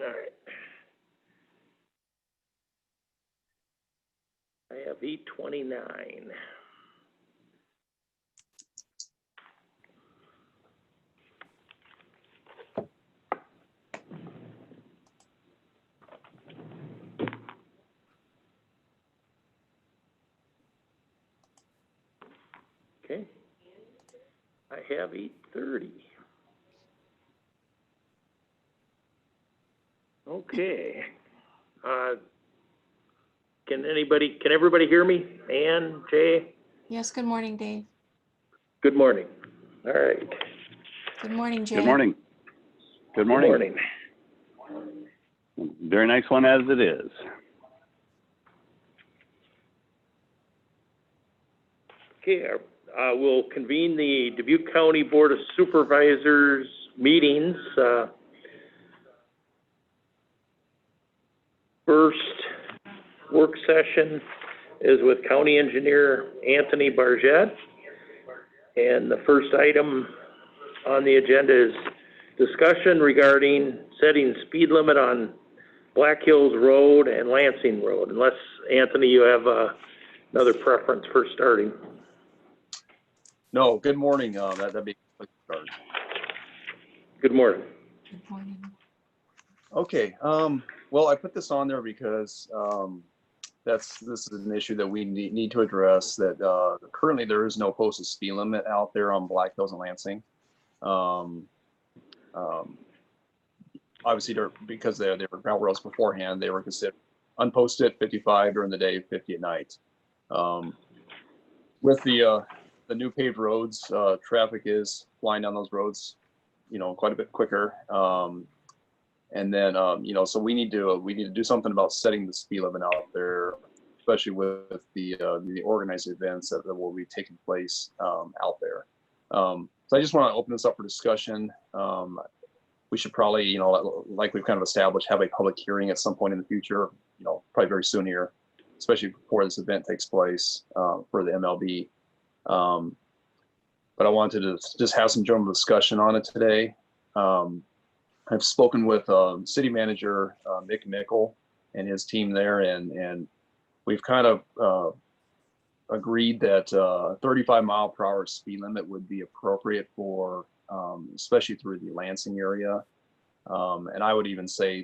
All right. I have 829. Okay. I have 830. Okay. Can everybody hear me? Ann, Jay? Yes, good morning, Dave. Good morning. All right. Good morning, Jay. Good morning. Good morning. Good morning. Very nice one as it is. Okay, we'll convene the Dubuque County Board of Supervisors meetings. First work session is with County Engineer Anthony Bargett. And the first item on the agenda is discussion regarding setting speed limit on Black Hills Road and Lansing Road. Unless, Anthony, you have another preference for starting. No, good morning. That'd be a quick start. Good morning. Good morning. Okay. Well, I put this on there because this is an issue that we need to address. That currently there is no posted speed limit out there on Black Hills and Lansing. Obviously, because they were gravel roads beforehand, they were considered unposted 55 during the day, 50 at night. With the new paved roads, traffic is flying down those roads, quite a bit quicker. And then, so we need to do something about setting the speed limit out there, especially with the organized events that will be taking place out there. So I just want to open this up for discussion. We should probably, like we've kind of established, have a public hearing at some point in the future, probably very soon here, especially before this event takes place for the MLB. But I wanted to just have some general discussion on it today. I've spoken with City Manager Mick Nickel and his team there, and we've kind of agreed that 35-mile-per-hour speed limit would be appropriate for, especially through the Lansing area. And I would even say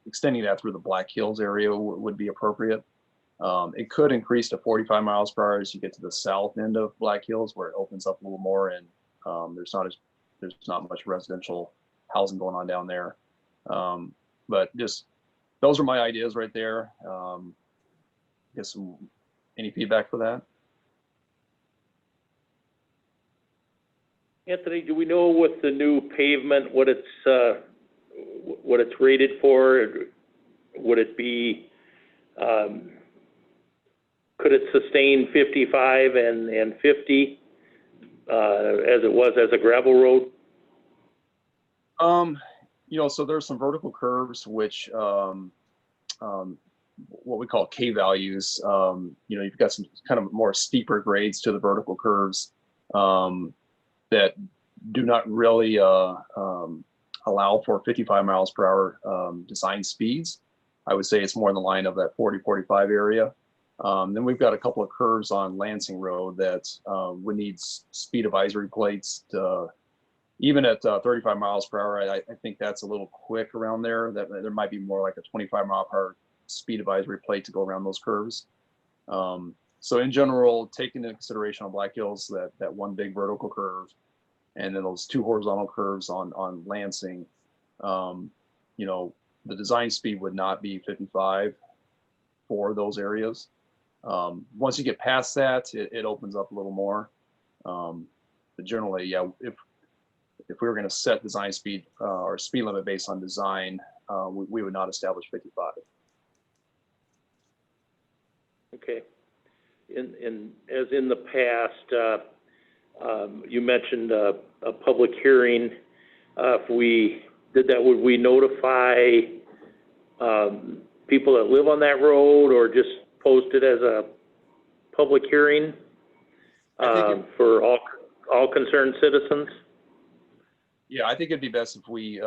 extending that through the Black Hills area would be appropriate. It could increase to 45 miles per hour as you get to the south end of Black Hills, where it opens up a little more, and there's not much residential housing going on down there. But just those are my ideas right there. Get any feedback for that? Anthony, do we know with the new pavement what it's rated for? Would it be, could it sustain 55 and 50 as it was as a gravel road? So there's some vertical curves, which what we call K values. You've got some kind of more steeper grades to the vertical curves that do not really allow for 55 miles per hour design speeds. I would say it's more in the line of that 40, 45 area. Then we've got a couple of curves on Lansing Road that would need speed advisory plates to, even at 35 miles per hour, I think that's a little quick around there. That there might be more like a 25 mile per hour speed advisory plate to go around those curves. So in general, taking into consideration on Black Hills, that one big vertical curve, and then those two horizontal curves on Lansing, the design speed would not be 55 for those areas. Once you get past that, it opens up a little more. But generally, yeah, if we were going to set design speed or speed limit based on design, we would not establish 55. Okay. As in the past, you mentioned a public hearing. If we did that, would we notify people that live on that road, or just post it as a public hearing for all concerned citizens? Yeah, I think it'd be best if we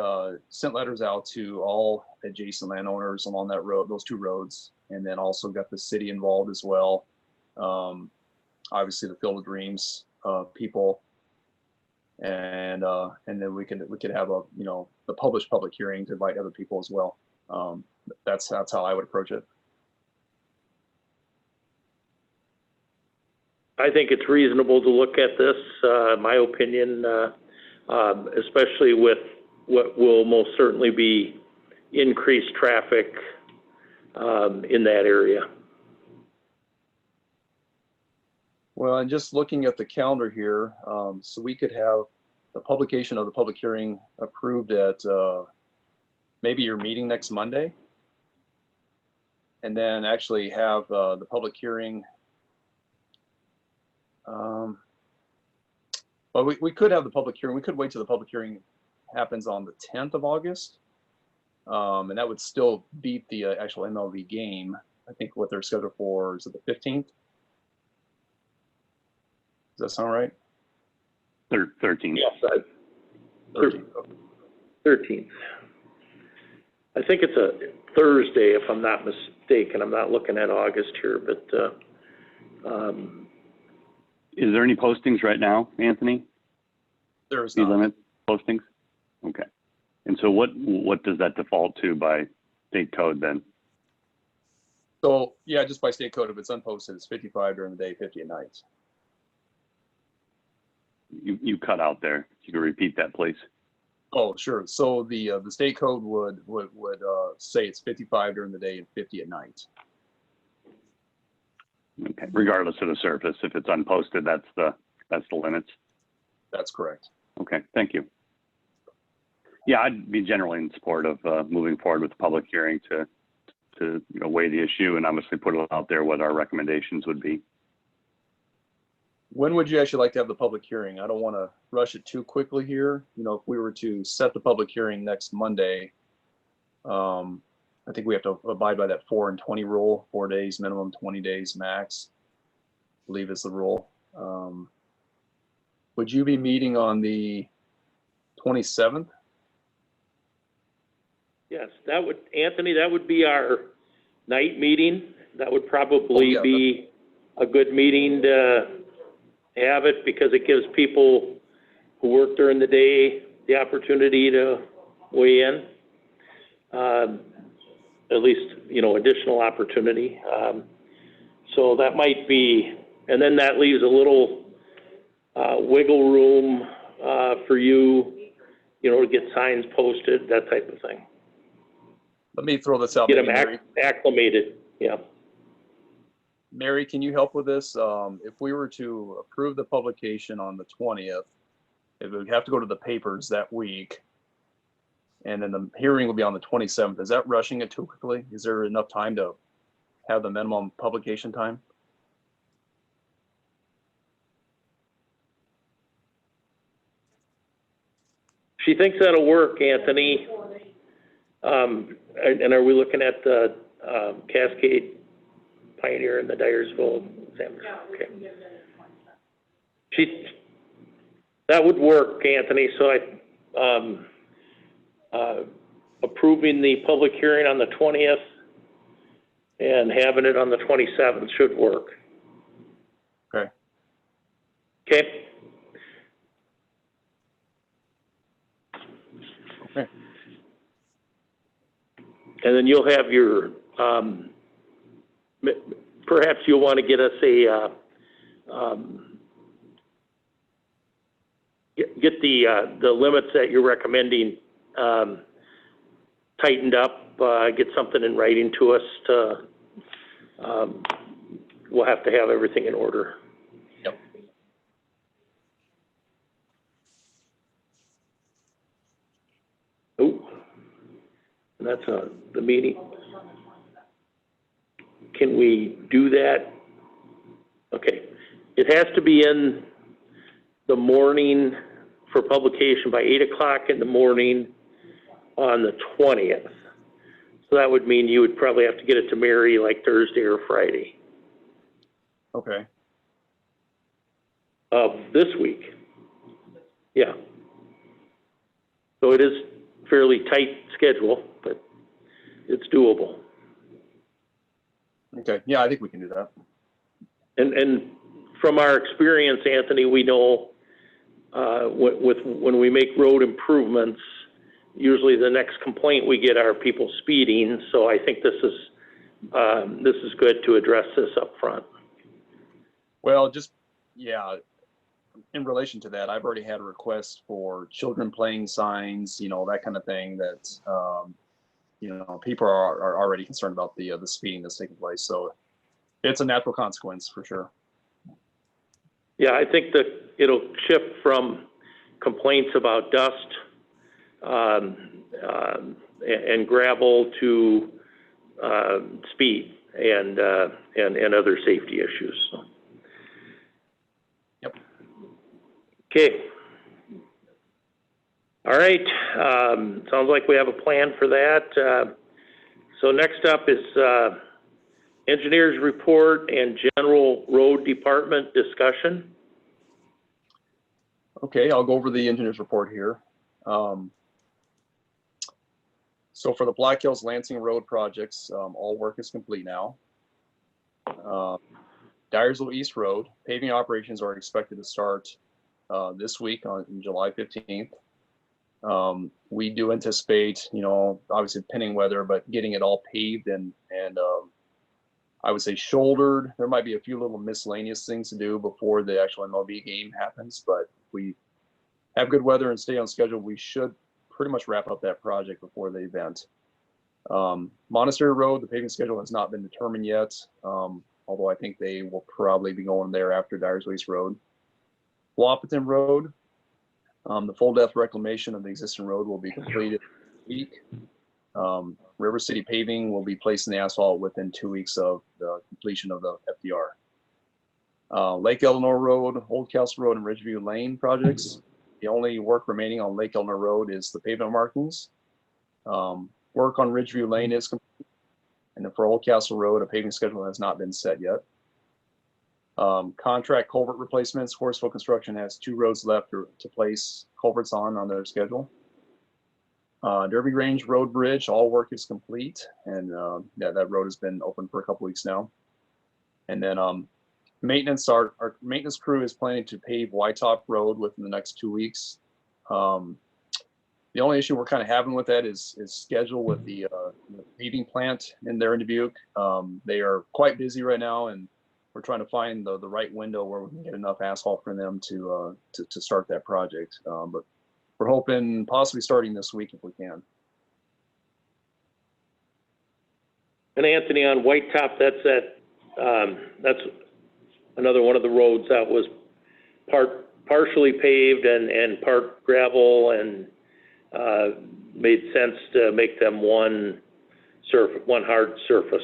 sent letters out to all adjacent landowners along that road, those two roads, and then also got the city involved as well. Obviously, the Field of Dreams people, and then we could have a the public hearing to invite other people as well. That's how I would approach it. I think it's reasonable to look at this, my opinion, especially with what will most certainly be increased traffic in that area. Well, and just looking at the calendar here, so we could have the publication of the public hearing approved at maybe your meeting next Monday, and then actually have the public hearing. Well, we could have the public hearing. We could wait till the public hearing happens on the 10th of August. And that would still beat the actual MLB game. I think what they're scheduled for is it the 15th? Does that sound right? 13th. Yes, 13th. 13th. I think it's a Thursday, if I'm not mistaken. I'm not looking at August here, but Is there any postings right now, Anthony? There is Speed not. limit postings? Okay. And so what does that default to by state code then? So yeah, just by state code, if it's unposted, it's 55 during the day, 50 at night. You cut out there. You can repeat that, please. Oh, sure. So the state code would say it's 55 during the day and 50 at night. Okay. Regardless of the surface, if it's unposted, that's the limits. That's correct. Okay. Thank you. Yeah, I'd be generally in support of moving forward with the public hearing to weigh the issue and obviously put it out there what our recommendations would be. When would you actually like to have the public hearing? I don't want to rush it too quickly here. If we were to set the public hearing next Monday, I think we have to abide by that 4 and 20 rule, 4 days minimum, 20 days max, I believe is the rule. Would you be meeting on the 27th? yes, Anthony, that would be our night meeting. That would probably be a good meeting to have it because it gives people who work during the day the opportunity to weigh in. At least, additional opportunity. So that might be, and then that leaves a little wiggle room for you, to get signs posted, that type of thing. Let me throw this out. Get them Mary. acclimated, yeah. Mary, can you help with this? If we were to approve the publication on the 20th, it would have to go to the papers that week. And then the hearing will be on the 27th. Is that rushing it too quickly? Is there enough time to have the minimum publication time? She thinks that'll work, Anthony. And are we looking at the Cascade Pioneer and the Dyersville? Okay. That would work, Anthony. So approving the public hearing on the 20th and having it on the 27th should work. Okay. Okay. Okay. And then you'll have your, perhaps you'll want to get us get the limits that you're recommending tightened up, get something in writing to us to, we'll have to have everything in order. Yep. Oh, and that's the meeting. Can we do that? Okay. It has to be in the morning for publication by 8 o'clock in the morning on the 20th. So that would mean you would probably have to get it to Mary like Thursday or Friday Okay. of this week. Yeah. So it is fairly tight schedule, but it's doable. Okay, yeah, I think we can do that. And from our experience, Anthony, we know, when we make road improvements, usually the next complaint we get are people speeding, so I think this is good to address this up front. Well, just, yeah, in relation to that, I've already had a request for children playing signs, you know, that kind of thing that, you know, people are already concerned about the speeding that's taking place. So it's a natural consequence for sure. Yeah, I think that it'll shift from complaints about dust, and gravel to, speed and other safety issues, so. Yep. Okay. All right, sounds like we have a plan for that. So next up is, engineers report and general road department discussion. Okay, I'll go over the engineer's report here. So for the Black Hills Lansing Road projects, all work is complete now. Dyersville East Road, paving operations are expected to start this week on July 15th. We do anticipate, you know, obviously pending weather, but getting it all paved and I would say shouldered. There might be a few little miscellaneous things to do before the actual MLB game happens, but if we have good weather and stay on schedule, we should pretty much wrap up that project before the event. Monastery Road, the paving schedule has not been determined yet, although I think they will probably be going there after Dyersville East Road. Wapaton Road, the full depth reclamation of the existing road will be completed this week. River City Paving will be placing the asphalt within 2 weeks of the completion of the FDR. Lake Eleanor Road, Old Castle Road, and Ridgeview Lane projects. The only work remaining on Lake Eleanor Road is the pavement markings. Work on Ridgeview Lane is complete. And then for Old Castle Road, a paving schedule has not been set yet. Contract culvert replacements. Horseville Construction has 2 roads left to place culverts on their schedule. Derby Range Road Bridge, all work is complete, and that road has been open for a couple weeks now. And then maintenance, our maintenance crew is planning to pave Whitetop Road within the next 2 weeks. The only issue we're kind of having with that is schedule with the paving plant in Dubuque. They are quite busy right now, and we're trying to find the right window where we can get enough asphalt for them to start that project. But we're hoping possibly starting this week if we can. And Anthony, on Whitetop, that's another one of the roads that was partially paved and part gravel, and made sense to make them one hard surface,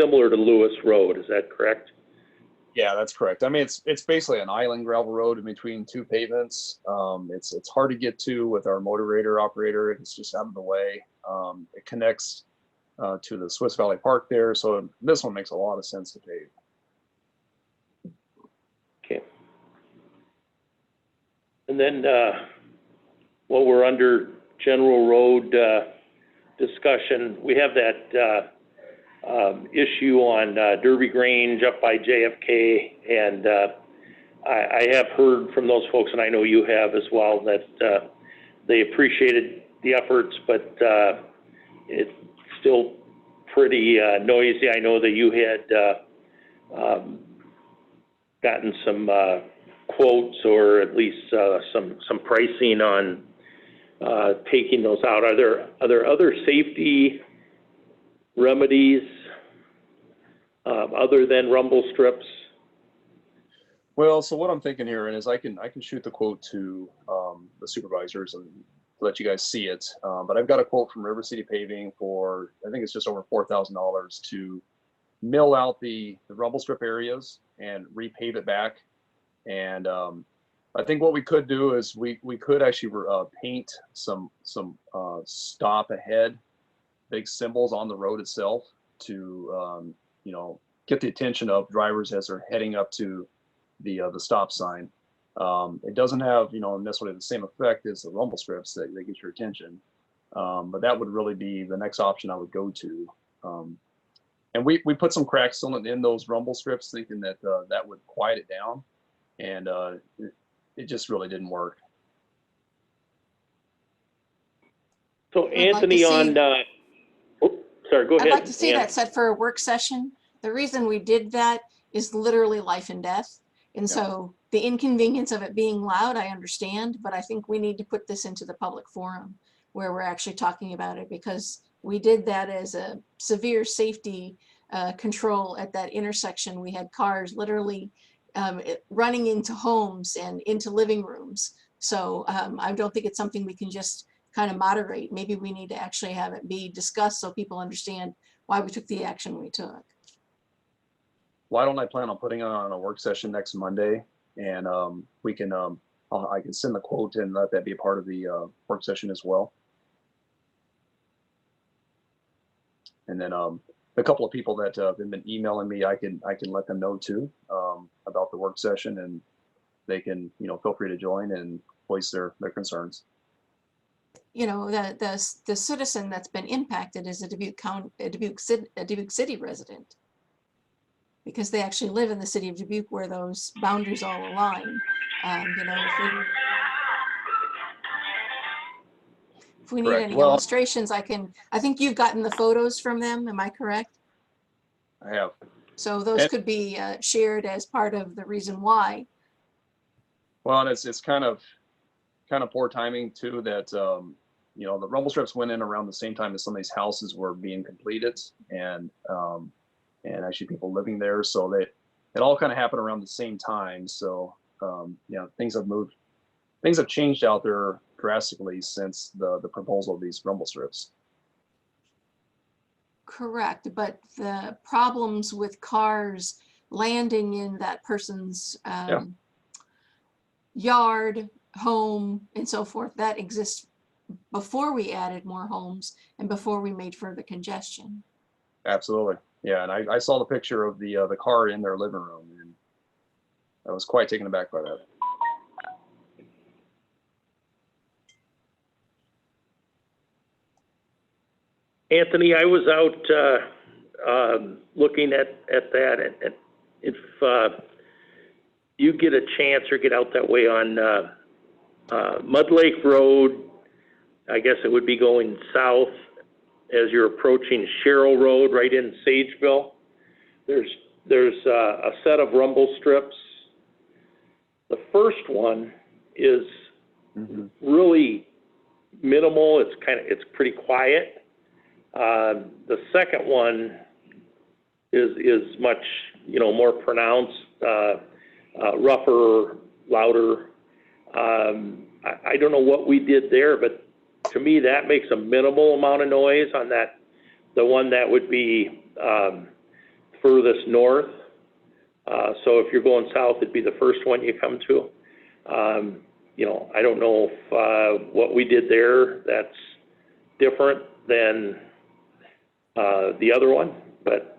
similar to Lewis Road. Is that correct? Yeah, that's correct. I mean, it's basically an island gravel road in between 2 pavements. It's hard to get to with our motor grader operator. It's just out of the way. It connects to the Swiss Valley Park there, so this one makes a lot of sense to pave. Okay. And then, while we're under general road discussion, we have that issue on Derby Grange up by JFK, and I have heard from those folks, and I know you have as well, that they appreciated the efforts, but it's still pretty noisy. I know that you had gotten some quotes, or at least some pricing on taking those out. Are there other safety remedies other than rumble strips? Well, so what I'm thinking here is I can shoot the quote to the supervisors and let you guys see it. But I've got a quote from River City Paving for, I think it's just over $4,000 to mill out the rumble strip areas and repave it back. And I think what we could do is we could actually paint some stop ahead big symbols on the road itself to you know, get the attention of drivers as they're heading up to the stop sign. It doesn't have, necessarily the same effect as the rumble strips that get your attention. But that would really be the next option I would go to. And we put some crack sealant in those rumble strips thinking that that would quiet it down. And it just really didn't work. So I'd like to Anthony see- on, sorry, go ahead. I'd like to see Ann. that set for a work session. The reason we did that is literally life and death. And so the inconvenience of it being loud, I understand, but I think we need to put this into the public forum where we're actually talking about it, because we did that as a severe safety control at that intersection. We had cars literally running into homes and into living rooms. So I don't think it's something we can just kind of moderate. Maybe we need to actually have it be discussed so people understand why we took the action we took. Why don't I plan on putting on a work session next Monday, and we can I can send the quote and let that be a part of the work session as well. And then a couple of people that have been emailing me, I can let them know too about the work session, and they can feel free to join and voice their concerns. The citizen that's been impacted is a Dubuque City resident, because they actually live in the city of Dubuque where those boundaries all align. If we need Correct. any Well, illustrations, I think you've gotten the photos from them, am I correct? I have. So those could be shared as part of the reason why. Well, and it's kind of poor timing too that the rumble strips went in around the same time as some of these houses were being completed, and actually people living there, so it all kind of happened around the same time. So things have moved, things have changed out there drastically since the proposal of these rumble strips. Correct, but the problems with cars landing in that person's yard, home, and so forth, that exists before we added more homes and before we made further congestion. Absolutely, yeah. And I saw the picture of the car in their living room, and I was quite taken aback by that. Anthony, I was out looking at that, and if you get a chance or get out that way on Mud Lake Road, I guess it would be going south as you're approaching Sherrill Road, right in Sageville. There's a set of rumble strips. The first one is really minimal. It's pretty quiet. The second one is much more pronounced, rougher, louder. I don't know what we did there, but to me that makes a minimal amount of noise on that. The one that would be furthest north. So if you're going south, it'd be the first one you come to. I don't know if what we did there that's different than the other one, but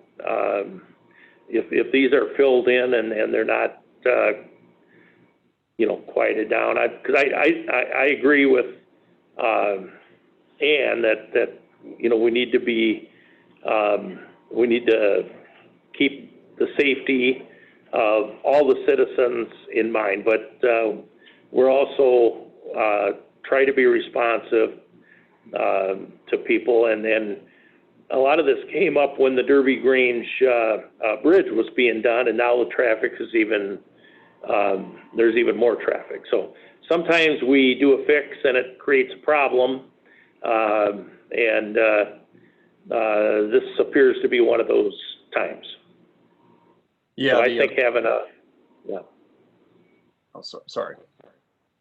if these are filled in and they're not quieted down, because I agree with Ann that we need to be we need to keep the safety of all the citizens in mind, but we're also try to be responsive to people, and then a lot of this came up when the Derby Grange bridge was being done, and now the traffic is even there's even more traffic. So sometimes we do a fix and it creates a problem, and this appears to be one of those times. Yeah, so I think having a Oh, sorry.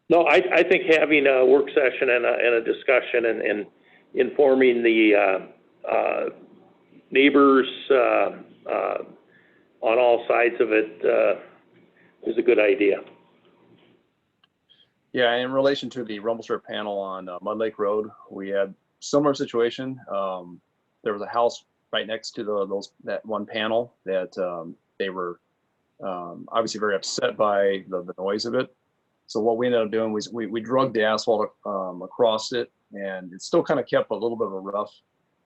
No, I think having a work session and a discussion and informing the neighbors on all sides of it is a good idea. Yeah, in relation to the rumble strip panel on Mud Lake Road, we had similar situation. There was a house right next to that one panel that they were obviously very upset by the noise of it. So what we ended up doing was we drug the asphalt across it, and it still kind of kept a little bit of a rough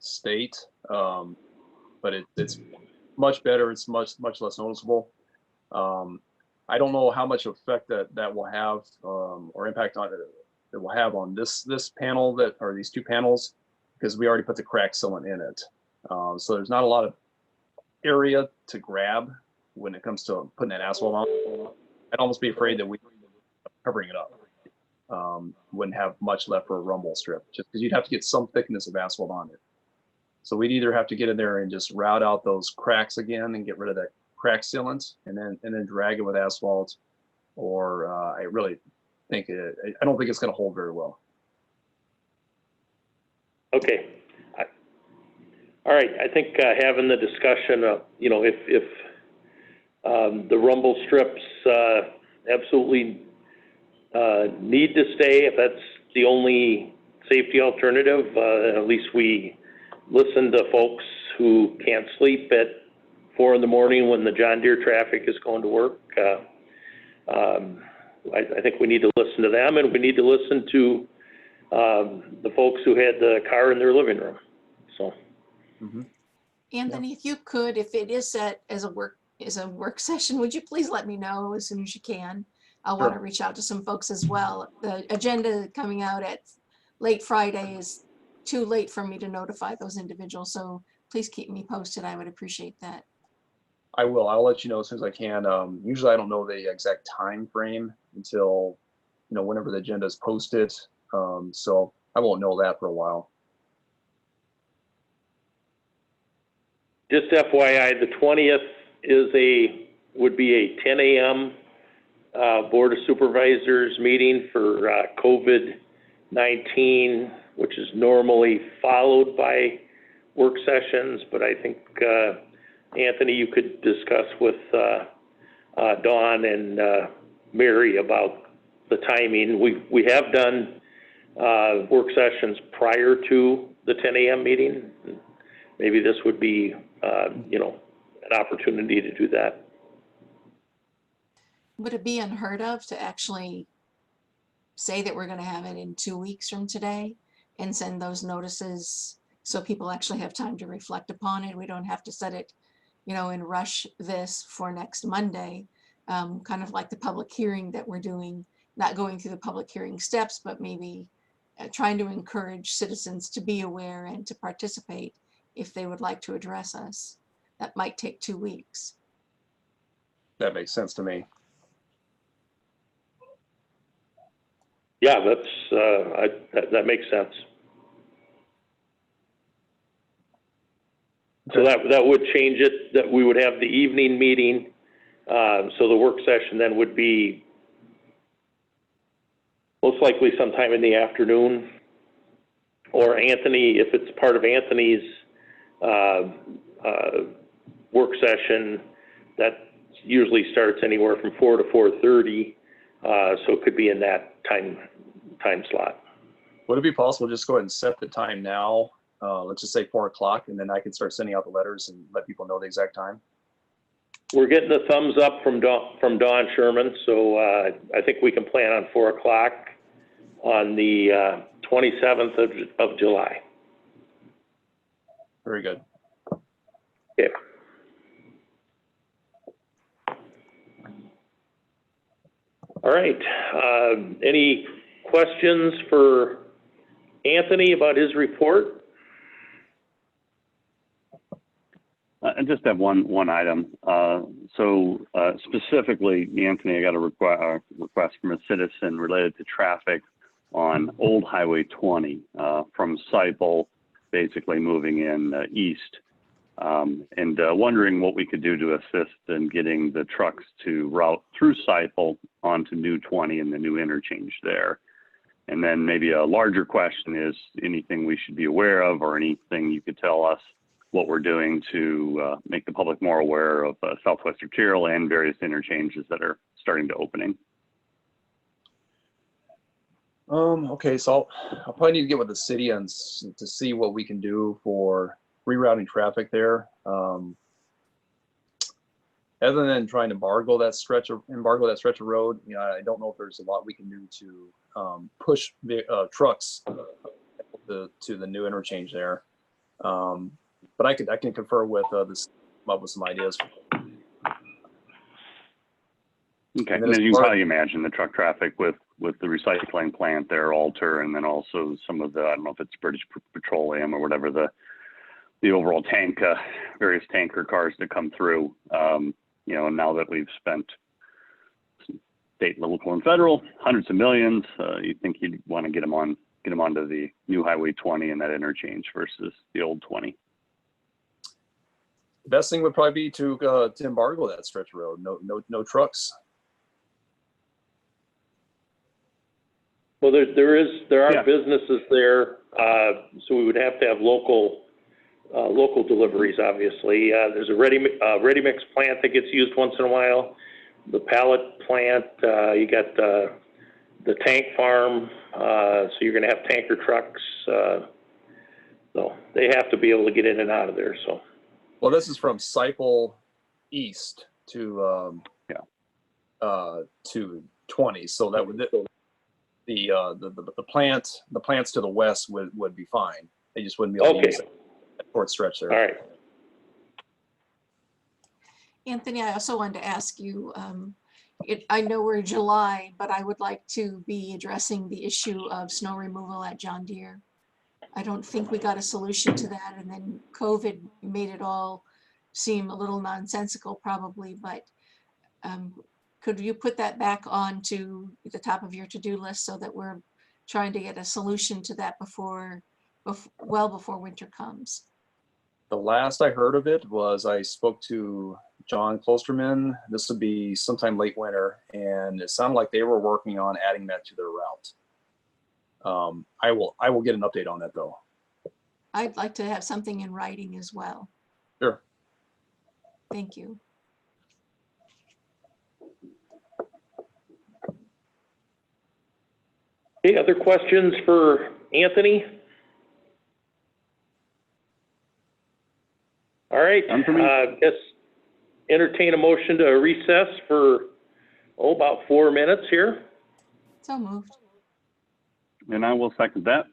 state, but it's much better. It's much less noticeable. I don't know how much effect that will have or impact on it will have on this panel or these two panels, because we already put the crack sealant in it. So there's not a lot of area to grab when it comes to putting that asphalt on. I'd almost be afraid that we covering it up wouldn't have much left for a rumble strip, just because you'd have to get some thickness of asphalt on it. So we'd either have to get in there and just route out those cracks again and get rid of that crack sealant, and then drag it with asphalt, or I really think I don't think it's going to hold very well. Okay. All right, I think having the discussion of, you know, if the rumble strips absolutely need to stay, if that's the only safety alternative, at least we listen to folks who can't sleep at 4 in the morning when the John Deere traffic is going to work. I think we need to listen to them, and we need to listen to the folks who had the car in their living room. So, Anthony, if you could, if it is set as a work session, would you please let me know as soon as you can? I want to reach out to some folks as well. The agenda coming out at late Friday is too late for me to notify those individuals, so please keep me posted. I would appreciate that. I will. I'll let you know as soon as I can. Usually I don't know the exact time frame until, whenever the agenda is posted. So I won't know that for a while. just FYI, the 20th would be a 10 a.m. Board of Supervisors meeting for COVID-19, which is normally followed by work sessions, but I think, Anthony, you could discuss with Dawn and Mary about the timing. We have done work sessions prior to the 10 a.m. meeting. Maybe this would be, an opportunity to do that. Would it be unheard of to actually say that we're going to have it in 2 weeks from today and send those notices so people actually have time to reflect upon it? We don't have to set it, and rush this for next Monday, kind of like the public hearing that we're doing, not going through the public hearing steps, but maybe trying to encourage citizens to be aware and to participate if they would like to address us. That might take 2 weeks. That makes sense to me. Yeah, that makes sense. So that would change it, that we would have the evening meeting. So the work session then would be most likely sometime in the afternoon. Or Anthony, if it's part of Anthony's work session, that usually starts anywhere from 4 to 4:30. So it could be in that time slot. Would it be possible to just go ahead and set the time now? Let's just say 4 o'clock, and then I can start sending out the letters and let people know the exact time. We're getting the thumbs up from Dawn Sherman, so I think we can plan on 4 o'clock on the 27th of July. Very good. Okay. All right. Any questions for Anthony about his report? I just have one item. Specifically, Anthony, I got a request from a citizen related to traffic on Old Highway 20 from Seipel, basically moving in east, and wondering what we could do to assist in getting the trucks to route through Seipel onto New 20 and the new interchange there. And then maybe a larger question is anything we should be aware of, or anything you could tell us what we're doing to make the public more aware of Southwest Arterial and various interchanges that are starting to opening. Okay, so I'll probably need to get with the city and to see what we can do for rerouting traffic there. other than trying to embargo that stretch of road, you know, I don't know if there's a lot we can do to push the trucks to the new interchange there. But I can confer with this, come up with some ideas. Okay, And and then then as you can far- probably imagine the truck traffic with the recycling plant there, Alter, and then also some of the, I don't know if it's British Petroleum or whatever, the overall tank, various tanker cars that come through. You know, now that we've spent state, local, and federal hundreds of millions, you think you'd want to get them onto the new Highway 20 and that interchange versus the old 20. The best thing would probably be to embargo that stretch of road. No trucks. Well, there are Yeah. businesses there, so we would have to have local deliveries, obviously. There's a ready mix plant that gets used once in a while. The pallet plant, you got the tank farm, so you're gonna have tanker trucks. So they have to be able to get in and out of there, so. Well, this is from Sipel east to to 20. So that would the plants to the west would be fine. They just wouldn't be able to Okay. use that short stretch there. All right. Anthony, I also wanted to ask you, I know we're July, but I would like to be addressing the issue of snow removal at John Deere. I don't think we got a solution to that, and then COVID made it all seem a little nonsensical probably, but could you put that back onto the top of your to-do list so that we're trying to get a solution to that well before winter comes? The last I heard of it was I spoke to John Klosterman. This would be sometime late winter, and it sounded like they were working on adding that to their route. I will get an update on that though. I'd like to have something in writing as well. Sure. Thank you. Any other questions for Anthony? All right, None for me. guess entertain a motion to recess for, about 4 minutes here. So moved. And I will second that.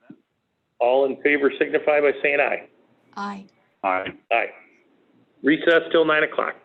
All in favor signify by saying aye. Aye. Aye. Aye. Recess till 9 o'clock.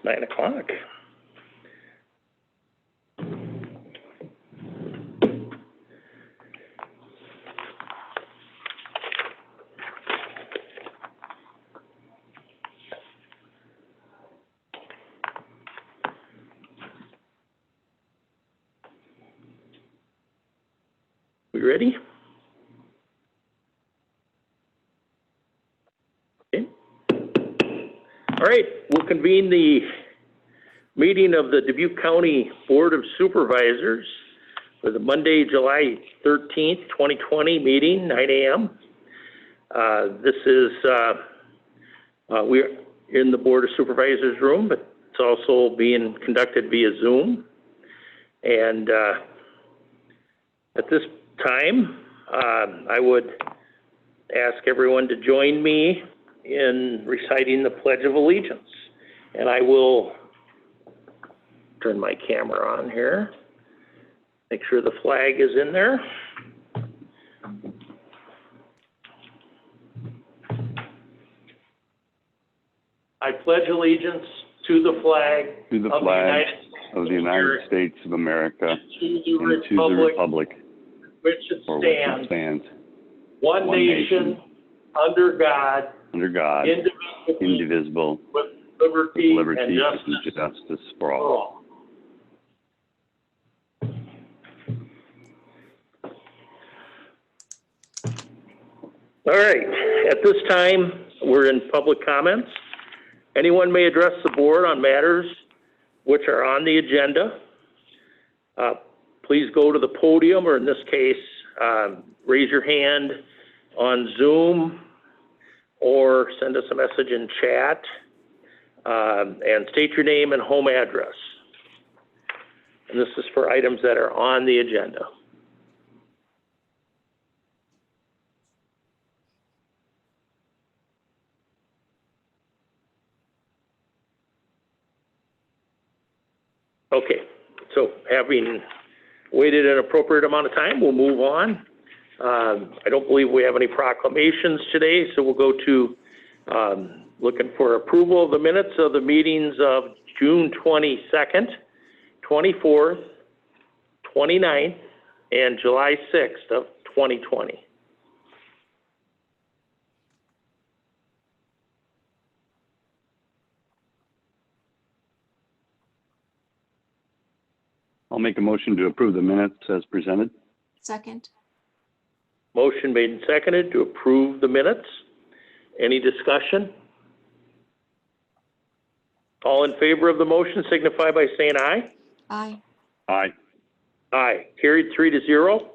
9 o'clock. We ready? Okay. All right, we'll convene the meeting of the Dubuque County Board of Supervisors for the Monday, July 13th, 2020 meeting, 9 a.m. This is, we're in the Board of Supervisors room, but it's also being conducted via Zoom. And at this time, I would ask everyone to join me in reciting the Pledge of Allegiance. And I will turn my camera on here, make sure the flag is in there. I pledge allegiance to the flag of the United States of America and to and to the republic which it for which it stands, stands, one nation, under God, indivisible, with liberty liberty and and justice for for all. all. All right, at this time, we're in public comments. Anyone may address the board on matters which are on the agenda. Please go to the podium, or in this case, raise your hand on Zoom or send us a message in chat, and state your name and home address. And this is for items that are on the agenda. Okay, so having waited an appropriate amount of time, we'll move on. I don't believe we have any proclamations today, so we'll go to looking for approval of the minutes of the meetings of June 22nd, 24th, 29th, and July 6th of 2020. I'll make a motion to approve the minutes as presented. Second. Motion made and seconded to approve the minutes. Any discussion? All in favor of the motion signify by saying aye. Aye. Aye. Aye. Carried 3-0.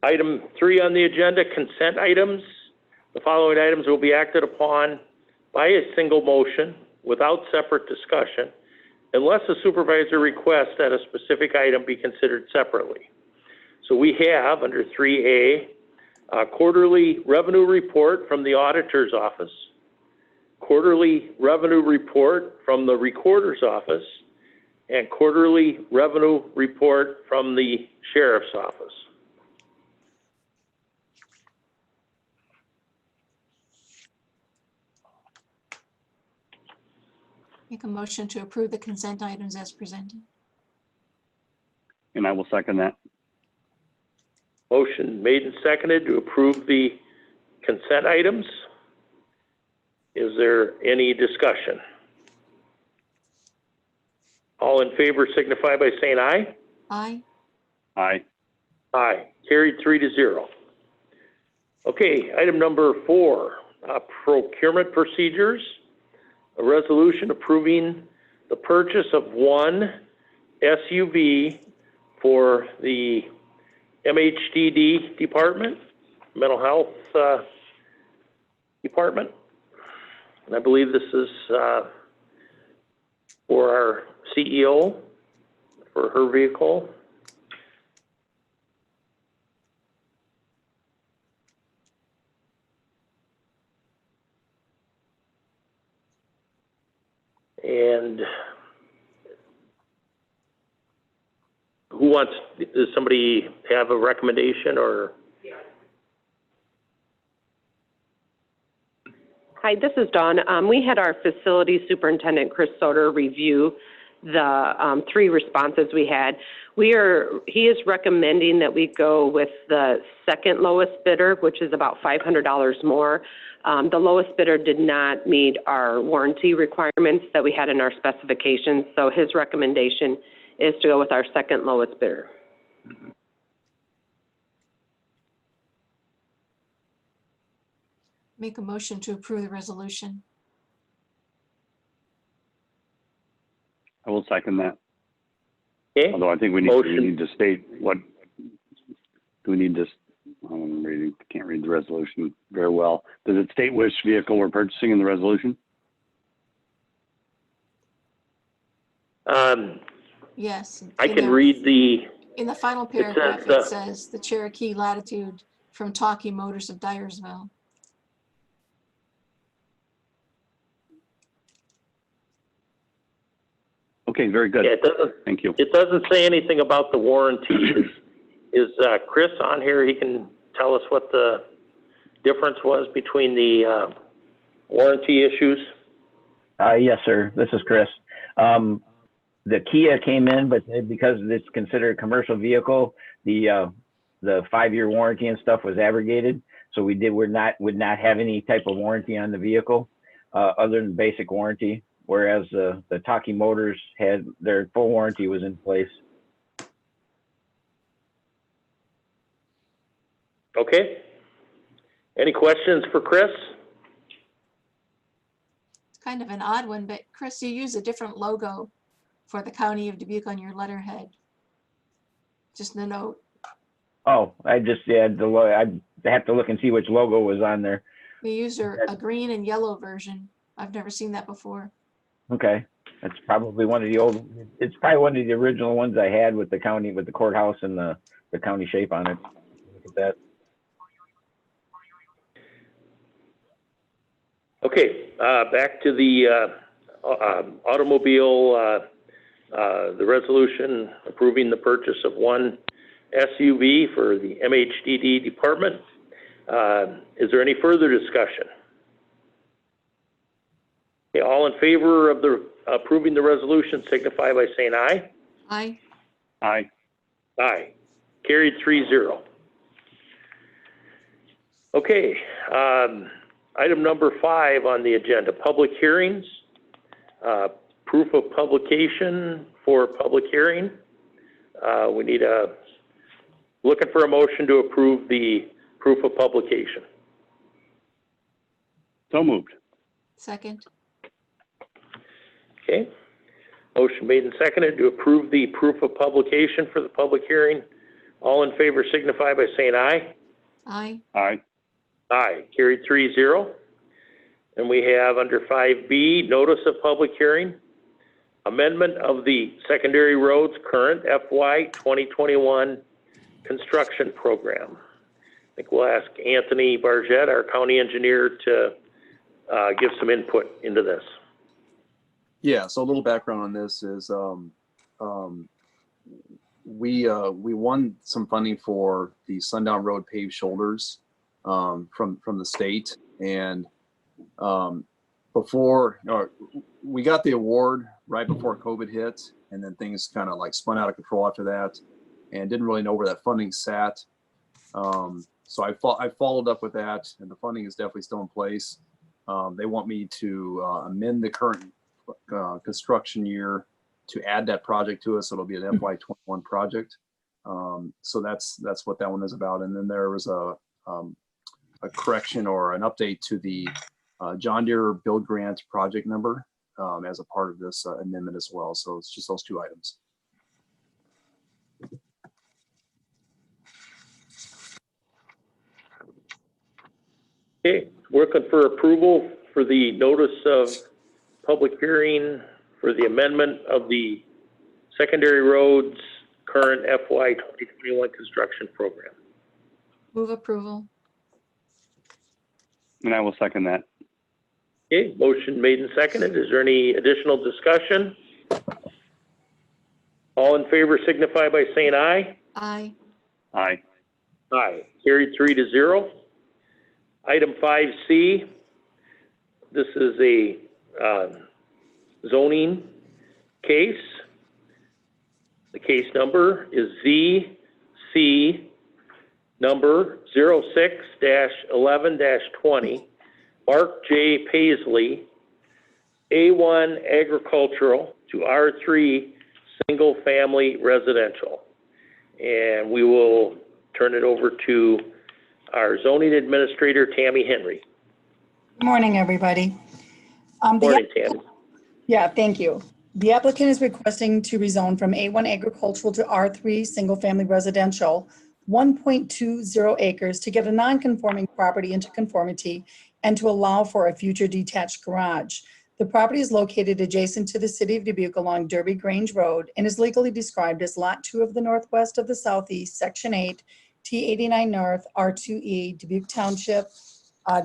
Item 3 on the agenda, consent items. The following items will be acted upon by a single motion without separate discussion, unless the supervisor requests that a specific item be considered separately. So we have, under 3A, a quarterly revenue report from the auditor's office, quarterly revenue report from the recorder's office, and quarterly revenue report from the sheriff's office. Make a motion to approve the consent items as presented. And I will second that. Motion made and seconded to approve the consent items. Is there any discussion? All in favor signify by saying aye. Aye. Aye. Aye. Carried 3-0. Okay, item number 4, procurement procedures. A resolution approving the purchase of one SUV for the MHDD department, mental health department. And I believe this is for our CEO, for her vehicle. And who wants, does somebody have a recommendation or? Hi, this is Dawn. We had our facility superintendent, Chris Soder, review the 3 responses we had. He is recommending that we go with the second lowest bidder, which is about $500 more. The lowest bidder did not meet our warranty requirements that we had in our specifications, so his recommendation is to go with our second lowest bidder. Make a motion to approve the resolution. I will second that. Okay, Although I think we Motion. need to state what, do we need to, I'm reading, can't read the resolution very well. Does it state which vehicle we're purchasing in the resolution? Yes. I can read the, In the final paragraph, it says the Cherokee Latitude from Talkie Motors of Dyersville. Okay, very good. yeah, it doesn't, Thank you. it doesn't say anything about the warranty. Is Chris on here? He can tell us what the difference was between the warranty issues? Yes, sir. This is Chris. The Kia came in, but because it's considered a commercial vehicle, the 5-year warranty and stuff was abrogated. So would not have any type of warranty on the vehicle, other than basic warranty. Whereas the Talkie Motors had their full warranty was in place. Okay. Any questions for Chris? It's kind of an odd one, but Chris, you use a different logo for the County of Dubuque on your letterhead. Just a note. Oh, I just had I have to look and see which logo was on there. We use a green and yellow version. I've never seen that before. Okay, that's probably one of the old. It's probably one of the original ones I had with the county, with the courthouse and the county shape on it. Look at that. Okay, back to the automobile, the resolution approving the purchase of one SUV for the MHDD department. Is there any further discussion? Okay, all in favor of the approving the resolution signify by saying aye. Aye. Aye. Aye. Carried 3-0. Okay, item number 5 on the agenda, public hearings. Proof of publication for public hearing. We need looking for a motion to approve the proof of publication. So moved. Second. Okay. Motion made and seconded to approve the proof of publication for the public hearing. All in favor signify by saying aye. Aye. Aye. Aye. Carried 3-0. And we have under 5B, notice of public hearing, amendment of the secondary roads current FY 2021 construction program. I think we'll ask Anthony Bargett, our county engineer, to give some input into this. Yeah, so a little background on this is we won some funding for the Sundown Road paved shoulders from the state, and we got the award right before COVID hit, and then things kind of like spun out of control after that, and didn't really know where that funding sat. So I followed up with that, and the funding is definitely still in place. They want me to amend the current construction year to add that project to us. So it'll be an FY21 project. So that's what that one is about. And then there was a correction or an update to the John Deere Build Grant project number as a part of this amendment as well. So it's just those 2 items. Okay, working for approval for the notice of public hearing for the amendment of the secondary roads current FY 2021 construction program. Move approval. And I will second that. Okay, motion made and seconded. Is there any additional discussion? All in favor signify by saying aye. Aye. Aye. Aye. Carried 3-0. Item 5C, This is a zoning case. The case number is ZC number 06-11-20, Mark J. Paisley, A1 agricultural to R3 single-family residential. And we will turn it over to our zoning administrator, Tammy Henry. Good morning, everybody. Morning, Tammy. Yeah, thank you. The applicant is requesting to rezone from A1 agricultural to R3 single-family residential, 1.20 acres, to get a non-conforming property into conformity and to allow for a future detached garage. The property is located adjacent to the city of Dubuque along Derby Grange Road and is legally described as Lot 2 of the northwest of the southeast, Section 8, T89 North, R2E, Dubuque Township,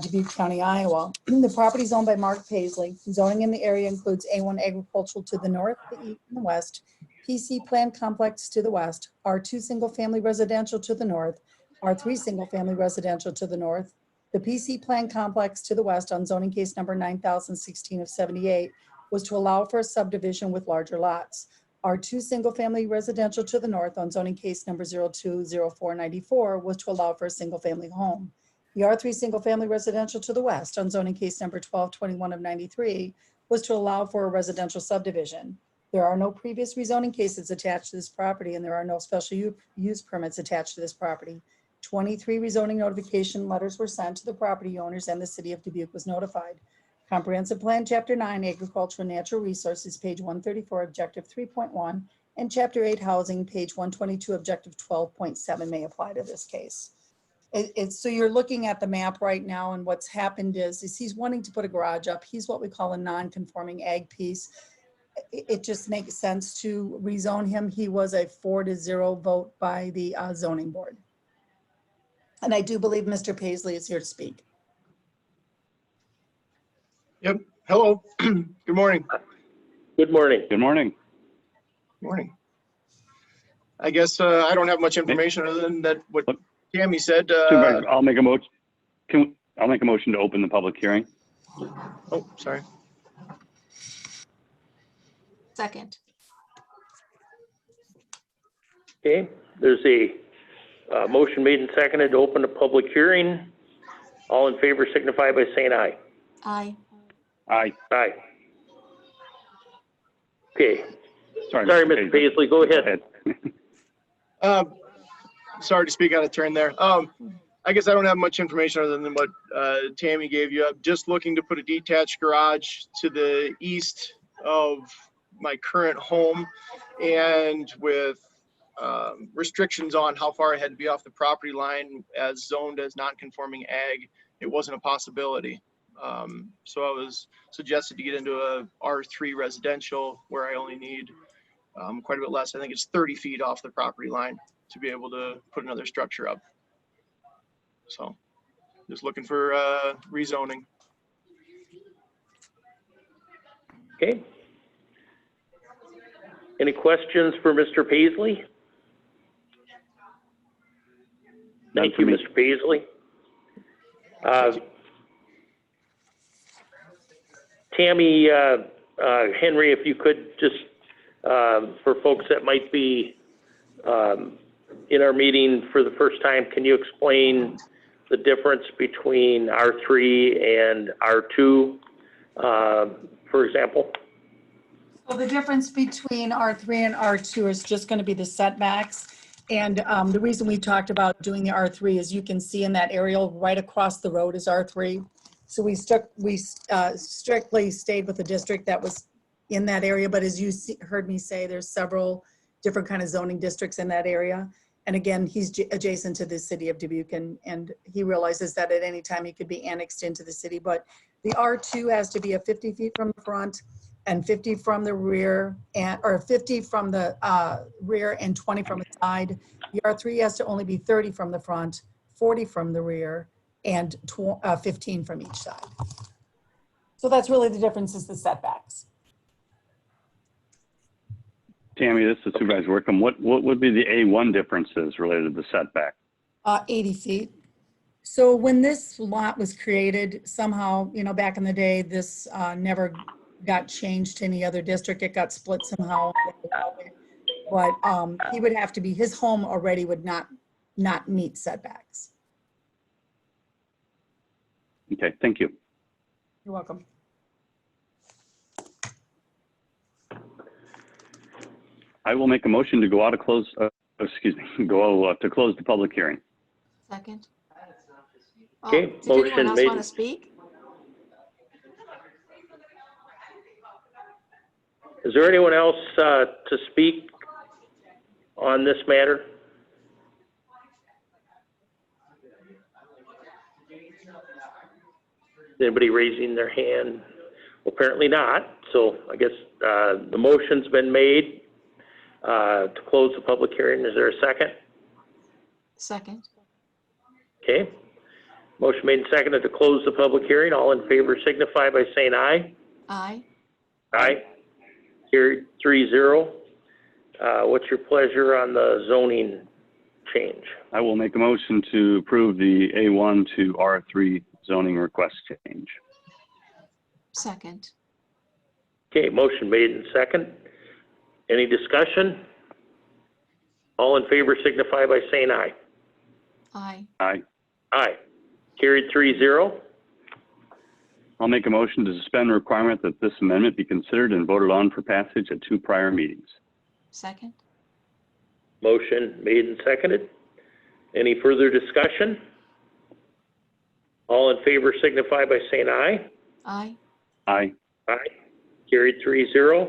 Dubuque County, Iowa. The property is owned by Mark Paisley. Zoning in the area includes A1 agricultural to the north, the east, and the west, PC Plan Complex to the west, R2 single-family residential to the north, R3 single-family residential to the north. The PC Plan Complex to the west on zoning case number 9016 of 78 was to allow for a subdivision with larger lots. R2 single-family residential to the north on zoning case number 020494 was to allow for a single-family home. The R3 single-family residential to the west on zoning case number 1221 of 93 was to allow for a residential subdivision. There are no previous rezoning cases attached to this property, and there are no special use permits attached to this property. 23 rezoning notification letters were sent to the property owners, and the city of Dubuque was notified. Comprehensive Plan Chapter 9, Agriculture and Natural Resources, page 134, Objective 3.1, and Chapter 8, Housing, page 122, Objective 12.7 may apply to this case. So you're looking at the map right now, and what's happened is he's wanting to put a garage up. He's what we call a non-conforming ag piece. It just makes sense to rezone him. He was a 4-0 vote by the zoning board. And I do believe Mr. Paisley is here to speak. Yep. Hello. Good morning. Good morning. Good morning. Morning. I guess I don't have much information other than that what Tammy said. Supervisor, I'll make a motion. I'll make a motion to open the public hearing. Oh, sorry. Second. Okay, there's a motion made and seconded to open the public hearing. All in favor signify by saying aye. Aye. Aye. Aye. Okay, Sorry, sorry, Mr. Paisley, go ahead. Sorry to speak out of turn there. I guess I don't have much information other than what Tammy gave you. I'm just looking to put a detached garage to the east of my current home, and with restrictions on how far I had to be off the property line as zoned as non-conforming ag, it wasn't a possibility. So I was suggested to get into a R3 residential where I only need quite a bit less. I think it's 30 feet off the property line to be able to put another structure up. So just looking for rezoning. Okay. Any questions for Mr. Paisley? Thank you, Mr. Paisley. Tammy Henry, if you could just, for folks that might be in our meeting for the first time, can you explain the difference between R3 and R2, for example? So the difference between R3 and R2 is just going to be the setbacks. And the reason we talked about doing the R3 is you can see in that aerial right across the road is R3. So we strictly stayed with the district that was in that area. But as you heard me say, there's several different kind of zoning districts in that area. And again, he's adjacent to the city of Dubuque, and he realizes that at any time he could be annexed into the city. But the R2 has to be a 50 feet from the front and 50 from the rear, or 50 from the rear and 20 from the side. The R3 has to only be 30 from the front, 40 from the rear, and 15 from each side. So that's really the difference, is the setbacks. Tammy, this is Supervisor Wickham. What would be the A1 differences related to the setback? 80 feet. So when this lot was created, somehow, back in the day, this never got changed to any other district. It got split somehow. But he would have to be, his home already would not meet setbacks. Okay, thank you. You're welcome. I will make a motion to go out of close, to close the public hearing. Second. Okay, Did anyone motion else made. want to speak? Is there anyone else to speak on this matter? Anybody raising their hand? Well, apparently not. So I guess the motion's been made to close the public hearing. Is there a second? Second. Okay. Motion made and seconded to close the public hearing. All in favor signify by saying aye. Aye. Aye. Carried 3-0. What's your pleasure on the zoning change? I will make a motion to approve the A1 to R3 zoning request change. Second. Okay, motion made and second. Any discussion? All in favor signify by saying aye. Aye. Aye. Aye. Carried 3-0. I'll make a motion to suspend the requirement that this amendment be considered and voted on for passage at 2 prior meetings. Second. Motion made and seconded. Any further discussion? All in favor signify by saying aye. Aye. Aye. Aye. Carried 3-0.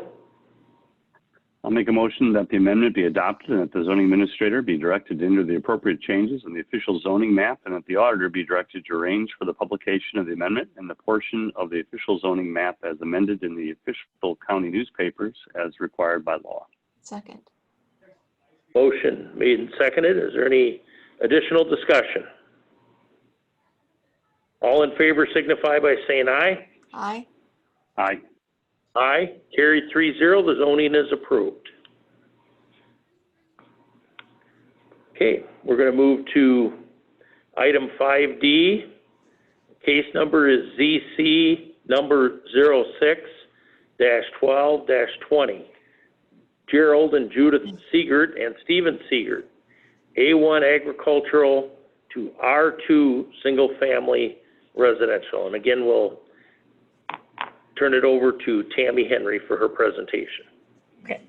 I'll make a motion that the amendment be adopted and that the zoning administrator be directed to enter the appropriate changes in the official zoning map and that the auditor be directed to arrange for the publication of the amendment and the portion of the official zoning map as amended in the official county newspapers as required by law. Second. Motion made and seconded. Is there any additional discussion? All in favor signify by saying aye. Aye. Aye. Aye. Carried 3-0. The zoning is approved. Okay, we're going to move to item 5D. Case number is ZC number 06-12-20. Gerald and Judith Siegert and Stephen Siegert, A1 agricultural to R2 single family residential. And again, we'll turn it over to Tammy Henry for her presentation. Okay.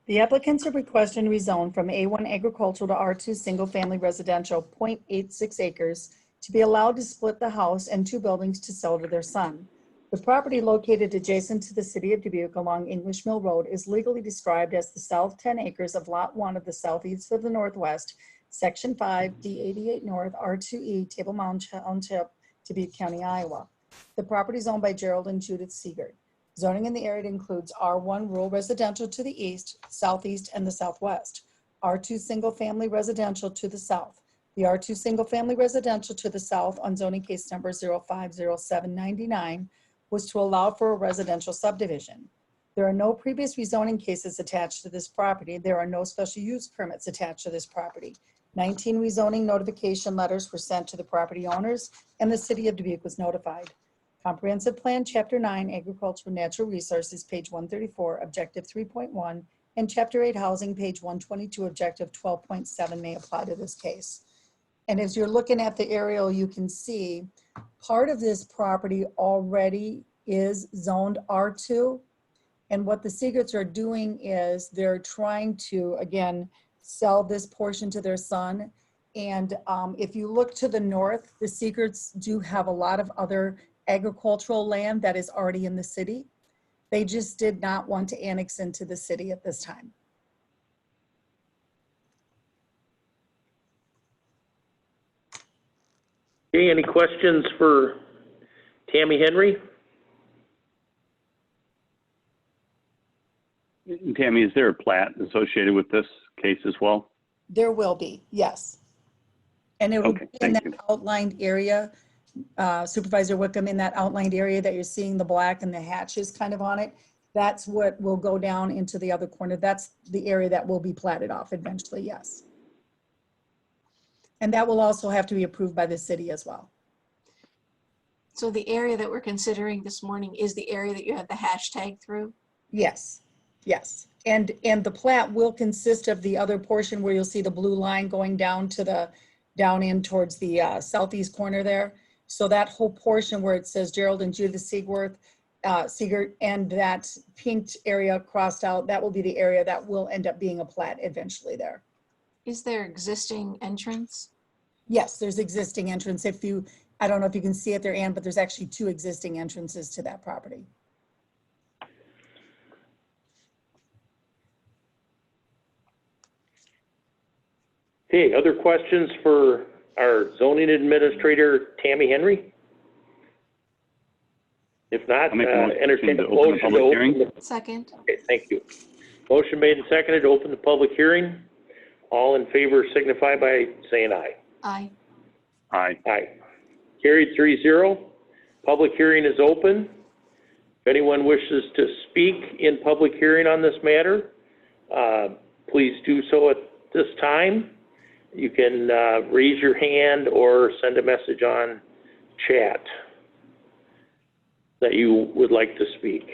The applicants are requesting rezone from A1 agricultural to R2 single family residential, 0.86 acres, to be allowed to split the house and 2 buildings to sell to their son. The property located adjacent to the city of Dubuque along English Mill Road is legally described as the south 10 acres of Lot 1 of the southeast of the northwest, Section 5, D88 North, R2E, Table Mountain Township, Dubuque County, Iowa. The property is owned by Gerald and Judith Siegert. Zoning in the area includes R1 rural residential to the east, southeast, and the southwest, R2 single family residential to the south. The R2 single family residential to the south on zoning case number 050799 was to allow for a residential subdivision. There are no previous rezoning cases attached to this property. There are no special use permits attached to this property. 19 rezoning notification letters were sent to the property owners, and the city of Dubuque was notified. Comprehensive Plan, Chapter 9, Agricultural and Natural Resources, page 134, Objective 3.1, and Chapter 8, Housing, page 122, Objective 12.7 may apply to this case. And as you're looking at the aerial, you can see part of this property already is zoned R2. And what the Siegerts are doing is they're trying to, again, sell this portion to their son. And if you look to the north, the Siegerts do have a lot of other agricultural land that is already in the city. They just did not want to annex into the city at this time. Okay, any questions for Tammy Henry? Tammy, is there a plat associated with this case as well? There will be, yes. And it will Okay, be in thank that you. outlined area, Supervisor Wickham, in that outlined area that you're seeing the black and the hatches kind of on it. That's what will go down into the other corner. That's the area that will be platted off eventually, yes. And that will also have to be approved by the city as well. So the area that we're considering this morning is the area that you have the hashtag through? Yes, yes. And the plat will consist of the other portion where you'll see the blue line going down to the, down in towards the southeast corner there. So that whole portion where it says Gerald and Judith Siegert, and that pink area crossed out, that will be the area that will end up being a plat eventually there. Is there existing entrance? Yes, there's existing entrance. If you, I don't know if you can see it there, Ann, but there's actually 2 existing entrances to that property. Okay, other questions for our zoning administrator, Tammy Henry? If not, I'll make a motion entertain to a open the motion to public open hearing. the. Second. Okay, thank you. Motion made and seconded to open the public hearing. All in favor signify by saying aye. Aye. Aye. Aye. Carried 3-0. Public hearing is open. If anyone wishes to speak in public hearing on this matter, please do so at this time. You can raise your hand or send a message on chat that you would like to speak.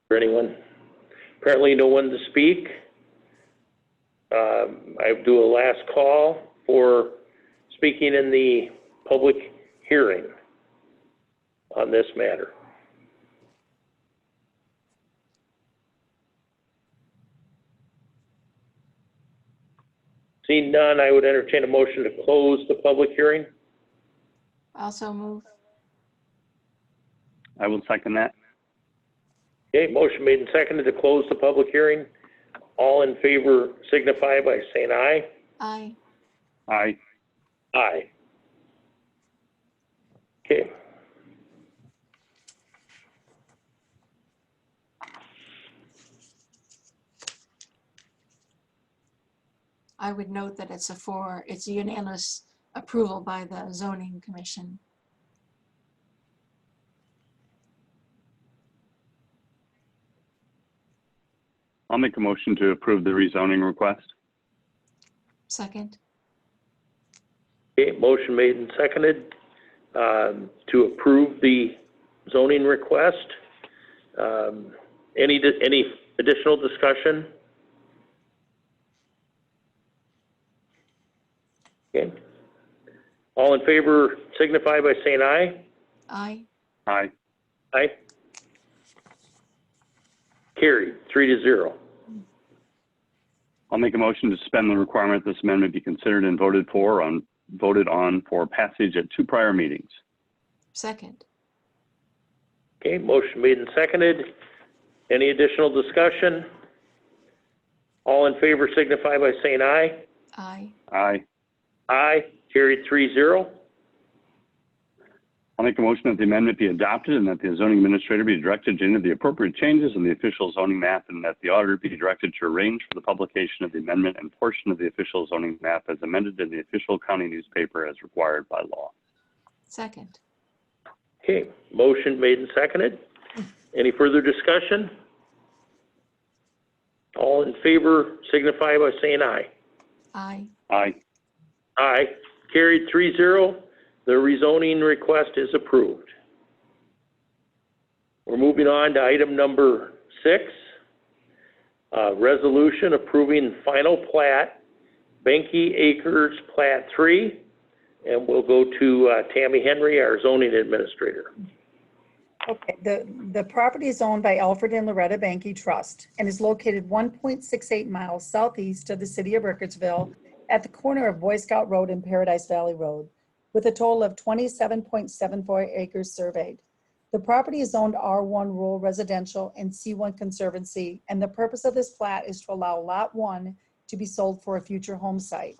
For anyone? Apparently no one to speak. I do a last call for speaking in the public hearing on this matter. Seeing none, I would entertain a motion to close the public hearing. Also move. I will second that. Okay, motion made and seconded to close the public hearing. All in favor signify by saying aye. Aye. Aye. Aye. Okay. I would note that it's a unanimous approval by the zoning commission. I'll make a motion to approve the rezoning request. Second. Okay, motion made and seconded to approve the zoning request. Any additional discussion? Okay. All in favor signify by saying aye. Aye. Aye. Aye. Carried, 3-0. I'll make a motion to suspend the requirement this amendment be considered and voted on for passage at 2 prior meetings. Second. Okay, motion made and seconded. Any additional discussion? All in favor signify by saying aye. Aye. Aye. Aye, carried 3-0. I'll make a motion that the amendment be adopted and that the zoning administrator be directed to enter the appropriate changes in the official zoning map and that the auditor be directed to arrange for the publication of the amendment and portion of the official zoning map as amended in the official county newspaper as required by law. Second. Okay, motion made and seconded. Any further discussion? All in favor signify by saying aye. Aye. Aye. Aye, carried 3-0. The rezoning request is approved. We're moving on to item number 6, resolution approving final plat, Benke Acres Plat 3, and we'll go to Tammy Henry, our zoning administrator. Okay, the property is owned by Alfred and Loretta Benke Trust and is located 1.68 miles southeast of the city of Rickardsville at the corner of Boy Scout Road and Paradise Valley Road, with a total of 27.74 acres surveyed. The property is zoned R1 Rural Residential and C1 Conservancy, and the purpose of this plat is to allow Lot 1 to be sold for a future home site.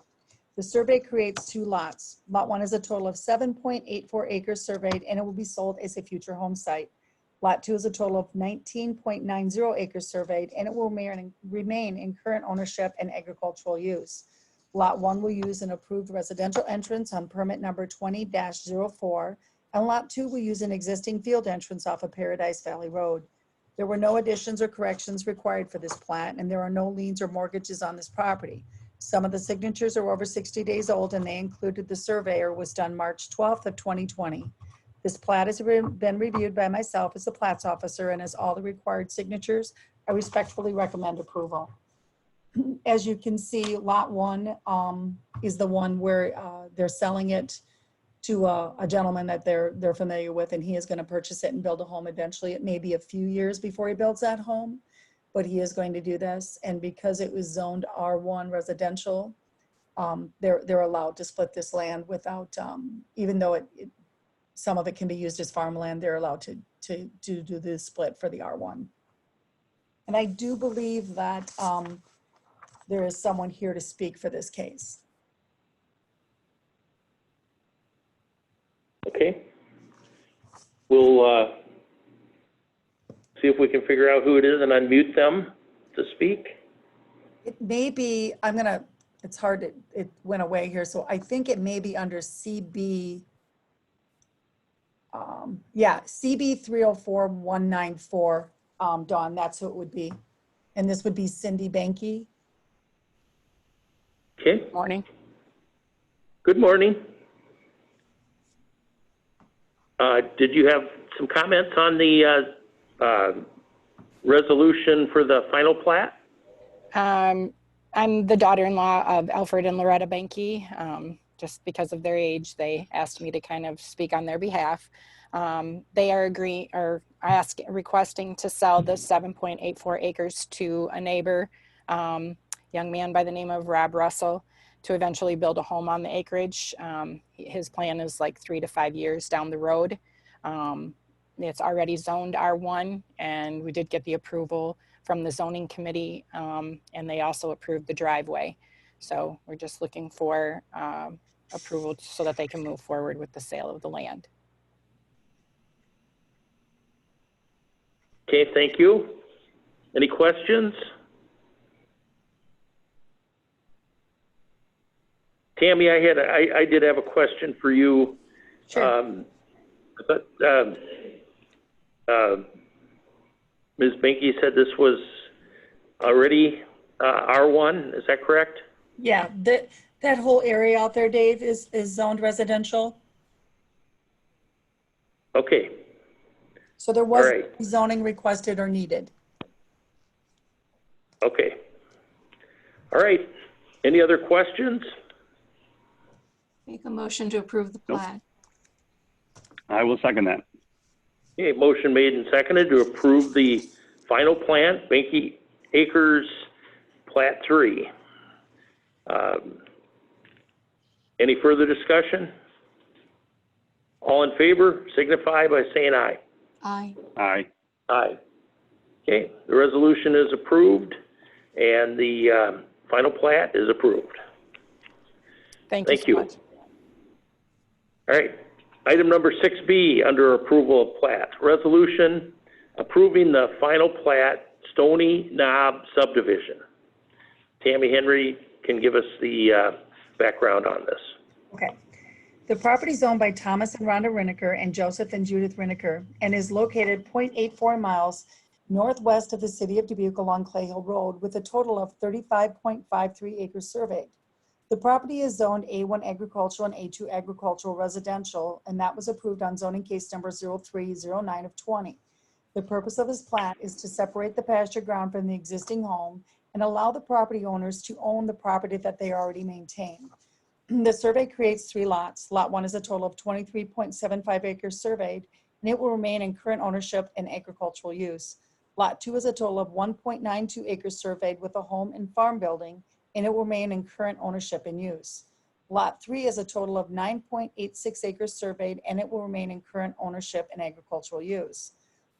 The survey creates 2 lots. Lot 1 is a total of 7.84 acres surveyed, and it will be sold as a future home site. Lot 2 is a total of 19.90 acres surveyed, and it will remain in current ownership and agricultural use. Lot 1 will use an approved residential entrance on permit number 20-04, and Lot 2 will use an existing field entrance off of Paradise Valley Road. There were no additions or corrections required for this plat, and there are no liens or mortgages on this property. Some of the signatures are over 60 days old, and they included the surveyor was done March 12th of 2020. This plat has been reviewed by myself as the plats officer, and as all the required signatures, I respectfully recommend approval. As you can see, Lot 1 is the one where they're selling it to a gentleman that they're familiar with, and he is going to purchase it and build a home eventually. It may be a few years before he builds that home, but he is going to do this. And because it was zoned R1 residential, they're allowed to split this land without, even though some of it can be used as farmland, they're allowed to do the split for the R1. And I do believe that there is someone here to speak for this case. Okay. We'll see if we can figure out who it is and unmute them to speak. It may be, it's hard, it went away here, so I think it may be under CB, CB 304194, Dawn, that's who it would be. And this would be Cindy Banky. Okay. Morning. Good morning. Did you have some comments on the resolution for the final plat? I'm the daughter-in-law of Alfred and Loretta Banky. Just because of their age, they asked me to kind of speak on their behalf. They are requesting to sell the 7.84 acres to a neighbor, young man by the name of Rob Russell, to eventually build a home on the acreage. His plan is like 3 to 5 years down the road. It's already zoned R1, and we did get the approval from the zoning committee, and they also approved the driveway. So we're just looking for approval so that they can move forward with the sale of the land. Okay, thank you. Any questions? Tammy, I did have a question for you. Sure. Ms. Banky said this was already R1, is that correct? Yeah, that whole area out there, Dave, is zoned residential. Okay. So there was All right. zoning requested or needed. Okay. All right. Any other questions? Make a motion to approve the plat. I will second that. Okay, motion made and seconded to approve the final plat, Banky Acres Plat 3. Any further discussion? All in favor, signify by saying aye. Aye. Aye. Aye. Okay, the resolution is approved and the final plat is approved. Thank Thank you you. so much. All right, item number 6B under approval of plat. Resolution approving the final plat, Stony Knob subdivision. Tammy Henry can give us the background on this. Okay. The property is owned by Thomas and Rhonda Riniker and Joseph and Judith Riniker and is located 0.84 miles northwest of the city of Dubuque along Clay Hill Road with a total of 35.53 acres surveyed. The property is zoned A1 agricultural and A2 agricultural residential, and that was approved on zoning case number 0309 of 20. The purpose of this plat is to separate the pasture ground from the existing home and allow the property owners to own the property that they already maintain. The survey creates 3 lots. Lot 1 is a total of 23.75 acres surveyed, and it will remain in current ownership and agricultural use. Lot 2 is a total of 1.92 acres surveyed with a home and farm building, and it will remain in current ownership and use. Lot 3 is a total of 9.86 acres surveyed, and it will remain in current ownership and agricultural use.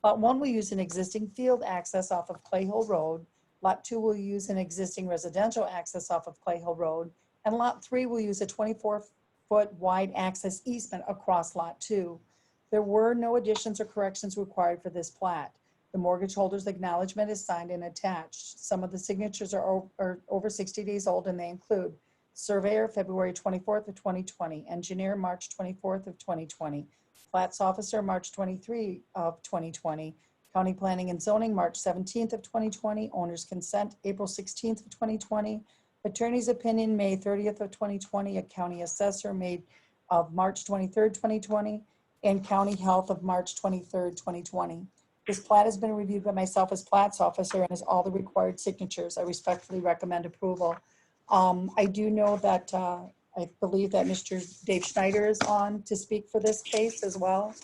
Lot 1 will use an existing field access off of Clay Hill Road. Lot 2 will use an existing residential access off of Clay Hill Road. And Lot 3 will use a 24-foot wide access easement across Lot 2. There were no additions or corrections required for this plat. The mortgage holder's acknowledgement is signed and attached. Some of the signatures are over 60 days old, and they include Surveyor, February 24th of 2020. Engineer, March 24th of 2020. Plats Officer, March 23 of 2020. County Planning and Zoning, March 17th of 2020. Owner's Consent, April 16th of 2020. Attorney's Opinion, May 30th of 2020. A County Assessor, May of March 23rd, 2020. And County Health of March 23rd, 2020. This plat has been reviewed by myself as Plats Officer and has all the required signatures. I respectfully recommend approval. I do know that, I believe that Mr. Dave Schneider is on to speak for this case as well.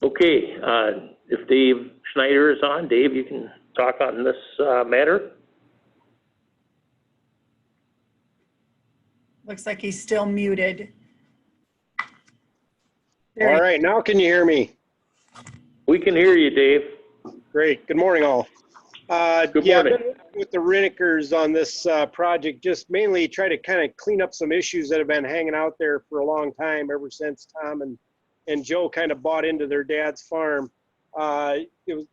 Okay, if Dave Schneider is on, Dave, you can talk on this matter. Looks like he's still muted. All right, now can you hear me? We can hear you, Dave. Great. Good morning, all. Good yeah, morning. I've been working with the Rennickers on this project, just mainly try to kind of clean up some issues that have been hanging out there for a long time, ever since Tom and Joe kind of bought into their dad's farm. It was, you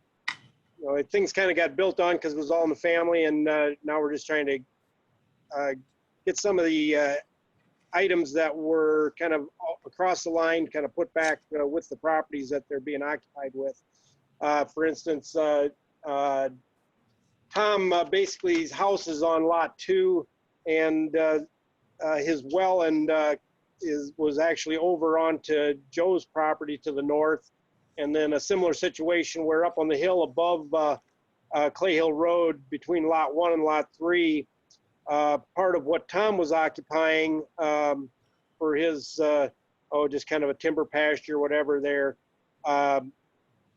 know, things kind of got built on because it was all in the family, and now we're just trying to get some of the items that were kind of across the line kind of put back with the properties that they're being occupied with. For instance, Tom, basically his house is on lot 2, and his well and was actually over onto Joe's property to the north. And then a similar situation where up on the hill above Clay Hill Road between lot 1 and lot 3, part of what Tom was occupying for his, just kind of a timber pasture, whatever there,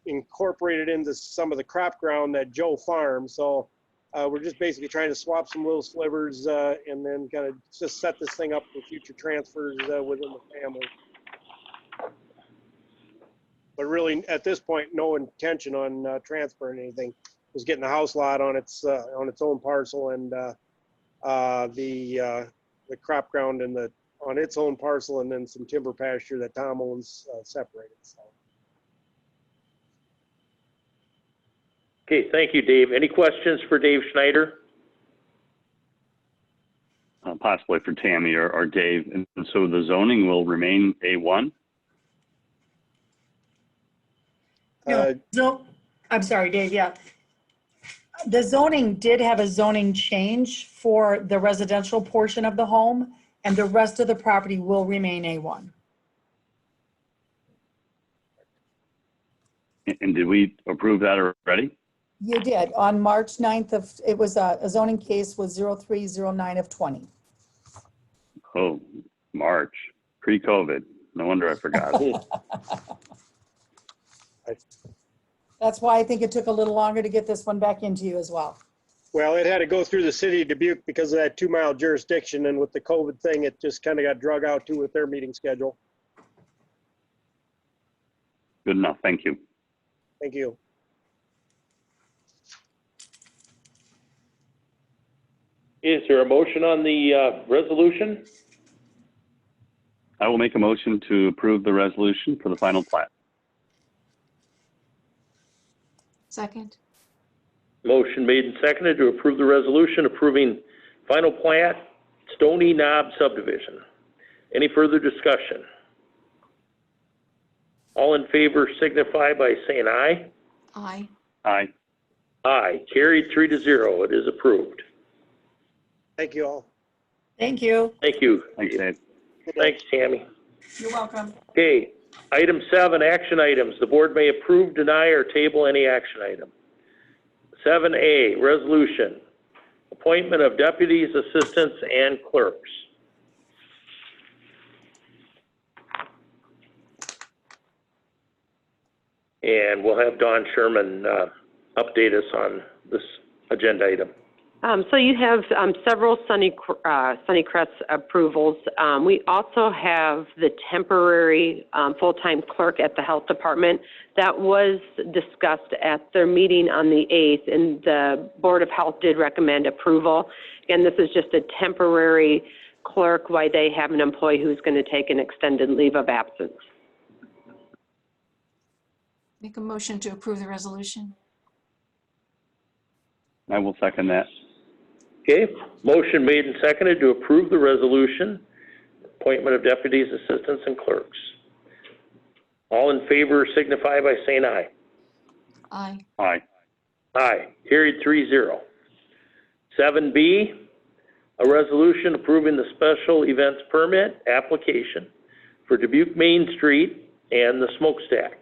incorporated into some of the crop ground that Joe farmed. So we're just basically trying to swap some little slivers and then kind of just set this thing up for future transfers within the family. But really, at this point, no intention on transferring anything. Just getting the house lot on its own parcel, and the crop ground on its own parcel, and then some timber pasture that Tom owns separated. So. Okay, thank you, Dave. Any questions for Dave Schneider? Possibly for Tammy or Dave. And so the zoning will remain A1? No, I'm sorry, Dave, yeah. The zoning did have a zoning change for the residential portion of the home, and the rest of the property will remain A1. And did we approve that already? You did. On March 9th it was a zoning case was 0309 of 20. Oh, March, pre-COVID. No wonder I forgot. That's why I think it took a little longer to get this one back into you as well. Well, it had to go through the city of Dubuque because of that 2-mile jurisdiction, and with the COVID thing, it just kind of got drug out too with their meeting schedule. Good enough. Thank you. Thank you. Is there a motion on the resolution? I will make a motion to approve the resolution for the final plat. Second. Motion made and seconded to approve the resolution approving final plat, Stony Knob subdivision. Any further discussion? All in favor signify by saying aye. Aye. Aye. Aye. Carried 3-0. It is approved. Thank you all. Thank you. Thank you. Thanks, Dave. Thanks, Tammy. You're welcome. Okay, item 7, action items. The board may approve, deny, or table any action item. 7A, resolution, appointment of deputies, assistants, and clerks. And we'll have Dawn Sherman update us on this agenda item. So you have several Sunnycrest approvals. We also have the temporary full-time clerk at the health department. That was discussed at their meeting on the 8th, and the Board of Health did recommend approval. Again, this is just a temporary clerk while they have an employee who's going to take an extended leave of absence. Make a motion to approve the resolution. I will second that. Okay, motion made and seconded to approve the resolution, appointment of deputies, assistants, and clerks. All in favor signify by saying aye. Aye. Aye. Aye, carried 3-0. 7B, a resolution approving the special events permit application for Dubuque Main Street and the smokestack.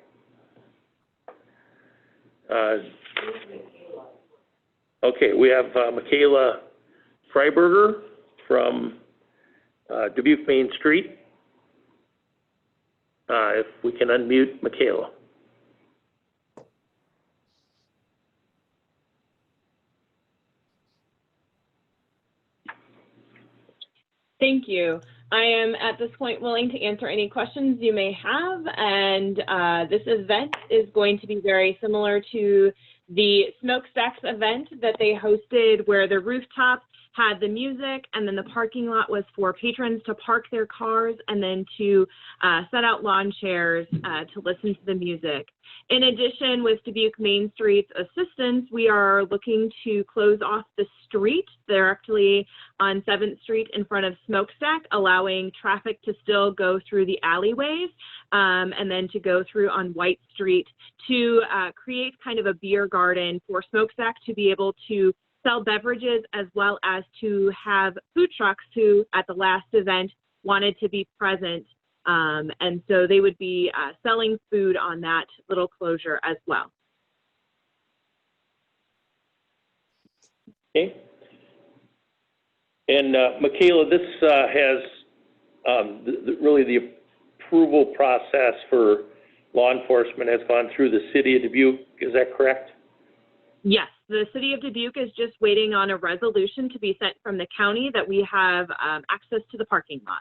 Okay, we have Michaela Freiberger from Dubuque Main Street. If we can unmute Michaela. Thank you. I am at this point willing to answer any questions you may have, and this event is going to be very similar to the Smokestacks event that they hosted, where the rooftop had the music and then the parking lot was for patrons to park their cars and then to set out lawn chairs to listen to the music. In addition, with Dubuque Main Street's assistance, we are looking to close off the street directly on 7th Street in front of Smokestack, allowing traffic to still go through the alleyways and then to go through on White Street to create kind of a beer garden for Smokestack to be able to sell beverages, as well as to have food trucks who at the last event wanted to be present. And so they would be selling food on that little closure as well. Okay. And Michaela, this has really the approval process for law enforcement has gone through the city of Dubuque. Is that correct? Yes, the city of Dubuque is just waiting on a resolution to be sent from the county that we have access to the parking lot.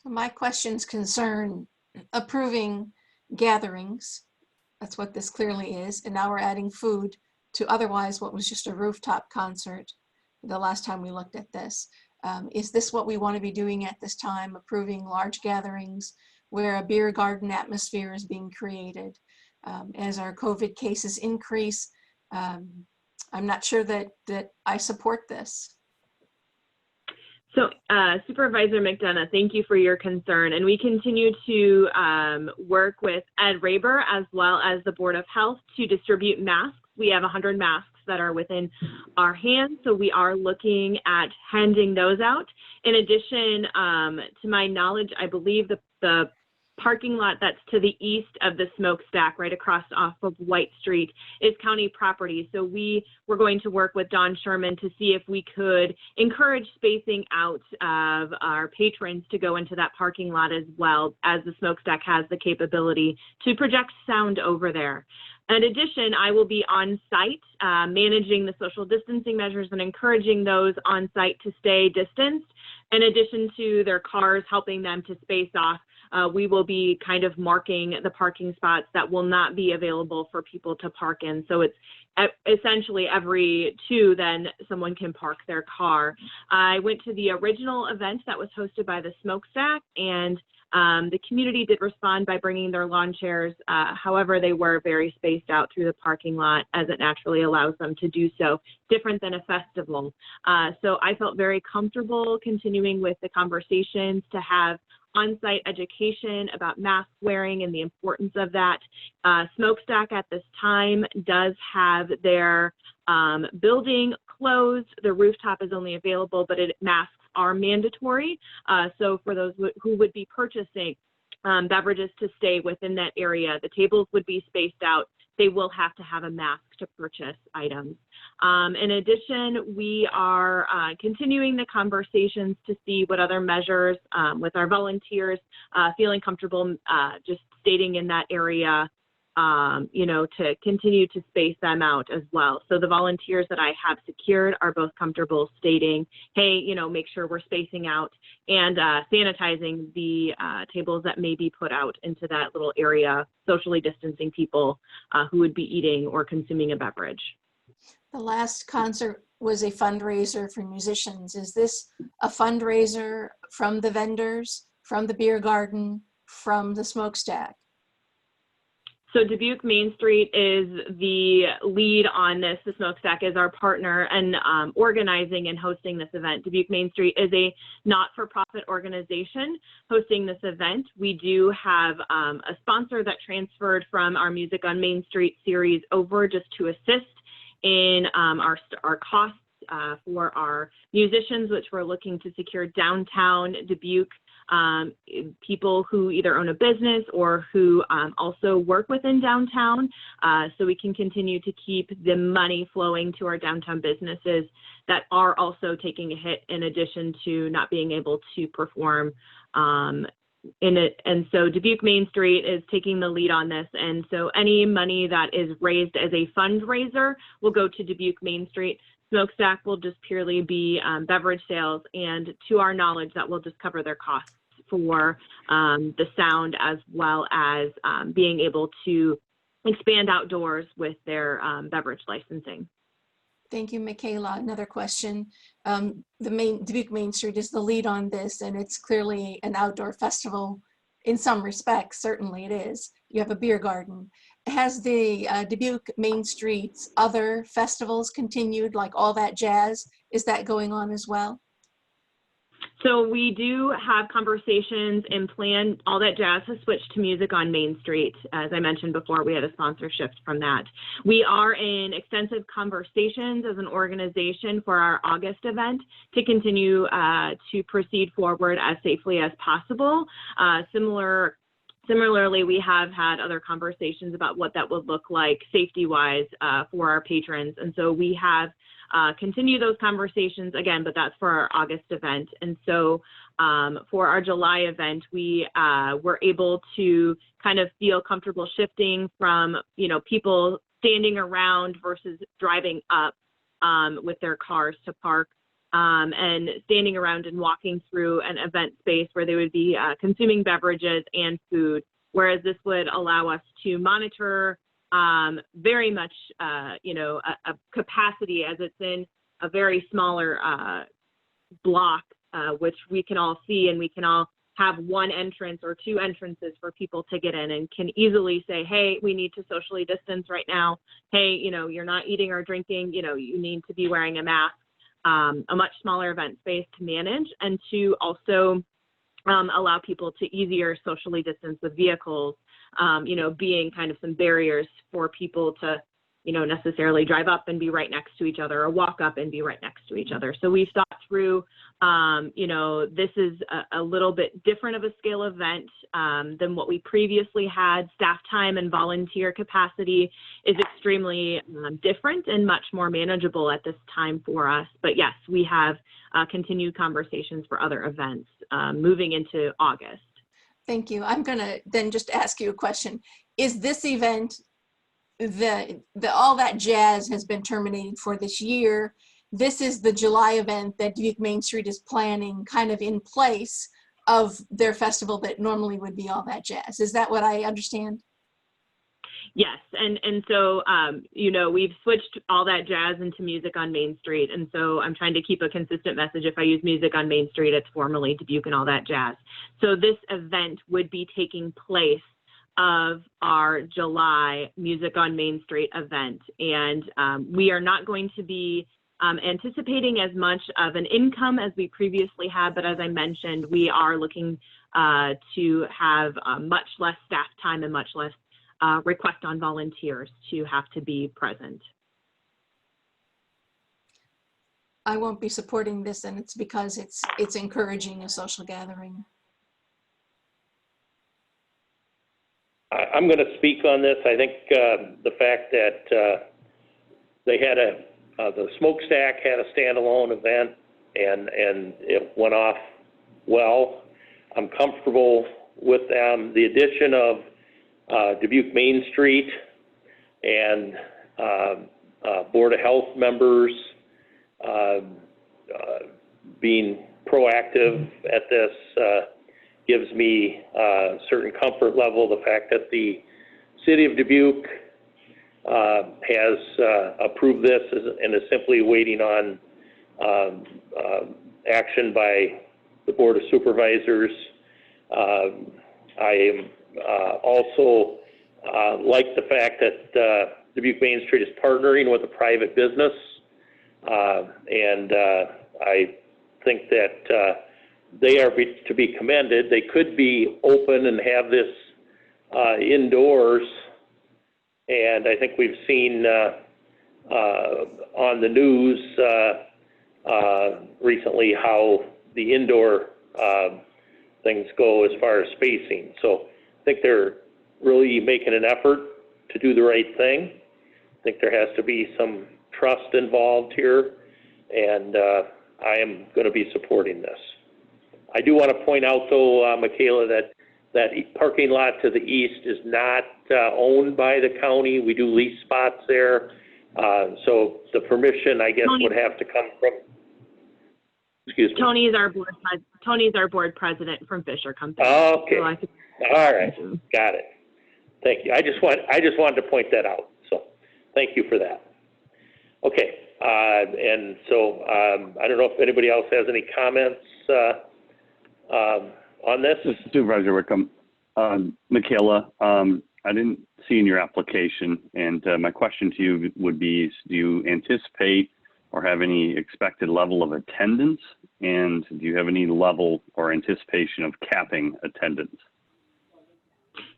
My questions concern approving gatherings. That's what this clearly is. And now we're adding food to otherwise what was just a rooftop concert the last time we looked at this. Is this what we want to be doing at this time, approving large gatherings where a beer garden atmosphere is being created? As our COVID cases increase, I'm not sure that I support this. So Supervisor McDonough, thank you for your concern. And we continue to work with Ed Raber as well as the Board of Health to distribute masks. We have 100 masks that are within our hands, so we are looking at handing those out. In addition, to my knowledge, I believe the parking lot that's to the east of the smokestack, right across off of White Street, is county property. So we're going to work with Don Sherman to see if we could encourage spacing out of our patrons to go into that parking lot, as well as the smokestack has the capability to project sound over there. In addition, I will be on site managing the social distancing measures and encouraging those on site to stay distanced. In addition to their cars helping them to space off, we will be kind of marking the parking spots that will not be available for people to park in. So it's essentially every two, then someone can park their car. I went to the original event that was hosted by the Smokestack, and the community did respond by bringing their lawn chairs. However, they were very spaced out through the parking lot, as it naturally allows them to do so, different than a festival. So I felt very comfortable continuing with the conversations to have on-site education about mask wearing and the importance of that. Smokestack at this time does have their building closed. The rooftop is only available, but masks are mandatory. So for those who would be purchasing beverages to stay within that area, the tables would be spaced out. They will have to have a mask to purchase items. In addition, we are continuing the conversations to see what other measures with our volunteers, feeling comfortable just stating in that area, to continue to space them out as well. So the volunteers that I have secured are both comfortable stating, hey, make sure we're spacing out and sanitizing the tables that may be put out into that little area, socially distancing people who would be eating or consuming a beverage. The last concert was a fundraiser for musicians. Is this a fundraiser from the vendors, from the beer garden, from the smokestack? So Dubuque Main Street is the lead on this. The Smokestack is our partner in organizing and hosting this event. Dubuque Main Street is a not-for-profit organization hosting this event. We do have a sponsor that transferred from our Music on Main Street series over just to assist in our costs for our musicians, which we're looking to secure downtown Dubuque. People who either own a business or who also work within downtown, so we can continue to keep the money flowing to our downtown businesses that are also taking a hit in addition to not being able to perform in it. And so Dubuque Main Street is taking the lead on this. And so any money that is raised as a fundraiser will go to Dubuque Main Street. Smokestack will just purely be beverage sales, and to our knowledge, that will just cover their costs for the sound, as well as being able to expand outdoors with their beverage licensing. Thank you, Michaela. Another question. Dubuque Main Street is the lead on this, and it's clearly an outdoor festival in some respects. Certainly it is. You have a beer garden. Has the Dubuque Main Street's other festivals continued, like All That Jazz? Is that going on as well? So we do have conversations and plan. All That Jazz has switched to Music on Main Street. As I mentioned before, we had a sponsorship from that. We are in extensive conversations as an organization for our August event to continue to proceed forward as safely as possible. Similarly, we have had other conversations about what that would look like safety-wise for our patrons. And so we have continue those conversations again, but that's for our August event. And so for our July event, we were able to kind of feel comfortable shifting from, people standing around versus driving up with their cars to park, and standing around and walking through an event space where they would be consuming beverages and food, whereas this would allow us to monitor very much, a capacity, as it's in a very smaller block, which we can all see, and we can all have one entrance or two entrances for people to get in, and can easily say, hey, we need to socially distance right now. Hey, you're not eating or drinking, you need to be wearing a mask. A much smaller event space to manage, and to also allow people to easier socially distance the vehicles, being kind of some barriers for people to, necessarily drive up and be right next to each other, or walk up and be right next to each other. So we've thought through, this is a little bit different of a scale event than what we previously had. Staff time and volunteer capacity is extremely different and much more manageable at this time for us. But yes, we have continued conversations for other events moving into August. Thank you. I'm going to then just ask you a question. Is this event, the All That Jazz has been terminated for this year? This is the July event that Dubuque Main Street is planning, kind of in place of their festival that normally would be All That Jazz. Is that what I understand? Yes, and so, we've switched All That Jazz into Music on Main Street, and so I'm trying to keep a consistent message. If I use Music on Main Street, it's formerly Dubuque and All That Jazz. So this event would be taking place of our July Music on Main Street event, and we are not going to be anticipating as much of an income as we previously had, but as I mentioned, we are looking to have much less staff time and much less request on volunteers to have to be present. I won't be supporting this, and it's because it's encouraging a social gathering. I'm going to speak on this. I think the fact that they had the Smokestack had a standalone event, and it went off well. I'm comfortable with them. The addition of Dubuque Main Street and Board of Health members being proactive at this gives me a certain comfort level. The fact that the City of Dubuque has approved this and is simply waiting on action by the Board of Supervisors. I am also like the fact that Dubuque Main Street is partnering with a private business. And I think that they are to be commended. They could be open and have this indoors. And I think we've seen on the news recently how the indoor things go as far as spacing. So I think they're really making an effort to do the right thing. I think there has to be some trust involved here, and I am going to be supporting this. I do want to point out, though, Michaela, that parking lot to the east is not owned by the county. We do lease spots there. So the permission, I guess, would have to come from, excuse me. Tony's our board president from Fisher Company. Okay. So All right. Got it. Thank you. I just wanted to point that out. So thank you for that. Okay. And so I don't know if anybody else has any comments on this. Supervisor Wickham, Michaela, I didn't see in your application, and my question to you would be, do you anticipate or have any expected level of attendance? And do you have any level or anticipation of capping attendance?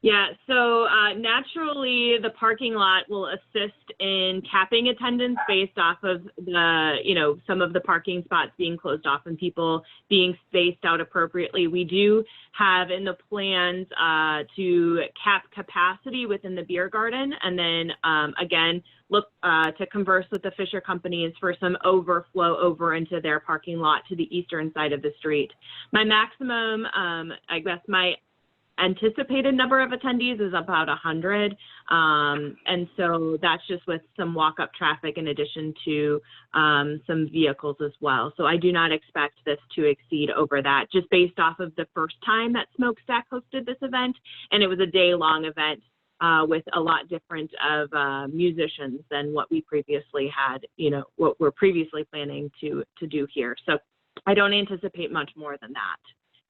Yeah, so naturally the parking lot will assist in capping attendance based off of the, some of the parking spots being closed off and people being spaced out appropriately. We do have in the plans to cap capacity within the beer garden, and then again, look to converse with the Fisher companies for some overflow over into their parking lot to the eastern side of the street. My maximum, my anticipated number of attendees is about 100. And so that's just with some walk-up traffic in addition to some vehicles as well. So I do not expect this to exceed over that, just based off of the first time that Smokestack hosted this event. And it was a day-long event with a lot different of musicians than what we previously had, what we're previously planning to do here. So I don't anticipate much more than that.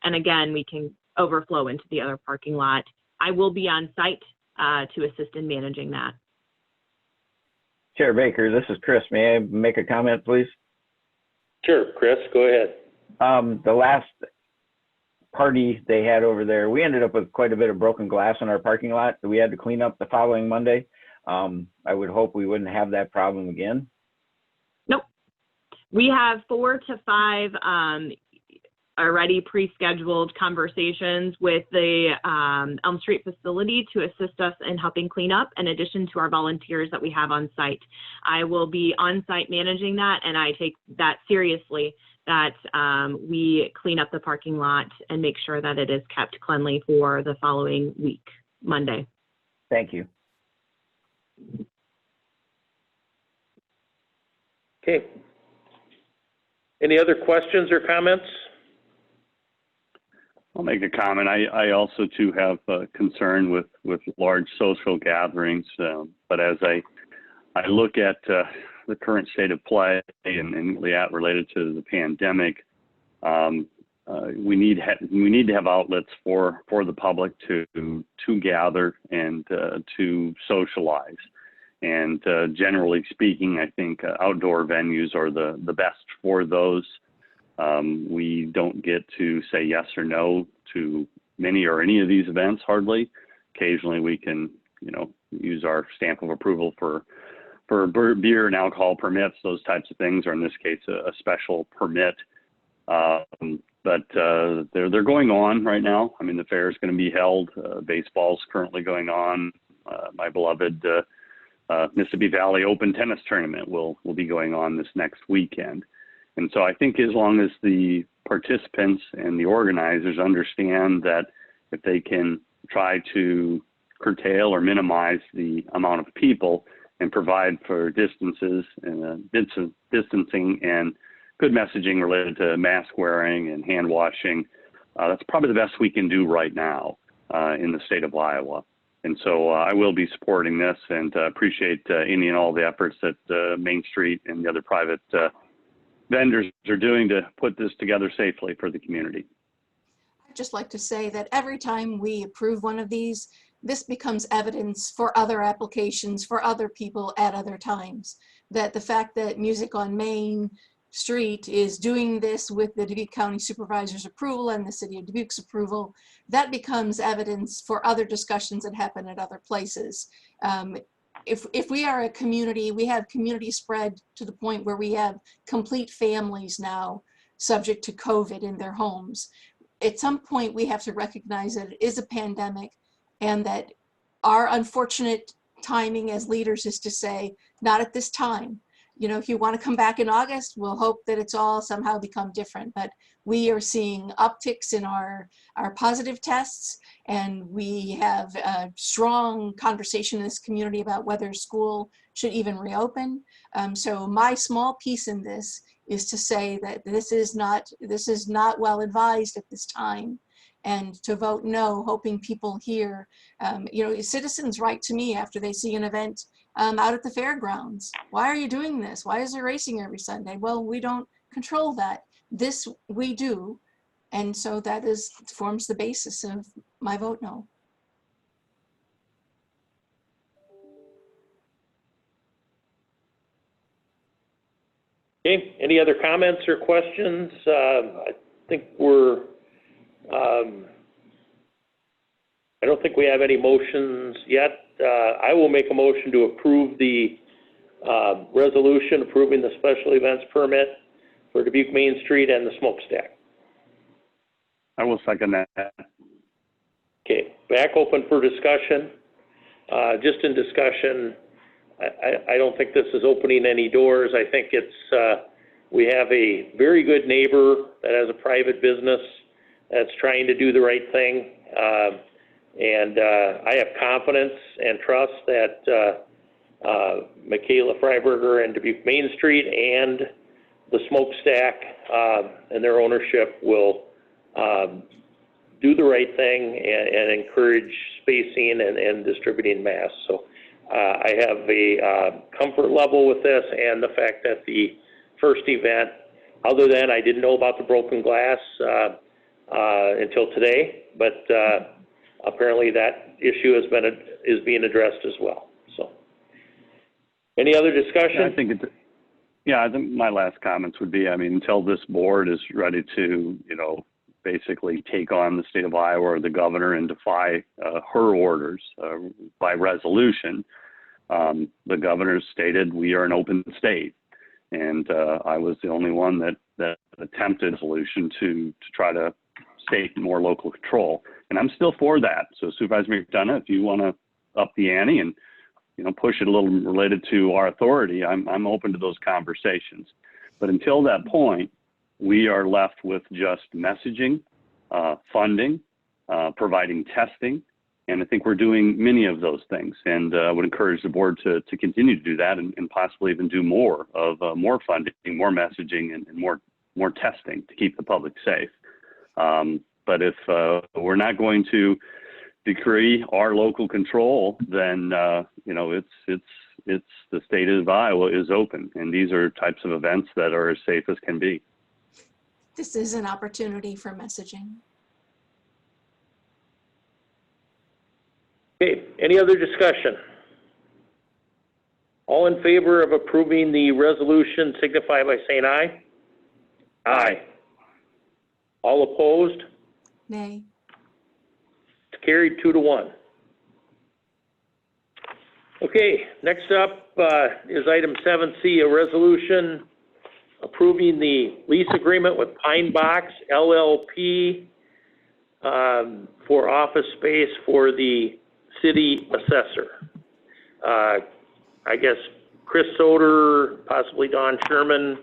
And again, we can overflow into the other parking lot. I will be on site to assist in managing that. Chair Baker, this is Chris. May I make a comment, please? Sure, Chris, go ahead. The last party they had over there, we ended up with quite a bit of broken glass in our parking lot that we had to clean up the following Monday. I would hope we wouldn't have that problem again. Nope. We have 4 to 5 already pre-scheduled conversations with the Elm Street facility to assist us in helping clean up, in addition to our volunteers that we have on site. I will be on site managing that, and I take that seriously, that we clean up the parking lot and make sure that it is kept cleanly for the following week, Monday. Thank you. Okay. Any other questions or comments? I'll make a comment. I also too have concern with large social gatherings, but as I look at the current state of play and related to the pandemic, we need to have outlets for the public to gather and to socialize. And generally speaking, I think outdoor venues are the best for those. We don't get to say yes or no to many or any of these events, hardly. Occasionally we can, use our stamp of approval for beer and alcohol permits, those types of things, or in this case, a special permit. But they're going on right now. I mean, the fair is going to be held. Baseball's currently going on. My beloved Mississippi Valley Open Tennis Tournament will be going on this next weekend. And so I think as long as the participants and the organizers understand that if they can try to curtail or minimize the amount of people and provide for distances and distancing and good messaging related to mask wearing and hand washing, that's probably the best we can do right now in the state of Iowa. And so I will be supporting this and appreciate any and all the efforts that Main Street and the other private vendors are doing to put this together safely for the community. I'd just like to say that every time we approve one of these, this becomes evidence for other applications, for other people at other times. That the fact that Music on Main Street is doing this with the Dubuque County Supervisor's approval and the City of Dubuque's approval, that becomes evidence for other discussions that happen at other places. If we are a community, we have community spread to the point where we have complete families now subject to COVID in their homes. At some point, we have to recognize that it is a pandemic and that our unfortunate timing as leaders is to say, not at this time. You know, if you want to come back in August, we'll hope that it's all somehow become different. But we are seeing upticks in our positive tests, and we have a strong conversation in this community about whether school should even reopen. So my small piece in this is to say that this is not well advised at this time, and to vote no, hoping people hear. You know, citizens write to me after they see an event out at the fairgrounds. Why are you doing this? Why is there racing every Sunday? Well, we don't control that. This we do. And so that forms the basis of my vote no. Okay, any other comments or questions? I think I don't think we have any motions yet. I will make a motion to approve the resolution approving the special events permit for Dubuque Main Street and the smokestack. I will second that. Okay, back open for discussion. Just in discussion, I don't think this is opening any doors. I think it's, we have a very good neighbor that has a private business that's trying to do the right thing. And I have confidence and trust that Michaela Freiberger and Dubuque Main Street and the smokestack and their ownership will do the right thing and encourage spacing and distributing masks. So I have a comfort level with this, and the fact that the first event, other than I didn't know about the broken glass until today, but apparently that issue is being addressed as well. So, any other discussion? I think I think my last comments would be, I mean, until this board is ready to, you know, basically take on the state of Iowa or the governor and defy her orders by resolution, the governor stated we are an open state. And I was the only one that attempted a solution to try to state more local control. And I'm still for that. So Supervisor McDonough, if you want to up the ante and, you know, push it a little related to our authority, I'm open to those conversations. But until that point, we are left with just messaging, funding, providing testing, and I think we're doing many of those things. And I would encourage the board to continue to do that and possibly even do more of more funding, more messaging, and more testing to keep the public safe. But if we're not going to decree our local control, then you know, it's the state of Iowa is open, and these are types of events that are as safe as can be. This is an opportunity for messaging. Okay, any other discussion? All in favor of approving the resolution signify by saying aye. Aye. All opposed? Nay. It's carried 2-1. Okay, next up is item 7C, a resolution approving the lease agreement with Pine Box LLP for office space for the city assessor. I guess Chris Soder, possibly Don Sherman,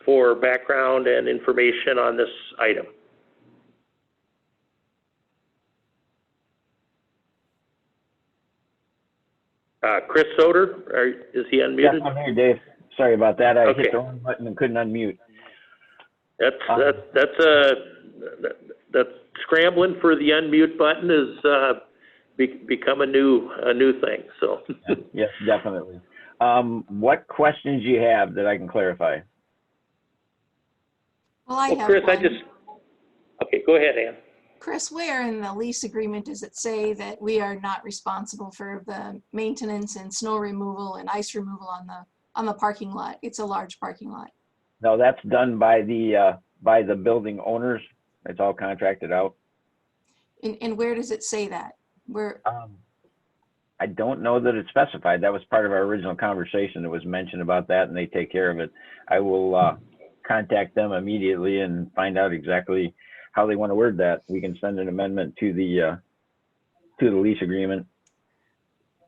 for background and information on this item. Chris Soder, is he unmuted? Yeah, I'm here, Dave. Sorry about that. I Okay. hit the wrong button and couldn't unmute. That scrambling for the unmute button is become a new thing. So Yes, definitely. What questions do you have that I can clarify? Well, I have Chris, one. okay, go ahead, Ann. Chris, where in the lease agreement does it say that we are not responsible for the maintenance and snow removal and ice removal on the parking lot? It's a large parking lot. No, that's done by the building owners. It's all contracted out. And where does it say that? Where? I don't know that it's specified. That was part of our original conversation. It was mentioned about that, and they take care of it. I will contact them immediately and find out exactly how they want to word that. We can send an amendment to the lease agreement.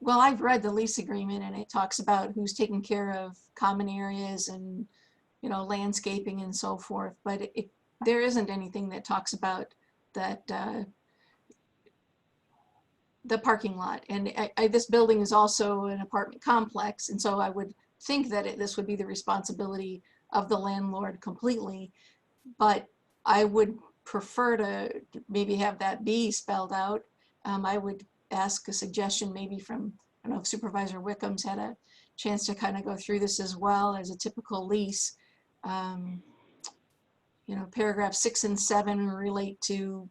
Well, I've read the lease agreement, and it talks about who's taking care of common areas and, you know, landscaping and so forth. But there isn't anything that talks about that the parking lot. And this building is also an apartment complex, and so I would think that this would be the responsibility of the landlord completely. But I would prefer to maybe have that be spelled out. I would ask a suggestion maybe from, I don't know if Supervisor Wickham's had a chance to kind of go through this as well as a typical lease. You know, paragraph 6 and 7 relate to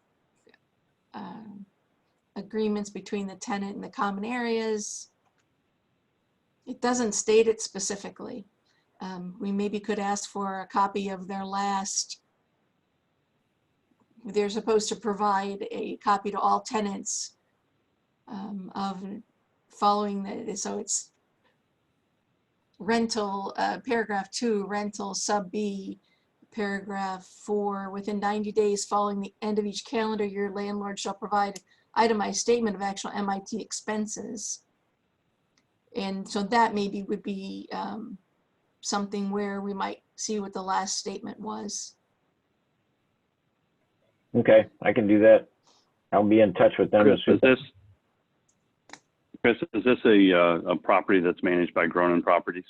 agreements between the tenant and the common areas. It doesn't state it specifically. We maybe could ask for a copy of their last, they're supposed to provide a copy to all tenants of following the, so it's rental, paragraph 2, rental sub B, paragraph 4, within 90 days following the end of each calendar year, landlord shall provide itemized statement of actual MIT expenses. And so that maybe would be something where we might see what the last statement was. Okay, I can do that. I'll be in touch with them. Chris, is this a property that's managed by Gronin Properties?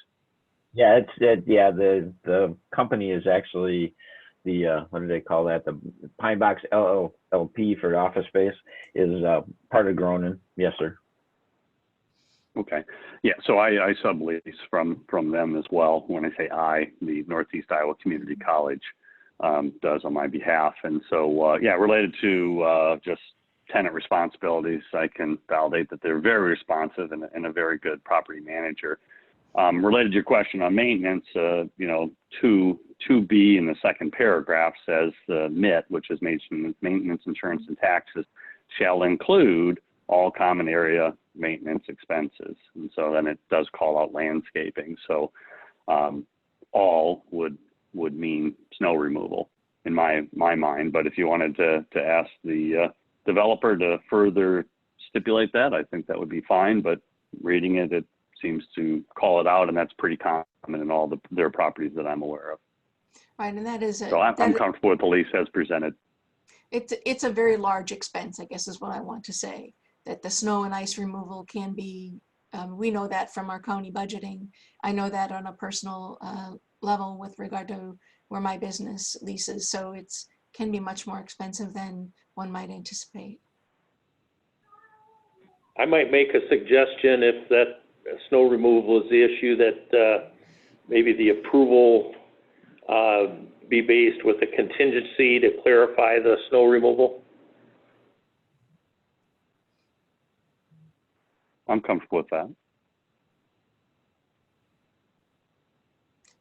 Yeah, the company is actually the what do they call that? The Pine Box LLP for the office space is part of Gronin. Yes, sir. Okay. Yeah, so I sublease from them as well. When I say the Northeast Iowa Community College does on my behalf. And so, yeah, related to just tenant responsibilities, I can validate that they're very responsive and a very good property manager. Related to your question on maintenance, you know, 2B in the second paragraph says the MIT, which is maintenance, insurance, and taxes, shall include all common area maintenance expenses. And so then it does call out landscaping. So all would mean snow removal in my mind. But if you wanted to ask the developer to further stipulate that, I think that would be fine. But reading it, it seems to call it out, and that's pretty common in all their properties that I'm aware of. Right, and that is so I'm comfortable with the lease as presented. It's a very large expense, I guess is what I want to say, that the snow and ice removal can be, we know that from our county budgeting. I know that on a personal level with regard to where my business leases, so it's can be much more expensive than one might anticipate. I might make a suggestion if that snow removal is the issue, that maybe the approval be based with a contingency to clarify the snow removal. I'm comfortable with that.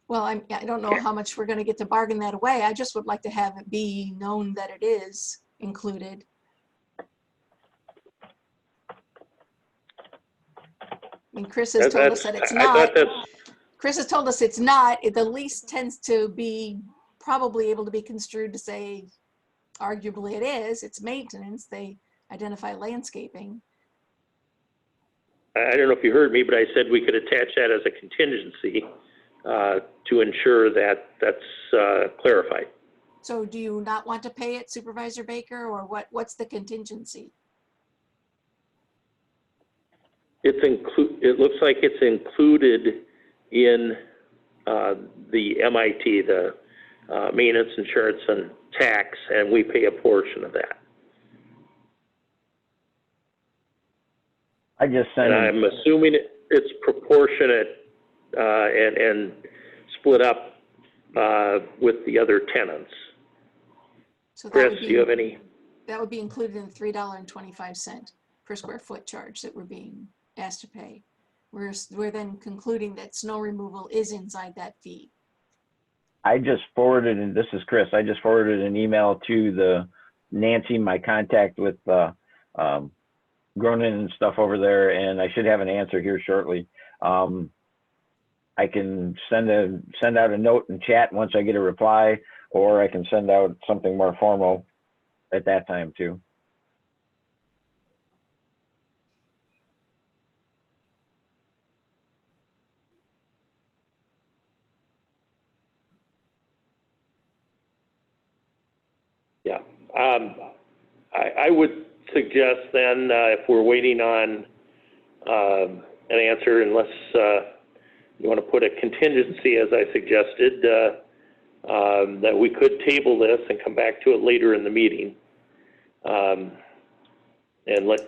Well, I don't know how much we're going to get to bargain that away. I just would like to have it be known that it is included. I mean, Chris has told us that it's not. Chris has told us it's not. The lease tends to be probably able to be construed to say, arguably it is. It's maintenance. They identify landscaping. I don't know if you heard me, but I said we could attach that as a contingency to ensure that that's clarified. So do you not want to pay it, Supervisor Baker, or what's the contingency? It looks like it's included in the MIT, the maintenance, insurance, and tax, and we pay a portion of that. I just sent. And I'm assuming it's proportionate and split up with the other tenants. So Chris, do you have any? that would be included in the $3.25 per square foot charge that we're being asked to pay. We're then concluding that snow removal is inside that fee. I just forwarded, and this is Chris, I just forwarded an email to the Nancy, my contact with Gronin and stuff over there, and I should have an answer here shortly. I can send out a note and chat once I get a reply, or I can send out something more formal at that time too. Yeah, I would suggest then, if we're waiting on an answer, unless you want to put a contingency, as I suggested, that we could table this and come back to it later in the meeting. And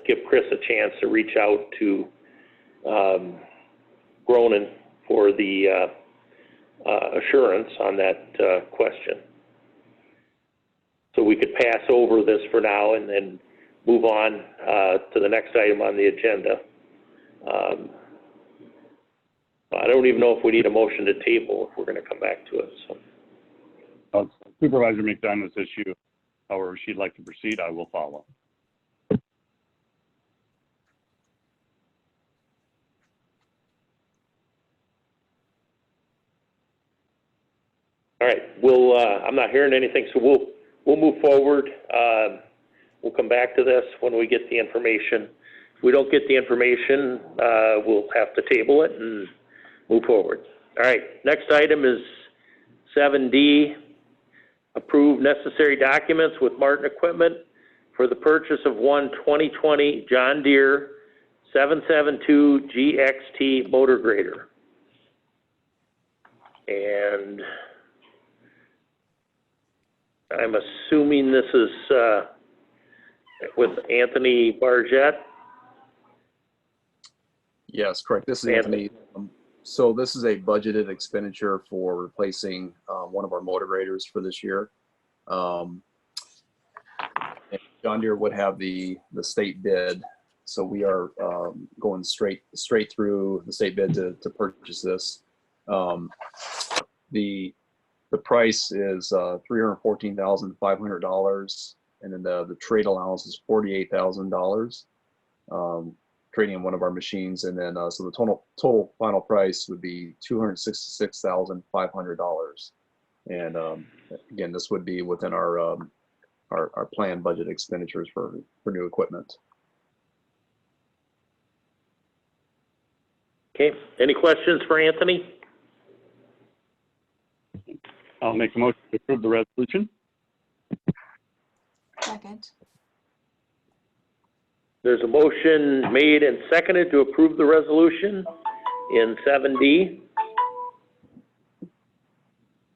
give Chris a chance to reach out to Gronin for the assurance on that question. So we could pass over this for now and then move on to the next item on the agenda. I don't even know if we need a motion to table if we're going to come back to it. So. Supervisor McDonough's issue, however she'd like to proceed, I will follow. All right, I'm not hearing anything, so we'll move forward. We'll come back to this when we get the information. If we don't get the information, we'll have to table it and move forward. All right, next item is 7D, approve necessary documents with Martin Equipment for the purchase of one 2020 John Deere 772 GXT motor grader. And I'm assuming this is with Anthony Bargett. Yes, correct. This is Anthony. So this is a budgeted expenditure for replacing one of our motor graders for this year. And John Deere would have the state bid, so we are going straight through the state bid to purchase this. The price is $314,500, and then the trade allowance is $48,000. Trading in one of our machines, and then so the total final price would be $266,500. And again, this would be within our planned budget expenditures for new equipment. Okay, any questions for Anthony? I'll make a motion to approve the resolution. Second. There's a motion made and seconded to approve the resolution in 7D.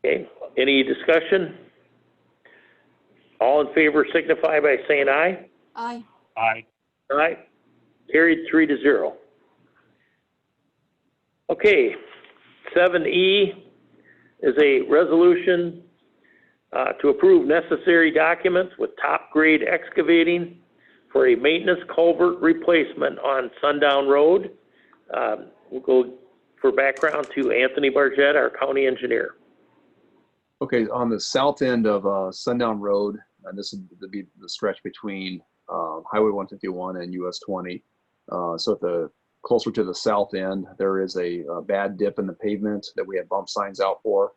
Okay, any discussion? All in favor signify by saying aye. Aye. Aye. Aye. Carried 3-0. Okay, 7E is a resolution to approve necessary documents with Top Grade Excavating for a maintenance culvert replacement on Sundown Road. We'll go for background to Anthony Bargett, our county engineer. Okay, on the south end of Sundown Road, and this would be the stretch between Highway 151 and US 20. So closer to the south end, there is a bad dip in the pavement that we have bump signs out for.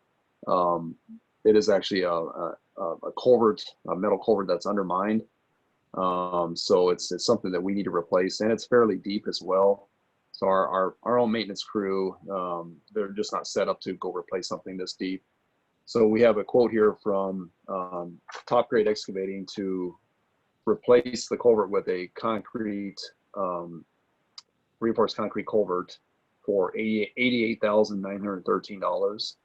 It is actually a culvert, a metal culvert that's undermined. So it's something that we need to replace, and it's fairly deep as well. So our own maintenance crew, they're just not set up to go replace something this deep. So we have a quote here from Top Grade Excavating to replace the culvert with a concrete, reinforced concrete culvert for $88,913.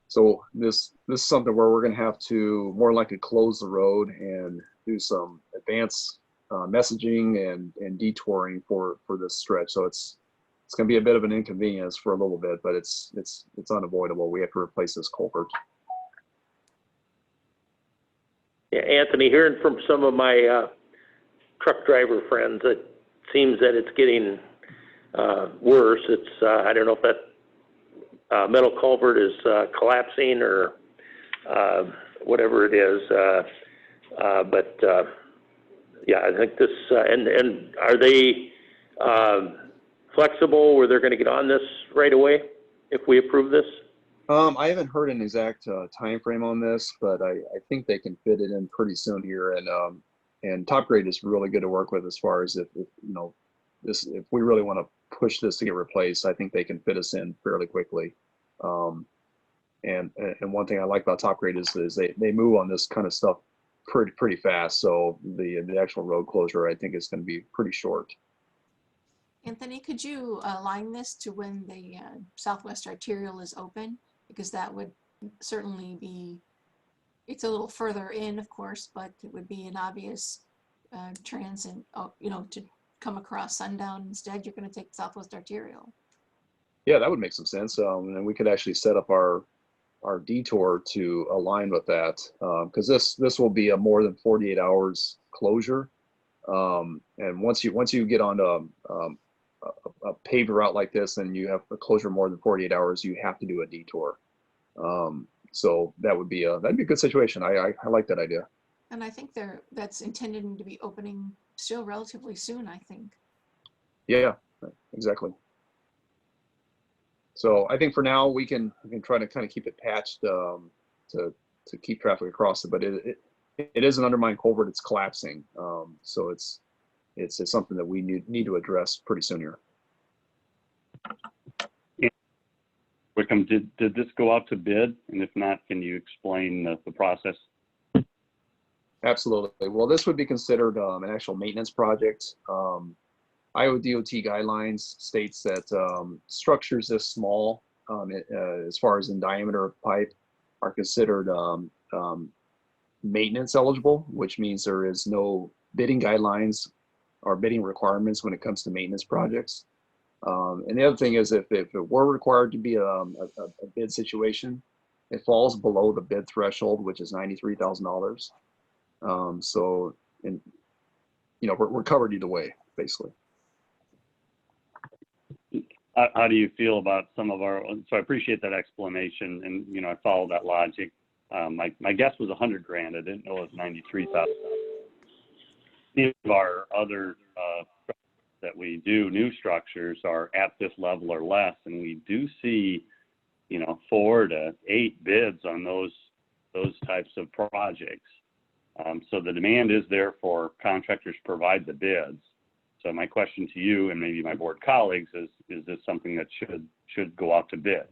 So this is something where we're going to have to more likely close the road and do some advanced messaging and detouring for this stretch. So it's going to be a bit of an inconvenience for a little bit, but it's unavoidable. We have to replace this culvert. Anthony, hearing from some of my truck driver friends, it seems that it's getting worse. It's I don't know if that metal culvert is collapsing or whatever it is, but yeah, I think this and are they flexible where they're going to get on this right away if we approve this? I haven't heard an exact time frame on this, but I think they can fit it in pretty soon here. And Top Grade is really good to work with as far as if you know this, if we really want to push this to get replaced, I think they can fit us in fairly quickly. And one thing I like about Top Grade is they move on this kind of stuff pretty fast. So the actual road closure, I think, is going to be pretty short. Anthony, could you align this to when the Southwest Arterial is open? Because that would certainly be, it's a little further in, of course, but it would be an obvious transit, you know, to come across Sundown. Instead, you're going to take Southwest Arterial. Yeah, that would make some sense. And we could actually set up our detour to align with that, because this will be a more than 48 hours closure. And once you get on a paved route like this and you have a closure more than 48 hours, you have to do a detour. So that'd be a good situation. I like that idea. And I think that's intended to be opening still relatively soon, I think. Yeah, exactly. So I think for now we can try to kind of keep it patched to keep traffic across it, but it is an undermined culvert. It's collapsing, so it's something that we need to address pretty soon here. Wickham, did this go out to bid? And if not, can you explain the process? Absolutely. Well, this would be considered an actual maintenance project. Iowa DOT guidelines states that structures this small, as far as in diameter of pipe, are considered maintenance eligible, which means there is no bidding guidelines or bidding requirements when it comes to maintenance projects. And the other thing is, if it were required to be a bid situation, it falls below the bid threshold, which is $93,000. So, you know, we're covered either way, basically. How do you feel about some of our, so I appreciate that explanation, and, you know, I follow that logic. My guess was 100 grand. I didn't know it was 93,000. Any of our other that we do, new structures, are at this level or less, and we do see, you know, 4 to 8 bids on those types of projects. So the demand is there for contractors to provide the bids. So my question to you and maybe my board colleagues is this something that should go out to bid?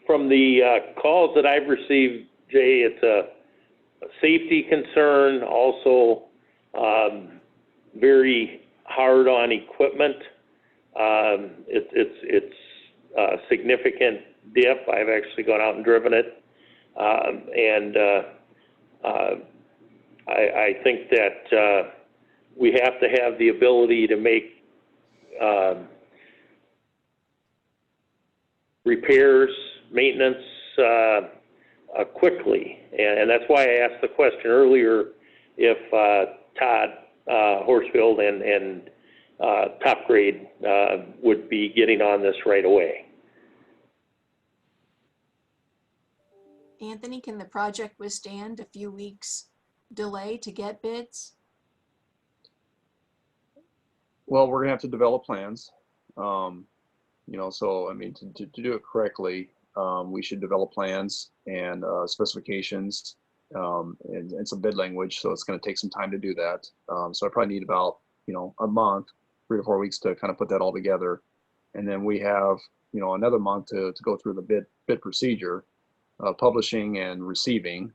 From the calls that I've received, Jay, it's a safety concern, also very hard on equipment. It's a significant dip. I've actually gone out and driven it. And I think that we have to have the ability to make repairs, maintenance quickly. And that's why I asked the question earlier if Todd Horsfield and Top Grade would be getting on this right away. Anthony, can the project withstand a few weeks delay to get bids? Well, we're gonna have to develop plans. You know, so I mean, to do it correctly, we should develop plans and specifications and some bid language. So it's going to take some time to do that. So I probably need about, you know, a month, 3 to 4 weeks to kind of put that all together. And then we have, you know, another month to go through the bid procedure, publishing and receiving,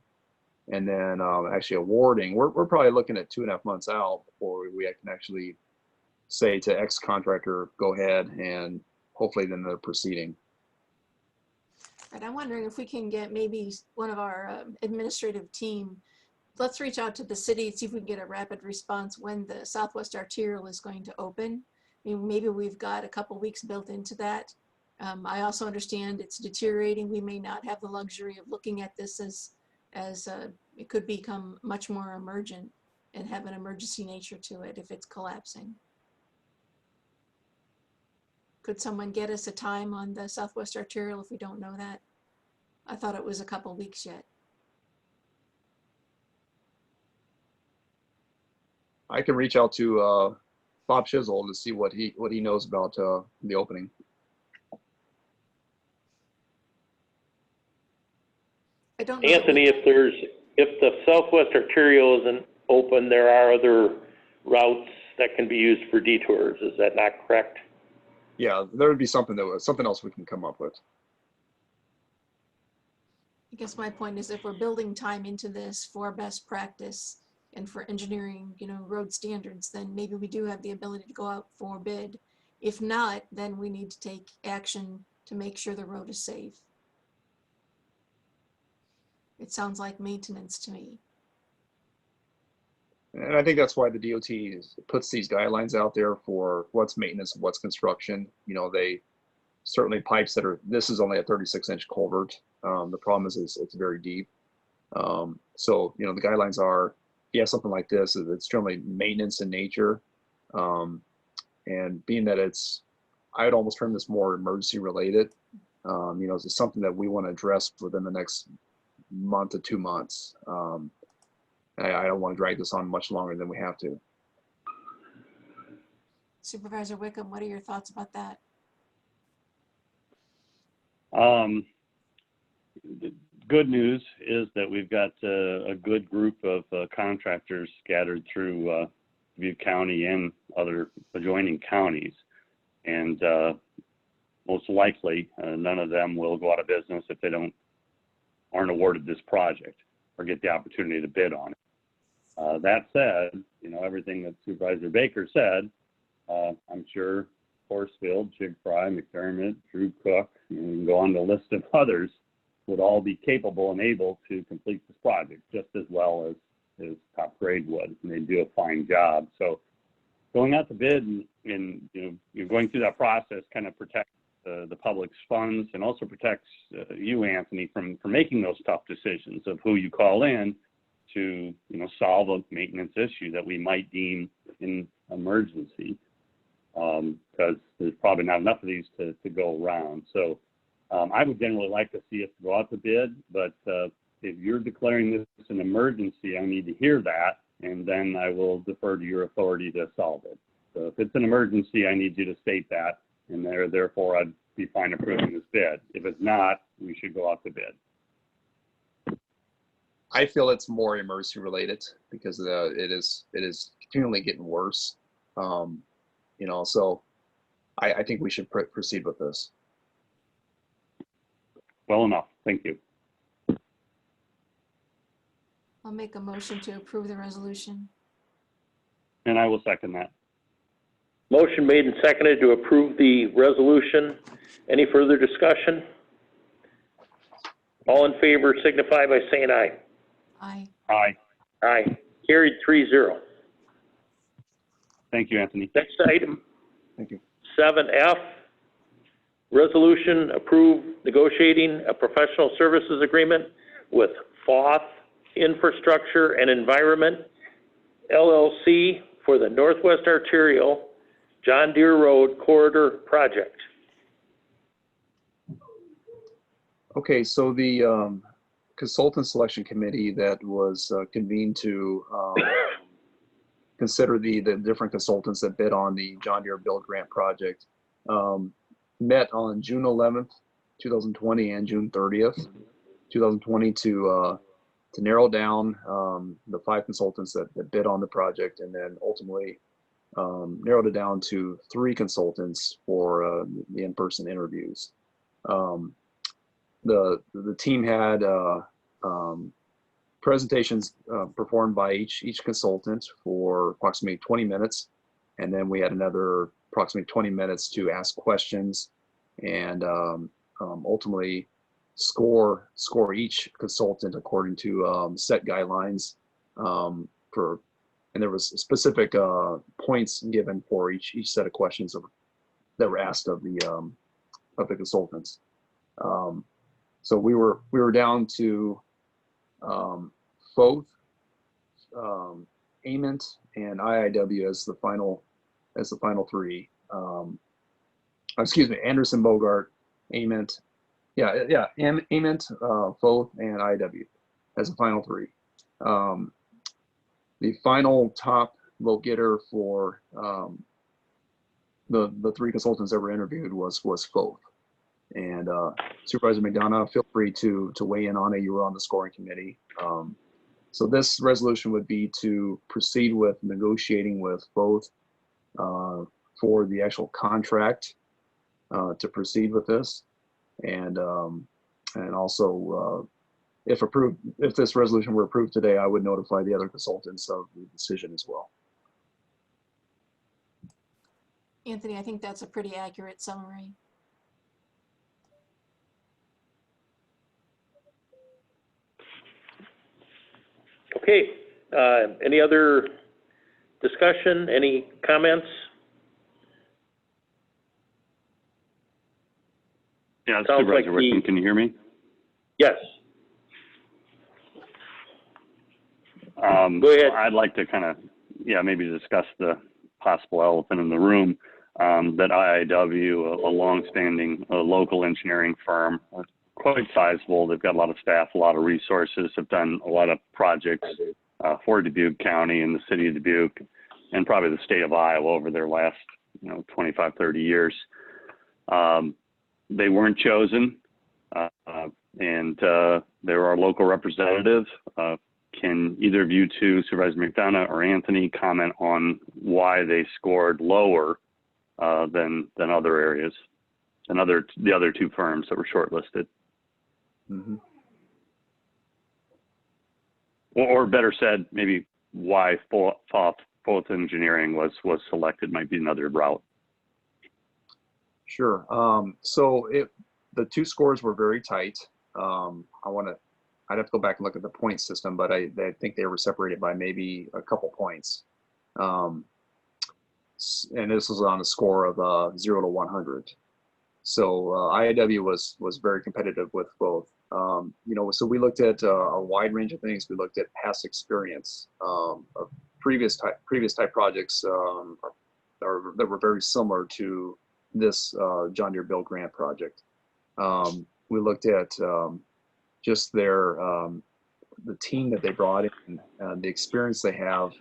and then actually awarding. We're probably looking at 2.5 months out before we can actually say to X contractor, go ahead, and hopefully then they're proceeding. And I'm wondering if we can get maybe one of our administrative team, let's reach out to the city, see if we can get a rapid response when the Southwest Arterial is going to open. I mean, maybe we've got a couple weeks built into that. I also understand it's deteriorating. We may not have the luxury of looking at this as it could become much more emergent and have an emergency nature to it if it's collapsing. Could someone get us a time on the Southwest Arterial if we don't know that? I thought it was a couple weeks yet. I can reach out to Bob Shizzle to see what he knows about the opening. I don't know that Anthony, if the Southwest Arterial isn't open, there are other routes that can be used for detours. Is that not correct? Yeah, there would be something else we can come up with. I guess my point is if we're building time into this for best practice and for engineering, road standards, then maybe we do have the ability to go out for bid. If not, then we need to take action to make sure the road is safe. It sounds like maintenance to me. And I think that's why the DOT puts these guidelines out there for what's maintenance, what's construction. They certainly pipes this is only a 36-inch culvert. The problem is it's very deep. So, the guidelines are, something like this, it's generally maintenance in nature. And being that I would almost term this more emergency related, it's something that we want to address within the next month to 2 months. I don't want to drag this on much longer than we have to. Supervisor Wickham, what are your thoughts about that? The good news is that we've got a good group of contractors scattered through Dubuque County and other adjoining counties. And most likely, none of them will go out of business if they aren't awarded this project or get the opportunity to bid on it. That said, everything that Supervisor Baker said, I'm sure Horsfield, Jig Fry, McDermott, Drew Cook, and go on the list of others would all be capable and able to complete this project just as well as Top Grade would, and they do a fine job. So going out to bid and you're going through that process kind of protects the public's funds and also protects you, Anthony, from making those tough decisions of who you call in to solve a maintenance issue that we might deem an emergency, because there's probably not enough of these to go around. So I would generally like to see us go out to bid, but if you're declaring this an emergency, I need to hear that, and then I will defer to your authority to solve it. So if it's an emergency, I need you to state that, and therefore I'd be fine approving this bid. If it's not, we should go out to bid. I feel it's more emergency related because it is continually getting worse. So I think we should proceed with this. Well enough. Thank you. I'll make a motion to approve the resolution. And I will second that. Motion made and seconded to approve the resolution. Any further discussion? All in favor signify by saying aye. Aye. Aye. Aye. Carried 3-0. Thank you, Anthony. Next item. Thank you. 7F, resolution approved negotiating a professional services agreement with Foth Infrastructure and Environment, LLC for the Northwest Arterial John Deere Road Corridor Project. Okay, so the consultant selection committee that was convened to consider the different consultants that bid on the John Deere Build Grant project met on June 11th, 2020 and June 30th, 2020 to narrow down the 5 consultants that bid on the project, and then ultimately narrowed it down to 3 consultants for the in-person interviews. The team had presentations performed by each consultant for approximately 20 minutes, and then we had another approximately 20 minutes to ask questions and ultimately score each consultant according to set guidelines and there was specific points given for each set of questions that were asked of consultants. So we were down to Foth, Ament, and IIW as the final three. Excuse me, Anderson, Bogart, Ament, Ament, Foth, and IIW as the final three. The final top vote getter for the three consultants that were interviewed was Foth. And Supervisor McDonough, feel free to weigh in on it. You were on the scoring committee. So this resolution would be to proceed with negotiating with both for the actual contract to proceed with this, and also if approved, if this resolution were approved today, I would notify the other consultants of the decision as well. Anthony, I think that's a pretty accurate summary. Okay, any other discussion, any comments? Yeah, Sounds like Supervisor Whitman, can you hear me? Yes. Go ahead. I'd like to kind of, maybe discuss the possible elephant in the room, that IIW, a longstanding local engineering firm, quite sizable. They've got a lot of staff, a lot of resources, have done a lot of projects for Dubuque County and the city of Dubuque, and probably the state of Iowa over their last, 25, 30 years. They weren't chosen, and they're our local representative. Can either of you two, Supervisor McDonough or Anthony, comment on why they scored lower than other areas, than the other two firms that were shortlisted? Mm-hmm. Or better said, maybe why Foth Engineering was selected might be another route. Sure. So the two scores were very tight. I'd have to go back and look at the point system, but I think they were separated by maybe a couple points. And this was on a score of 0 to 100. So IIW was very competitive with both. So we looked at a wide range of things. We looked at past experience of previous type projects that were very similar to this John Deere Build Grant project. We looked at just the team that they brought in, the experience they have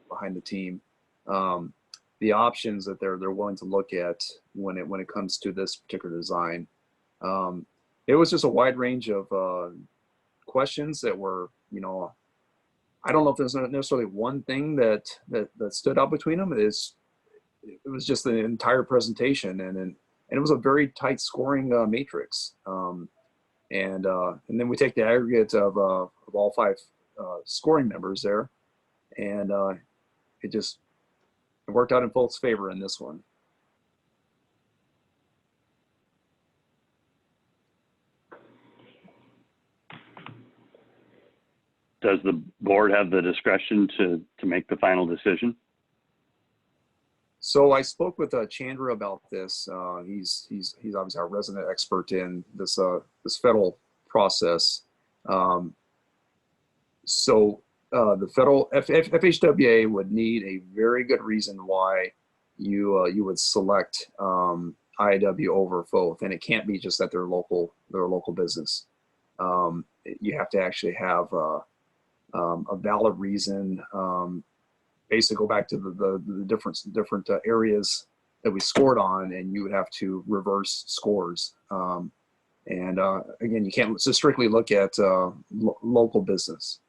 behind the team, the options that they're willing to look at when it comes to this particular design. It was just a wide range of questions that were, I don't know if there's necessarily one thing that stood out between them. It was just the entire presentation, and it was a very tight scoring matrix. And then we take the aggregate of all five scoring members there, and it worked out in Foth's favor in this one. Does the board have the discretion to make the final decision? So I spoke with Chandra about this. He's obviously our resident expert in this federal process. So the federal FHWA would need a very good reason why you would select IIW over Foth, and it can't be just that they're a local business. You have to actually have a valid reason. Basically go back to the different areas that we scored on, and you would have to reverse scores. Again, you can't just strictly look at local business.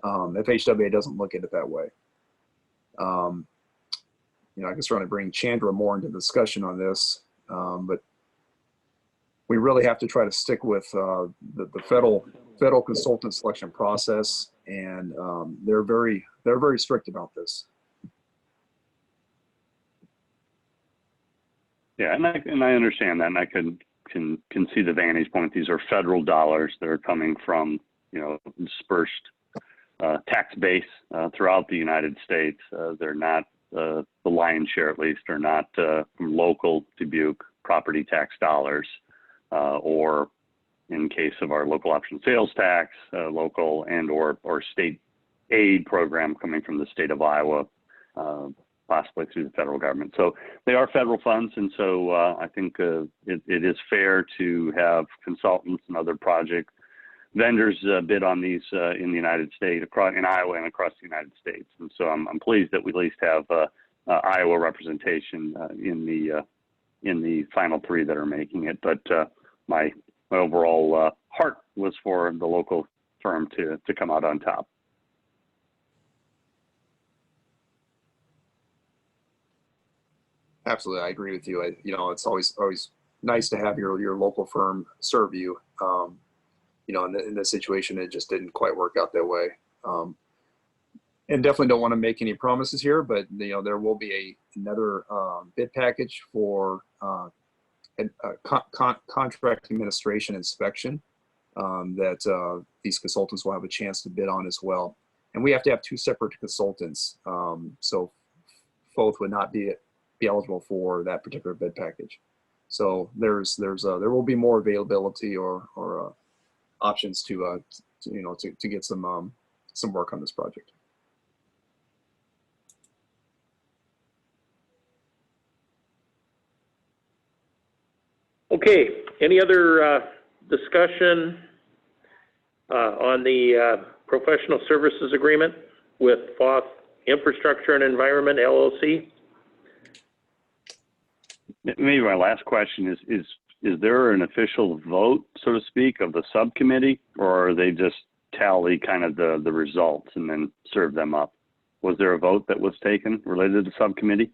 FHWA doesn't look at it that way. I guess we're going to bring Chandra more into the discussion on this, but we really have to try to stick with the federal consultant selection process, and they're very strict about this. Yeah, and I understand that, and I can see the vantage point. These are federal dollars that are coming from dispersed tax base throughout the United States. They're not the lion's share, at least, are not from local Dubuque property tax dollars. or in case of our local option sales tax, local and or state aid program coming from the state of Iowa, possibly through the federal government. So they are federal funds, and so I think it is fair to have consultants and other project vendors bid on these in the United States, in Iowa and across the United States. And so I'm pleased that we at least have Iowa representation in the final three that are making it. But my overall heart was for the local firm to come out on top. Absolutely, I agree with you. It's always nice to have your local firm serve you. In this situation, it just didn't quite work out that way. And definitely don't want to make any promises here, but there will be another bid package for contract administration inspection that these consultants will have a chance to bid on as well. And we have to have two separate consultants, so both would not be eligible for that particular bid package. So there will be more availability or options to get some work on this project. Okay, any other discussion on the professional services agreement with Foth Infrastructure and Environment LLC? Maybe my last question is there an official vote, so to speak, of the subcommittee, or are they just tally kind of the results and then serve them up? Was there a vote that was taken related to the subcommittee?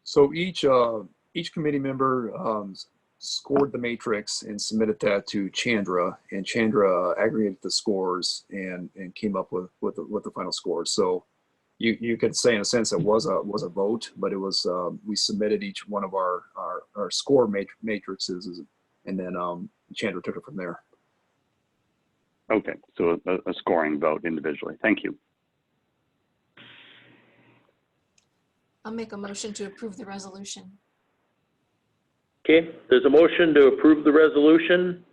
So each committee member scored the matrix and submitted that to Chandra, and Chandra aggregated the scores and came up with the final scores. So you could say in a sense it was a vote, but it was we submitted each one of our score matrices, and then Chandra took it from there. Okay, so a scoring vote individually. Thank you. I'll make a motion to approve the resolution. Okay, there's a motion to approve the resolution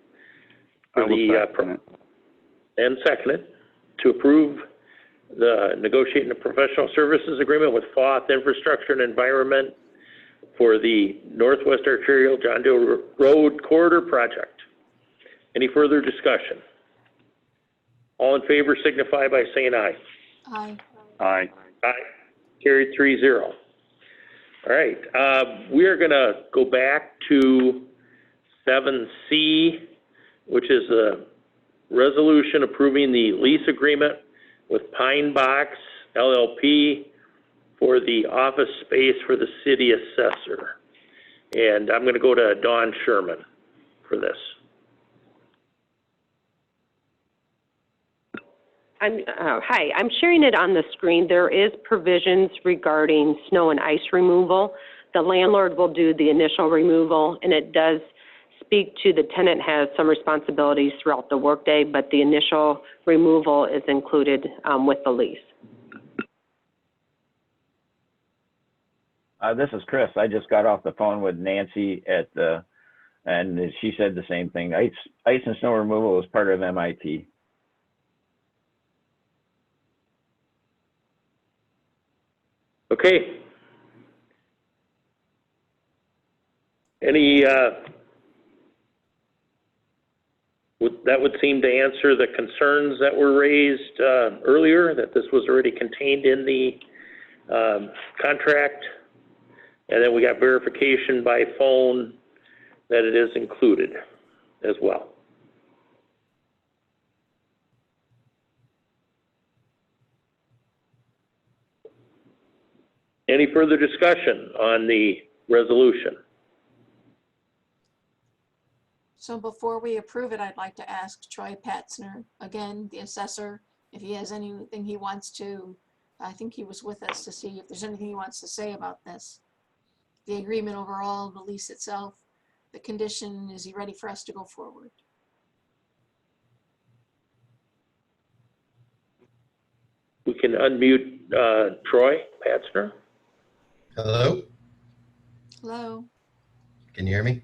for and second it to approve the negotiating the professional services agreement with Foth Infrastructure and Environment for the Northwest Arterial John Doe Road Corridor Project. Any further discussion? All in favor signify by saying aye. Aye. Aye. Aye. Carried 3-0. All right, we are gonna go back to 7C, which is a resolution approving the lease agreement with Pine Box LLP for the office space for the city assessor. And I'm gonna go to Dawn Sherman for this. Hi, I'm sharing it on the screen. There is provisions regarding snow and ice removal. The landlord will do the initial removal, and it does speak to the tenant has some responsibilities throughout the workday, but the initial removal is included with the lease. This is Chris. I just got off the phone with Nancy and she said the same thing. Ice and snow removal is part of MIT. Okay. Any, that would seem to answer the concerns that were raised earlier, that this was already contained in the contract. And then we got verification by phone that it is included as well. Any further discussion on the resolution? So before we approve it, I'd like to ask Troy Patzner, again, the assessor, if he has anything he wants to, I think he was with us to see if there's anything he wants to say about this. The agreement overall, the lease itself, the condition, is he ready for us to go forward? We can unmute Troy Patzner. Hello? Hello? Can you hear me?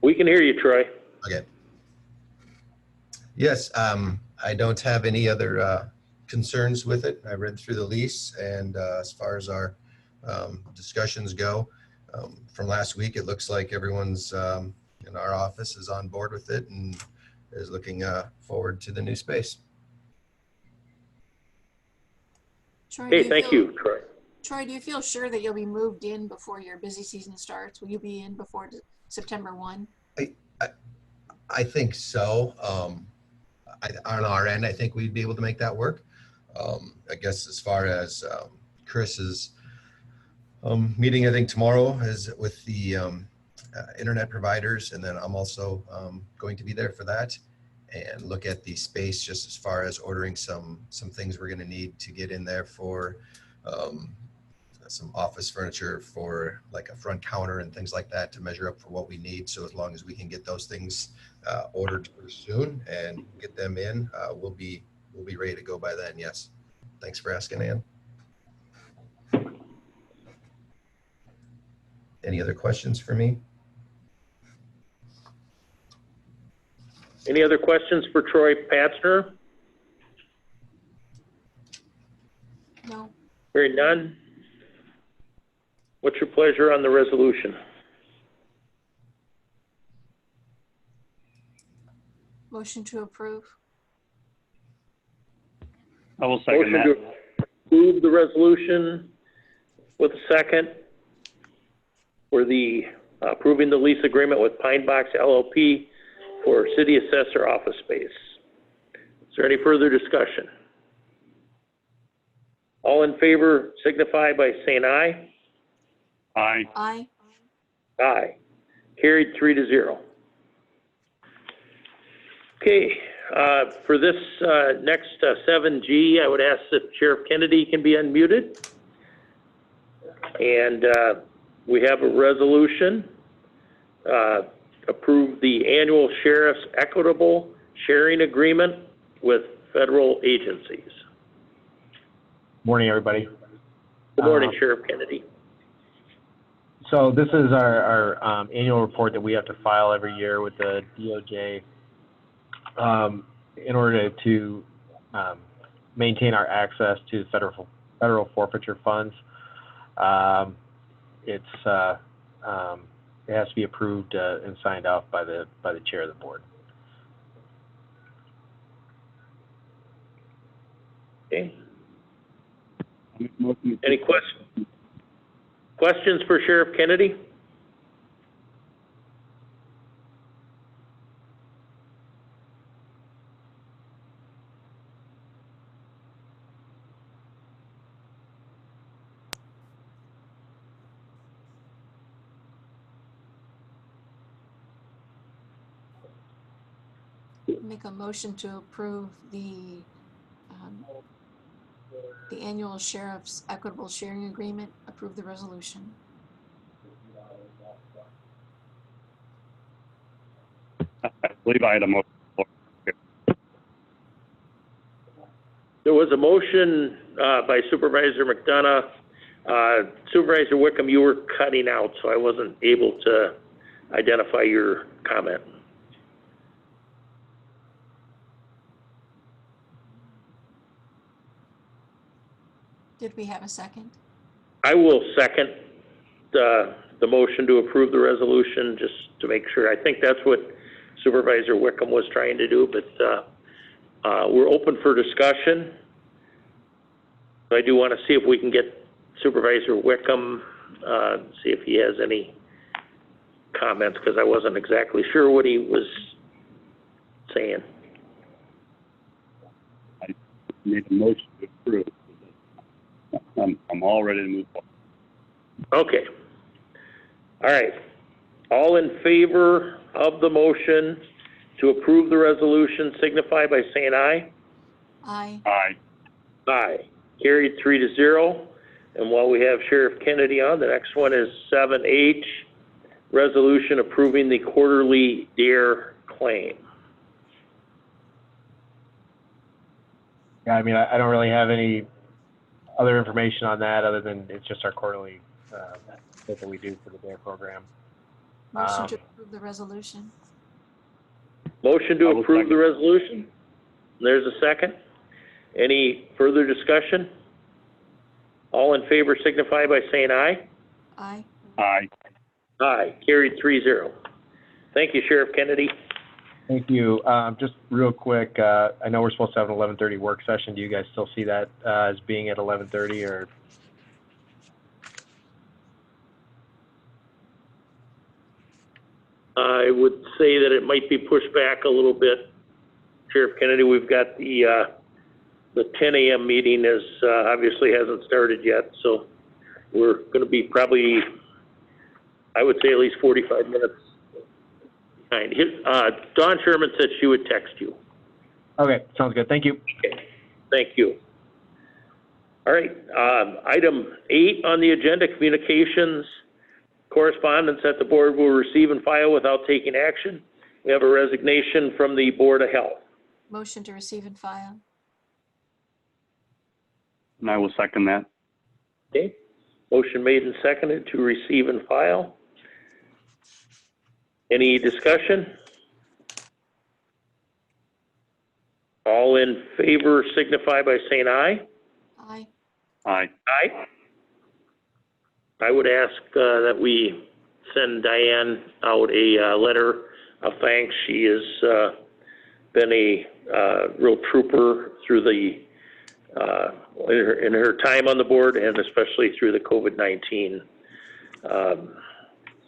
We can hear you, Troy. Okay. Yes, I don't have any other concerns with it. I read through the lease, and as far as our discussions go from last week, it looks like everyone's in our office is on board with it and is looking forward to the new space. Troy, Okay, thank you, Troy. Troy, do you feel sure that you'll be moved in before your busy season starts? Will you be in before September 1? I think so. On our end, I think we'd be able to make that work. I guess as far as Chris's meeting, I think tomorrow is with the internet providers, and then I'm also going to be there for that and look at the space just as far as ordering some things we're going to need to get in there for some office furniture for like a front counter and things like that to measure up for what we need. So as long as we can get those things ordered soon and get them in, we'll be ready to go by then. Yes. Thanks for asking, Ann. Any other questions for me? Any other questions for Troy Patzner? No. Hearing none. What's your pleasure on the resolution? Motion to approve. I will second Motion that. to approve the resolution with a second for the approving the lease agreement with Pine Box LLP for city assessor office space. Is there any further discussion? All in favor signify by saying aye. Aye. Aye. Aye. Carried 3-0. Okay, for this next 7G, I would ask if Sheriff Kennedy can be unmuted. And we have a resolution, approve the annual sheriff's equitable sharing agreement with federal agencies. Morning, everybody. Good morning, Sheriff Kennedy. So this is our annual report that we have to file every year with the DOJ in order to maintain our access to federal forfeiture funds. It has to be approved and signed off by the chair of the board. Okay. Any questions for Sheriff Kennedy? Make a motion to approve the annual sheriff's equitable sharing agreement. Approve the resolution. I believe I had a motion. There was a motion by Supervisor McDonough. Supervisor Wickham, you were cutting out, so I wasn't able to identify your comment. Did we have a second? I will second the motion to approve the resolution, just to make sure. I think that's what Supervisor Wickham was trying to do, but we're open for discussion. I do want to see if we can get Supervisor Wickham, see if he has any comments, because I wasn't exactly sure what he was saying. I made a motion to approve. I'm all ready to move forward. Okay. All right. All in favor of the motion to approve the resolution signify by saying aye. Aye. Aye. Aye. Carried 3-0. And while we have Sheriff Kennedy on, the next one is 7H, resolution approving the quarterly DARE claim. Yeah, I mean, I don't really have any other information on that other than it's just our quarterly that we do for the DARE program. Motion to approve the resolution. Motion to I will approve the second. resolution. There's a second. Any further discussion? All in favor signify by saying aye. Aye. Aye. Aye, carried 3-0. Thank you, Sheriff Kennedy. Thank you. Just real quick, I know we're supposed to have an 11:30 work session. Do you guys still see that as being at 11:30 or? I would say that it might be pushed back a little bit. Sheriff Kennedy, we've got the 10 a.m. meeting is, obviously hasn't started yet, so we're gonna be probably, I would say at least 45 minutes behind. Dawn Sherman said she would text you. Okay, sounds good. Thank you. Okay, thank you. All right, item 8 on the agenda, communications, correspondence that the board will receive and file without taking action. We have a resignation from the Board of Health. Motion to receive and file. And I will second that. Okay, motion made and seconded to receive and file. Any discussion? All in favor signify by saying aye. Aye. Aye. Aye. I would ask that we send Diane out a letter of thanks. She has been a real trooper through the in her time on the board, and especially through the COVID-19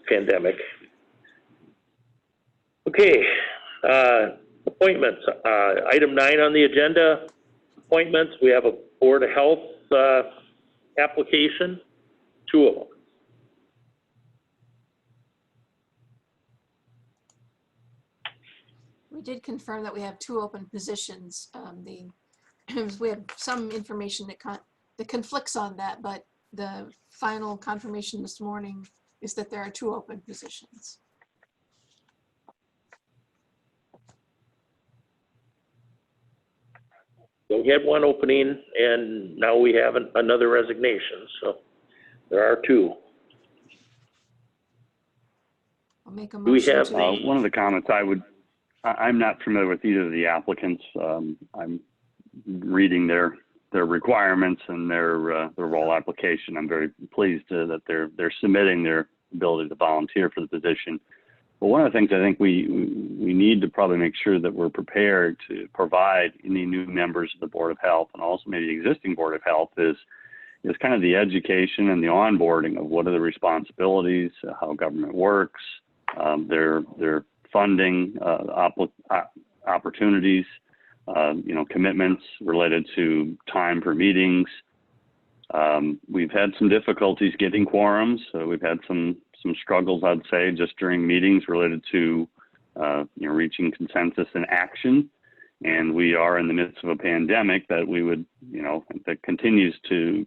pandemic. Okay, appointments. Item 9 on the agenda, appointments. We have a Board of Health application, 2 of them. We did confirm that we have 2 open positions. We have some information that conflicts on that, but the final confirmation this morning is that there are 2 open positions. So we had 1 opening, and now we have another resignation, so there are 2. I'll make a Do we motion have to. One of the comments I'm not familiar with either of the applicants. I'm reading their requirements and their role application. I'm very pleased that they're submitting their ability to volunteer for the position. But one of the things I think we need to probably make sure that we're prepared to provide any new members of the Board of Health, and also maybe existing Board of Health, is kind of the education and the onboarding of what are the responsibilities, how government works, their funding opportunities, commitments related to time for meetings. We've had some difficulties getting quorums. We've had some struggles, I'd say, just during meetings related to reaching consensus and action. And we are in the midst of a pandemic that that continues to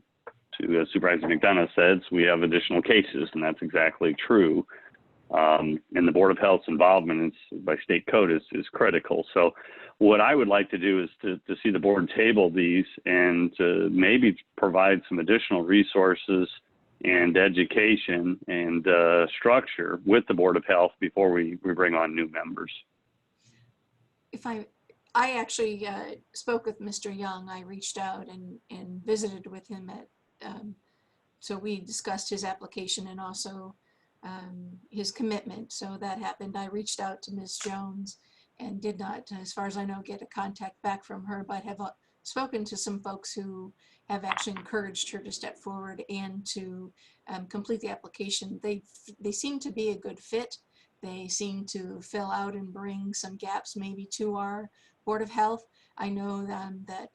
as Supervisor McDonough says, we have additional cases, and that's exactly true. And the Board of Health's involvement by state code is critical. So what I would like to do is to see the board table these and to maybe provide some additional resources and education and structure with the Board of Health before we bring on new members. I actually spoke with Mr. Young. I reached out and visited with him so we discussed his application and also his commitment. So that happened. I reached out to Ms. Jones and did not, as far as I know, get a contact back from her, but have spoken to some folks who have actually encouraged her to step forward and to complete the application. They seem to be a good fit. They seem to fill out and bring some gaps maybe to our Board of Health. I know that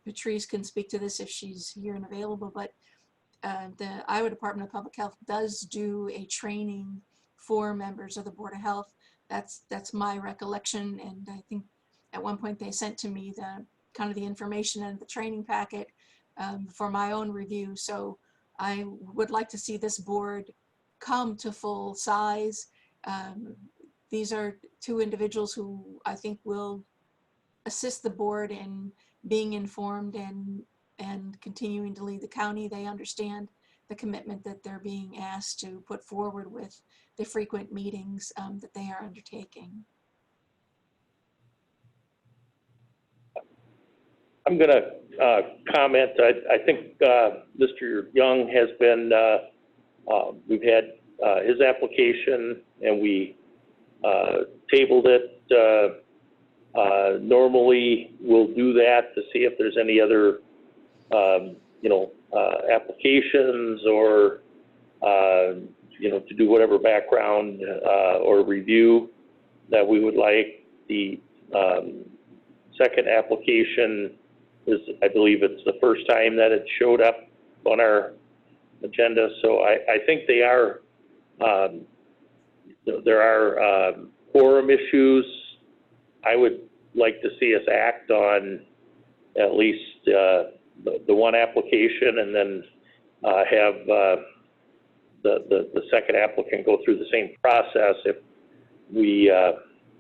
Patrice can speak to this if she's here and available, but the Iowa Department of Public Health does do a training for members of the Board of Health. That's my recollection, and I think at one point they sent to me the information and the training packet for my own review. So I would like to see this board come to full size. These are 2 individuals who I think will assist the board in being informed and continuing to lead the county. They understand the commitment that they're being asked to put forward with the frequent meetings that they are undertaking. I'm going to comment. I think Mr. Young has been, we've had his application and we tabled it. Normally, we'll do that to see if there's any other, applications or, to do whatever background or review that we would like. The second application is, I believe it's the first time that it showed up on our agenda. So I think they are, there are quorum issues. I would like to see us act on at least the one application and then have the second applicant go through the same process if we,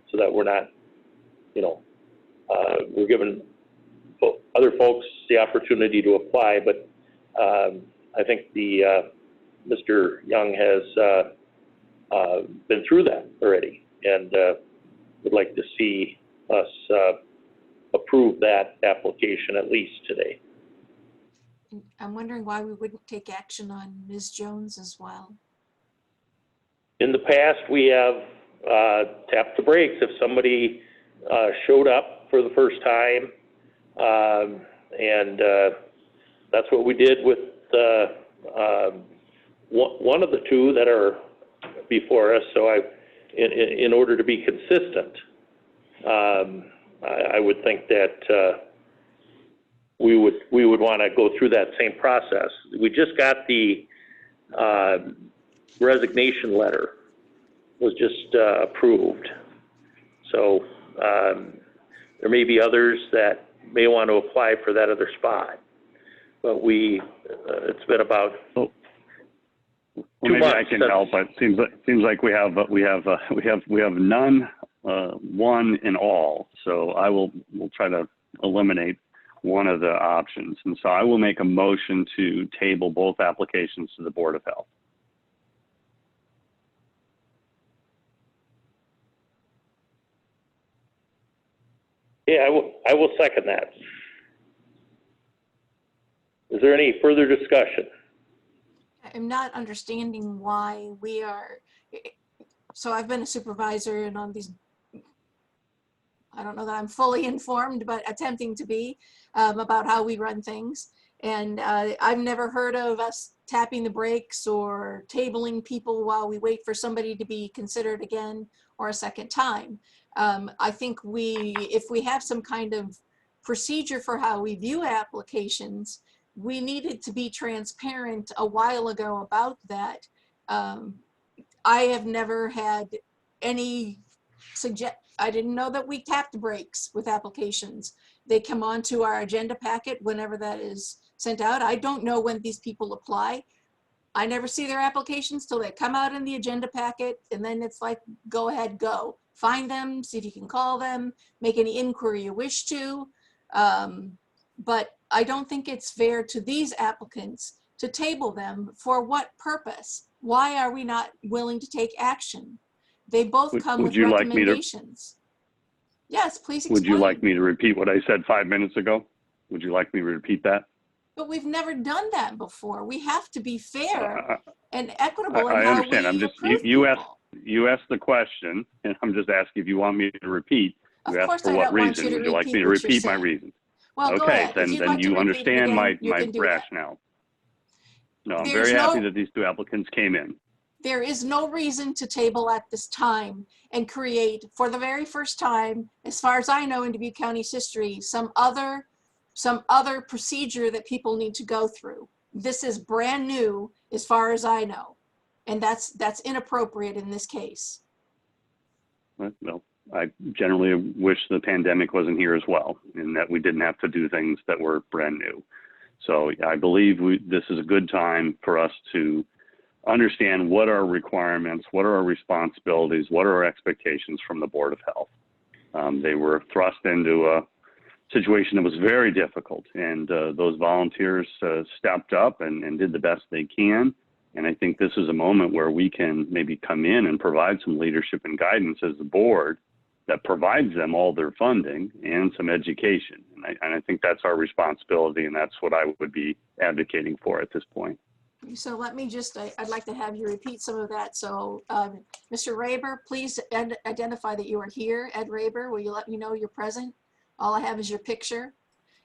so that we're not, we're giving other folks the opportunity to apply, but I think Mr. Young has been through that already and would like to see us approve that application at least today. I'm wondering why we wouldn't take action on Ms. Jones as well. In the past, we have tapped the brakes if somebody showed up for the first time, and that's what we did with one of the two that are before us. So in order to be consistent, I would think that we would want to go through that same process. We just got the resignation letter was just approved. So there may be others that may want to apply for that other spot, but it's been about 2 maybe months. I can help. It seems like we have none, one in all. So we'll try to eliminate one of the options, and so I will make a motion to table both applications to the Board of Health. Yeah, I will second that. Is there any further discussion? I'm not understanding why we are, so I've been a supervisor and on these, I don't know that I'm fully informed, but attempting to be about how we run things. And I've never heard of us tapping the brakes or tabling people while we wait for somebody to be considered again or a second time. I think if we have some kind of procedure for how we view applications, we needed to be transparent a while ago about that. I have never had any I didn't know that we tapped brakes with applications. They come onto our agenda packet whenever that is sent out. I don't know when these people apply. I never see their applications till they come out in the agenda packet, and then it's like, go ahead, go. Find them, see if you can call them, make any inquiry you wish to. But I don't think it's fair to these applicants to table them. For what purpose? Why are we not willing to take action? They both come with recommendations. Yes, please explain. Would you like me to repeat what I said 5 minutes ago? Would you like me to repeat that? But we've never done that before. We have to be fair and equitable in I how understand. I'm just, you asked the question, and I'm just asking if you want me to repeat. You asked for what reason. Would you like me to repeat my reasons? Well, go okay, ahead. then you understand my rationale. No, I'm very happy that these two applicants came in. There is no reason to table at this time and create, for the very first time, as far as I know in Dubuque County's history, some other procedure that people need to go through. This is brand new as far as I know. And that's inappropriate in this case. Well, I generally wish the pandemic wasn't here as well, and that we didn't have to do things that were brand new. So I believe this is a good time for us to understand what are our requirements, what are our responsibilities, what are our expectations from the Board of Health. They were thrust into a situation that was very difficult, and those volunteers stepped up and did the best they can. And I think this is a moment where we can maybe come in and provide some leadership and guidance as the board that provides them all their funding and some education. And I think that's our responsibility, and that's what I would be advocating for at this point. So let me just, I'd like to have you repeat some of that. So Mr. Raber, please identify that you are here. Ed Raber, will you let me know you're present? All I have is your picture.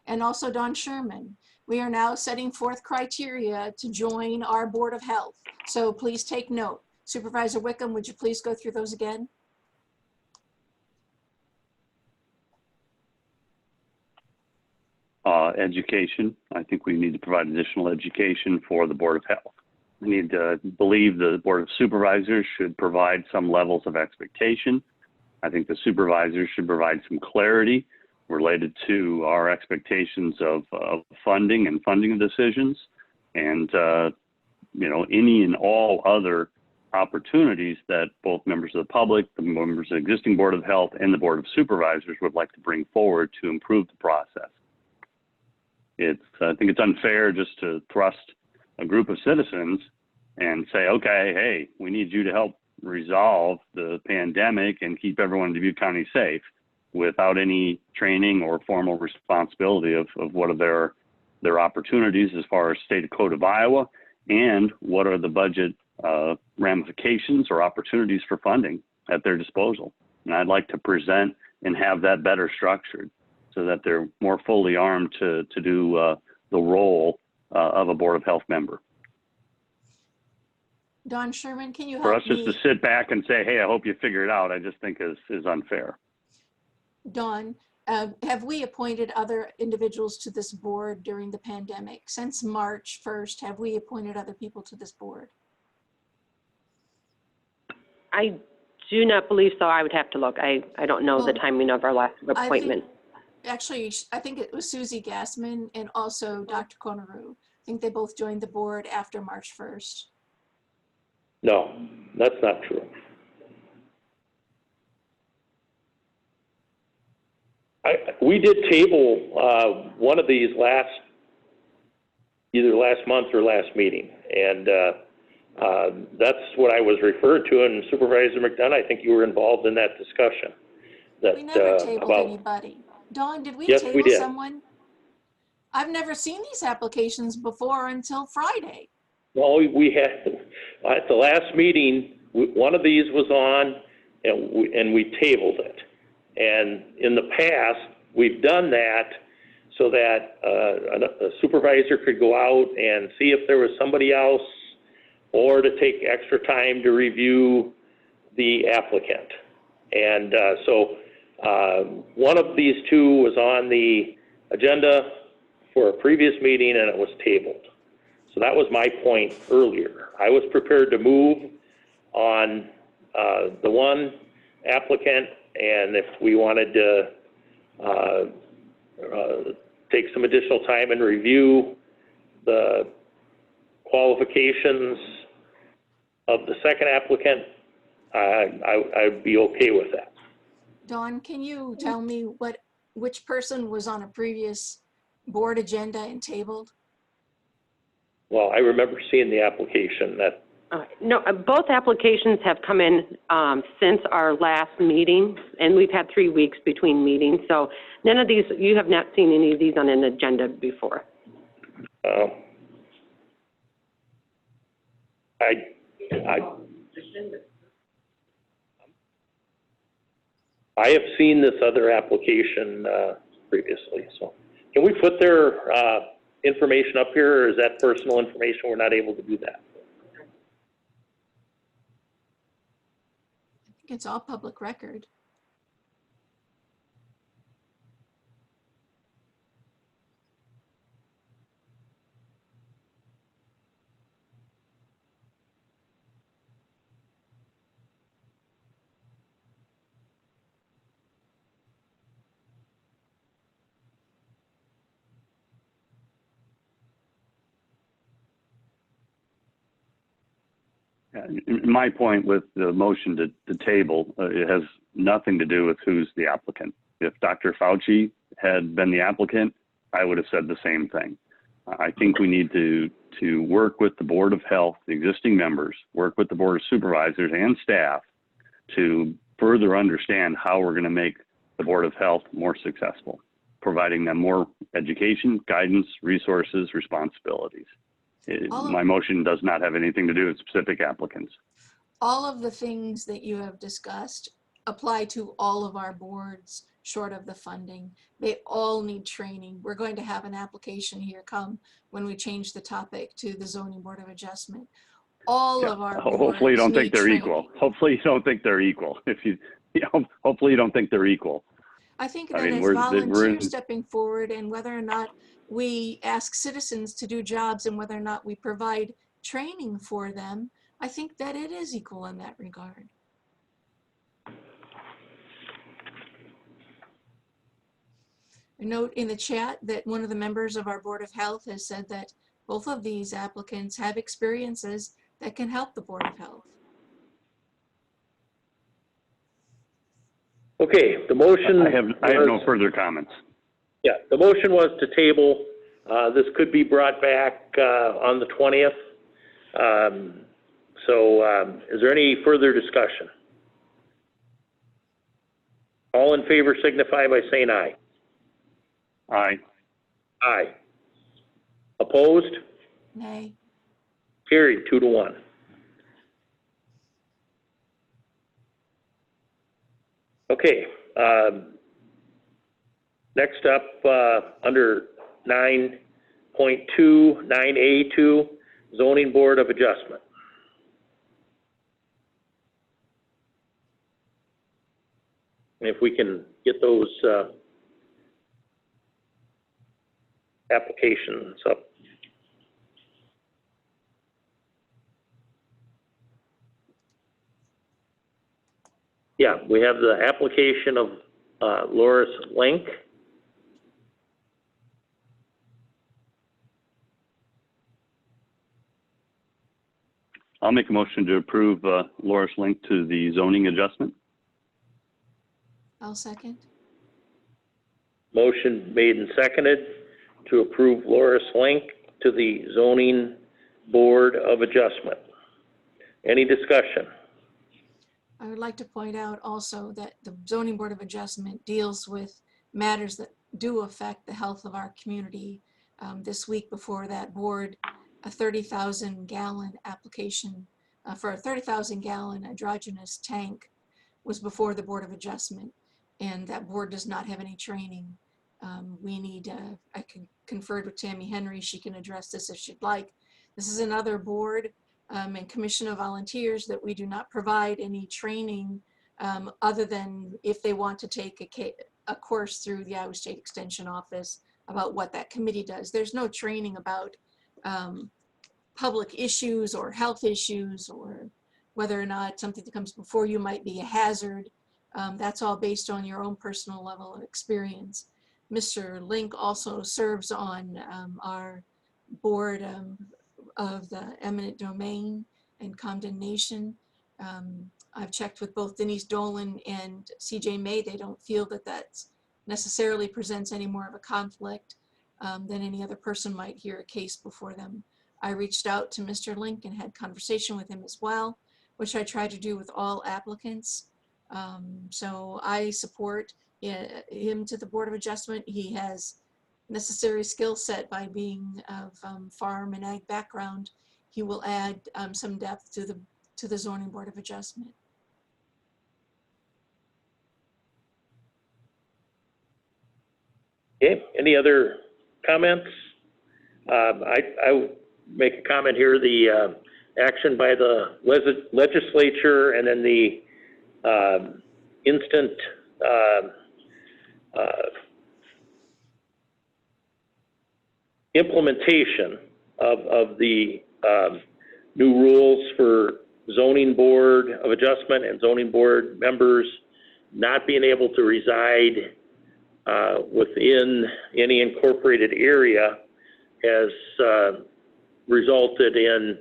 And also Don Sherman. We are now setting forth criteria to join our Board of Health. So please take note. Supervisor Wickham, would you please go through those again? Education. I think we need to provide additional education for the Board of Health. We need to believe the Board of Supervisors should provide some levels of expectation. I think the supervisors should provide some clarity related to our expectations of funding and funding decisions, and you know, any and all other opportunities that both members of the public, the members of the existing Board of Health, and the Board of Supervisors would like to bring forward to improve the process. I think it's unfair just to thrust a group of citizens and say, okay, hey, we need you to help resolve the pandemic and keep everyone in Dubuque County safe, without any training or formal responsibility of what are their opportunities as far as state code of Iowa, and what are the budget ramifications or opportunities for funding at their disposal. And I'd like to present and have that better structured so that they're more fully armed to do the role of a Board of Health member. Don Sherman, can you help For us me? just to sit back and say, hey, I hope you figure it out, I just think is unfair. Don, have we appointed other individuals to this board during the pandemic? Since March 1st, have we appointed other people to this board? I do not believe so. I would have to look. I don't know the timing of our last appointment. I think it was Susie Gassman and also Dr. Konaru. I think they both joined the board after March 1st. No, that's not true. We did table one of these either last month or last meeting, and that's what I was referred to. And Supervisor McDonough, I think you were involved in that discussion. We never tabled anybody. Dawn, did we table someone? I've never seen these applications before until Friday. Well, we had, at the last meeting, one of these was on, and we tabled it. And in the past, we've done that so that a supervisor could go out and see if there was somebody else, or to take extra time to review the applicant. And so one of these two was on the agenda for a previous meeting, and it was tabled. So that was my point earlier. I was prepared to move on the one applicant, and if we wanted to take some additional time and review the qualifications of the second applicant, I'd be okay with that. Dawn, can you tell me which person was on a previous board agenda and tabled? Well, I remember seeing the application that. No, both applications have come in since our last meeting, and we've had 3 weeks between meetings. So none of these, you have not seen any of these on an agenda before. I have seen this other application previously. So can we put their information up here, or is that personal information? We're not able to do that. I think it's all public record. My point with the motion to table, it has nothing to do with who's the applicant. If Dr. Fauci had been the applicant, I would have said the same thing. I think we need to work with the Board of Health, the existing members, work with the Board of Supervisors and staff to further understand how we're going to make the Board of Health more successful, providing them more education, guidance, resources, responsibilities. My motion does not have anything to do with specific applicants. All of the things that you have discussed apply to all of our boards short of the funding. They all need training. We're going to have an application here come when we change the topic to the Zoning Board of Adjustment. All of our boards Hopefully you don't think need they're training. equal. Hopefully you don't think they're equal. Hopefully you don't think they're equal. I think I that mean, as volunteers stepping forward and whether or not we ask citizens to do jobs and whether or not we provide training for them, I think that it is equal in that regard. A note in the chat that one of the members of our Board of Health has said that both of these applicants have experiences that can help the Board of Health. Okay, the motion. I have no further comments. Yeah, the motion was to table. This could be brought back on the 20th. Is there any further discussion? All in favor signify by saying aye. Aye. Aye. Opposed? Nay. Carried 2-1. Okay. Next up, under 9.2, 9A2, Zoning Board of Adjustment. If we can get those applications up. Yeah, we have the application of Loris Link. I'll make a motion to approve Loris Link to the zoning adjustment. I'll second. Motion made and seconded to approve Loris Link to the Zoning Board of Adjustment. Any discussion? I would like to point out also that the Zoning Board of Adjustment deals with matters that do affect the health of our community. This week before that board, a 30,000 gallon application for a 30,000 gallon hydrogenous tank was before the Board of Adjustment, and that board does not have any training. We need, I conferred with Tammy Henry, she can address this if she'd like. This is another board and commission of volunteers that we do not provide any training other than if they want to take a course through the Iowa State Extension Office about what that committee does. There's no training about public issues or health issues or whether or not something that comes before you might be a hazard. That's all based on your own personal level of experience. Mr. Link also serves on our board of the eminent domain and condemnation. I've checked with both Denise Dolan and CJ May. They don't feel that that necessarily presents any more of a conflict than any other person might hear a case before them. I reached out to Mr. Link and had conversation with him as well, which I try to do with all applicants. So I support him to the Board of Adjustment. He has necessary skill set by being of farm and ag background. He will add some depth to the Zoning Board of Adjustment. Okay, any other comments? I would make a comment here, the action by the legislature and then the instant implementation of the new rules for Zoning Board of Adjustment and Zoning Board members not being able to reside within any incorporated area has resulted in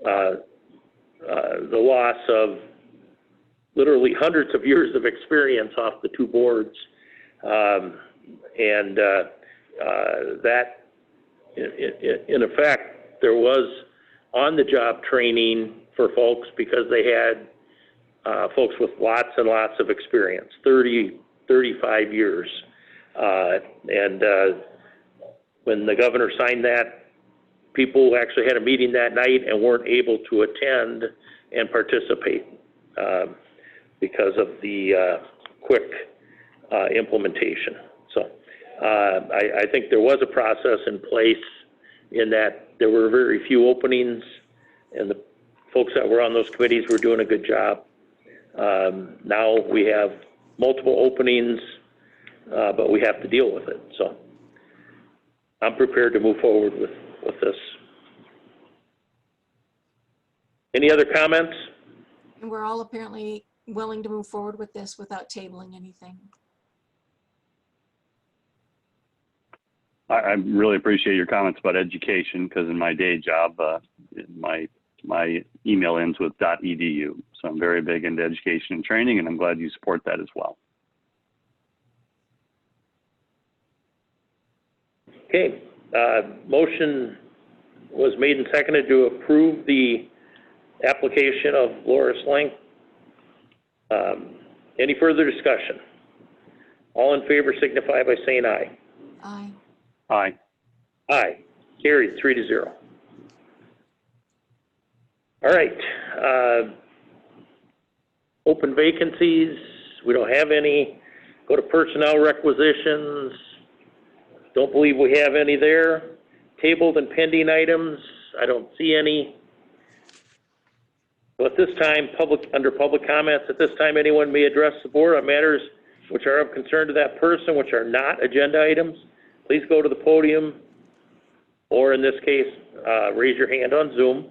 the loss of literally hundreds of years of experience off the two boards. That in effect, there was on-the-job training for folks because they had folks with lots and lots of experience, 30, 35 years. And when the governor signed that, people actually had a meeting that night and weren't able to attend and participate because of the quick implementation. So I think there was a process in place in that there were very few openings, and the folks that were on those committees were doing a good job. Now we have multiple openings, but we have to deal with it. So I'm prepared to move forward with this. Any other comments? And we're all apparently willing to move forward with this without tabling anything. I really appreciate your comments about education, because in my day job, my email ends with .edu. So I'm very big into education and training, and I'm glad you support that as well. Okay, motion was made and seconded to approve the application of Loris Link. Any further discussion? All in favor signify by saying aye. Aye. Aye. Aye. Carried 3-0. All right. Open vacancies, we don't have any. Go to personnel requisitions. Don't believe we have any there. Tabled and pending items, I don't see any. So at this time, under public comments, at this time, anyone may address the board on matters which are of concern to that person, which are not agenda items. Please go to the podium, or in this case, raise your hand on Zoom.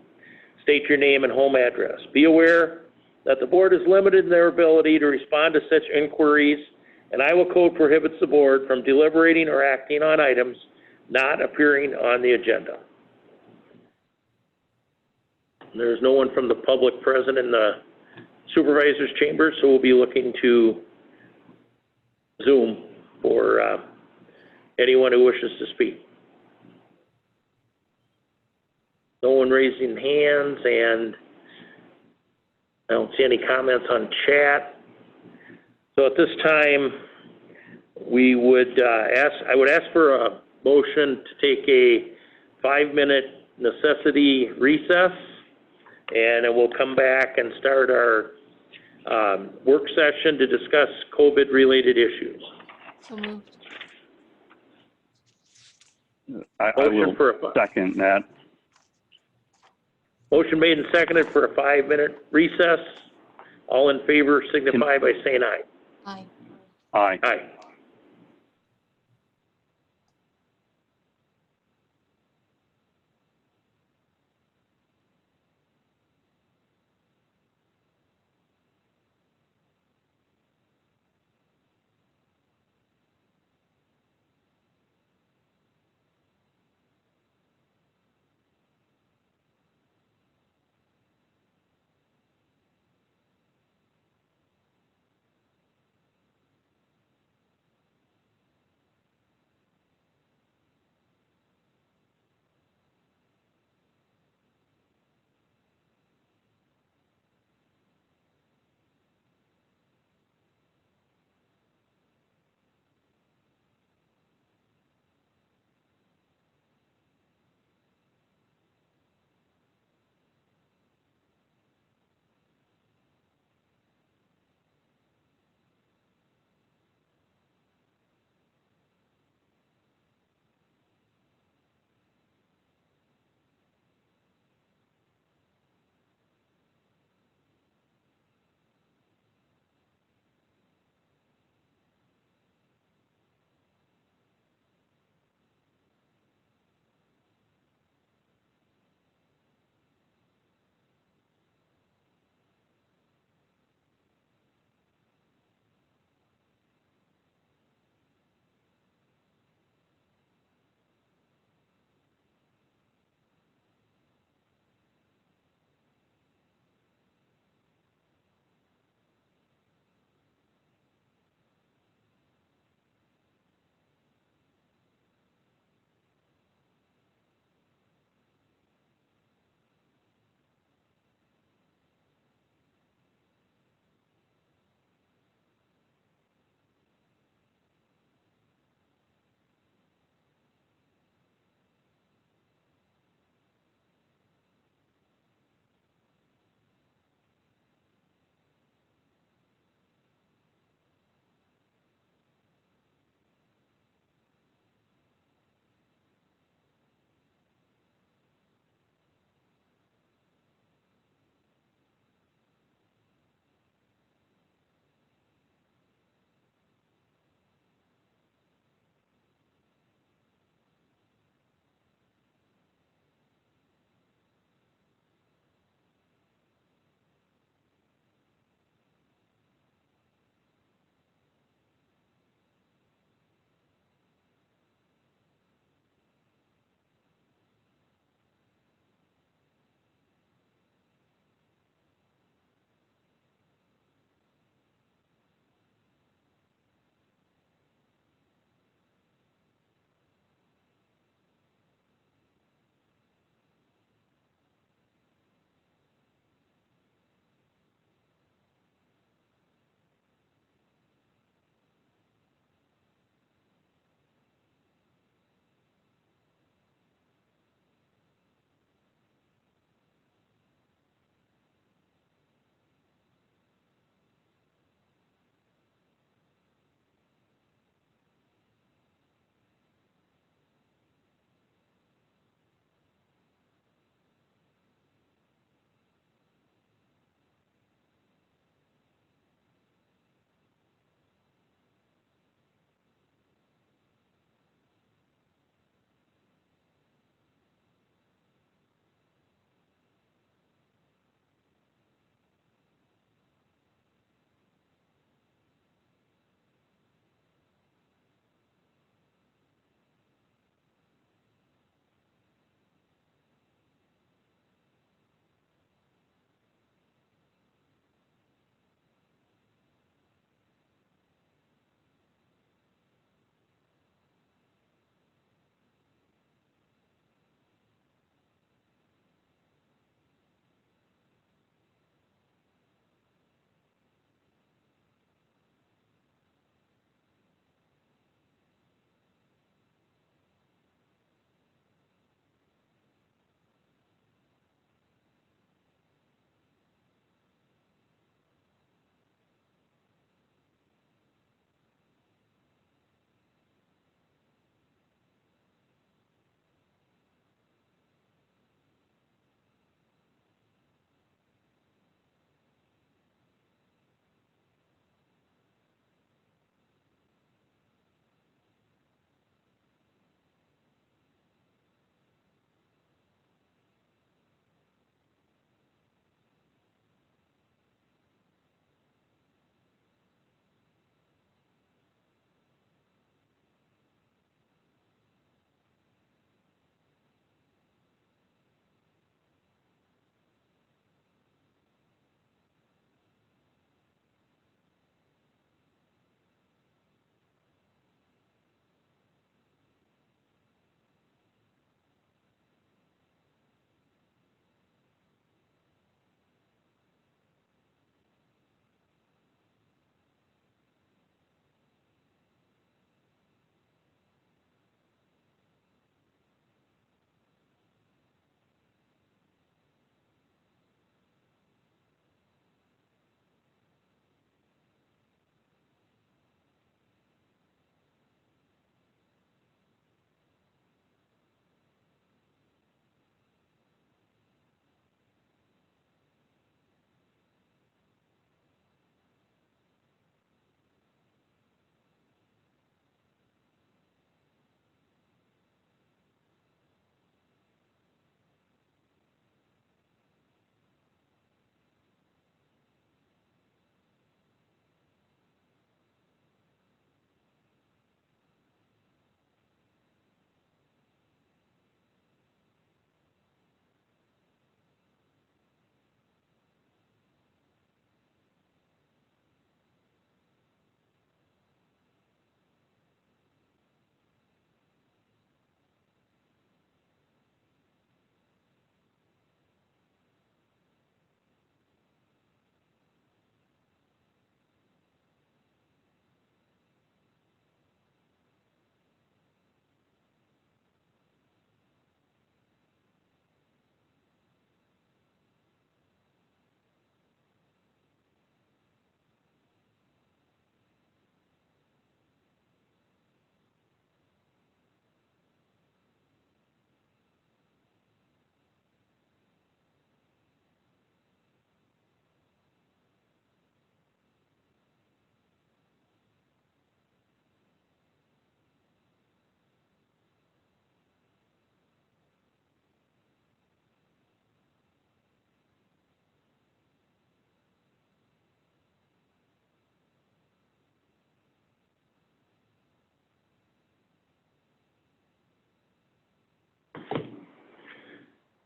State your name and home address. Be aware that the board is limited in their ability to respond to such inquiries, and Iowa Code prohibits the board from deliberating or acting on items not appearing on the agenda. There's no one from the public present in the supervisor's chamber, so we'll be looking to Zoom for anyone who wishes to speak. No one raising hands, and I don't see any comments on chat. So at this time, we would I would ask for a motion to take a 5-minute necessity recess, and then we'll come back and start our work session to discuss COVID-related issues. So moved. I will second that. Motion made and seconded for a 5-minute recess. All in favor signify by saying aye. Aye. Aye. Aye.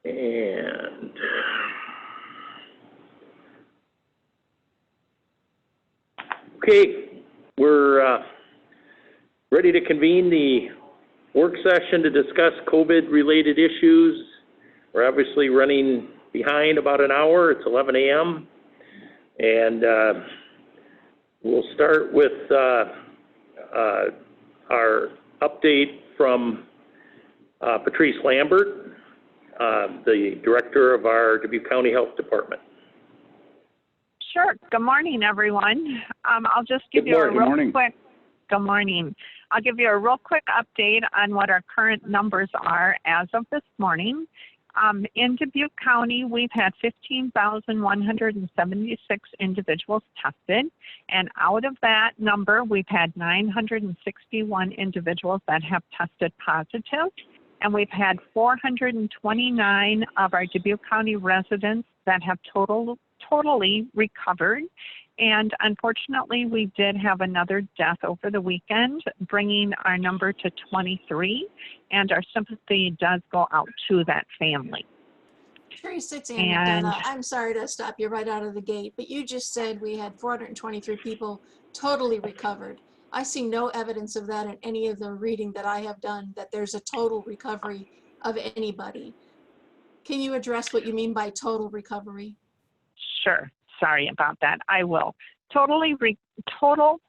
And okay, we're ready to convene the work session to discuss COVID-related issues. We're obviously running behind about an hour. It's 11 a.m. And we'll start with our update from Patrice Lambert, the director of our Dubuque County Health Department. Sure. Good morning, everyone. I'll just give you a real quick. Good morning. I'll give you a real quick update on what our current numbers are as of this morning. In Dubuque County, we've had 15,176 individuals tested, and out of that number, we've had 961 individuals that have tested positive, and we've had 429 of our Dubuque County residents that have totally recovered. And unfortunately, we did have another death over the weekend, bringing our number to 23, and our sympathy does go out to that family. Trace, it's Ann McDonough. I'm sorry to stop you right out of the gate, but you just said we had 423 people totally recovered. I see no evidence of that in any of the reading that I have done, that there's a total recovery of anybody. Can you address what you mean by total recovery? Sure. Sorry about that. I will. Total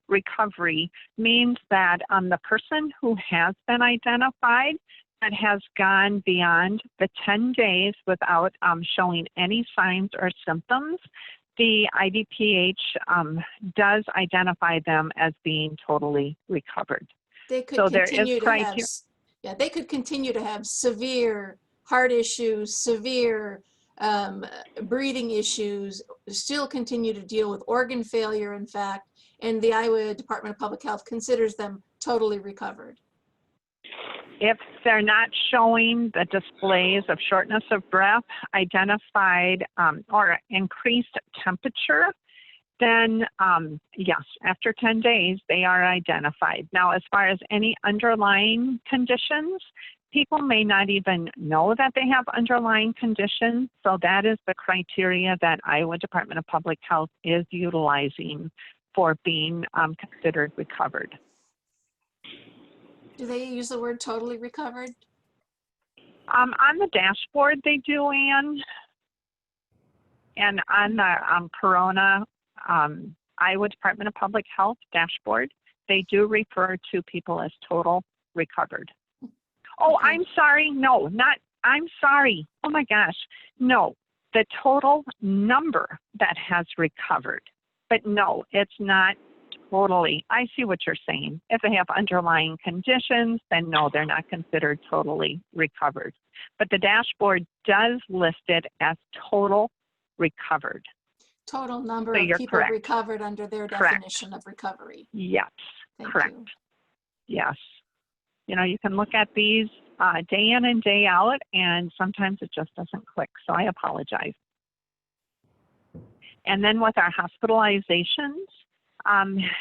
recovery means that the person who has been identified that has gone beyond the 10 days without showing any signs or symptoms, the IDPH does identify them as being totally recovered. They could so continue there is to have, yeah, they could continue to have severe heart issues, severe breathing issues, still continue to deal with organ failure, in fact, and the Iowa Department of Public Health considers them totally recovered. If they're not showing the displays of shortness of breath, identified or increased temperature, then yes, after 10 days, they are identified. Now, as far as any underlying conditions, people may not even know that they have underlying conditions, so that is the criteria that Iowa Department of Public Health is utilizing for being considered recovered. Do they use the word totally recovered? On the dashboard they do, Ann, and on the Corona Iowa Department of Public Health dashboard, they do refer to people as total recovered. Oh, Okay. I'm sorry. No, I'm sorry. Oh my gosh. No, the total number that has recovered. But no, it's not totally. I see what you're saying. If they have underlying conditions, then no, they're not considered totally recovered. But the dashboard does list it as total recovered. Total number So of you're people correct. recovered under their Correct. definition of recovery. Yes, Thank correct. you. Yes. You know, you can look at these day in and day out, and sometimes it just doesn't click, so I apologize. And then with our hospitalizations,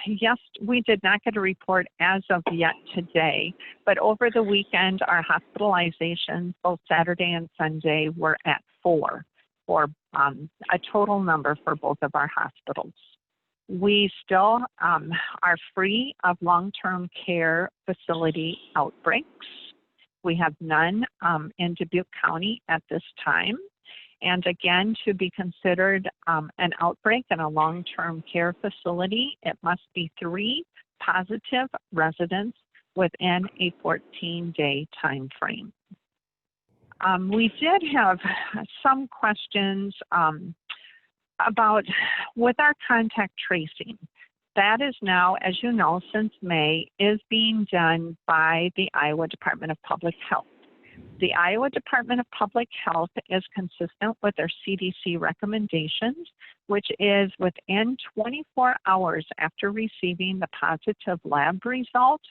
yes, we did not get a report as of yet today, but over the weekend, our hospitalizations, both Saturday and Sunday, were at 4 for a total number for both of our hospitals. We still are free of long-term care facility outbreaks. We have none in Dubuque County at this time. And again, to be considered an outbreak in a long-term care facility, it must be 3 positive residents within a 14-day time frame. We did have some questions about with our contact tracing. That is now, as you know, since May, is being done by the Iowa Department of Public Health. The Iowa Department of Public Health is consistent with their CDC recommendations, which is within 24 hours after receiving the positive lab result,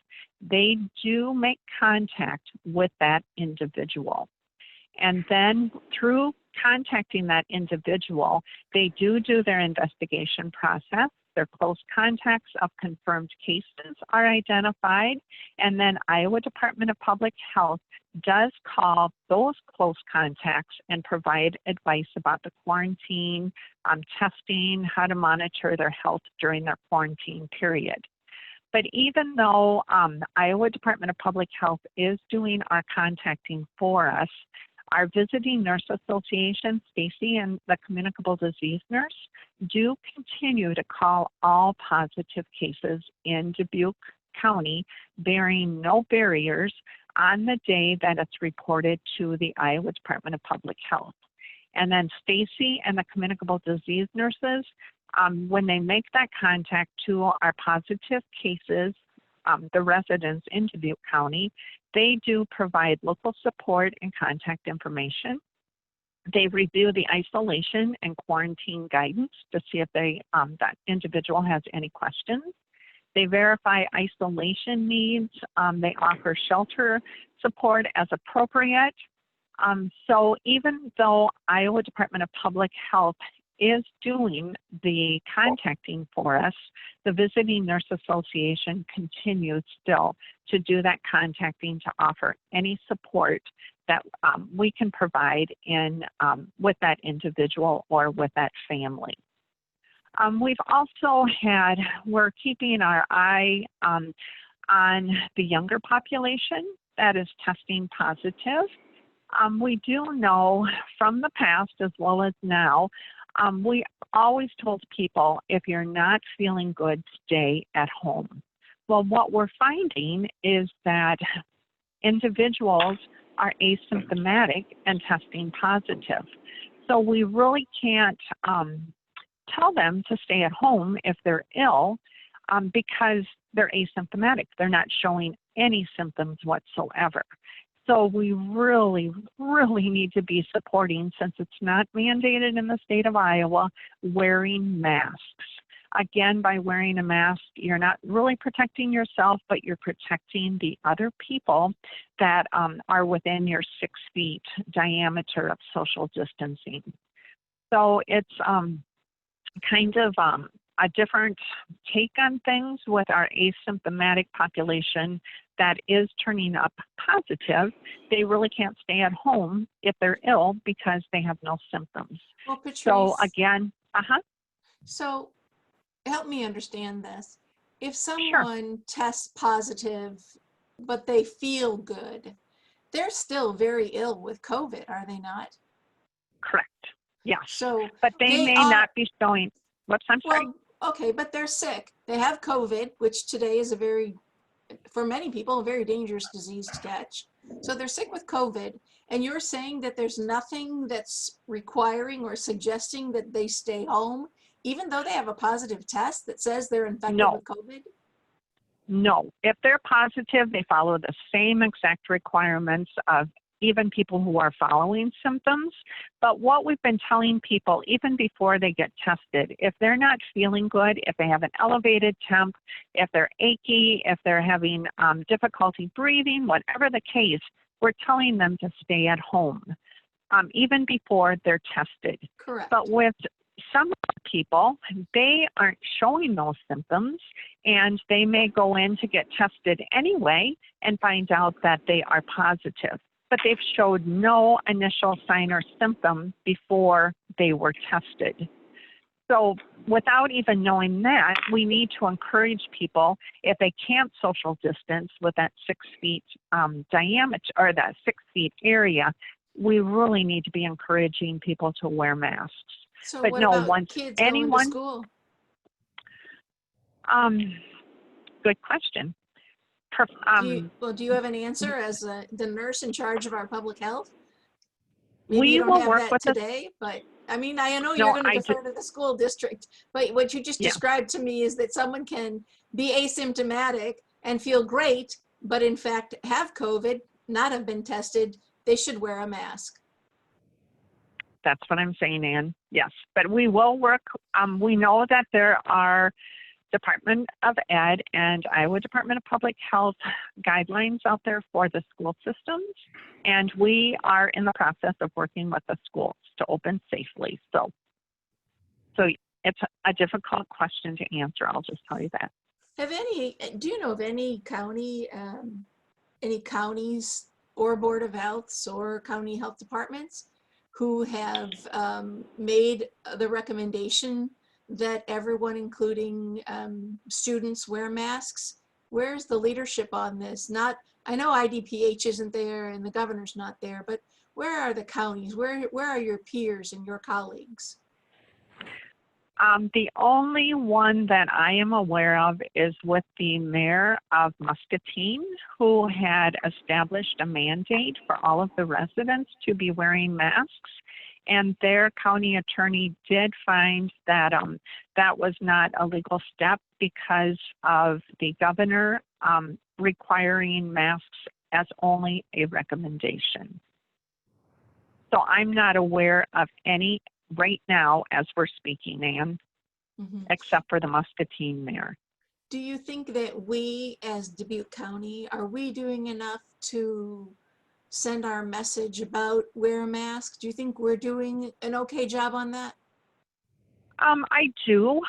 they do make contact with that individual. And then through contacting that individual, they do their investigation process. their close contacts of confirmed cases are identified, and then Iowa Department of Public Health does call those close contacts and provide advice about the quarantine, testing, how to monitor their health during their quarantine period. But even though Iowa Department of Public Health is doing our contacting for us, our Visiting Nurse Association, Stacy, and the Communicable Disease Nurse do continue to call all positive cases in Dubuque County, bearing no barriers, on the day that it's reported to the Iowa Department of Public Health. And then Stacy and the Communicable Disease Nurses, when they make that contact to our positive cases, the residents in Dubuque County, they do provide local support and contact information. They review the isolation and quarantine guidance to see if that individual has any questions. They verify isolation needs. They offer shelter support as appropriate. So even though Iowa Department of Public Health is doing the contacting for us, the Visiting Nurse Association continues still to do that contacting to offer any support that we can provide in with that individual or with that family. We've also we're keeping our eye on the younger population that is testing positive. We do know from the past as well as now, we always told people, if you're not feeling good, stay at home. Well, what we're finding is that individuals are asymptomatic and testing positive. So we really can't tell them to stay at home if they're ill because they're asymptomatic. They're not showing any symptoms whatsoever. So we really, really need to be supporting, since it's not mandated in the state of Iowa, wearing masks. Again, by wearing a mask, you're not really protecting yourself, but you're protecting the other people that are within your 6 feet diameter of social distancing. So it's kind of a different take on things with our asymptomatic population that is turning up positive. They really can't stay at home if they're ill because they have no symptoms. Well, Patrice, so again, So help me understand this. If someone tests positive, but they feel good, they're still very ill with COVID, are they not? Correct. Yeah. So, but they may not be showing. Whoops, I'm sorry. Well, okay, but they're sick. They have COVID, which today is for many people, a very dangerous disease to catch. So they're sick with COVID, and you're saying that there's nothing that's requiring or suggesting that they stay home, even though they have a positive test that says they're infected with COVID? No. If they're positive, they follow the same exact requirements of even people who are following symptoms. But what we've been telling people, even before they get tested, if they're not feeling good, if they have an elevated temp, if they're achy, if they're having difficulty breathing, whatever the case, we're telling them to stay at home, even before they're tested. Correct. But with some people, they aren't showing those symptoms, and they may go in to get tested anyway and find out that they are positive. But they've showed no initial sign or symptom before they were tested. So without even knowing that, we need to encourage people, if they can't social distance with that 6 feet diameter or that 6 feet area, we really need to be encouraging people to wear masks. So but what no, about once kids anyone, going to school? Good question. Do you have an answer as the nurse in charge of our public health? Maybe we you don't will have work that with today, but I mean, I know you're going to defer to the school district, but what you just described to me is that someone can be asymptomatic and feel great, but in fact have COVID, not have been tested. They should wear a mask. That's what I'm saying, Ann. Yes, but we will work. We know that there are Department of Ed and Iowa Department of Public Health guidelines out there for the school systems, and we are in the process of working with the schools to open safely. So it's a difficult question to answer. I'll just tell you that. Do you know of any counties or Board of Healths or county health departments who have made the recommendation that everyone, including students, wear masks? Where's the leadership on this? I know IDPH isn't there and the governor's not there, but where are the counties? Where are your peers and your colleagues? The only one that I am aware of is with the mayor of Muscatine, who had established a mandate for all of the residents to be wearing masks. And their county attorney did find that that was not a legal step because of the governor requiring masks as only a recommendation. So I'm not aware of any right now as we're speaking, Ann, except for the Muscatine mayor. Do you think that we as Dubuque County, are we doing enough to send our message about wear a mask? Do you think we're doing an okay job on that? I do.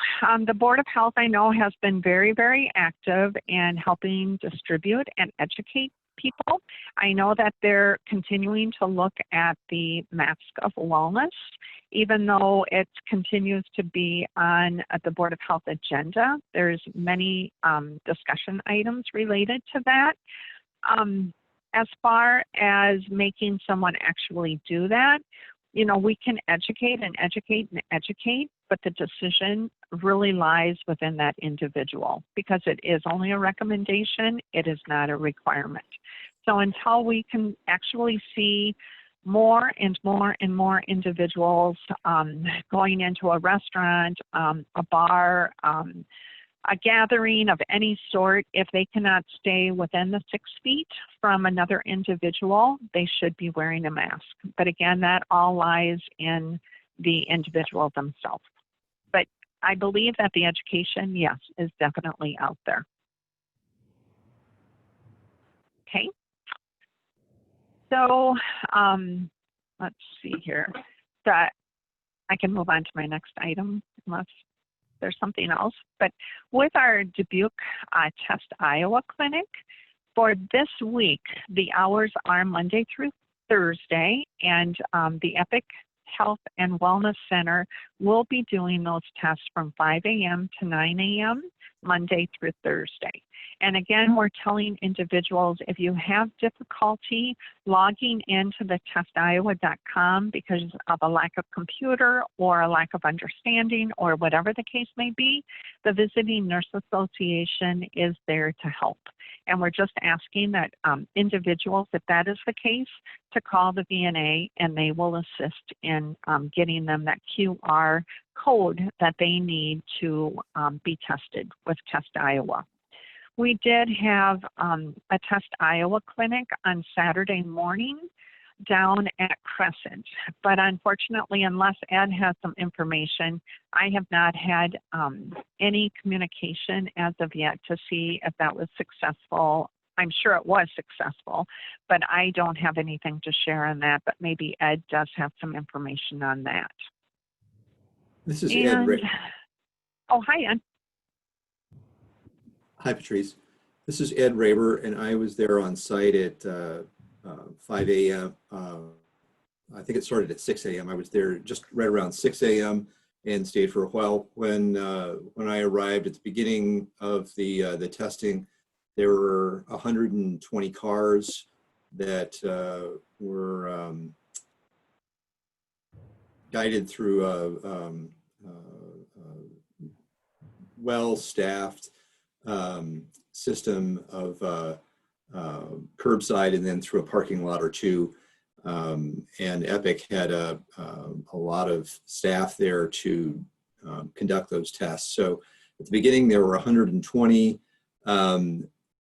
The Board of Health, I know, has been very, very active in helping distribute and educate people. I know that they're continuing to look at the mask of wellness, even though it continues to be on the Board of Health agenda. There's many discussion items related to that. As far as making someone actually do that, you know, we can educate and educate and educate, but the decision really lies within that individual because it is only a recommendation, it is not a requirement. So until we can actually see more and more and more individuals going into a restaurant, a bar, a gathering of any sort, if they cannot stay within the 6 feet from another individual, they should be wearing a mask. But again, that all lies in the individual themselves. But I believe that the education, yes, is definitely out there. Okay. So let's see here. So I can move on to my next item unless there's something else. But with our Dubuque Test Iowa Clinic, for this week, the hours are Monday through Thursday, and the Epic Health and Wellness Center will be doing those tests from 5 a.m. to 9 a.m. Monday through Thursday. And again, we're telling individuals if you have difficulty logging into the testiowa.com because of a lack of computer or a lack of understanding or whatever the case may be, the Visiting Nurse Association is there to help. And we're just asking that individuals, if that is the case, to call the VNA and they will assist in getting them that QR code that they need to be tested with Test Iowa. We did have a Test Iowa clinic on Saturday morning down at Crescent, but unfortunately, unless Ed has some information, I have not had any communication as of yet to see if that was successful. I'm sure it was successful, but I don't have anything to share on that, but maybe Ed does have some information on that. This is Ed. Oh, hi, Ed. Hi, Patrice. This is Ed Raber, and I was there on site at 5 a.m. I think it started at 6 a.m. I was there just right around 6 a.m. and stayed for a while. When I arrived at the beginning of the testing, there were 120 cars that were guided through a well-staffed system of curbside and then through a parking lot or two. And Epic had a lot of staff there to conduct those tests. So at the beginning, there were 120.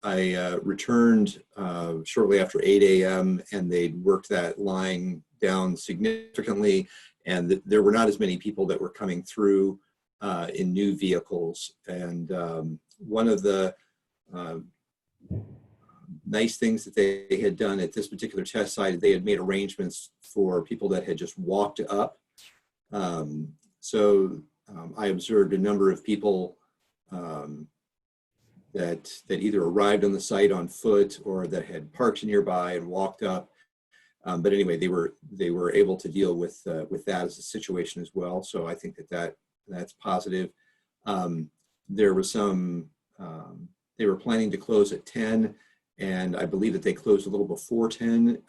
I returned shortly after 8 a.m. and they'd worked that line down significantly. And there were not as many people that were coming through in new vehicles. And one of the nice things that they had done at this particular test site, they had made arrangements for people that had just walked up. So I observed a number of people that either arrived on the site on foot or that had parked nearby and walked up. But anyway, they were able to deal with that as a situation as well. So I think that's positive. There was some. They were planning to close at 10, and I believe that they closed a little before 10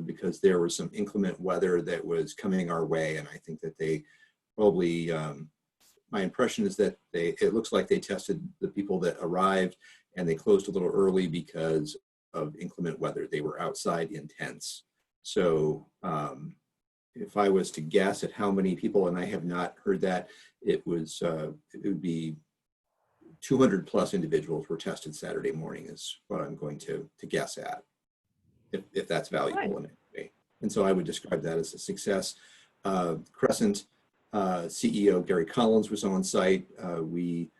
because there was some inclement weather that was coming our way, and I think that they probably. My impression is that it looks like they tested the people that arrived, and they closed a little early because of inclement weather. They were outside in tents. So if I was to guess at how many people, and I have not heard that, it would be 200 plus individuals were tested Saturday morning is what I'm going to guess at, if that's valuable in any way. And so I would describe that as a success. Crescent CEO Gary Collins was on site. We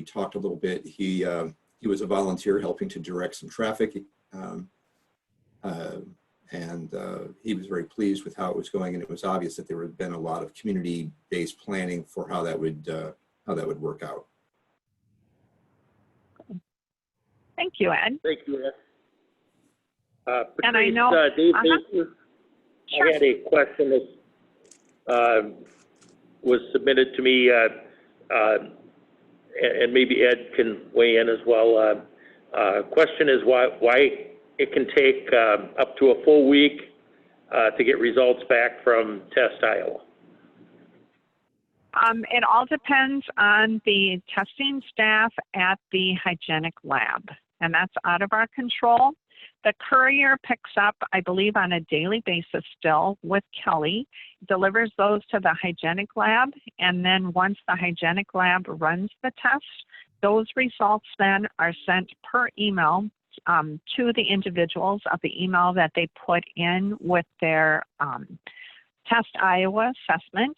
talked a little bit. He was a volunteer helping to direct some traffic, and he was very pleased with how it was going. And it was obvious that there had been a lot of community-based planning for how that would work out. Thank you, Ed. Thank you, Ed. Patrice, and I know, Dave Baker, sure. I had a question that was submitted to me, and maybe Ed can weigh in as well. Question is why it can take up to a full week to get results back from Test Iowa. It all depends on the testing staff at the hygienic lab, and that's out of our control. The courier picks up, I believe, on a daily basis still with Kelly, delivers those to the hygienic lab, and then once the hygienic lab runs the test, those results then are sent per email to the individuals of the email that they put in with their Test Iowa assessment.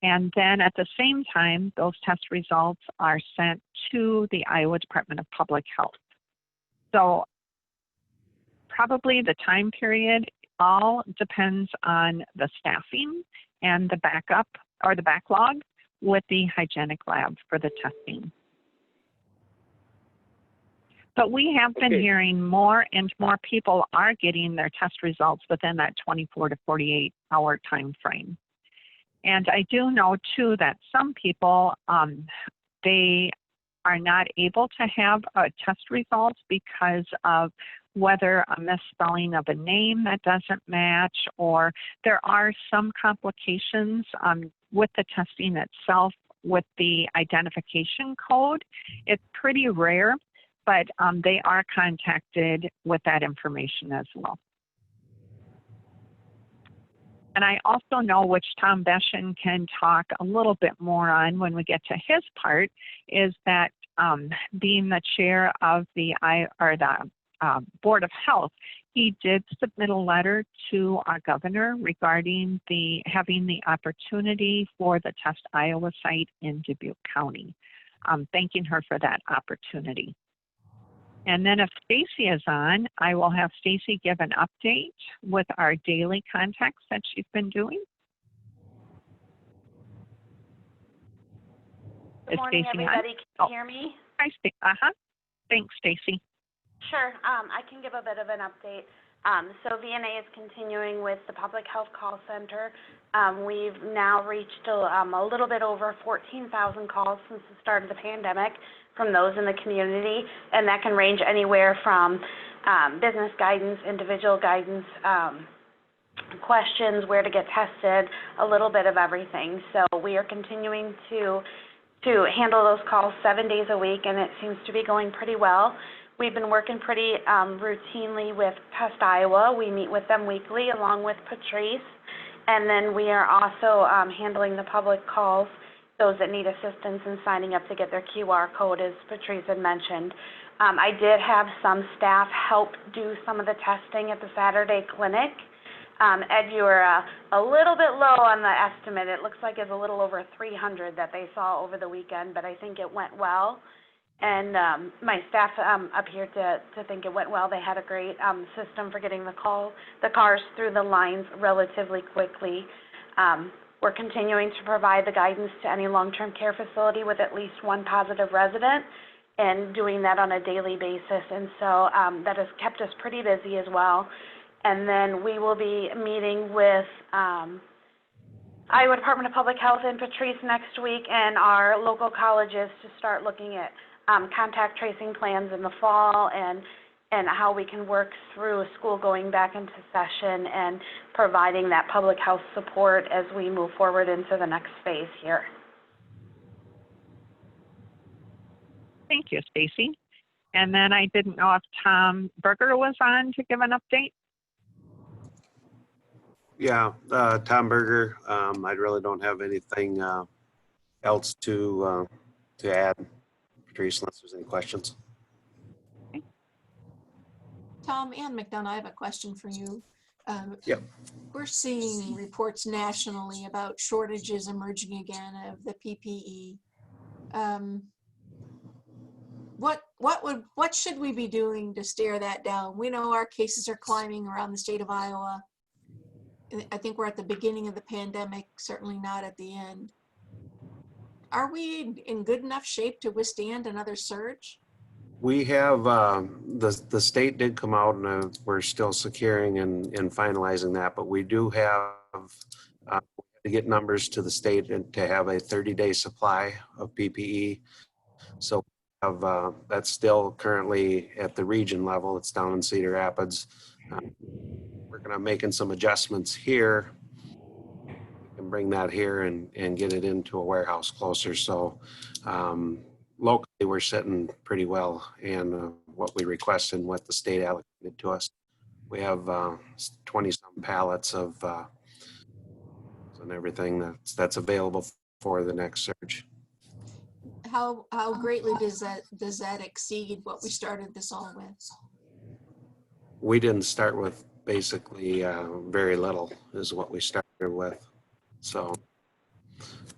And then at the same time, those test results are sent to the Iowa Department of Public Health. So probably the time period all depends on the staffing and the backup or the backlog with the hygienic lab for the testing. But we have been hearing more and more people are getting their test results within that 24 to 48 hour time frame. And I do know too that some people, they are not able to have test results because of whether a misspelling of a name that doesn't match, or there are some complications with the testing itself with the identification code. It's pretty rare, but they are contacted with that information as well. And I also know, which Tom Beshin can talk a little bit more on when we get to his part, is that being the chair of the Board of Health, he did submit a letter to our governor regarding having the opportunity for the Test Iowa site in Dubuque County, thanking her for that opportunity. And then if Stacy is on, I will have Stacy give an update with our daily contacts that she's been doing. Good morning, everybody. Can you hear me? Hi, Stacy. Thanks, Stacy. Sure. I can give a bit of an update. So VNA is continuing with the Public Health Call Center. We've now reached a little bit over 14,000 calls since the start of the pandemic from those in the community, and that can range anywhere from business guidance, individual guidance, questions, where to get tested, a little bit of everything. So we are continuing to handle those calls 7 days a week, and it seems to be going pretty well. We've been working pretty routinely with Test Iowa. We meet with them weekly along with Patrice, and then we are also handling the public calls, those that need assistance in signing up to get their QR code, as Patrice had mentioned. I did have some staff help do some of the testing at the Saturday clinic. Ed, you were a little bit low on the estimate. It looks like it's a little over 300 that they saw over the weekend, but I think it went well. And my staff appeared to think it went well. They had a great system for getting the cars through the lines relatively quickly. We're continuing to provide the guidance to any long-term care facility with at least one positive resident, and doing that on a daily basis. And so that has kept us pretty busy as well. And then we will be meeting with Iowa Department of Public Health and Patrice next week and our local colleges to start looking at contact tracing plans in the fall, and how we can work through school going back into session and providing that public health support as we move forward into the next phase here. Thank you, Stacy. And then I didn't know if Tom Berger was on to give an update. Yeah, Tom Berger. I really don't have anything else to add, Patrice, unless there's any questions. Tom and McDonough, I have a question for you. Yep. We're seeing reports nationally about shortages emerging again of the PPE. What should we be doing to stare that down? We know our cases are climbing around the state of Iowa. I think we're at the beginning of the pandemic, certainly not at the end. Are we in good enough shape to withstand another surge? We have, the state did come out, and we're still securing and finalizing that, but we do have to get numbers to the state and to have a 30-day supply of PPE. So that's still currently at the region level. It's down in Cedar Rapids. We're going to making some adjustments here. We can bring that here and get it into a warehouse closer. So locally, we're sitting pretty well, and what we requested and what the state allocated to us. We have 20-some pallets of and everything that's available for the next surge. How greatly does that exceed what we started this all with? We didn't start with basically very little is what we started with. So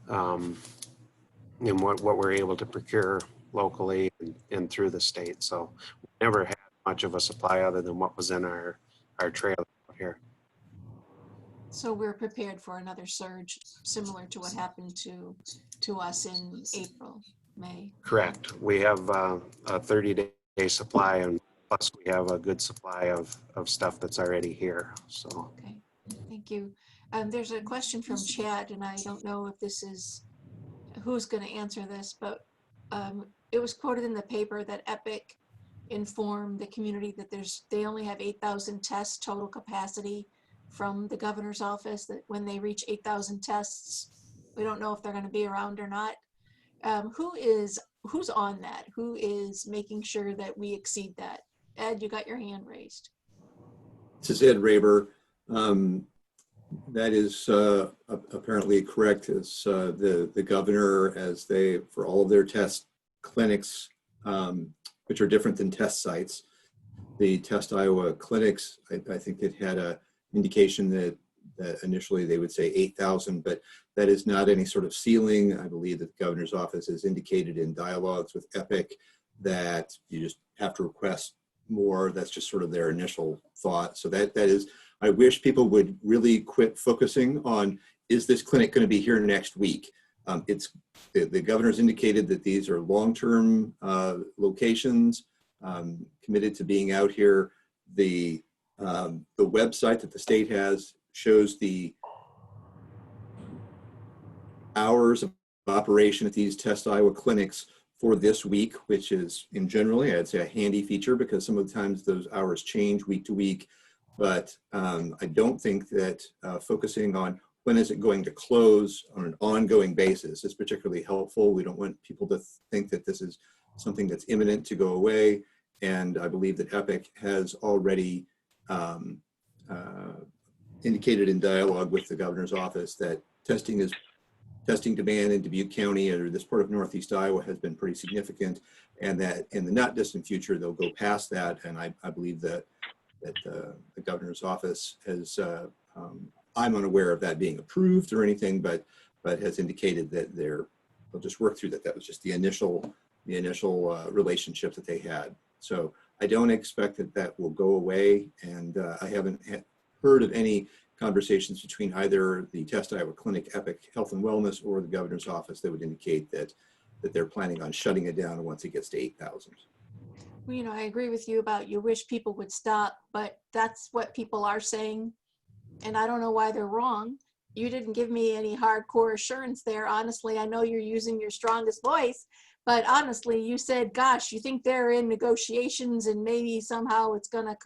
and what we're able to procure locally and through the state. So we never had much of a supply other than what was in our trailer out here. So we're prepared for another surge similar to what happened to us in April, May. Correct. We have a 30-day supply, and plus we have a good supply of stuff that's already here. So. Okay, thank you. There's a question from Chad, and I don't know if this is who's going to answer this, but it was quoted in the paper that Epic informed the community that they only have 8,000 tests total capacity from the governor's office, that when they reach 8,000 tests, we don't know if they're going to be around or not. Who's on that? Who is making sure that we exceed that? Ed, you got your hand raised. This is Ed Raber. That is apparently correct. As the governor, as they, for all of their test clinics, which are different than test sites, the Test Iowa clinics, I think it had a indication that initially they would say 8,000, but that is not any sort of ceiling. I believe that the governor's office has indicated in dialogues with Epic that you just have to request more. That's just sort of their initial thought. So that is, I wish people would really quit focusing on, is this clinic going to be here next week? It's the governor's indicated that these are long-term locations, committed to being out here. The website that the state has shows the hours of operation at these Test Iowa clinics for this week, which is in generally, I'd say, a handy feature because some of the times those hours change week to week. But I don't think that focusing on when is it going to close on an ongoing basis is particularly helpful. We don't want people to think that this is something that's imminent to go away. And I believe that Epic has already indicated in dialogue with the governor's office that testing demand in Dubuque County or this part of Northeast Iowa has been pretty significant, and that in the not distant future they'll go past that. And I believe that the governor's office has, I'm unaware of that being approved or anything, but has indicated that they'll just work through that. That was just the initial relationship that they had. So I don't expect that will go away, and I haven't heard of any conversations between either the Test Iowa Clinic, Epic Health and Wellness, or the governor's office that would indicate that they're planning on shutting it down once it gets to 8,000. Well, you know, I agree with you about you wish people would stop, but that's what people are saying. And I don't know why they're wrong. You didn't give me any hardcore assurance there. Honestly, I know you're using your strongest voice, but honestly, you said, gosh, you think they're in negotiations and maybe somehow it's gonna.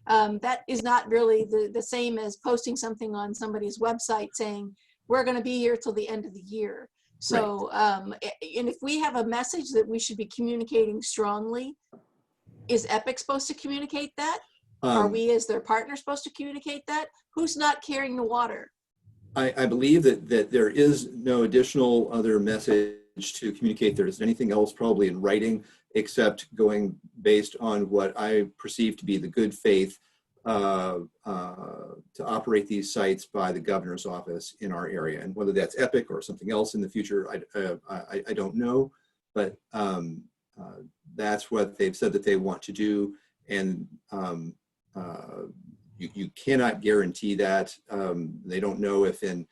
That is not really the same as posting something on somebody's website saying, we're gonna be here till the end of the year. So, and if we have a message that we should be communicating strongly, is Epic supposed to communicate that? Are we as their partner supposed to communicate that? Who's not carrying the water? I believe that there is no additional other message to communicate. There isn't anything else probably in writing except going based on what I perceive to be the good faith to operate these sites by the governor's office in our area. And whether that's Epic or something else in the future, I don't know, but that's what they've said that they want to do. And you cannot guarantee that. They don't know if in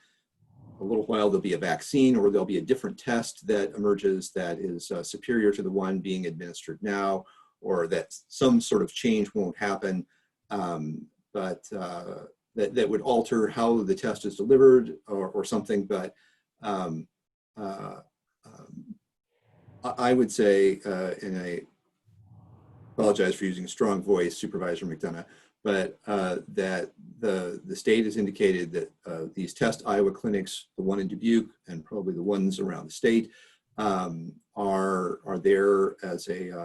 a little while there'll be a vaccine or there'll be a different test that emerges that is superior to the one being administered now, or that some sort of change won't happen, but that would alter how the test is delivered or something. But I would say, and I apologize for using a strong voice, Supervisor McDonough, but that the state has indicated that these Test Iowa clinics, the one in Dubuque and probably the ones around the state, are there as a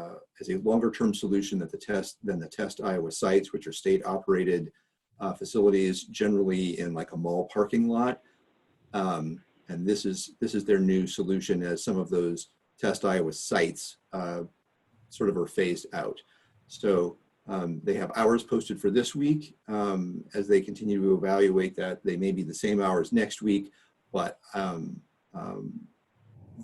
longer term solution than the Test Iowa sites, which are state operated facilities, generally in like a mall parking lot. And this is their new solution, as some of those Test Iowa sites sort of are phased out. So they have hours posted for this week. As they continue to evaluate that, they may be the same hours next week, but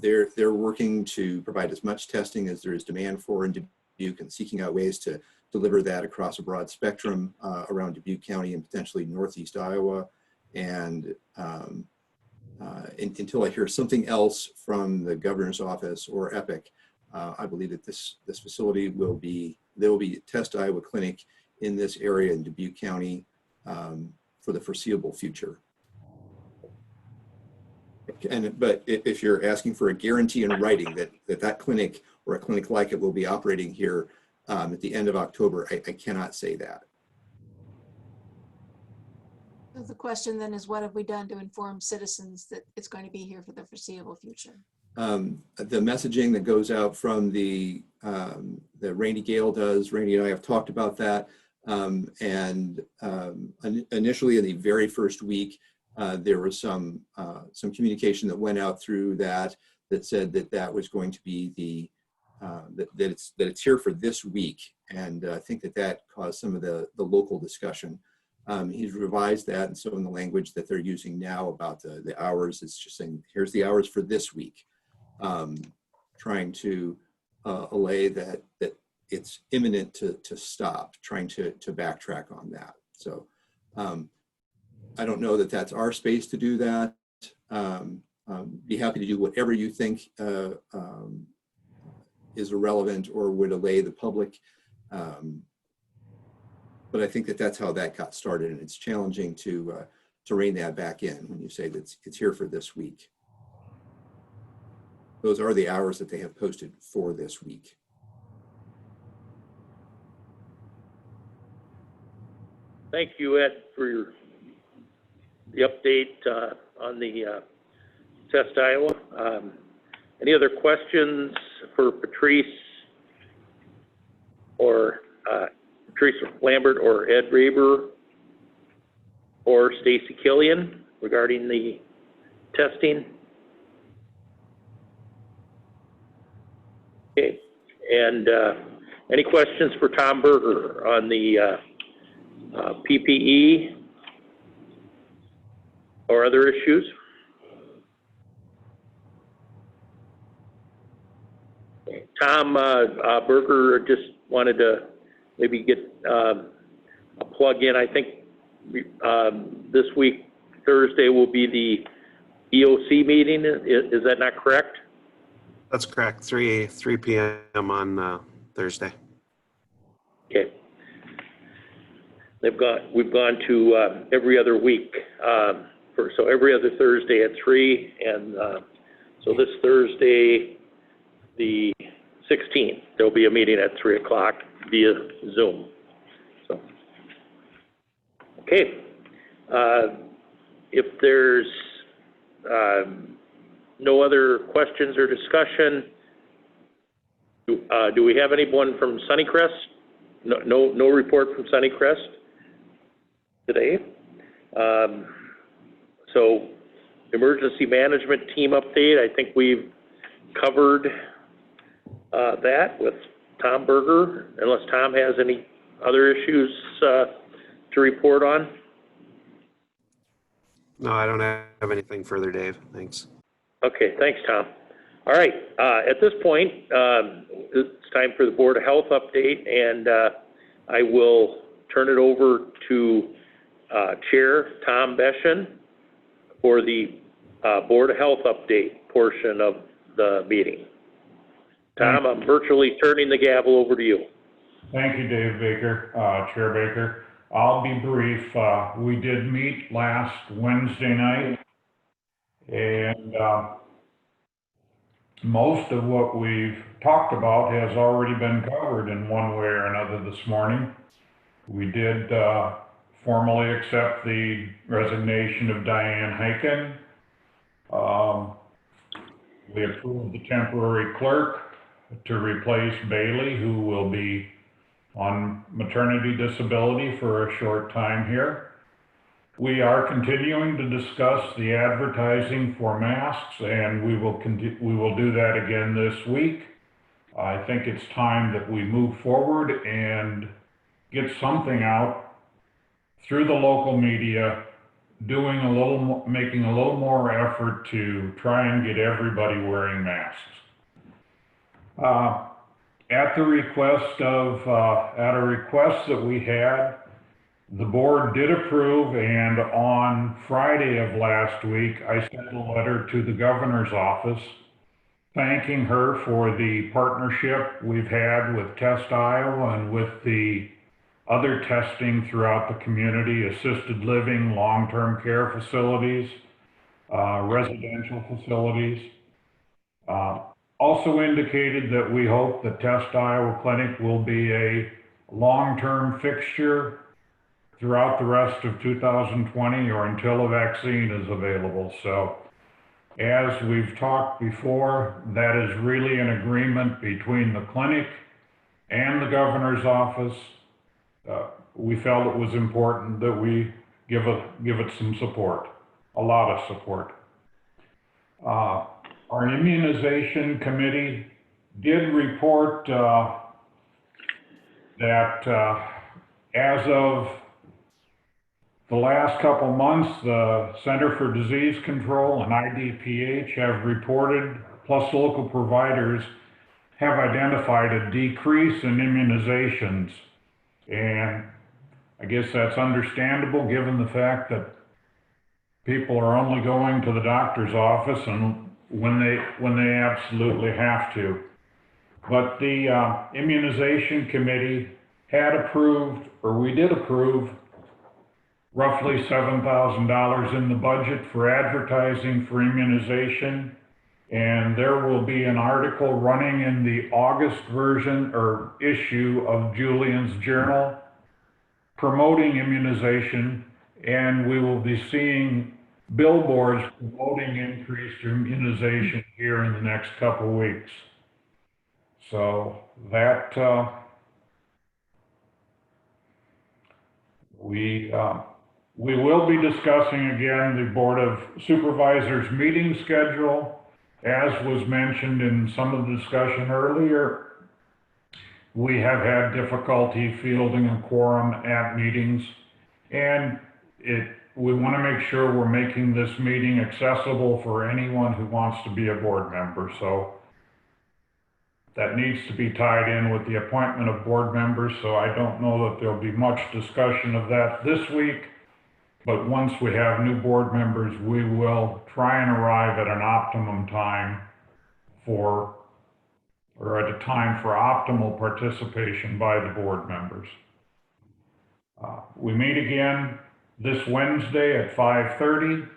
they're working to provide as much testing as there is demand for in Dubuque, and seeking out ways to deliver that across a broad spectrum around Dubuque County and potentially Northeast Iowa. And until I hear something else from the governor's office or Epic, I believe that this facility there will be a Test Iowa clinic in this area in Dubuque County for the foreseeable future. But if you're asking for a guarantee in writing that clinic or a clinic like it will be operating here at the end of October, I cannot say that. So the question then is, what have we done to inform citizens that it's going to be here for the foreseeable future? The messaging that goes out from that Randy Gale does, Randy and I have talked about that. Initially in the very first week, there was some communication that went out through that said that was going to be that it's here for this week. And I think that caused some of the local discussion. He's revised that, and so in the language that they're using now about the hours, it's just saying, here's the hours for this week. Trying to allay that it's imminent to stop, trying to backtrack on that. So I don't know that that's our space to do that. Be happy to do whatever you think is irrelevant or would allay the public. But I think that's how that got started, and it's challenging to rein that back in when you say that it's here for this week. Those are the hours that they have posted for this week. Thank you, Ed, for the update on the Test Iowa. Any other questions for Patrice or Patrice Lambert or Ed Raber or Stacy Killian regarding the testing? Okay, and any questions for Tom Berger on the PPE or other issues? Tom Berger just wanted to maybe get a plug in. I think this week, Thursday will be the EOC meeting. Is that not correct? That's correct. 3 p.m. on Thursday. Okay. We've gone to every other week, so every other Thursday at 3, and so this Thursday, the 16th, there'll be a meeting at 3 o'clock via Zoom. So, okay. If there's no other questions or discussion, do we have anyone from Sunnycrest? No report from Sunnycrest today. So emergency management team update, I think we've covered that with Tom Berger, unless Tom has any other issues to report on. No, I don't have anything further, Dave. Thanks. Okay, thanks, Tom. All right, at this point, it's time for the Board of Health update, and I will turn it over to Chair Tom Beschen for the Board of Health update portion of the meeting. Tom, I'm virtually turning the gavel over to you. Thank you, Dave Baker, Chair Baker. I'll be brief. We did meet last Wednesday night, and most of what we've talked about has already been covered in one way or another this morning. We did formally accept the resignation of Diane Heiken. We approved the temporary clerk to replace Bailey, who will be on maternity disability for a short time here. We are continuing to discuss the advertising for masks, and we will do that again this week. I think it's time that we move forward and get something out through the local media, making a little more effort to try and get everybody wearing masks. At a request that we had, the board did approve, and on Friday of last week, I sent a letter to the governor's office thanking her for the partnership we've had with Test Iowa and with the other testing throughout the community, assisted living, long-term care facilities, residential facilities. Also indicated that we hope the Test Iowa Clinic will be a long-term fixture throughout the rest of 2020 or until a vaccine is available. So as we've talked before, that is really an agreement between the clinic and the governor's office. We felt it was important that we give it some support, a lot of support. Our immunization committee did report that as of the last couple months, the Center for Disease Control and IDPH have reported, plus local providers have identified a decrease in immunizations. And I guess that's understandable given the fact that people are only going to the doctor's office and when they absolutely have to. But the immunization committee had approved, or we did approve, roughly $7,000 in the budget for advertising for immunization. And there will be an article running in the August version or issue of Julian's Journal promoting immunization, and we will be seeing billboards promoting increased immunization here in the next couple of weeks. So that we will be discussing again the Board of Supervisors meeting schedule. As was mentioned in some of the discussion earlier, we have had difficulty fielding a quorum at meetings, and we want to make sure we're making this meeting accessible for anyone who wants to be a board member. So that needs to be tied in with the appointment of board members. So I don't know that there'll be much discussion of that this week, But once we have new board members, we will try and arrive at an optimum time for, or at a time for optimal participation by the board members. We meet again this Wednesday at 5:30.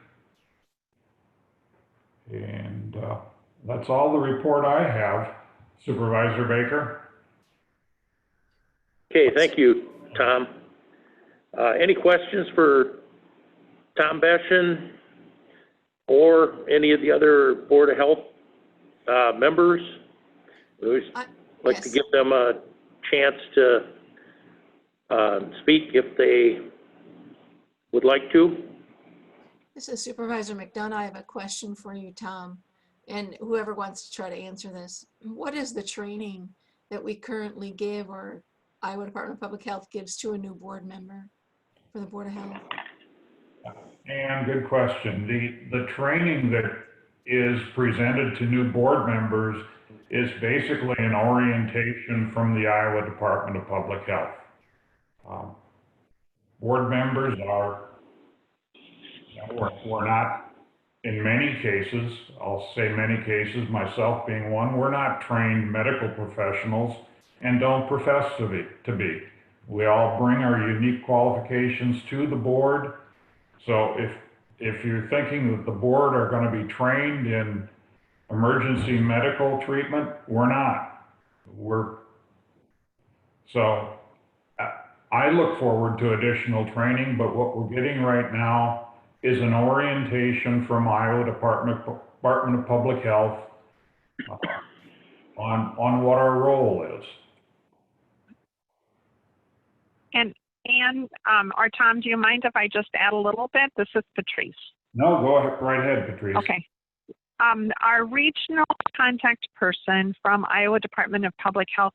And that's all the report I have. Supervisor Baker? Okay, thank you, Tom. Any questions for Tom Beshin or any of the other Board of Health members? We always like to give them a chance to speak if they would like to. This is Supervisor McDonough. I have a question for you, Tom, and whoever wants to try to answer this. What is the training that we currently give or Iowa Department of Public Health gives to a new board member for the Board of Health? And good question. The training that is presented to new board members is basically an orientation from the Iowa Department of Public Health. Board members are, we're not, in many cases, I'll say many cases, myself being one, we're not trained medical professionals and don't profess to be. We all bring our unique qualifications to the board. So if you're thinking that the board are going to be trained in emergency medical treatment, we're not. So I look forward to additional training, but what we're getting right now is an orientation from Iowa Department of Public Health on what our role is. Or Tom, do you mind if I just add a little bit? This is Patrice. No, go ahead, right ahead, Patrice. Okay. Our regional contact person from Iowa Department of Public Health,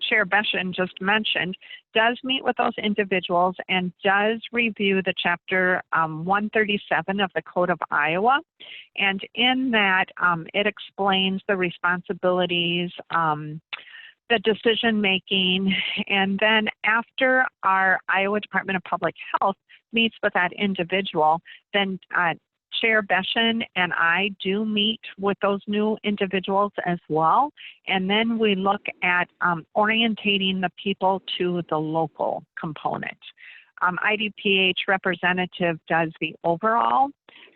Chair Beshin just mentioned, does meet with those individuals and does review the chapter 137 of the Code of Iowa. And in that, it explains the responsibilities, the decision making, and then after our Iowa Department of Public Health meets with that individual, then Chair Beshin and I do meet with those new individuals as well. And then we look at orientating the people to the local component. IDPH representative does the overall,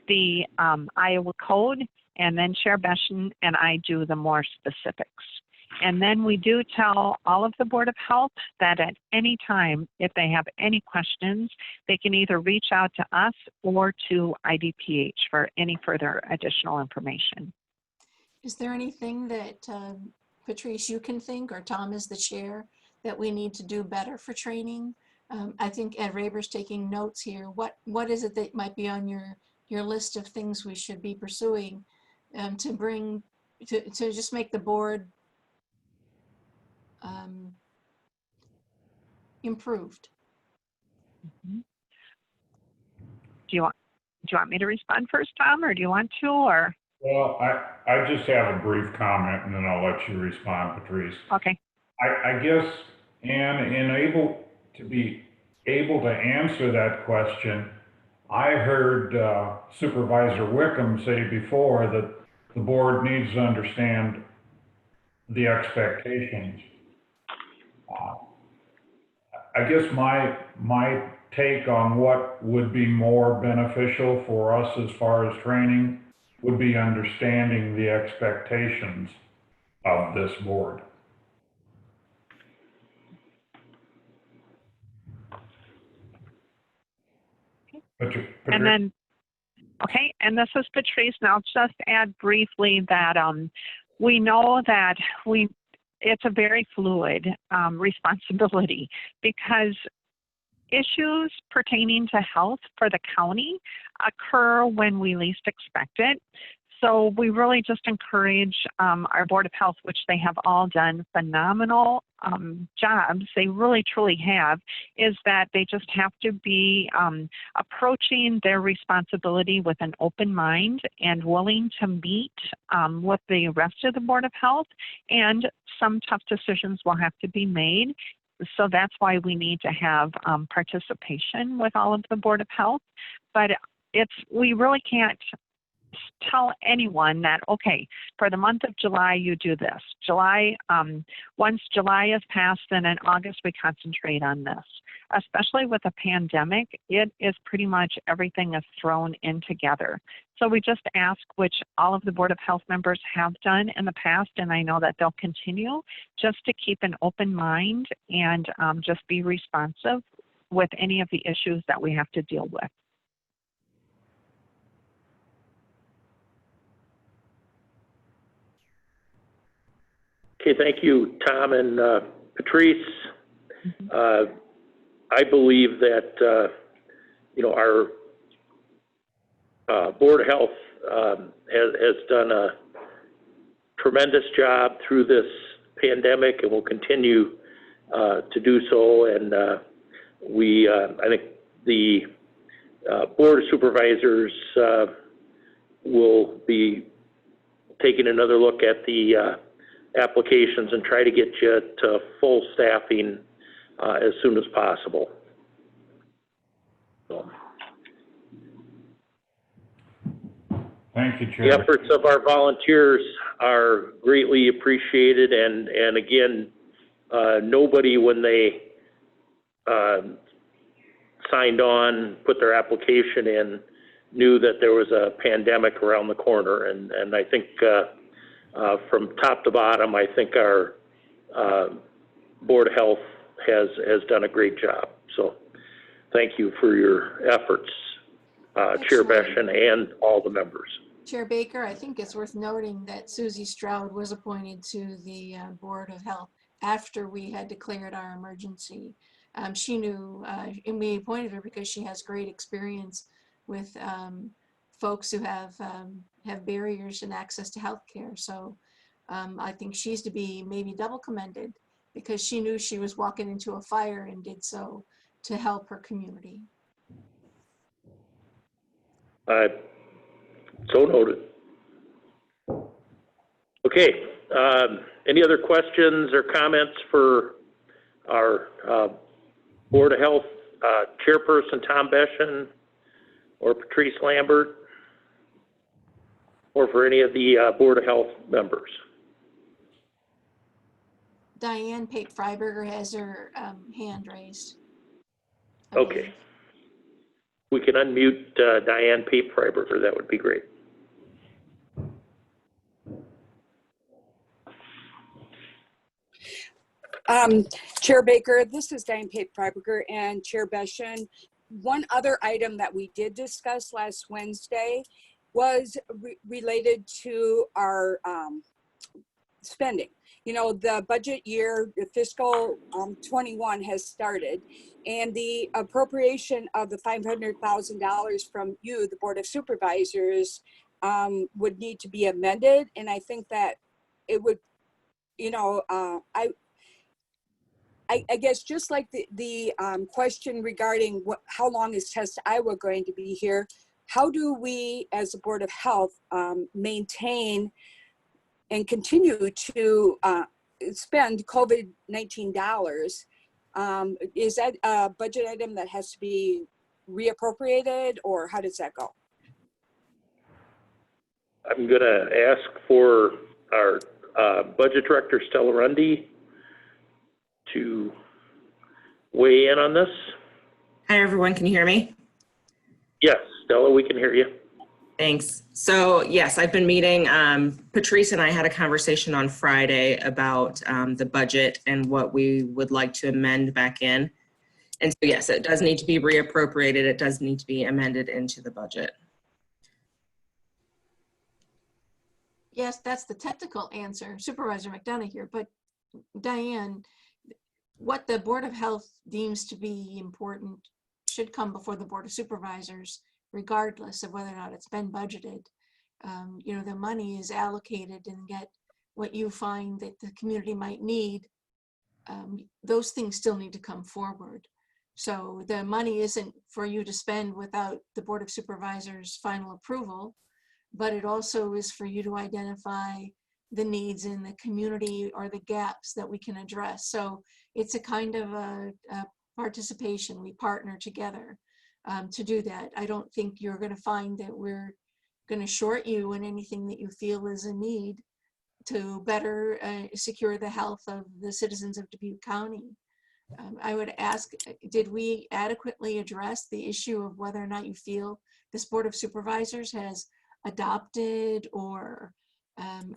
the Iowa code, and then Chair Beshin and I do the more specifics. And then we do tell all of the Board of Health that at any time, if they have any questions, they can either reach out to us or to IDPH for any further additional information. Is there anything that, Patrice, you can think, or Tom is the chair, that we need to do better for training? I think Ed Raber's taking notes here. What is it that might be on your list of things we should be pursuing to just make the board improved? Mm-hmm. Do you want me to respond first, Tom, or do you want to, or? Well, I just have a brief comment and then I'll let you respond, Patrice. Okay. I guess, Ann, to be able to answer that question, I heard Supervisor Wickham say before that the board needs to understand the expectations. I guess my take on what would be more beneficial for us as far as training would be understanding the expectations of this board. And then, okay, and this is Patrice, and I'll just add briefly that we know that it's a very fluid responsibility, because issues pertaining to health for the county occur when we least expect it. So we really just encourage our Board of Health, which they have all done phenomenal jobs, they really truly have, is that they just have to be approaching their responsibility with an open mind and willing to meet with the rest of the Board of Health, and some tough decisions will have to be made. so that's why we need to have participation with all of the Board of Health. But we really can't tell anyone that, okay, for the month of July, you do this. Once July is passed, then in August, we concentrate on this. Especially with a pandemic, it is pretty much everything is thrown in together. So we just ask, which all of the Board of Health members have done in the past, and I know that they'll continue, just to keep an open mind and just be responsive with any of the issues that we have to deal with. Okay, thank you, Tom and Patrice. I believe that, our Board of Health has done a tremendous job through this pandemic and will continue to do so. And I think the Board of Supervisors will be taking another look at the applications and try to get you to full staffing as soon as possible. So, Thank you, Chair. the efforts of our volunteers are greatly appreciated, and again, nobody, when they signed on, put their application in, knew that there was a pandemic around the corner, and I think from top to bottom, I think our Board of Health has done a great job. So thank you for your efforts, Chair Beshan and all the members. Chair Baker, I think it's worth noting that Susie Stroud was appointed to the Board of Health after we had declared our emergency. She knew, and we appointed her because she has great experience with folks who have barriers in access to health care. So I think she's to be maybe double commended because she knew she was walking into a fire and did so to help her community. So noted. Okay, any other questions or comments for our Board of Health Chairperson Tom Beshan or Patrice Lambert, or for any of the Board of Health members? Diane Pape-Freiberger has her hand raised. Okay. We can unmute Diane Pape-Freiberger. That would be great. Chair Baker, this is Diane Pape-Freiberger and Chair Beshan. One other item that we did discuss last Wednesday was related to our spending. You know, the budget year, the fiscal 21 has started, and the appropriation of the $500,000 from you, the Board of Supervisors, would need to be amended. And I think that it would, you know, I guess just like the question regarding how long is Test Iowa going to be here, how do we as a Board of Health maintain and continue to spend COVID-19 dollars? Is that a budget item that has to be reappropriated, or how does that go? I'm going to ask for our Budget Director, Stella Rundy, to weigh in on this. Hi, everyone. Can you hear me? Yes, Stella, we can hear you. Thanks. So yes, I've been meeting, Patrice and I had a conversation on Friday about the budget and what we would like to amend back in. And so yes, it does need to be reappropriated. It does need to be amended into the budget. Yes, that's the technical answer, Supervisor McDonough here, but Diane, what the Board of Health deems to be important should come before the Board of Supervisors, regardless of whether or not it's been budgeted. You know, the money is allocated, and yet what you find that the community might need, those things still need to come forward. So the money isn't for you to spend without the Board of Supervisors' final approval, but it also is for you to identify the needs in the community or the gaps that we can address. So it's a kind of a participation. We partner together to do that. I don't think you're going to find that we're going to short you in anything that you feel is a need to better secure the health of the citizens of Dubuque County. I would ask, did we adequately address the issue of whether or not you feel this Board of Supervisors has adopted or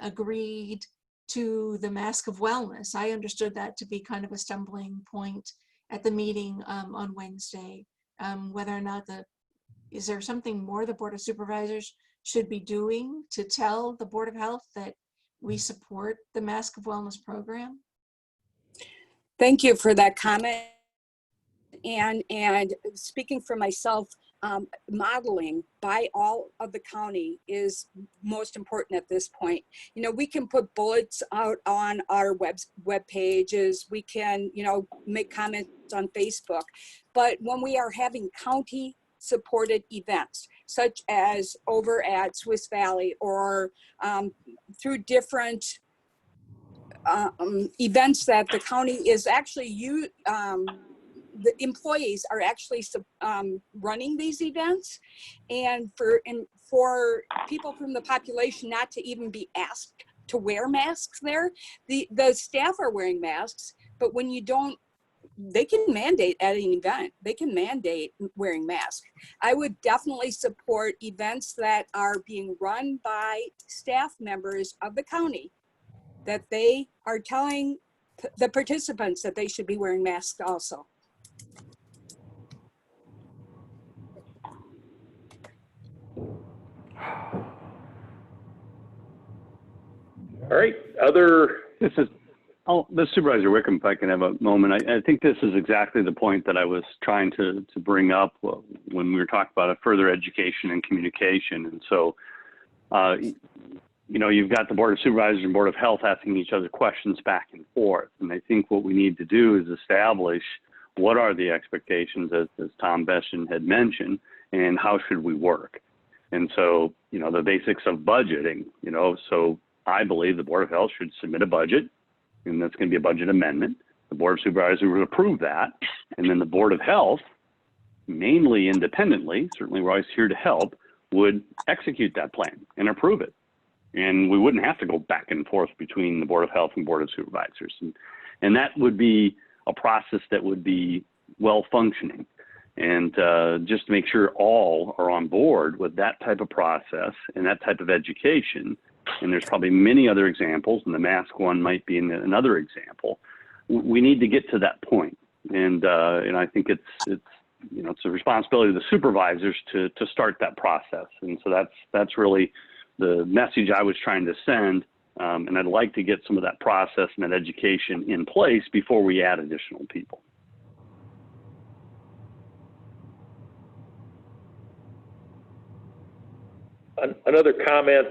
agreed to the mask of wellness? I understood that to be kind of a stumbling point at the meeting on Wednesday. Whether or not is there something more the Board of Supervisors should be doing to tell the Board of Health that we support the mask of wellness program? Thank you for that comment. And speaking for myself, modeling by all of the county is most important at this point. You know, we can put bullets out on our web pages. We can, you know, make comments on Facebook. But when we are having county supported events, such as over at Swiss Valley or through different events that the county is actually the employees are actually running these events, and for people from the population not to even be asked to wear masks there, the staff are wearing masks, but when you don't, they can mandate at an event, they can mandate wearing masks. I would definitely support events that are being run by staff members of the county, that they are telling the participants that they should be wearing masks also. All right, other. This Supervisor Wickham, if I can have a moment. I think this is exactly the point that I was trying to bring up when we were talking about further education and communication. And so, you know, you've got the Board of Supervisors and Board of Health asking each other questions back and forth. And I think what we need to do is establish what are the expectations, as Tom Besson had mentioned, and how should we work. And so, you know, the basics of budgeting, you know, so I believe the Board of Health should submit a budget, and that's going to be a budget amendment. The Board of Supervisors would approve that. And then the Board of Health, mainly independently, certainly we're always here to help, would execute that plan and approve it. And we wouldn't have to go back and forth between the Board of Health and Board of Supervisors. And that would be a process that would be well functioning. And just to make sure all are on board with that type of process and that type of education. And there's probably many other examples, and the mask one might be another example. We need to get to that point. And I think it's you know, it's a responsibility of the supervisors to start that process. And so that's really the message I was trying to send. And I'd like to get some of that process and that education in place before we add additional people. Another comment,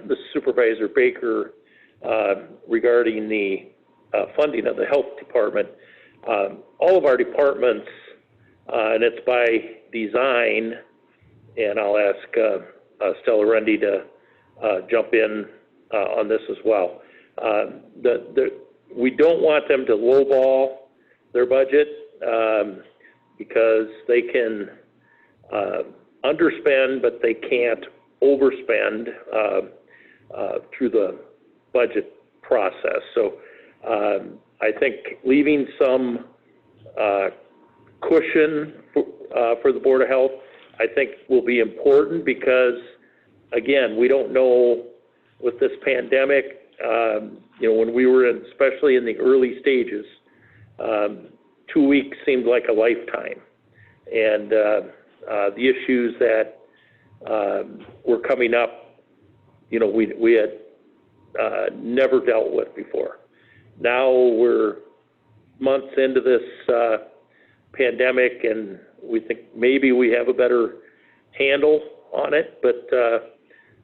this Supervisor Baker, regarding the funding of the health department. All of our departments, and it's by design, and I'll ask Stella Rundy to jump in on this as well. We don't want them to lowball their budget because they can underspend, but they can't overspend through the budget process. So I think leaving some cushion for the Board of Health, I think will be important because, again, we don't know with this pandemic, you know, when we were especially in the early stages, 2 weeks seemed like a lifetime. And the issues that were coming up, you know, we had never dealt with before. Now we're months into this pandemic, and we think maybe we have a better handle on it. But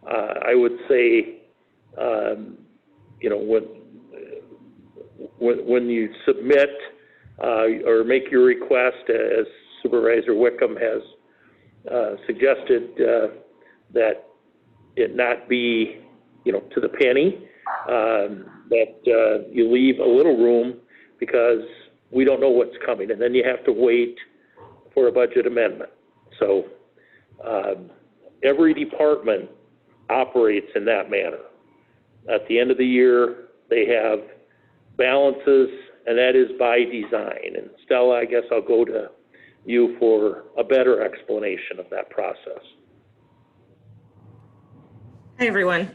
I would say, you know, when you submit or make your request, as Supervisor Wickham has suggested, that it not be, you know, to the penny, that you leave a little room because we don't know what's coming, and then you have to wait for a budget amendment. So every department operates in that manner. At the end of the year, they have balances, and that is by design. And Stella, I guess I'll go to you for a better explanation of that process. Hi, everyone.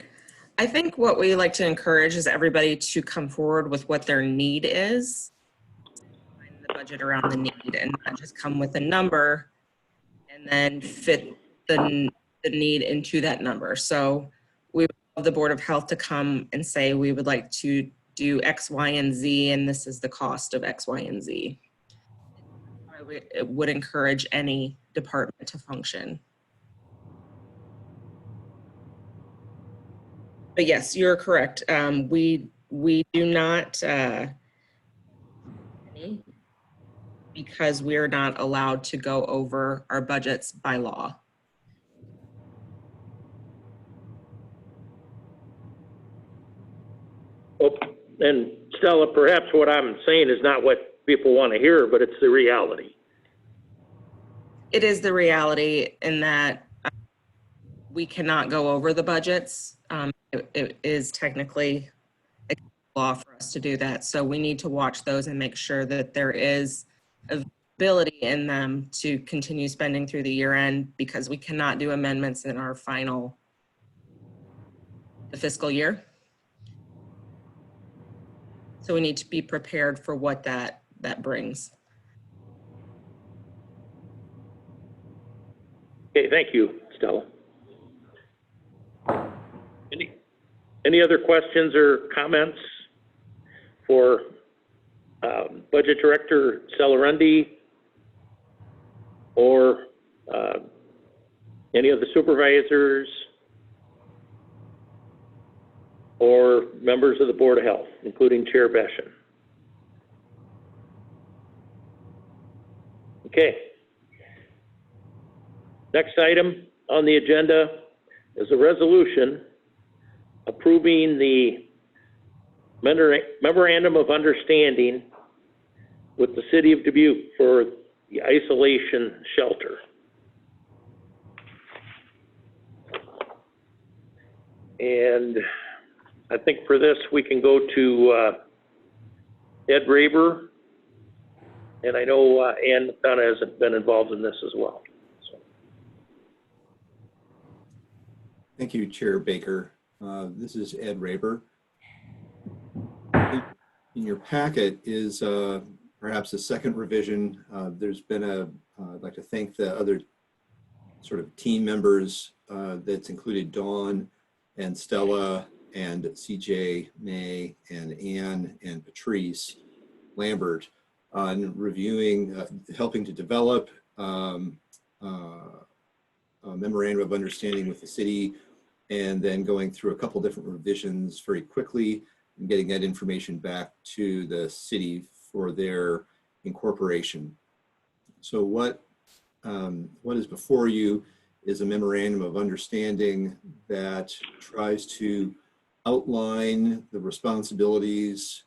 I think what we like to encourage is everybody to come forward with what their need is, find the budget around the need, and not just come with a number and then fit the need into that number. So we would love the Board of Health to come and say, we would like to do X, Y, and Z, and this is the cost of X, Y, and Z. It would encourage any department to function. But yes, you're correct. We do not, because we're not allowed to go over our budgets by law. Well, and Stella, perhaps what I'm saying is not what people want to hear, but it's the reality. It is the reality in that we cannot go over the budgets. It is technically a law for us to do that. So we need to watch those and make sure that there is ability in them to continue spending through the year end, because we cannot do amendments in our final fiscal year. So we need to be prepared for what that brings. Okay, thank you, Stella. Any other questions or comments for Budget Director Celerendi or any of the supervisors or members of the Board of Health, including Chair Beshen? Okay. Next item on the agenda is a resolution approving the memorandum of understanding with the City of Dubuque for the isolation shelter. And I think for this, we can go to Ed Raber. And I know Ann McDonough has been involved in this as well. So. Thank you, Chair Baker. This is Ed Raber. In your packet is perhaps a second revision. There's been I'd like to thank the other sort of team members that's included Dawn and Stella and CJ, May, and Ann and Patrice Lambert on reviewing, helping to develop a memorandum of understanding with the city, and then going through a couple different revisions very quickly and getting that information back to the city for their incorporation. So what is before you is a memorandum of understanding that tries to outline the responsibilities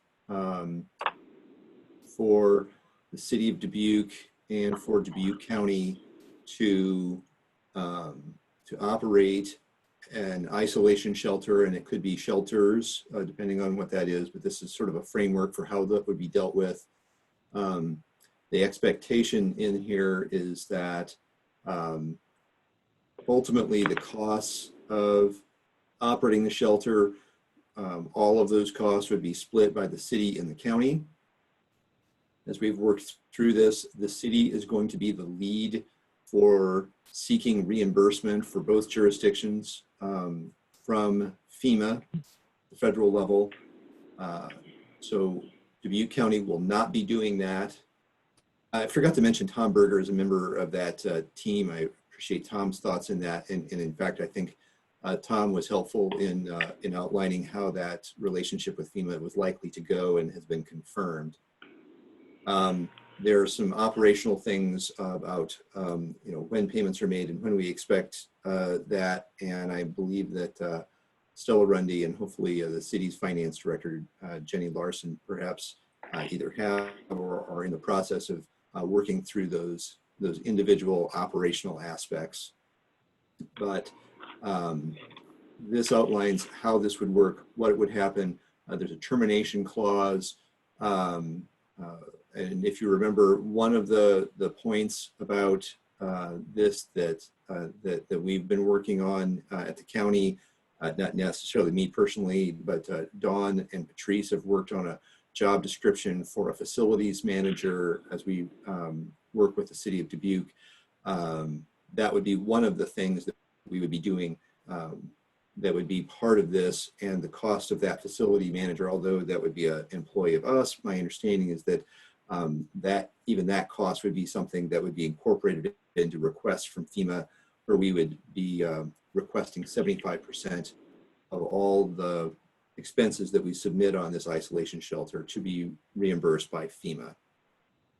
for the City of Dubuque and for Dubuque County to operate an isolation shelter, and it could be shelters, depending on what that is, but this is sort of a framework for how that would be dealt with. The expectation in here is that ultimately the costs of operating the shelter, all of those costs would be split by the city and the county. As we've worked through this, the city is going to be the lead for seeking reimbursement for both jurisdictions from FEMA, the federal level. So Dubuque County will not be doing that. I forgot to mention Tom Berger is a member of that team. I appreciate Tom's thoughts in that. And in fact, I think Tom was helpful in outlining how that relationship with FEMA was likely to go and has been confirmed. There are some operational things about when payments are made and when we expect that, and I believe that Stella Rundy and hopefully the city's finance director, Jenny Larson, perhaps either have or are in the process of working through those individual operational aspects. But this outlines how this would work, what would happen. There's a termination clause. And if you remember, one of the points about this that we've been working on at the county, not necessarily me personally, but Dawn and Patrice have worked on a job description for a facilities manager as we work with the city of Dubuque. That would be one of the things that we would be doing that would be part of this, and the cost of that facility manager, although that would be an employee of us, my understanding is that even that cost would be something that would be incorporated into requests from FEMA, where we would be requesting 75% of all the expenses that we submit on this isolation shelter to be reimbursed by FEMA.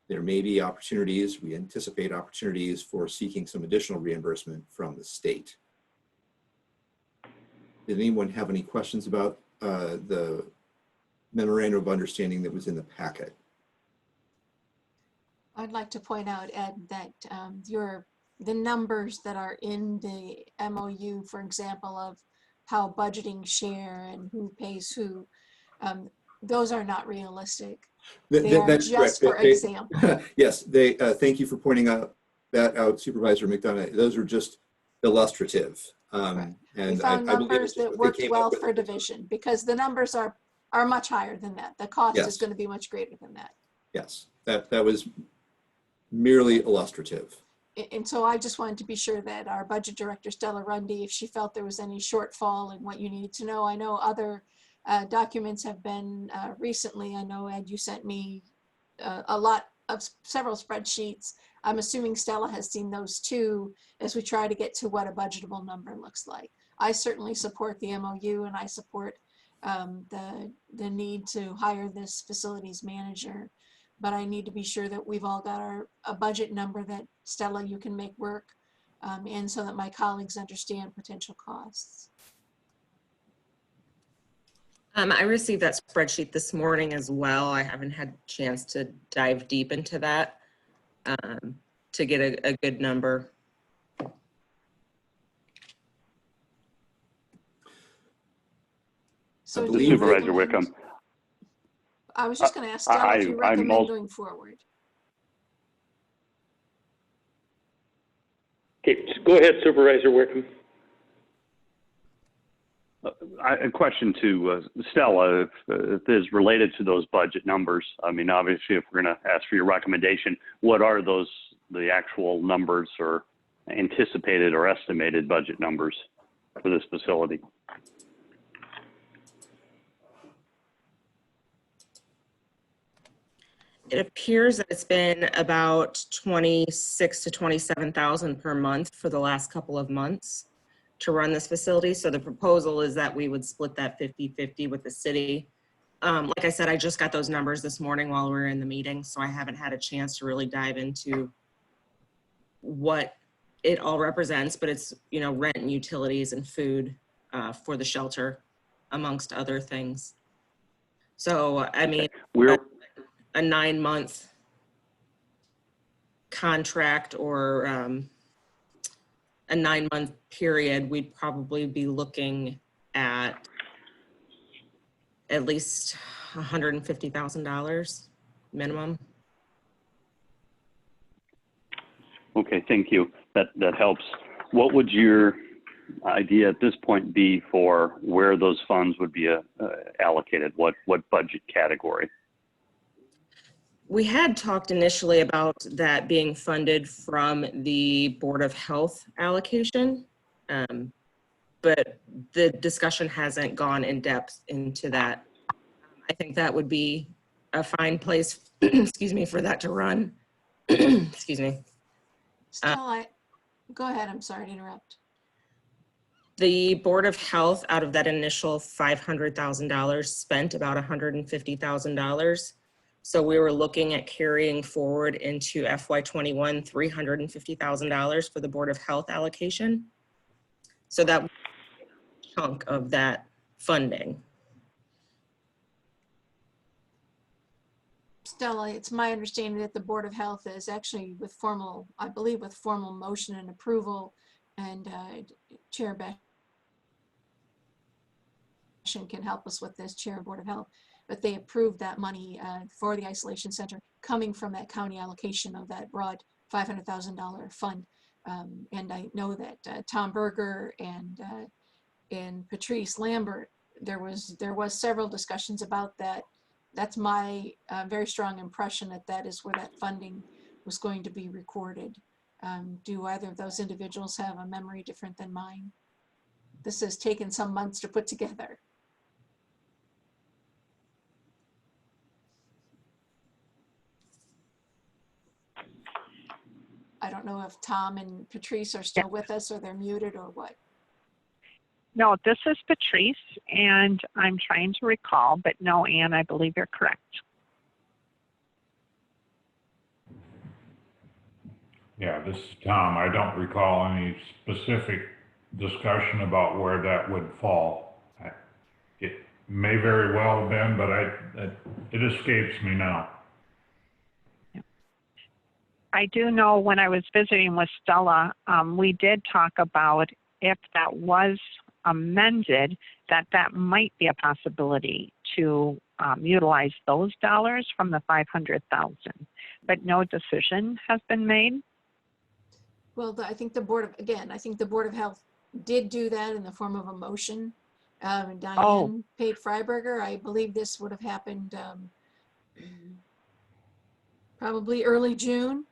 There may be opportunities, we anticipate opportunities for seeking some additional reimbursement from the state. Did anyone have any questions about the memorandum of understanding that was in the packet? I'd like to point out, Ed, that the numbers that are in the MOU, for example, of how budgeting share and who pays who, those are not realistic. They are just for example. Yes, thank you for pointing that out, Supervisor McDonough. Those are just illustrative. Right. And We found I believe numbers that worked well with. for division, because the numbers are much higher than that. The cost is going to be much greater than that. Yes, that was merely illustrative. And so I just wanted to be sure that our budget director, Stella Rundy, if she felt there was any shortfall in what you needed to know. I know other documents have been recently. I know, Ed, you sent me a lot of several spreadsheets. I'm assuming Stella has seen those too, as we try to get to what a budgetable number looks like. I certainly support the MOU, and I support the need to hire this facilities manager. But I need to be sure that we've all got a budget number that, Stella, you can make work, and so that my colleagues understand potential costs. I received that spreadsheet this morning as well. I haven't had a chance to dive deep into that to get a good number. So Supervisor Wickham. I was just going to ask Stella if you recommend going forward. Okay, go ahead, Supervisor Wickham. A question to Stella, if is related to those budget numbers. I mean, obviously, if we're going to ask for your recommendation, what are the actual numbers or anticipated or estimated budget numbers for this facility? It appears that it's been about 26 to 27,000 per month for the last couple of months to run this facility. So the proposal is that we would split that 50-50 with the city. Like I said, I just got those numbers this morning while we were in the meeting, so I haven't had a chance to really dive into what it all represents, but it's, rent and utilities and food for the shelter, amongst other things. So, I mean, a 9-month contract or a 9-month period, we'd probably be looking at least $150,000 minimum. Okay, thank you. That helps. What would your idea at this point be for where those funds would be allocated? What budget category? We had talked initially about that being funded from the Board of Health allocation, but the discussion hasn't gone in depth into that. I think that would be a fine place, excuse me, for that to run. Excuse me. Stella, go ahead. I'm sorry to interrupt. The Board of Health, out of that initial $500,000, spent about $150,000. So we were looking at carrying forward into FY21 $350,000 for the Board of Health allocation. So that chunk of that funding. Stella, it's my understanding that the Board of Health is actually with formal, I believe with formal motion and approval, and Chair Besh can help us with this, Chair of Board of Health, but they approved that money for the isolation center coming from that county allocation of that broad $500,000 fund. And I know that Tom Berger and Patrice Lambert, there was several discussions about that. That's my very strong impression that that is where that funding was going to be recorded. Do either of those individuals have a memory different than mine? This has taken some months to put together. I don't know if Tom and Patrice are still with us or they're muted or what. No, this is Patrice, and I'm trying to recall, but no, Ann, I believe you're correct. Yeah, this is Tom. I don't recall any specific discussion about where that would fall. It may very well have been, but it escapes me now. I do know when I was visiting with Stella, we did talk about if that was amended, that might be a possibility to utilize those dollars from the $500,000, but no decision has been made. Well, I think the Board of Health did do that in the form of a motion. Diane paid Freiberger. I believe this would have happened probably early June,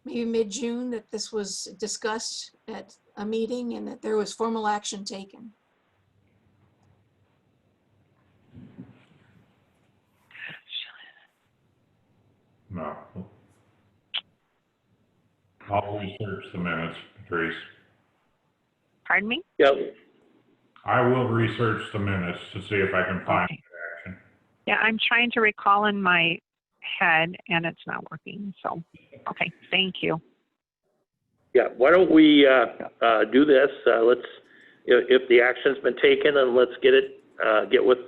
maybe mid-June, that this was discussed at a meeting and that there was formal action taken. No. I'll research the minutes, Patrice. Pardon me? Yep. I will research the minutes to see if I can find the action. Yeah, I'm trying to recall in my head and it's not working. So, okay, thank you. Yeah, why don't we do this? Let's, if the action's been taken, and let's get with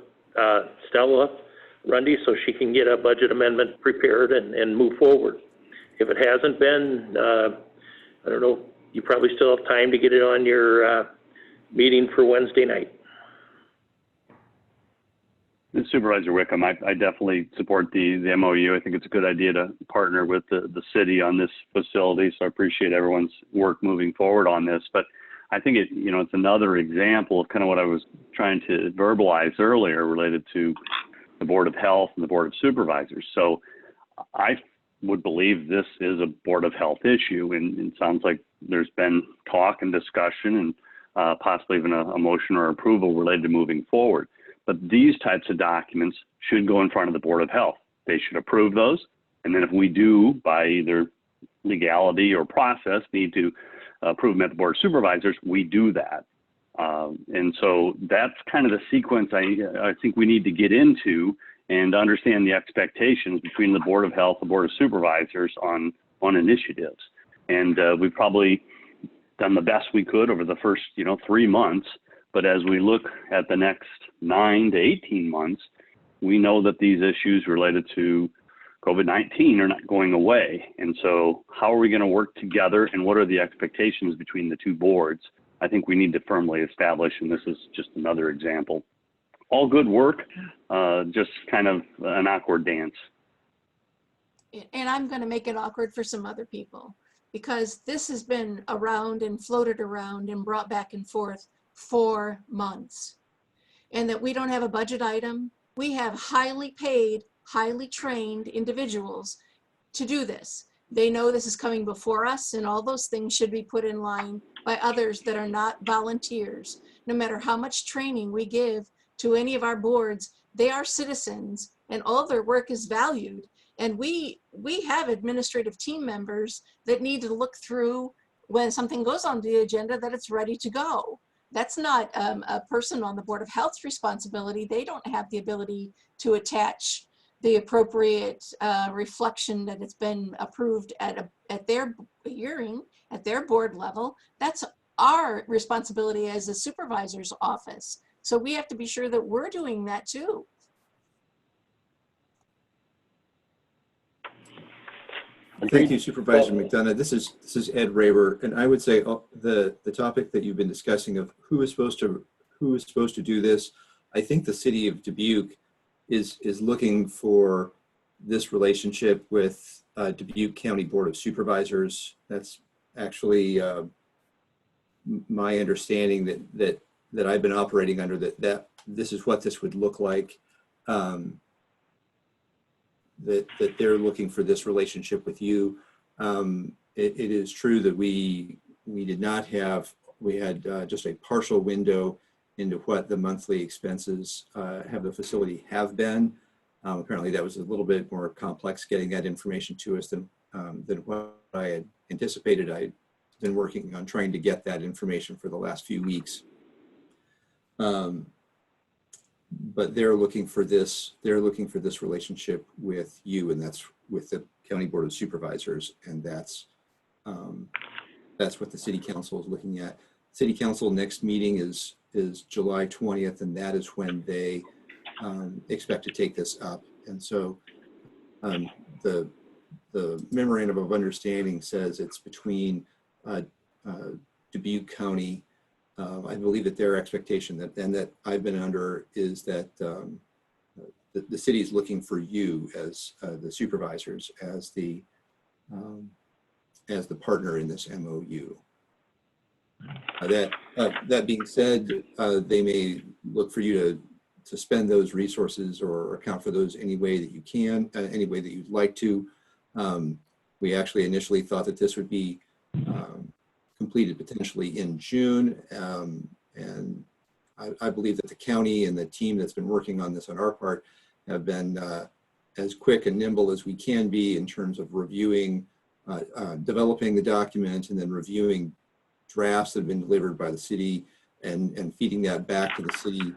Stella Rundy so she can get a budget amendment prepared and move forward. If it hasn't been, I don't know, you probably still have time to get it on your meeting for Wednesday night. Supervisor Wickham, I definitely support the MOU. I think it's a good idea to partner with the city on this facility. So I appreciate everyone's work moving forward on this. But I think it's another example of kind of what I was trying to verbalize earlier related to the Board of Health and the Board of Supervisors. So I would believe this is a Board of Health issue, and it sounds like there's been talk and discussion and possibly even a motion or approval related to moving forward. But these types of documents should go in front of the Board of Health. They should approve those. And then if we do, by either legality or process, need to approve them at the Board of Supervisors, we do that. And so that's kind of the sequence I think we need to get into and understand the expectations between the Board of Health and Board of Supervisors on initiatives. And we've probably done the best we could over the first 3 months. But as we look at the next 9 to 18 months, we know that these issues related to COVID-19 are not going away. And so how are we going to work together, and what are the expectations between the two boards? I think we need to firmly establish, and this is just another example. All good work, just kind of an awkward dance. And I'm going to make it awkward for some other people, because this has been around and floated around and brought back and forth for months, and that we don't have a budget item. We have highly paid, highly trained individuals to do this. They know this is coming before us, and all those things should be put in line by others that are not volunteers. No matter how much training we give to any of our boards, they are citizens and all their work is valued. And we have administrative team members that need to look through when something goes on the agenda that it's ready to go. That's not a person on the Board of Health's responsibility. They don't have the ability to attach the appropriate reflection that it's been approved at their hearing, at their board level. That's our responsibility as a supervisor's office So we have to be sure that we're doing that too. Thank you, Supervisor McDonough. This is Ed Raber, and I would say the topic that you've been discussing of who is supposed to do this. I think the city of Dubuque is looking for this relationship with Dubuque County Board of Supervisors. That's actually my understanding that I've been operating under, that this is what this would look like. That they're looking for this relationship with you. It is true that we did not have, we had just a partial window into what the monthly expenses have the facility have been. Apparently that was a little bit more complex getting that information to us than what I had anticipated. I'd been working on trying to get that information for the last few weeks. But they're looking for this relationship with you, and that's with the County Board of Supervisors, and that's what the City Council is looking at. City Council next meeting is July 20th, and that is when they expect to take this up. And so the memorandum of understanding says it's between Dubuque County. I believe that their expectation that I've been under is that the city is looking for you as the supervisors as the partner in this MOU. That being said, they may look for you to spend those resources or account for those any way that you can, any way that you'd like to. We actually initially thought that this would be completed potentially in June, and I believe that the county and the team that's been working on this on our part have been as quick and nimble as we can be in terms of reviewing, developing the document, and then reviewing drafts that have been delivered by the city and feeding that back to the city.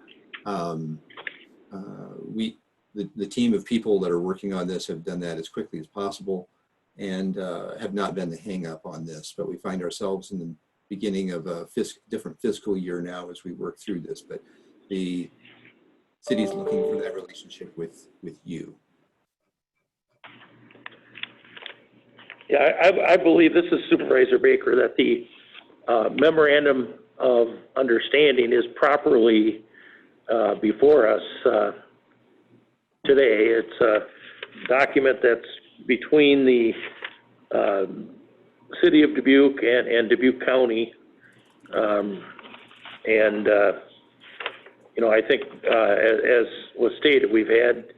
The team of people that are working on this have done that as quickly as possible, and have not been the hang up on this, but we find ourselves in the beginning of a different fiscal year now as we work through this, but the city's looking for that relationship with you. Yeah, I believe, this is Supervisor Baker, that the memorandum of understanding is properly before us today. It's a document that's between the city of Dubuque and Dubuque County. You know, I think as was stated, we've had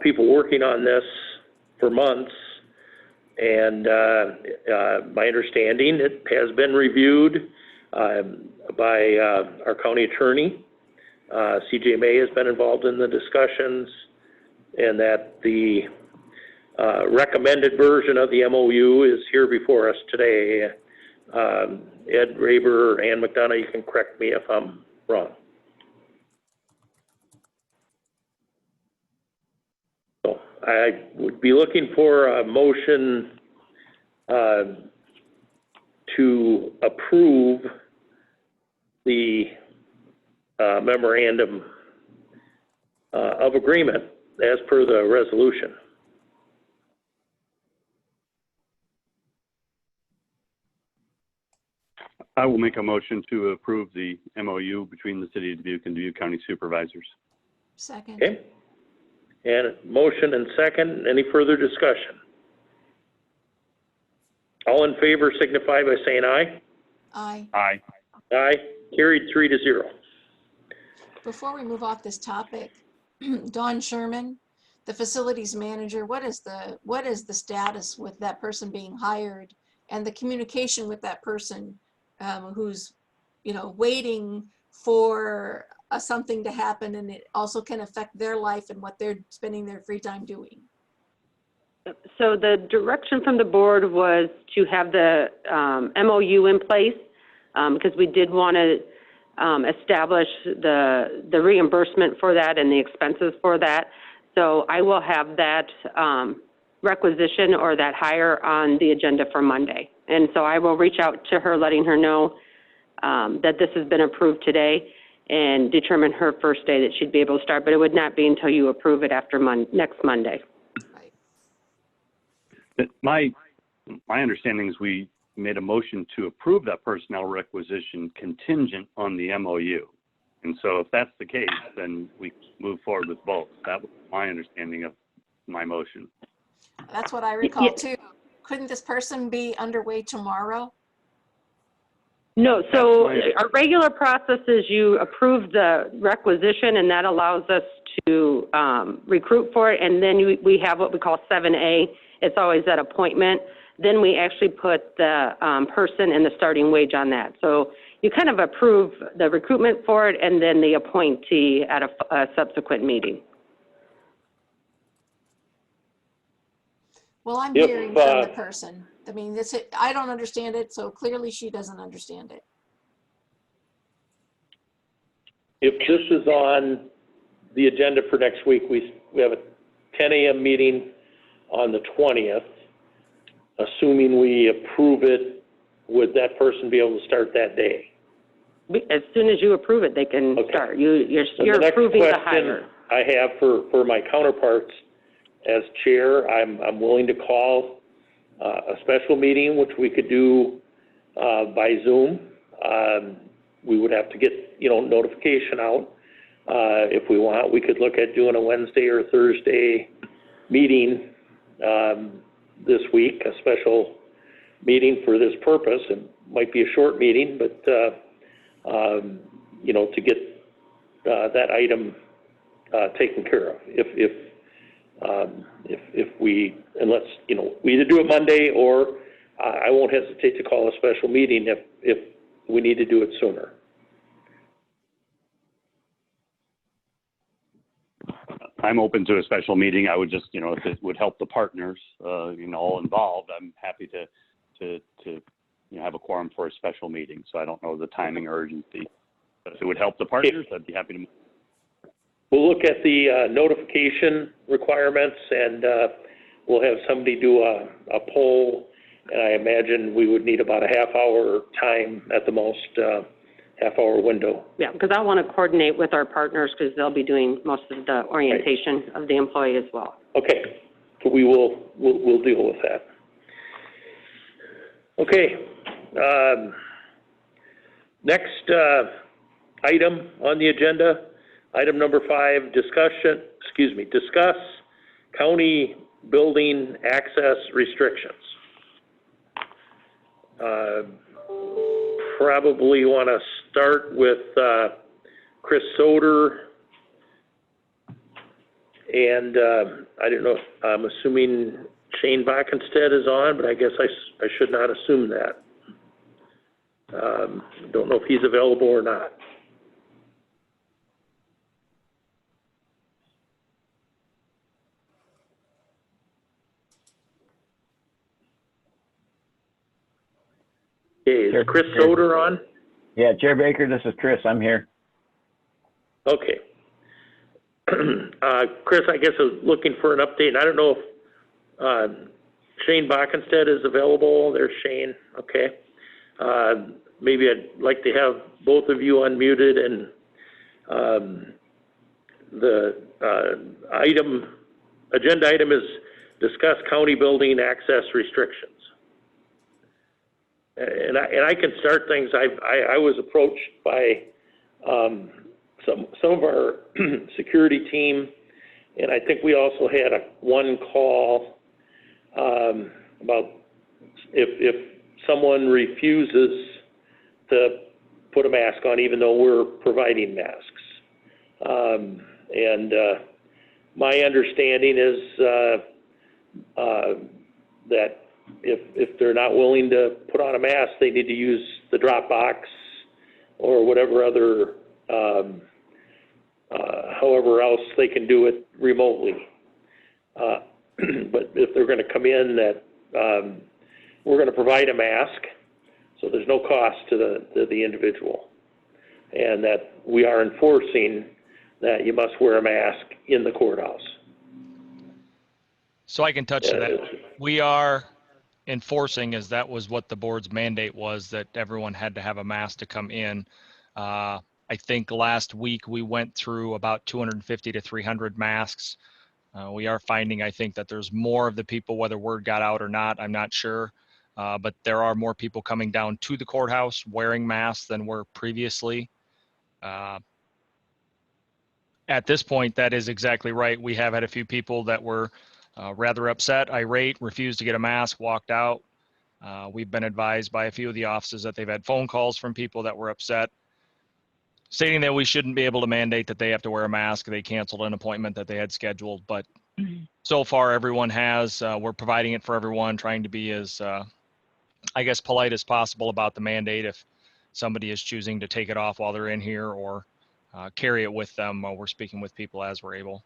people working on this for months, and my understanding, it has been reviewed by our county attorney. CJ May has been involved in the discussions, and that the recommended version of the MOU is here before us today. Ed Raber and McDonough, you can correct me if I'm wrong. So I would be looking for a motion to approve the memorandum of agreement as per the resolution. I will make a motion to approve the MOU between the City of Dubuque and Dubuque County Supervisors. Second. Okay. And motion and second. Any further discussion? All in favor signify by saying aye. Aye. Aye. Aye. Carried 3-0. Before we move off this topic, Dawn Sherman, the facilities manager, what is the status with that person being hired and the communication with that person who's, you know, waiting for something to happen, and it also can affect their life and what they're spending their free time doing? So the direction from the board was to have the MOU in place because we did want to establish the reimbursement for that and the expenses for that. So I will have that requisition or that hire on the agenda for Monday. And so I will reach out to her letting her know that this has been approved today. and determine her first day that she'd be able to start, but it would not be until you approve it after next Monday. My understanding is we made a motion to approve that personnel requisition contingent on the MOU. And so if that's the case, then we move forward with both. That was my understanding of my motion. That's what I recall too. Couldn't this person be underway tomorrow? No, so our regular process is you approve the requisition, and that allows us to recruit for it, and then we have what we call 7A. It's always that appointment. Then we actually put the person and the starting wage on that. So you kind of approve the recruitment for it and then the appointee at a subsequent meeting. Well, I'm hearing from the person. I mean, I don't understand it, so clearly she doesn't understand it. If this is on the agenda for next week, we have a 10 a.m. meeting on the 20th. Assuming we approve it, would that person be able to start that day? As soon as you approve it, they can start. You're approving the hire. I have for my counterparts as chair, I'm willing to call a special meeting, which we could do by Zoom. We would have to get, notification out. If we want, we could look at doing a Wednesday or Thursday meeting this week, a special meeting for this purpose. It might be a short meeting, but, to get that item taken care of. If we, unless, we either do it Monday or I won't hesitate to call a special meeting if we need to do it sooner. I'm open to a special meeting. I would just, if it would help the partners, all involved, I'm happy to have a quorum for a special meeting. So I don't know the timing or urgency. But if it would help the partners, I'd be happy to move. We'll look at the notification requirements, and we'll have somebody do a poll, and I imagine we would need about a half-hour time at the most, half-hour window. Yeah, because I want to coordinate with our partners because they'll be doing most of the orientation of the employee as well. Okay, so we'll deal with that. Okay, next item on the agenda. Item number 5, discuss county building access restrictions. Probably want to start with Chris Soder. And I don't know, I'm assuming Shane Backenstead is on, but I guess I should not assume that. Don't know if he's available or not. Okay, is Chris Soder on? Yeah, Chair Baker, this is Chris. I'm here. Okay. Chris, I guess I was looking for an update, and I don't know if Shane Backenstead is available. There's Shane. Okay. Maybe I'd like to have both of you unmuted, and the agenda item is discuss county building access restrictions. And I can start things. I was approached by some of our security team, and I think we also had one call about if someone refuses to put a mask on, even though we're providing masks. And my understanding is that if they're not willing to put on a mask, they need to use the drop box or whatever other, however else they can do it remotely. But if they're going to come in, that we're going to provide a mask, so there's no cost to the individual, and that we are enforcing that you must wear a mask in the courthouse. So I can touch on that. We are enforcing, as that was what the board's mandate was, that everyone had to have a mask to come in. I think last week we went through about 250 to 300 masks. We are finding, I think, that there's more of the people, whether word got out or not, I'm not sure. But there are more people coming down to the courthouse wearing masks than were previously. At this point, that is exactly right. We have had a few people that were rather upset, irate, refused to get a mask, walked out. We've been advised by a few of the offices that they've had phone calls from people that were upset, stating that we shouldn't be able to mandate that they have to wear a mask. They canceled an appointment that they had scheduled, but so far everyone has. We're providing it for everyone, trying to be as, I guess, polite as possible about the mandate if somebody is choosing to take it off while they're in here or carry it with them. We're speaking with people as we're able.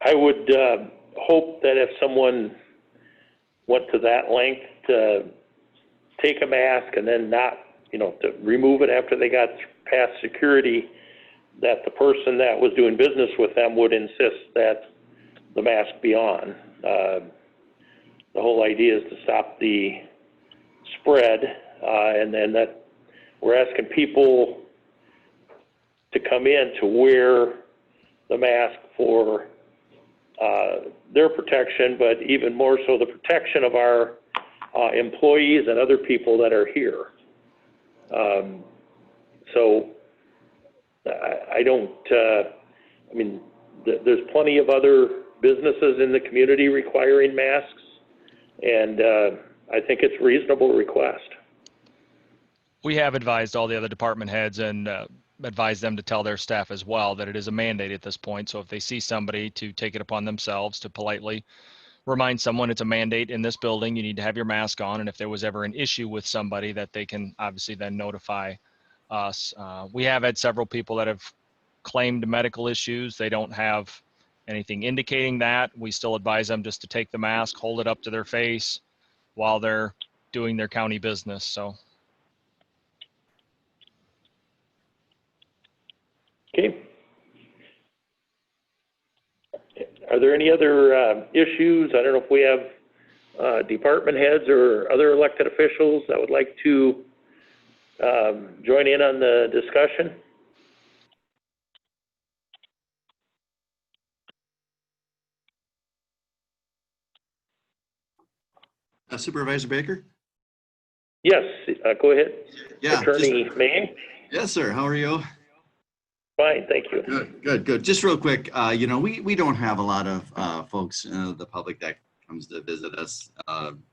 I would hope that if someone went to that length to take a mask and then not, to remove it after they got past security, that the person that was doing business with them would insist that the mask be on. The whole idea is to stop the spread, and then that we're asking people to come in to wear the mask for their protection, but even more so the protection of our employees and other people that are here. So I don't, there's plenty of other businesses in the community requiring masks, and I think it's a reasonable request. We have advised all the other department heads and advised them to tell their staff as well that it is a mandate at this point. So if they see somebody, to take it upon themselves to politely remind someone it's a mandate in this building, you need to have your mask on. And if there was ever an issue with somebody, that they can obviously then notify us. We have had several people that have claimed medical issues. They don't have anything indicating that. We still advise them just to take the mask, hold it up to their face while they're doing their county business. So. Okay. Are there any other issues? I don't know if we have department heads or other elected officials that would like to join in on the discussion. Supervisor Baker? Yes, go ahead. Yeah. Attorney Maine? Yes, sir. How are you? Fine, thank you. Good. Just real quick, we don't have a lot of folks, the public that comes to visit us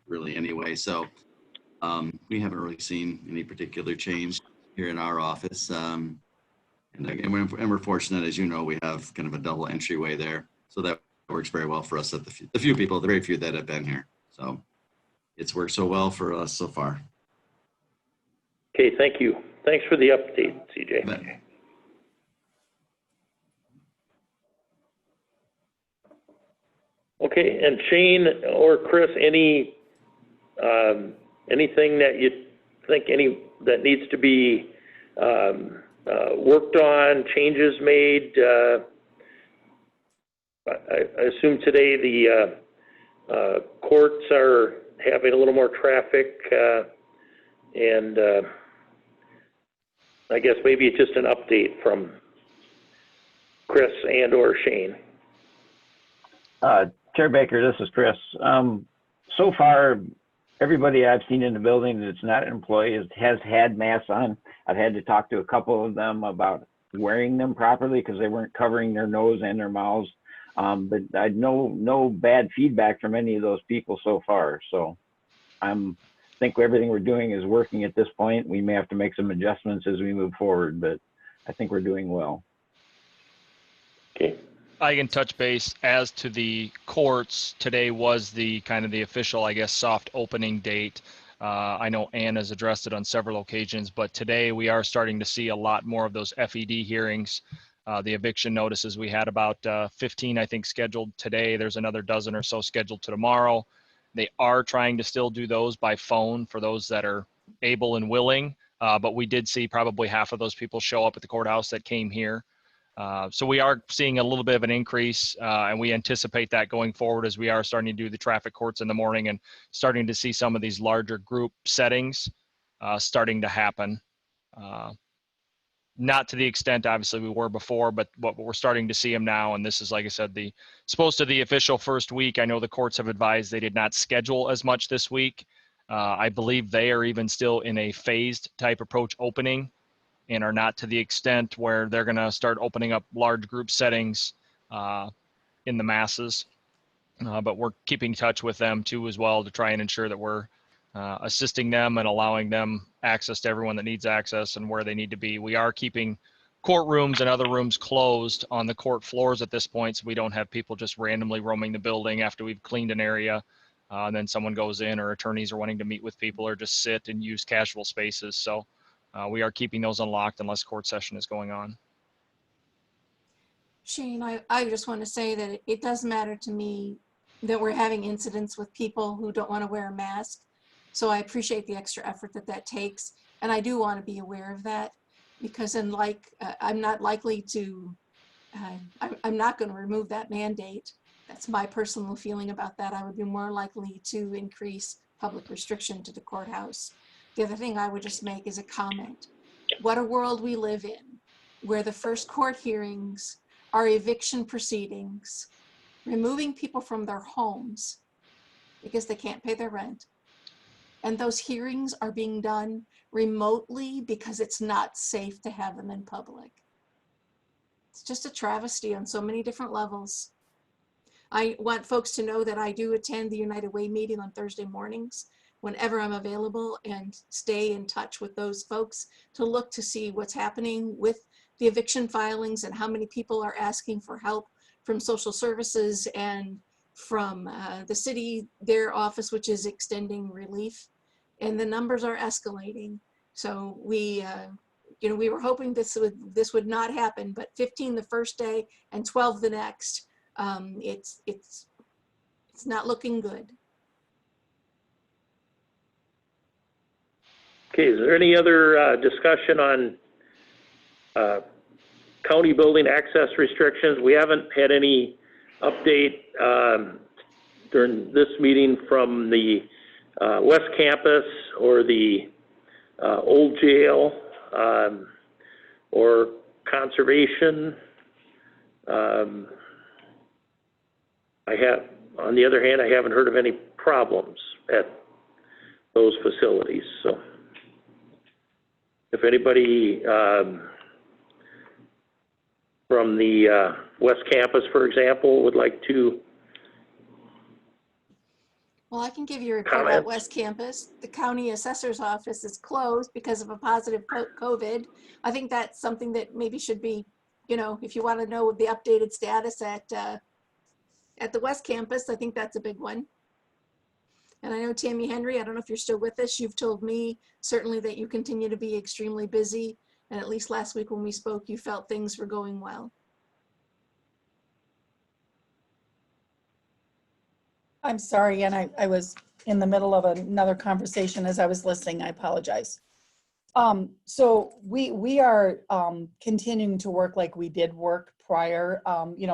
really anyway. So we haven't really seen any particular change here in our office. And we're fortunate, as you know, we have kind of a double entryway there. So that works very well for us at the very few that have been here. So it's worked so well for us so far. Okay, thank you. Thanks for the update, CJ. Okay, and Shane or Chris, anything that you think that needs to be worked on, changes made? I assume today the courts are having a little more traffic, and I guess maybe just an update from Chris and or Shane. Chair Baker, this is Chris. So far, everybody I've seen in the building that's not an employee has had masks on. I've had to talk to a couple of them about wearing them properly because they weren't covering their nose and their mouths. But I no bad feedback from any of those people so far. So I think everything we're doing is working at this point. We may have to make some adjustments as we move forward, but I think we're doing well. Okay. I can touch base as to the courts. Today was the kind of the official, I guess, soft opening date. I know Ann has addressed it on several occasions, but today we are starting to see a lot more of those FED hearings. The eviction notices, we had about 15, I think, scheduled today. There's another dozen or so scheduled to tomorrow. They are trying to still do those by phone for those that are able and willing, but we did see probably half of those people show up at the courthouse that came here. So we are seeing a little bit of an increase, and we anticipate that going forward as we are starting to do the traffic courts in the morning and starting to see some of these larger group settings. starting to happen. Not to the extent, obviously, we were before, but we're starting to see them now. And this is, like I said, supposed to the official first week. I know the courts have advised they did not schedule as much this week. I believe they are even still in a phased type approach opening and are not to the extent where they're going to start opening up large group settings in the masses. But we're keeping touch with them too as well to try and ensure that we're assisting them and allowing them access to everyone that needs access and where they need to be. We are keeping courtrooms and other rooms closed on the court floors at this point, so we don't have people just randomly roaming the building after we've cleaned an area. And then someone goes in, or attorneys are wanting to meet with people or just sit and use casual spaces. So we are keeping those unlocked unless court session is going on. Shane, I just want to say that it does matter to me that we're having incidents with people who don't want to wear a mask. So I appreciate the extra effort that takes. And I do want to be aware of that, because I'm not likely to, I'm not going to remove that mandate. That's my personal feeling about that. I would be more likely to increase public restriction to the courthouse. The other thing I would just make is a comment. What a world we live in, where the first court hearings are eviction proceedings, removing people from their homes because they can't pay their rent. And those hearings are being done remotely because it's not safe to have them in public. It's just a travesty on so many different levels. I want folks to know that I do attend the United Way meeting on Thursday mornings whenever I'm available, and stay in touch with those folks to look to see what's happening with the eviction filings and how many people are asking for help from social services and from the city, their office, which is extending relief, and the numbers are escalating. So we were hoping this would not happen, but 15 the first day and 12 the next. It's not looking good. Okay, is there any other discussion on county building access restrictions? We haven't had any update during this meeting from the West Campus or the old jail or conservation. On the other hand, I haven't heard of any problems at those facilities. So if anybody from the West Campus, for example, would like to. Well, I can give you a report at West Campus. The county assessor's office is closed because of a positive COVID. I think that's something that maybe should be, if you want to know the updated status at the West Campus, I think that's a big one. And I know Tammy Henry, I don't know if you're still with us. You've told me certainly that you continue to be extremely busy. And at least last week when we spoke, you felt things were going well. I'm sorry, and I was in the middle of another conversation as I was listening. I apologize. So we are continuing to work like we did work prior,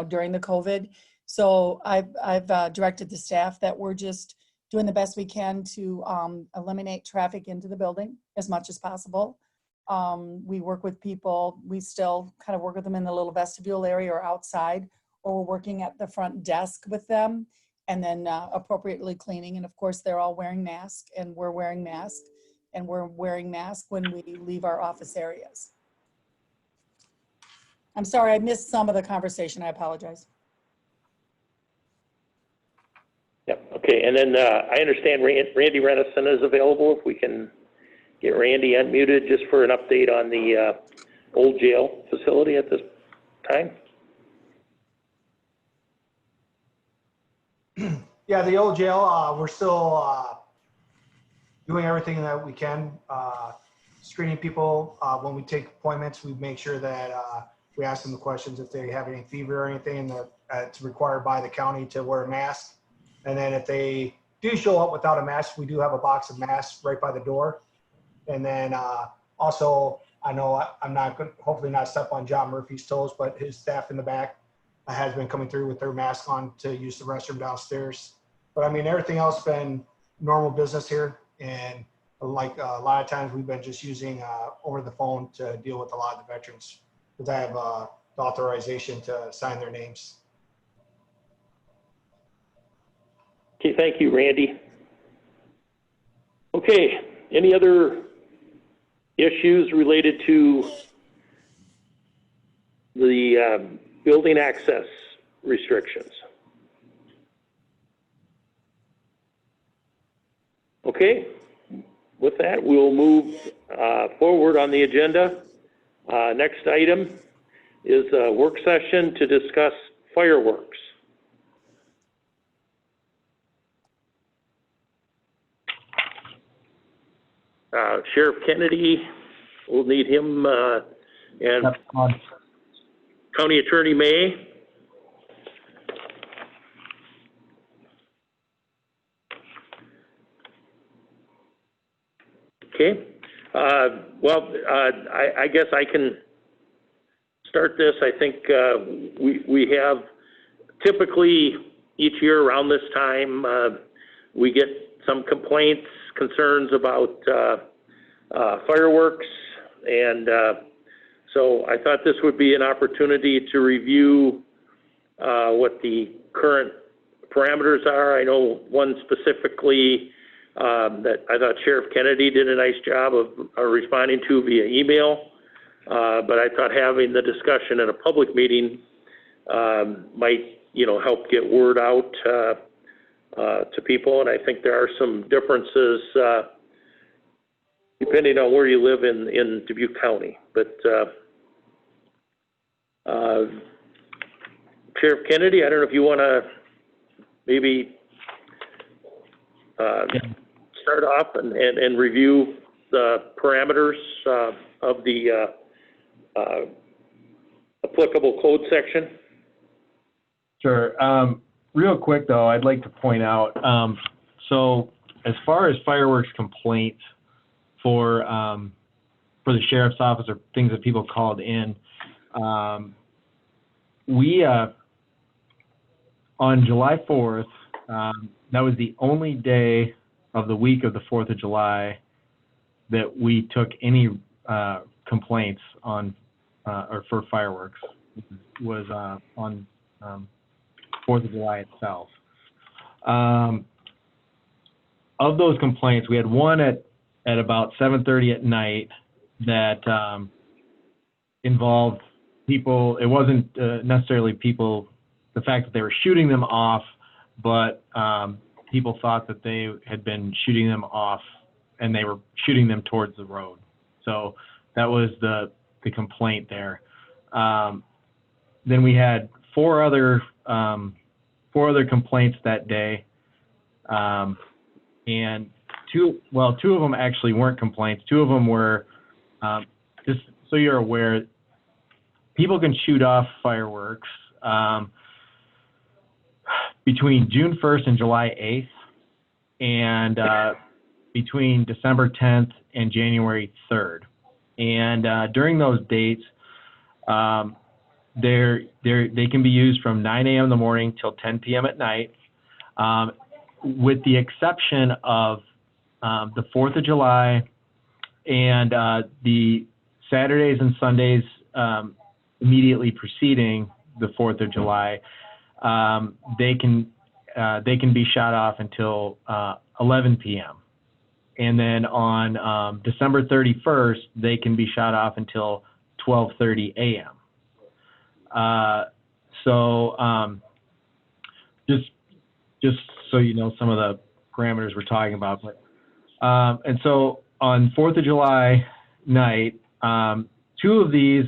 during the COVID. So I've directed the staff that we're just doing the best we can to eliminate traffic into the building as much as possible. We work with people. We still kind of work with them in the little vestibule area or outside, or we're working at the front desk with them, and then appropriately cleaning. And of course, they're all wearing masks, and we're wearing masks, and we're wearing masks when we leave our office areas. I'm sorry, I missed some of the conversation. I apologize. Yep, okay, and then I understand Randy Renison is available. If we can get Randy unmuted just for an update on the old jail facility at this time. Yeah, the old jail, we're still doing everything that we can, screening people. When we take appointments, we make sure that we ask them the questions if they have any fever or anything, and that it's required by the county to wear a mask. And then if they do show up without a mask, we do have a box of masks right by the door. And then also, I know I'm not going to hopefully not step on John Murphy's toes, but his staff in the back has been coming through with their mask on to use the restroom downstairs. But I mean, everything else been normal business here. And like a lot of times we've been just using over the phone to deal with a lot of the veterans, because I have the authorization to sign their names. Okay, thank you, Randy. Okay, any other issues related to the building access restrictions? Okay, with that, we'll move forward on the agenda. Next item is a work session to discuss fireworks. Sheriff Kennedy, we'll need him, and County Attorney May. Okay. I guess I can start this. I think we have typically each year around this time, we get some complaints, concerns about fireworks, and so I thought this would be an opportunity to review what the current parameters are. I know one specifically that I thought Sheriff Kennedy did a nice job of responding to via email, but I thought having the discussion at a public meeting might, help get word out to people, and I think there are some differences depending on where you live in Dubuque County. But Sheriff Kennedy, I don't know if you want to maybe start off and review the parameters of the applicable code section. Sure. Real quick though, I'd like to point out, so as far as fireworks complaints for the sheriff's office or things that people called in, we on July 4th, that was the only day of the week of the 4th of July that we took any complaints on or for fireworks, was on 4th of July itself. Of those complaints, we had one at about 7:30 at night that involved people. It wasn't necessarily people, the fact that they were shooting them off, but people thought that they had been shooting them off and they were shooting them towards the road. So that was the complaint there. Then we had four other complaints that day, and two of them actually weren't complaints. Two of them were, just so you're aware, people can shoot off fireworks between June 1st and July 8th, and between December 10th and January 3rd. And during those dates, they can be used from 9 a.m. in the morning till 10 p.m. at night, with the exception of the 4th of July and the Saturdays and Sundays immediately preceding the 4th of July. They can be shot off until 11 p.m. And then on December 31st, they can be shot off until 12:30 a.m. Just so you know some of the parameters we're talking about. But, and so on 4th of July night, two of these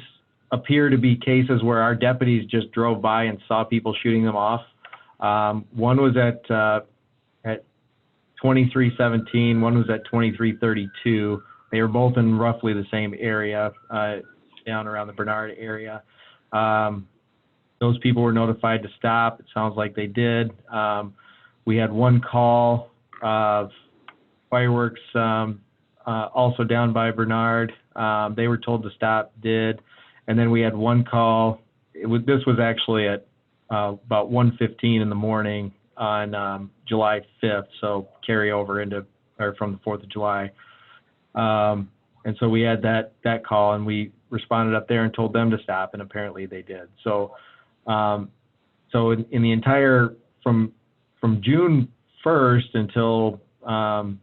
appear to be cases where our deputies just drove by and saw people shooting them off. One was at 2317, one was at 2332. They were both in roughly the same area, down around the Bernard area. Those people were notified to stop. It sounds like they did. We had one call of fireworks also down by Bernard. They were told to stop, did. And then we had one call. This was actually at about 1:15 in the morning on July 5th, so carry over into or from the 4th of July. And so we had that call, and we responded up there and told them to stop, and apparently they did. So, so in the entire, from June 1st until the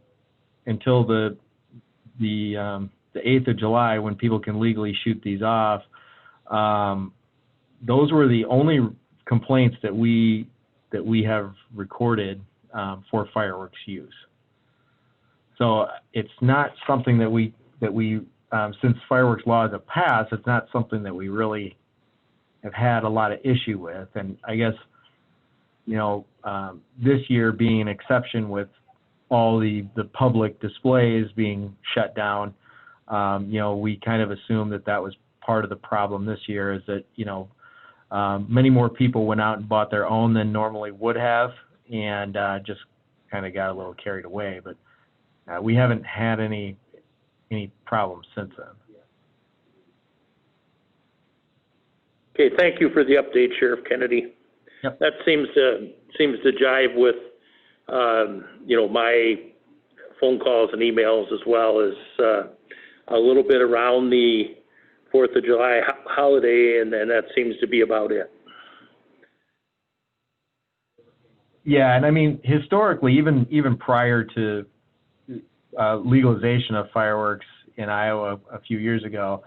8th of July, when people can legally shoot these off, those were the only complaints that we have recorded for fireworks use. So it's not something that we since fireworks laws have passed, it's not something that we really have had a lot of issue with. And I guess, you know, this year being an exception with all the public displays being shut down, you know, we kind of assumed that was part of the problem this year, is that, you know, many more people went out and bought their own than normally would have, and just kind of got a little carried away. But we haven't had any problems since then. Okay, thank you for the update, Sheriff Kennedy. Yep. That seems to jive with, you know, my phone calls and emails, as well as a little bit around the 4th of July holiday, and then that seems to be about it. Yeah, and I mean, historically, even prior to legalization of fireworks in Iowa a few years ago,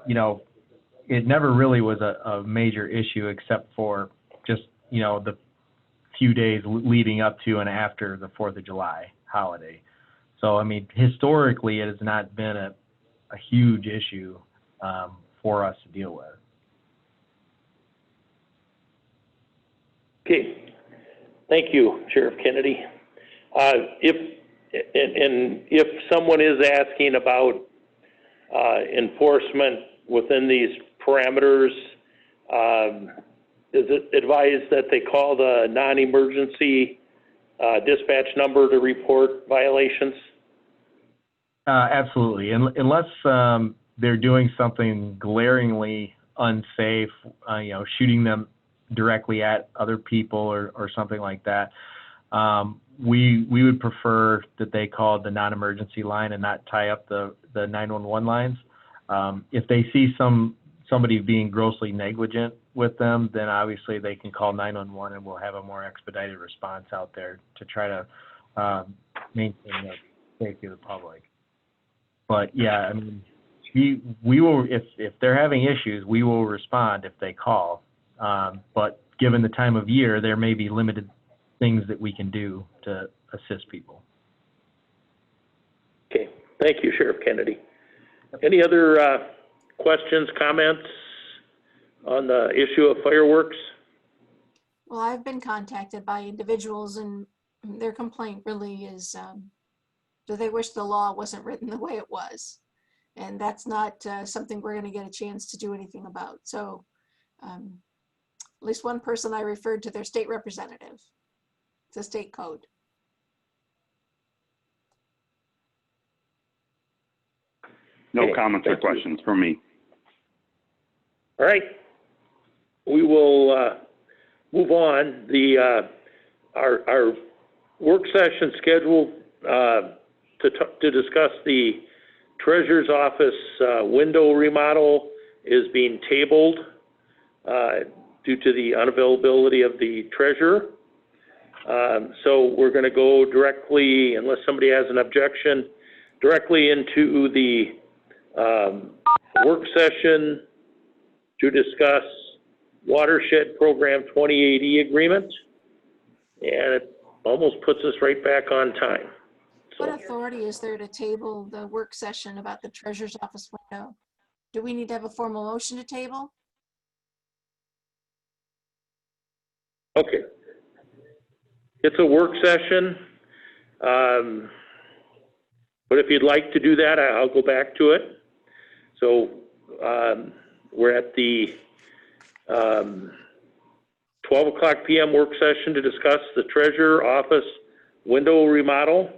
you know, it never really was a major issue, except for just, you know, the few days leading up to and after the 4th of July holiday. So, I mean, historically, it has not been a huge issue for us to deal with. Okay, thank you, Sheriff Kennedy. If someone is asking about enforcement within these parameters, is it advised that they call the non-emergency dispatch number to report violations? Absolutely, unless they're doing something glaringly unsafe, you know, shooting them directly at other people or something like that. We would prefer that they call the non-emergency line and not tie up the 911 lines. If they see somebody being grossly negligent with them, then obviously they can call 911, and we'll have a more expedited response out there to try to maintain the safety of the public. But yeah, I mean, we will, if they're having issues, we will respond if they call. But given the time of year, there may be limited things that we can do to assist people. Okay, thank you, Sheriff Kennedy. Any other questions, comments on the issue of fireworks? Well, I've been contacted by individuals, and their complaint really is that they wish the law wasn't written the way it was. And that's not something we're going to get a chance to do anything about. So at least one person I referred to their state representative. It's a state code. No Okay, comments or thank you. questions from me. All right, we will move on. Our work session scheduled to discuss the Treasurer's Office window remodel is being tabled due to the unavailability of the treasurer. So we're going to go directly, unless somebody has an objection, directly into the work session to discuss Watershed Program 2080 agreement. And it almost puts us right back on time. What authority is there to table the work session about the treasurer's office window? Do we need to have a formal motion to table? Okay. It's a work session. But if you'd like to do that, I'll go back to it. So we're at the 12 o'clock p.m. work session to discuss the treasurer office window remodel.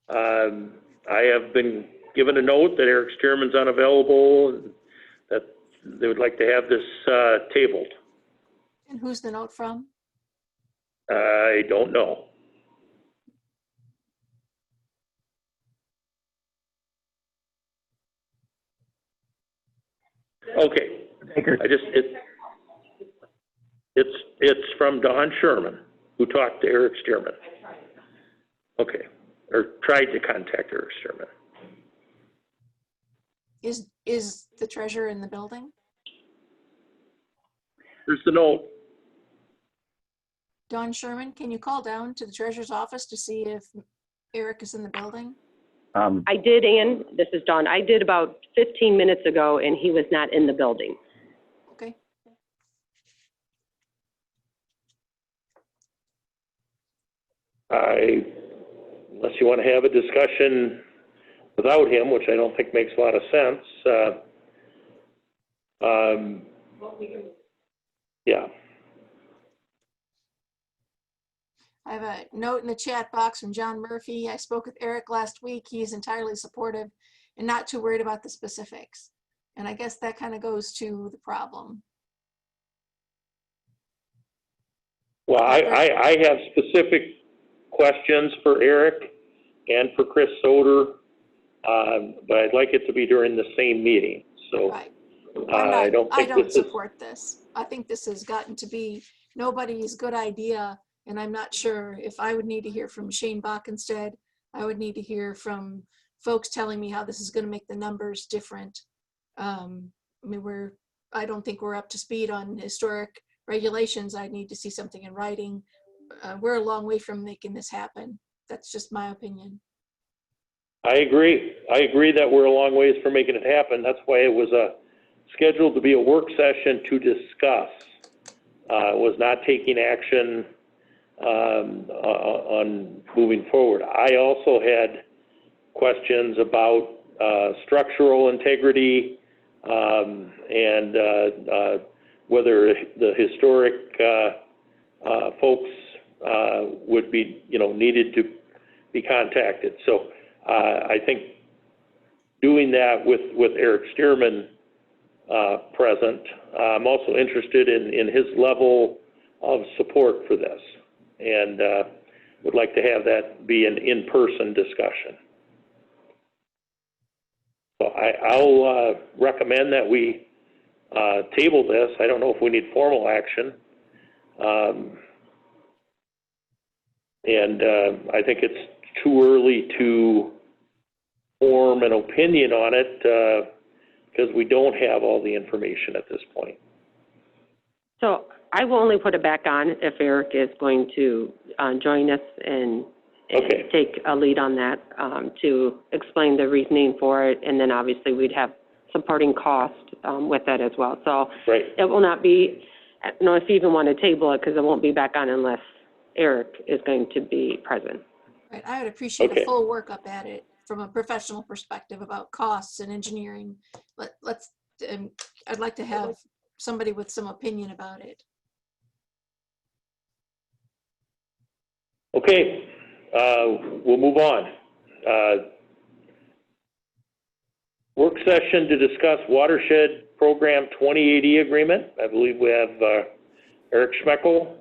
I have been given a note that Eric Stearman's unavailable and that they would like to have this tabled. And who's the note from? I don't know. Okay. It's from Don Sherman, who talked to Eric Stearman. Okay, or tried to contact Eric Stearman. Is the treasurer in the building? Here's the note. Don Sherman, can you call down to the treasurer's office to see if Eric is in the building? I did, Ann. This is Dawn. I did about 15 minutes ago, and he was not in the building. Okay. Unless you want to have a discussion without him, which I don't think makes a lot of sense. Yeah. I have a note in the chat box from John Murphy. I spoke with Eric last week. He is entirely supportive and not too worried about the specifics. And I guess that kind of goes to the problem. Well, I have specific questions for Eric and for Chris Soder, but I'd like it to be during the same meeting. So right. I don't support this. I think this has gotten to be nobody's good idea. And I'm not sure if I would need to hear from Shane Bach instead. I would need to hear from folks telling me how this is going to make the numbers different. I mean, I don't think we're up to speed on historic regulations. I need to see something in writing. We're a long way from making this happen. That's just my opinion. I agree. I agree that we're a long ways from making it happen. That's why it was scheduled to be a work session to discuss. It was not taking action on moving forward. I also had questions about structural integrity and whether the historic folks would be, needed to be contacted. So I think doing that with Eric Stearman present, I'm also interested in his level of support for this, and would like to have that be an in-person discussion. So I'll recommend that we table this. I don't know if we need formal action. And I think it's too early to form an opinion on it because we don't have all the information at this point. So I will only put it back on if Eric is going to join us and take a lead on that to explain the reasoning for it. And then obviously we'd have supporting cost with that as well. So it will not be, I don't know if you even want to table it because it won't be back on unless Eric is going to be present. Right. I would appreciate a full workup at it from a professional perspective about costs and engineering. I'd like to have somebody with some opinion about it. Okay, we'll move on. Work session to discuss watershed program 2080 agreement. I believe we have Eric Schmeckel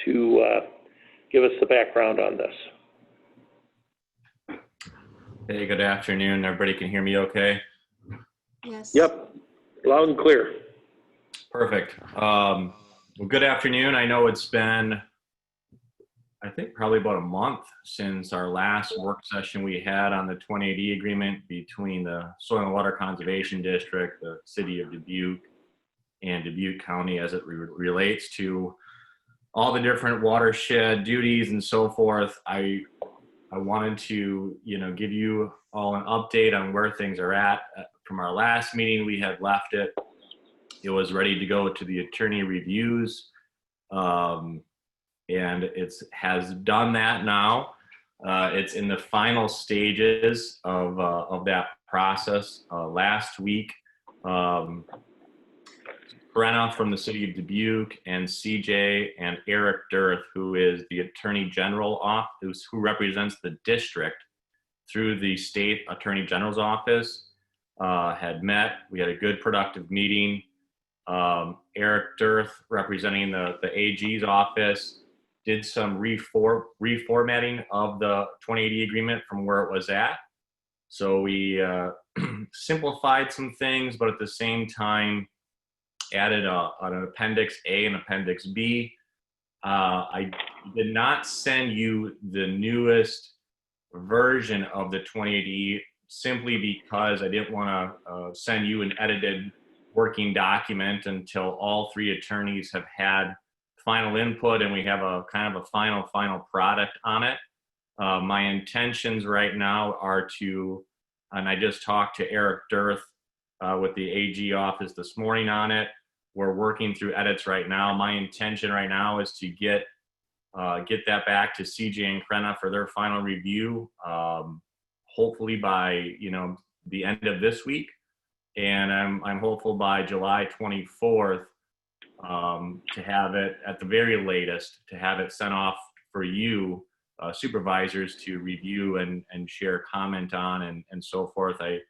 to give us the background on this. Hey, good afternoon. Everybody can hear me okay? Yes. Yep, loud and clear. Perfect. Well, good afternoon. I know it's been, I think, probably about a month since our last work session we had on the 2080 agreement between the Soil and Water Conservation District, the City of Dubuque, and Dubuque County as it relates to all the different watershed duties and so forth. I wanted to, give you all an update on where things are at. From our last meeting, we had left it. It was ready to go to the attorney reviews, and it has done that now. It's in the final stages of that process. Last week, Brenna from the City of Dubuque and CJ and Eric Dirth, who is the Attorney General office, who represents the district through the State Attorney General's office, had met. We had a good, productive meeting. Eric Dirth, representing the AG's office, did some reformatting of the 2080 agreement from where it was at. So we simplified some things, but at the same time added an Appendix A and Appendix B. I did not send you the newest version of the 28E simply because I didn't want to send you an edited working document until all three attorneys have had final input and we have a kind of a final product on it. My intentions right now are to, and I just talked to Eric Dirth with the AG office this morning on it. We're working through edits right now. My intention right now is to get that back to CJ and Crenna for their final review, hopefully by the end of this week, and I'm hopeful by July 24th to have it at the very latest, to have it sent off for you supervisors to review and share comment on and so forth. I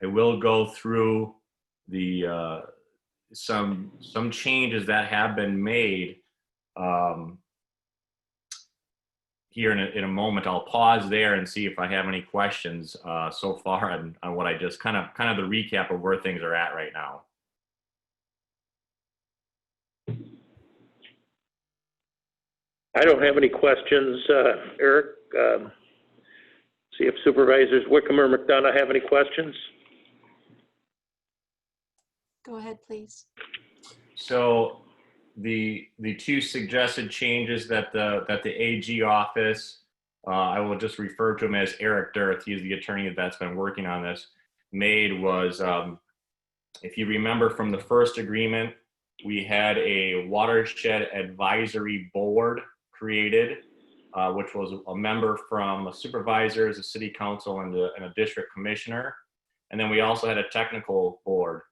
will go through the some changes that have been made here in a moment. I'll pause there and see if I have any questions so far on what I just kind of the recap of where things are at right now. I don't have any questions, Eric. See if Supervisors Wickham or McDonough have any questions. Go ahead, please. So the two suggested changes that the AG office, I will just refer to him as Eric Dirth, he's the attorney that's been working on this, made was, if you remember from the first agreement, we had a watershed advisory board created, which was a member from a supervisor, a city council, and a district commissioner. And then we also had a technical board.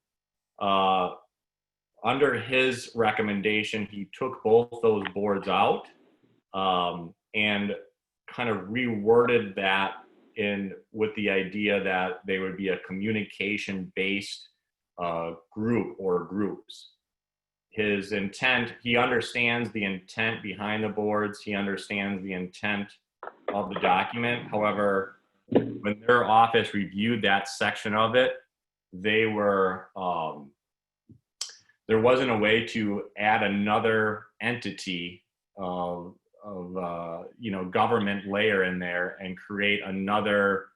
Under his recommendation, he took both those boards out and kind of reworded that with the idea that they would be a communication-based group or groups. His intent, he understands the intent behind the boards. He understands the intent of the document. However, when their office reviewed that section of it, they were, there wasn't a way to add another entity of government layer in there and create another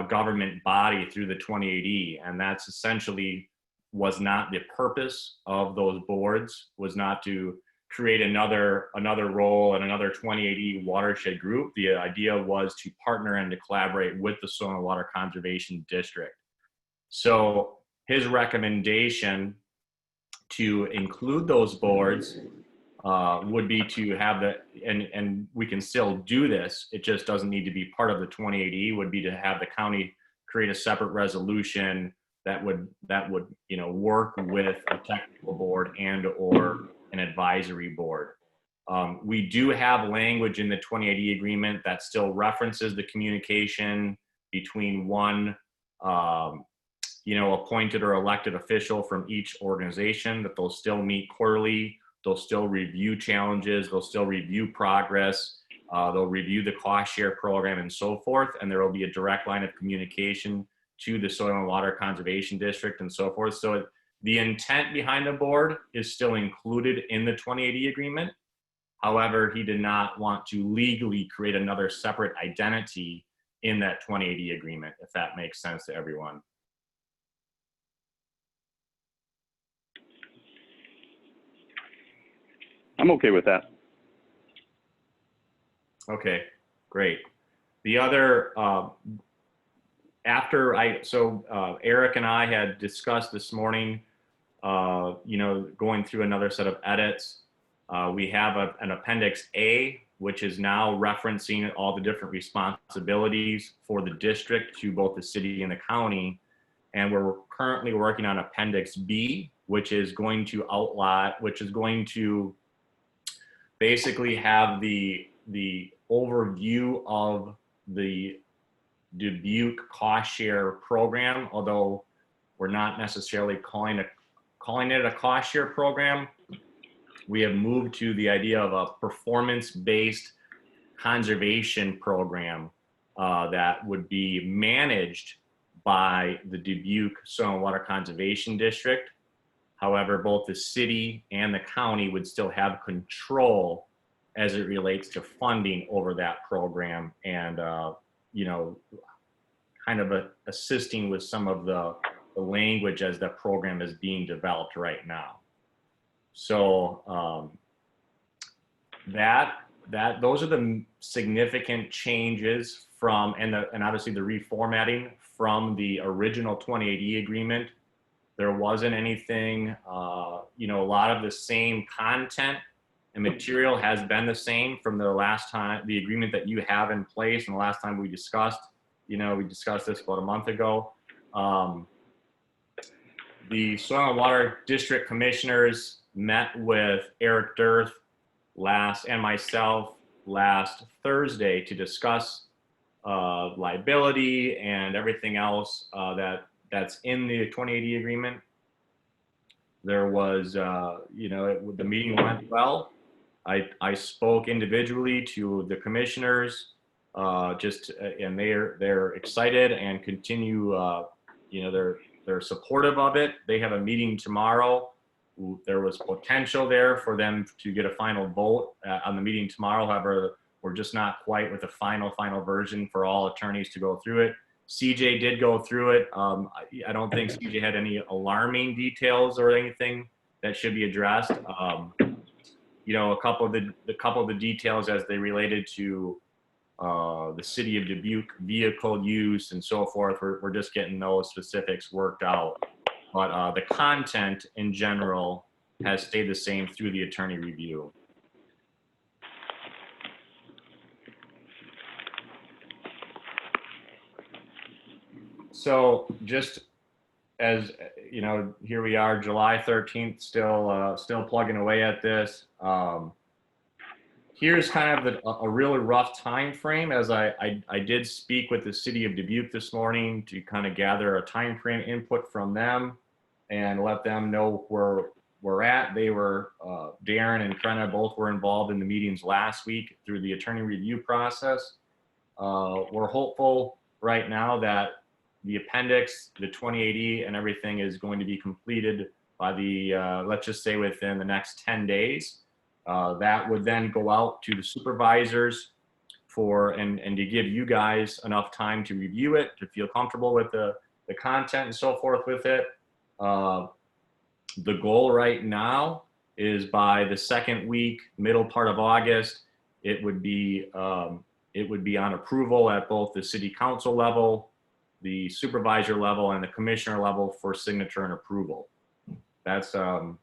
government body through the 28E. And that's essentially was not the purpose of those boards, was not to create another role and another 28E watershed group. The idea was to partner and to collaborate with the Soil and Water Conservation District. So his recommendation to include those boards would be to have and we can still do this, it just doesn't need to be part of the 28E, would be to have the county create a separate resolution that would work with a technical board and or an advisory board. We do have language in the 28E agreement that still references the communication between one appointed or elected official from each organization, that they'll still meet quarterly, they'll still review challenges, they'll still review progress, they'll review the cost share program and so forth, and there will be a direct line of communication to the Soil and Water Conservation District and so forth. So the intent behind the board is still included in the 28E agreement. However, he did not want to legally create another separate identity in that 28E agreement, if that makes sense to everyone. I'm okay with that. Okay, great. The other, Eric and I had discussed this morning, going through another set of edits. We have an Appendix A, which is now referencing all the different responsibilities for the district to both the city and the county. And we're currently working on Appendix B, which is going to basically have the overview of the Dubuque cost share program, although we're not necessarily calling it a cost share program. We have moved to the idea of a performance-based conservation program that would be managed by the Dubuque Soil and Water Conservation District. However, both the city and the county would still have control as it relates to funding over that program and, you know, kind of assisting with some of the language as that program is being developed right now. So those are the significant changes from, and obviously the reformatting from the original 2080 agreement. There wasn't anything, you know, a lot of the same content and material has been the same from the last time, the agreement that you have in place, and the last time we discussed, you know, we discussed this about a month ago. The Soil and Water District Commissioners met with Eric Dirth and myself last Thursday to discuss liability and everything else that's in the 2080 agreement. There was, you know, the meeting went well. I spoke individually to the commissioners, and they're excited and continue, you know, they're supportive of it. They have a meeting tomorrow. There was potential there for them to get a final vote on the meeting tomorrow. However, we're just not quite with the final version for all attorneys to go through it. CJ did go through it. I don't think CJ had any alarming details or anything that should be addressed. You know, a couple of the details as they related to the city of Dubuque vehicle use and so forth. We're just getting those specifics worked out. But the content in general has stayed the same through the attorney review. So just as you know, here we are, July 13th, still plugging away at this. Here's kind of a really rough time frame, as I did speak with the city of Dubuque this morning to kind of gather a time frame input from them and let them know where we're at. They were, Darren and Krenna both were involved in the meetings last week through the attorney review process. We're hopeful right now that the appendix, the 2080 and everything is going to be completed by the, let's just say within the next 10 days. That would then go out to the supervisors and to give you guys enough time to review it, to feel comfortable with the content and so forth with it. The goal right now is by the second week, middle part of August, it would be on approval at both the city council level, the supervisor level, and the commissioner level for signature and approval. That's the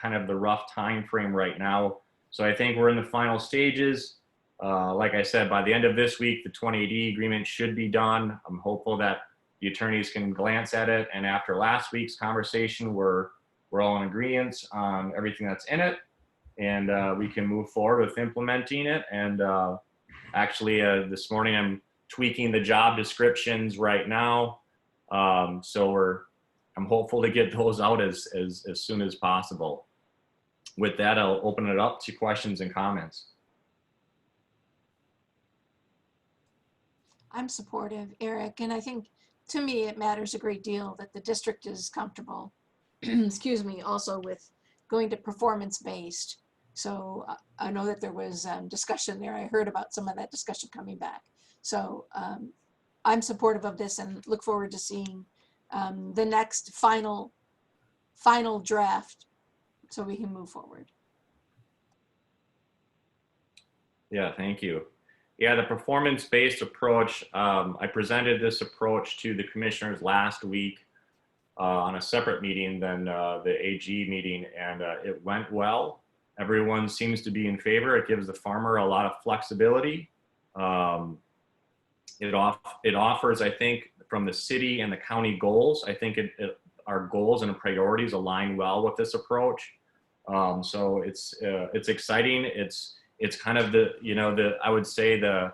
kind of the rough time frame right now. So I think we're in the final stages. Like I said, by the end of this week, the 2080 agreement should be done. I'm hopeful that the attorneys can glance at it, and after last week's conversation, we're all in agreement on everything that's in it, and we can move forward with implementing it. And actually, this morning I'm tweaking the job descriptions right now, so I'm hopeful to get those out as soon as possible. With that, I'll open it up to questions and comments. I'm supportive, Eric, and I think to me it matters a great deal that the district is comfortable, excuse me, also with going to performance-based. So I know that there was discussion there. I heard about some of that discussion coming back. So I'm supportive of this and look forward to seeing the next final draft so we can move forward. Yeah, thank you. Yeah, the performance-based approach, I presented this approach to the commissioners last week on a separate meeting than the AG meeting, and it went well. Everyone seems to be in favor. It gives the farmer a lot of flexibility. It offers, I think, from the city and the county goals, I think our goals and priorities align well with this approach. So it's exciting. It's kind of I would say the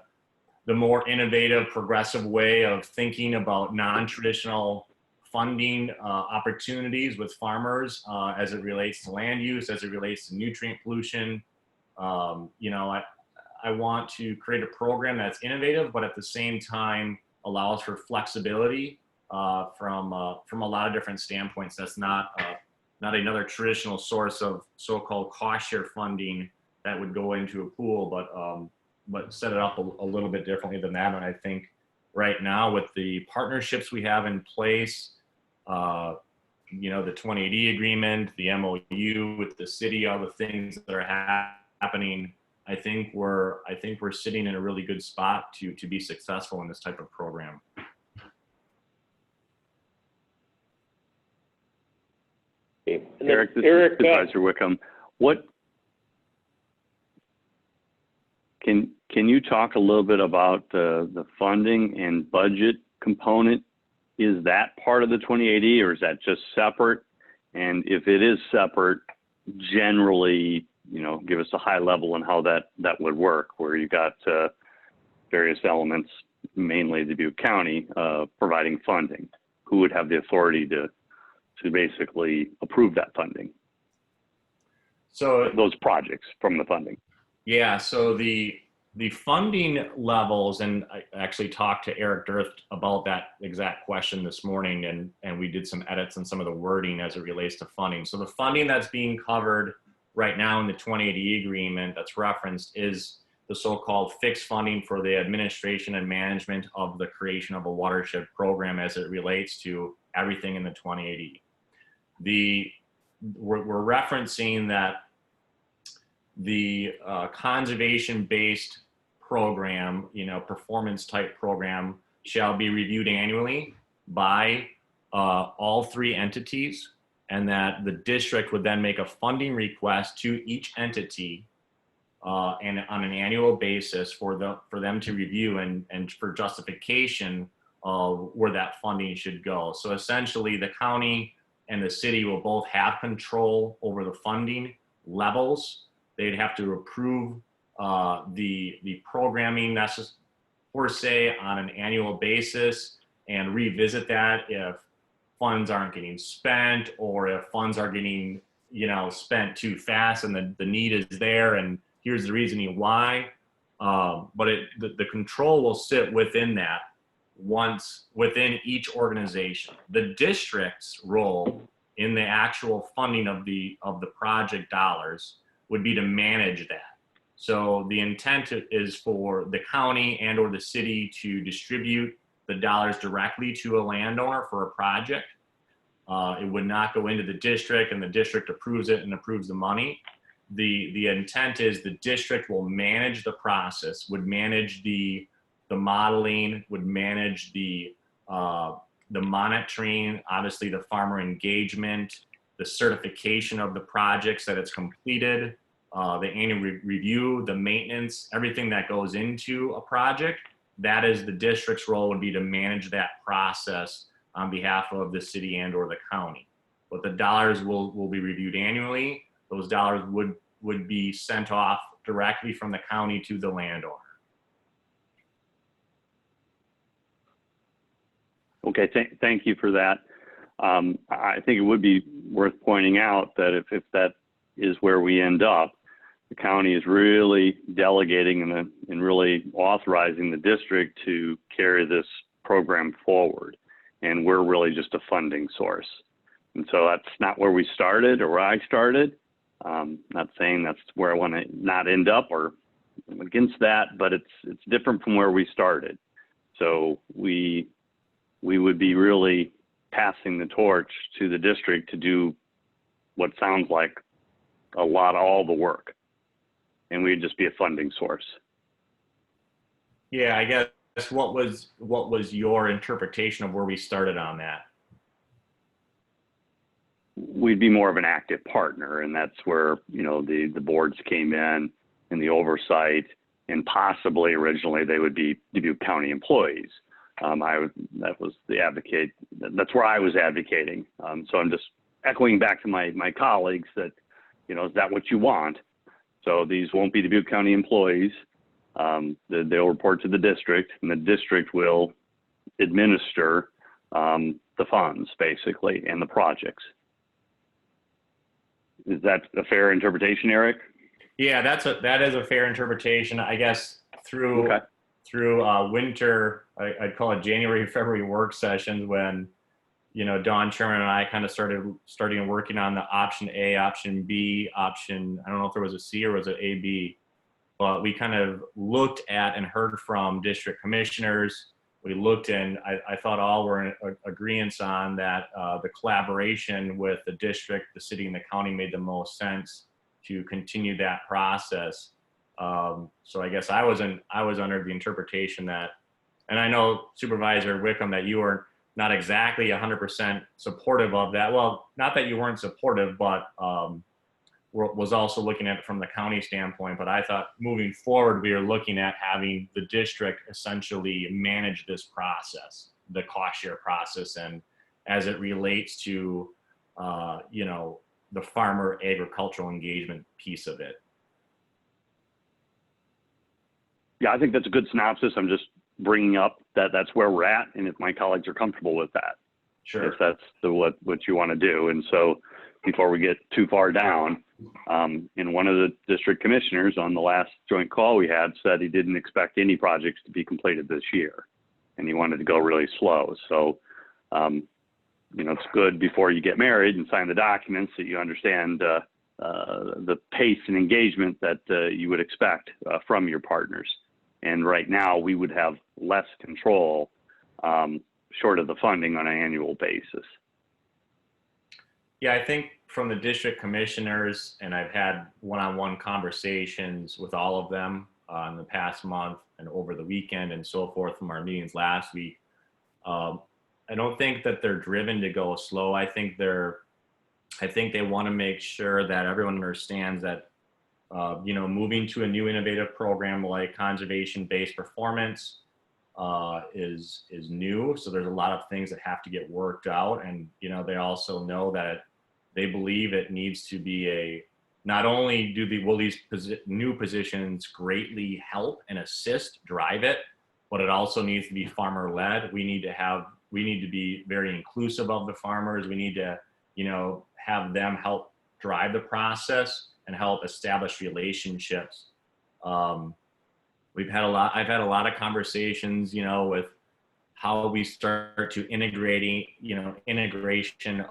more innovative, progressive way of thinking about non-traditional funding opportunities with farmers as it relates to land use, as it relates to nutrient pollution. You know, I want to create a program that's innovative, but at the same time allows for flexibility from a lot of different standpoints. That's not another traditional source of so-called cost share funding that would go into a pool, but set it up a little bit differently than that. And I think right now with the partnerships we have in place, you know, the 2080 agreement, the MOU with the city, all the things that are happening, I think we're sitting in a really good spot to be successful in this type of program. Eric, this Eric, is Supervisor Wickham. What can you talk a little bit about the funding and budget component? Is that part of the 2080 or is that just separate? And if it is separate, generally, you know, give us a high level on how that would work, where you got various elements, mainly the Dubuque County, providing funding. Who would have the authority to basically approve that funding? So those projects from the funding. Yeah, so the funding levels, and I actually talked to Eric Durst about that exact question this morning, and we did some edits on some of the wording as it relates to funding. So the funding that's being covered right now in the 2080 agreement that's referenced is the so-called fixed funding for the administration and management of the creation of a watershed program as it relates to everything in the 2080. We're referencing that the conservation-based program, you know, performance type program shall be reviewed annually by all three entities, and that the district would then make a funding request to each entity and on an annual basis for them to review and for justification of where that funding should go. So essentially the county and the city will both have control over the funding levels. They'd have to approve the programming necessary, per se, on an annual basis and revisit that if funds aren't getting spent or if funds are getting, you know, spent too fast and the need is there and here's the reasoning why. But the control will sit within that once within each organization. The district's role in the actual funding of the project dollars would be to manage that. So the intent is for the county and or the city to distribute the dollars directly to a landowner for a project. It would not go into the district and the district approves it and approves the money. The intent is the district will manage the process, would manage the modeling, would manage the monitoring, obviously the farmer engagement, the certification of the projects that it's completed, the annual review, the maintenance, everything that goes into a project. That is the district's role, would be to manage that process on behalf of the city and or the county. But the dollars will be reviewed annually. Those dollars would be sent off directly from the county to the landowner. Okay, thank you for that. I think it would be worth pointing out that if that is where we end up, the county is really delegating and really authorizing the district to carry this program forward. And we're really just a funding source. And so that's not where we started or where I started. Not saying that's where I want to not end up or I'm against that, but it's different from where we started. So we would be really passing the torch to the district to do what sounds like all the work. And we'd just be a funding source. Yeah, I guess what was your interpretation of where we started on that? We'd be more of an active partner, and that's where, you know, the boards came in and the oversight, and possibly originally they would be Dubuque County employees. That was the advocate. That's where I was advocating. So I'm just echoing back to my colleagues that, you know, is that what you want? So these won't be Dubuque County employees. They'll report to the district, and the district will administer the funds, basically, and the projects. Is that a fair interpretation, Eric? Yeah, that is a fair interpretation. I guess through Okay. winter, I'd call it January, February work sessions when, Don Sherman and I kind of starting working on the option A, option B, option, I don't know if there was a C or was it A, B, but we kind of looked at and heard from district commissioners. We looked and I thought all were in agreement on that the collaboration with the district, the city, and the county made the most sense to continue that process. So I guess I was under the interpretation that, and I know Supervisor Wickham, that you were not exactly 100% supportive of that. Well, not that you weren't supportive, but was also looking at it from the county standpoint. But I thought moving forward, we are looking at having the district essentially manage this process, the cost share process, and as it relates to, the farmer agricultural engagement piece of it. Yeah, I think that's a good synopsis. I'm just bringing up that that's where we're at, and if my colleagues are comfortable with that, sure, if that's what you want to do. And so, before we get too far down, and one of the district commissioners on the last joint call we had said he didn't expect any projects to be completed this year, and he wanted to go really slow. So, it's good before you get married and sign the documents that you understand the pace and engagement that you would expect from your partners. And right now, we would have less control short of the funding on an annual basis. Yeah, I think from the district commissioners, and I've had one-on-one conversations with all of them in the past month and over the weekend and so forth from our meetings last week. I don't think that they're driven to go slow. I think they want to make sure that everyone understands that, moving to a new innovative program like conservation-based performance is new. So there's a lot of things that have to get worked out. And, they also know that they believe it needs to be not only will these new positions greatly help and assist drive it, but it also needs to be farmer-led. We need to be very inclusive of the farmers. We need to, have them help drive the process and help establish relationships. I've had a lot of conversations, with how we start to integration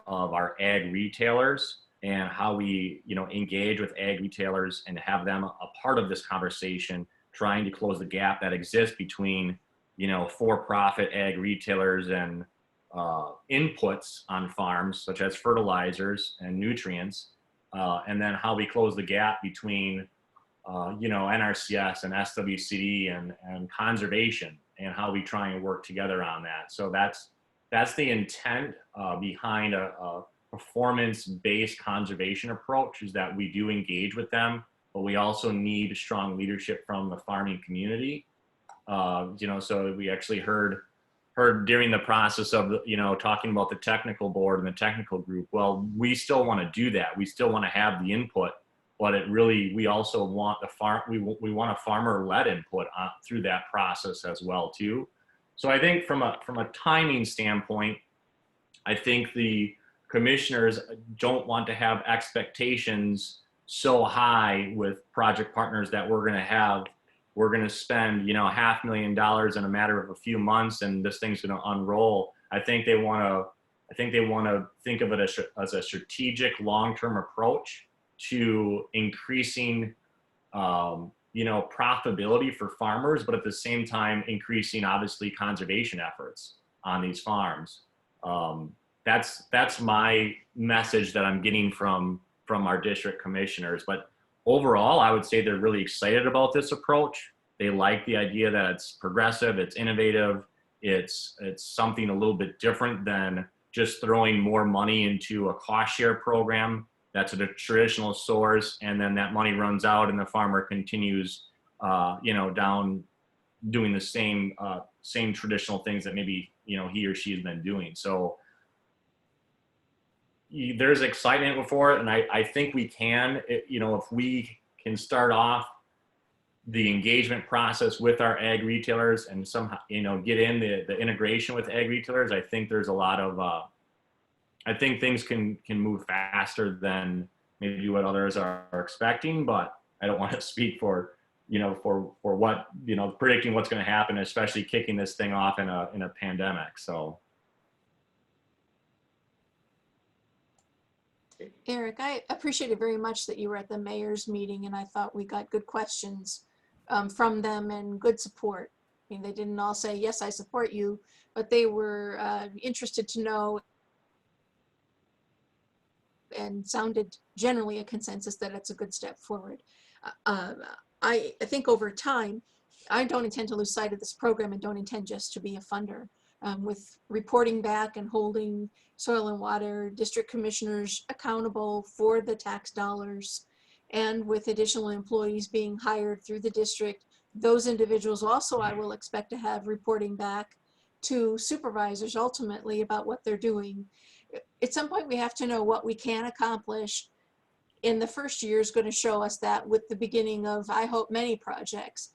of our ag retailers and how we, engage with ag retailers and have them a part of this conversation, trying to close the gap that exists between, for-profit ag retailers and inputs on farms, such as fertilizers and nutrients, and then how we close the gap between, NRCS and SWCD and conservation, and how we try and work together on that. So that's the intent behind a performance-based conservation approach, is that we do engage with them, but we also need strong leadership from the farming community. So we actually heard during the process of, talking about the technical board and the technical group. Well, we still want to do that. We still want to have the input, but we also want we want a farmer-led input through that process as well too. So I think from a timing standpoint, I think the commissioners don't want to have expectations so high with project partners that we're going to spend, $500,000 in a matter of a few months and this thing's going to unroll. I think they want to think of it as a strategic long-term approach to increasing, profitability for farmers, but at the same time, increasing obviously conservation efforts on these farms. That's my message that I'm getting from our district commissioners. But overall, I would say they're really excited about this approach. They like the idea that it's progressive, it's innovative, it's something a little bit different than just throwing more money into a cost share program that's a traditional source, and then that money runs out and the farmer continues, down doing the same traditional things that maybe, he or she has been doing. So there's excitement for it, and I think we can, if we can start off the engagement process with our ag retailers and somehow, get in the integration with ag retailers, I think there's a lot of, I think things can move faster than maybe what others are expecting, but I don't want to speak for, for what, predicting what's going to happen, especially kicking this thing off in a pandemic. So. Eric, I appreciated very much that you were at the mayor's meeting, and I thought we got good questions from them and good support. I mean, they didn't all say, yes, I support you, but they were interested to know and sounded generally a consensus that it's a good step forward. I think over time, I don't intend to lose sight of this program and don't intend just to be a funder. With reporting back and holding soil and water district commissioners accountable for the tax dollars, and with additional employees being hired through the district, those individuals also I will expect to have reporting back to supervisors ultimately about what they're doing. At some point we have to know what we can accomplish, and the first year is going to show us that with the beginning of, I hope, many projects.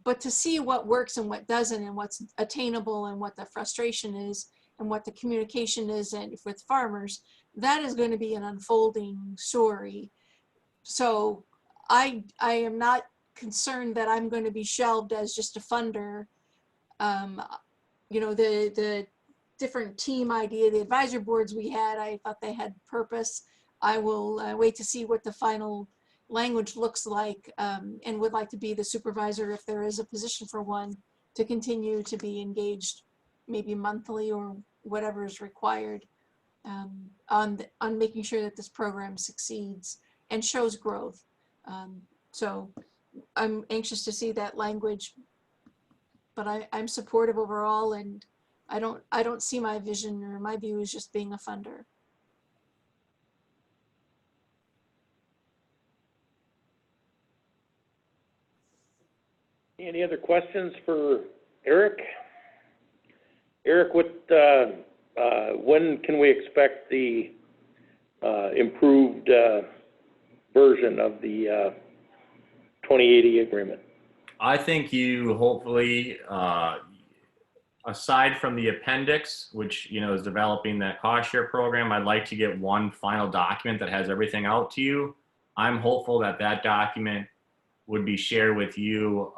But to see what works and what doesn't, and what's attainable and what the frustration is and what the communication is, and with farmers, that is going to be an unfolding story. So I am not concerned that I'm going to be shelved as just a funder. The different team idea, the advisory boards we had, I thought they had purpose. I will wait to see what the final language looks like, and would like to be the supervisor, if there is a position for one, to continue to be engaged maybe monthly or whatever is required on making sure that this program succeeds and shows growth. So I'm anxious to see that language, but I'm supportive overall, and I don't see my vision or my view as just being a funder. Any other questions for Eric? Eric, when can we expect the improved version of the 2080 agreement? I think you hopefully, aside from the appendix, which is developing that cost share program, I'd like to get one final document that has everything out to you. I'm hopeful that that document would be shared with you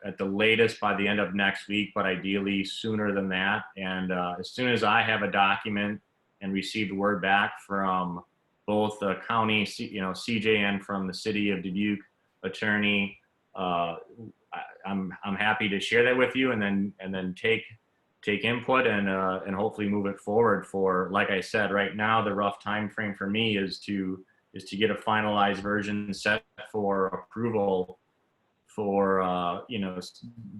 at the latest by the end of next week, but ideally sooner than that. And as soon as I have a document and received word back from both the county, CJ, and from the city of Dubuque attorney, I'm happy to share that with you, and then take input and hopefully move it forward. For, like I said, right now the rough time frame for me is to get a finalized version set for approval for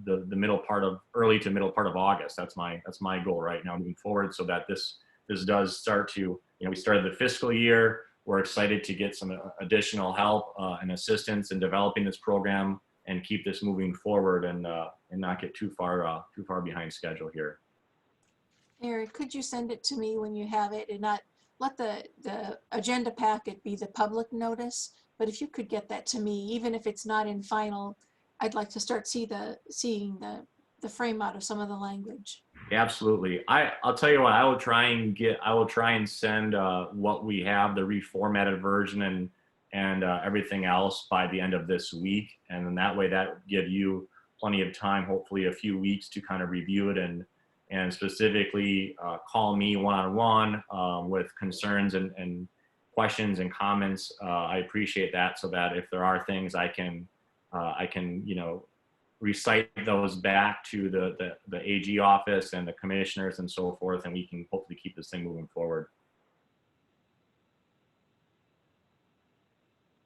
the middle part of early to middle part of August. That's my goal right now moving forward, so that this does start to, we started the fiscal year. We're excited to get some additional help and assistance in developing this program and keep this moving forward, and not get too far behind schedule here. Eric, could you send it to me when you have it, and not let the agenda packet be the public notice? But if you could get that to me, even if it's not in final, I'd like to start seeing the frame out of some of the language. Absolutely. I'll tell you what, I will try and send what we have, the reformatted version and everything else, by the end of this week. And then that way, that would give you plenty of time, hopefully a few weeks, to kind of review it and specifically call me one-on-one with concerns and questions and comments. I appreciate that, so that if there are things I can recite those back to the AG office and the commissioners and so forth, and we can hopefully keep this thing moving forward.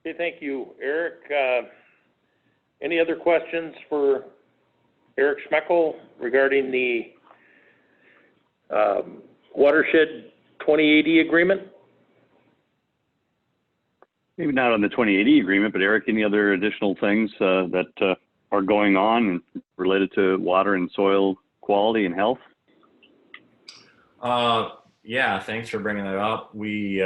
Okay, thank you, Eric. Any other questions for Eric Schmeckel regarding the watershed 2080 agreement? Maybe not on the 2080 agreement, but Eric, any other additional things that are going on related to water and soil quality and health? Yeah, thanks for bringing that up. We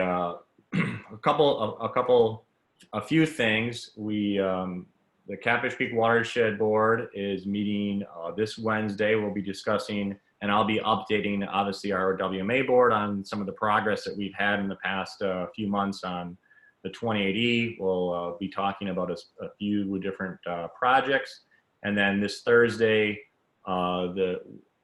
a few things. The Catfish Creek Watershed Board is meeting this Wednesday. We'll be discussing, and I'll be updating, obviously, our WMA board on some of the progress that we've had in the past few months on the 28E. We'll be talking about a few different projects. And then this Thursday, the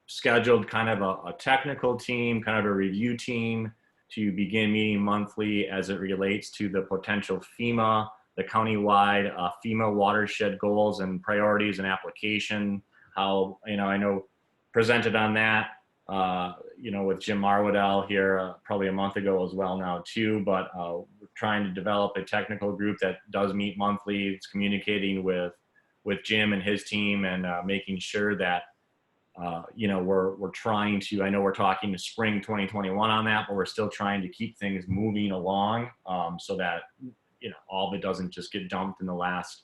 scheduled kind of a technical team, kind of a review team to begin meeting monthly as it relates to the potential FEMA, the countywide FEMA watershed goals and priorities and application. How, I know presented on that, with Jim Marwadell here probably a month ago as well now too, but we're trying to develop a technical group that does meet monthly. It's communicating with Jim and his team and making sure that we're trying to, I know we're talking to spring 2021 on that, but we're still trying to keep things moving along so that, all of it doesn't just get dumped in the last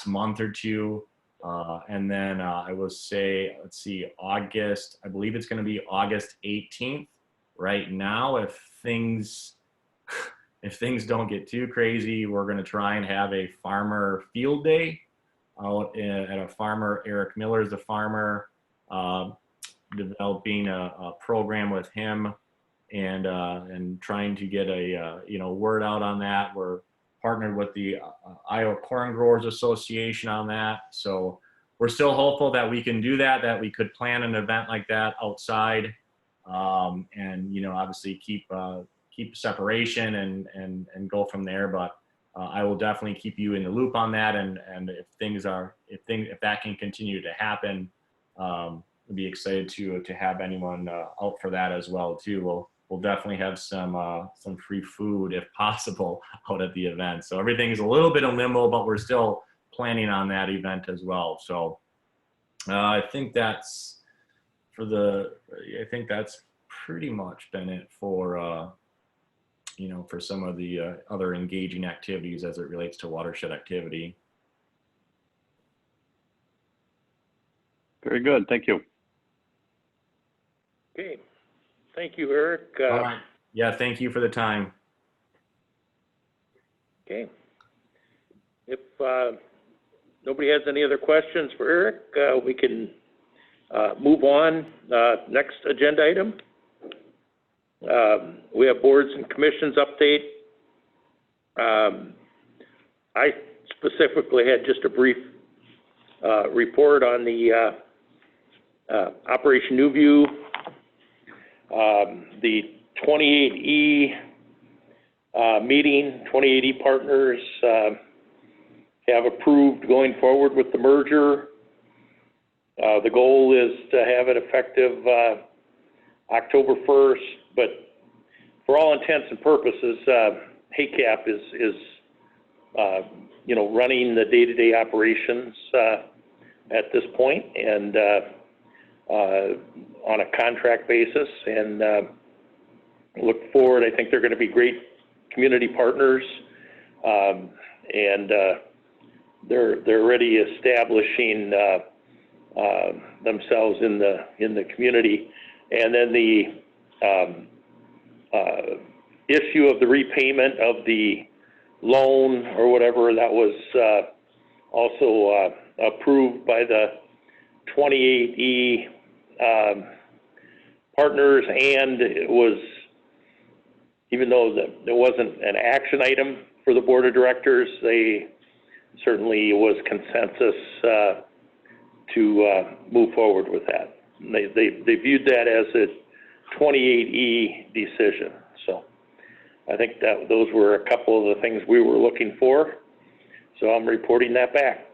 month or two. And then I will say, let's see, August, I believe it's going to be August 18th right now. If things don't get too crazy, we're going to try and have a farmer field day out at a farmer. Eric Miller is the farmer, developing a program with him and trying to get a word out on that. We're partnered with the Iowa Corn Growers Association on that, so we're still hopeful that we can do that we could plan an event like that outside, and obviously keep separation and go from there. But I will definitely keep you in the loop on that, and if that can continue to happen, I'd be excited to have anyone out for that as well too. We'll definitely have some free food if possible out at the event. So everything is a little bit in limbo, but we're still planning on that event as well. So I think that's pretty much been it for for some of the other engaging activities as it relates to watershed activity. Very good. Thank you. Okay. Thank you, Eric. All right. Yeah, thank you for the time. Okay. If nobody has any other questions for Eric, we can move on. Next agenda item. We have boards and commissions update. I specifically had just a brief report on the Operation New View. The 28E meeting, 28E partners have approved going forward with the merger. The goal is to have it effective October 1st, but for all intents and purposes, HACAP is running the day-to-day operations at this point, and on a contract basis, and look forward. I think they're going to be great community partners, and they're already establishing themselves in the community. And then the issue of the repayment of the loan or whatever, that was also approved by the 28E partners, and it was, even though there wasn't an action item for the board of directors, they certainly was consensus to move forward with that. And they viewed that as a 28E decision. So I think that those were a couple of the things we were looking for. So I'm reporting that back.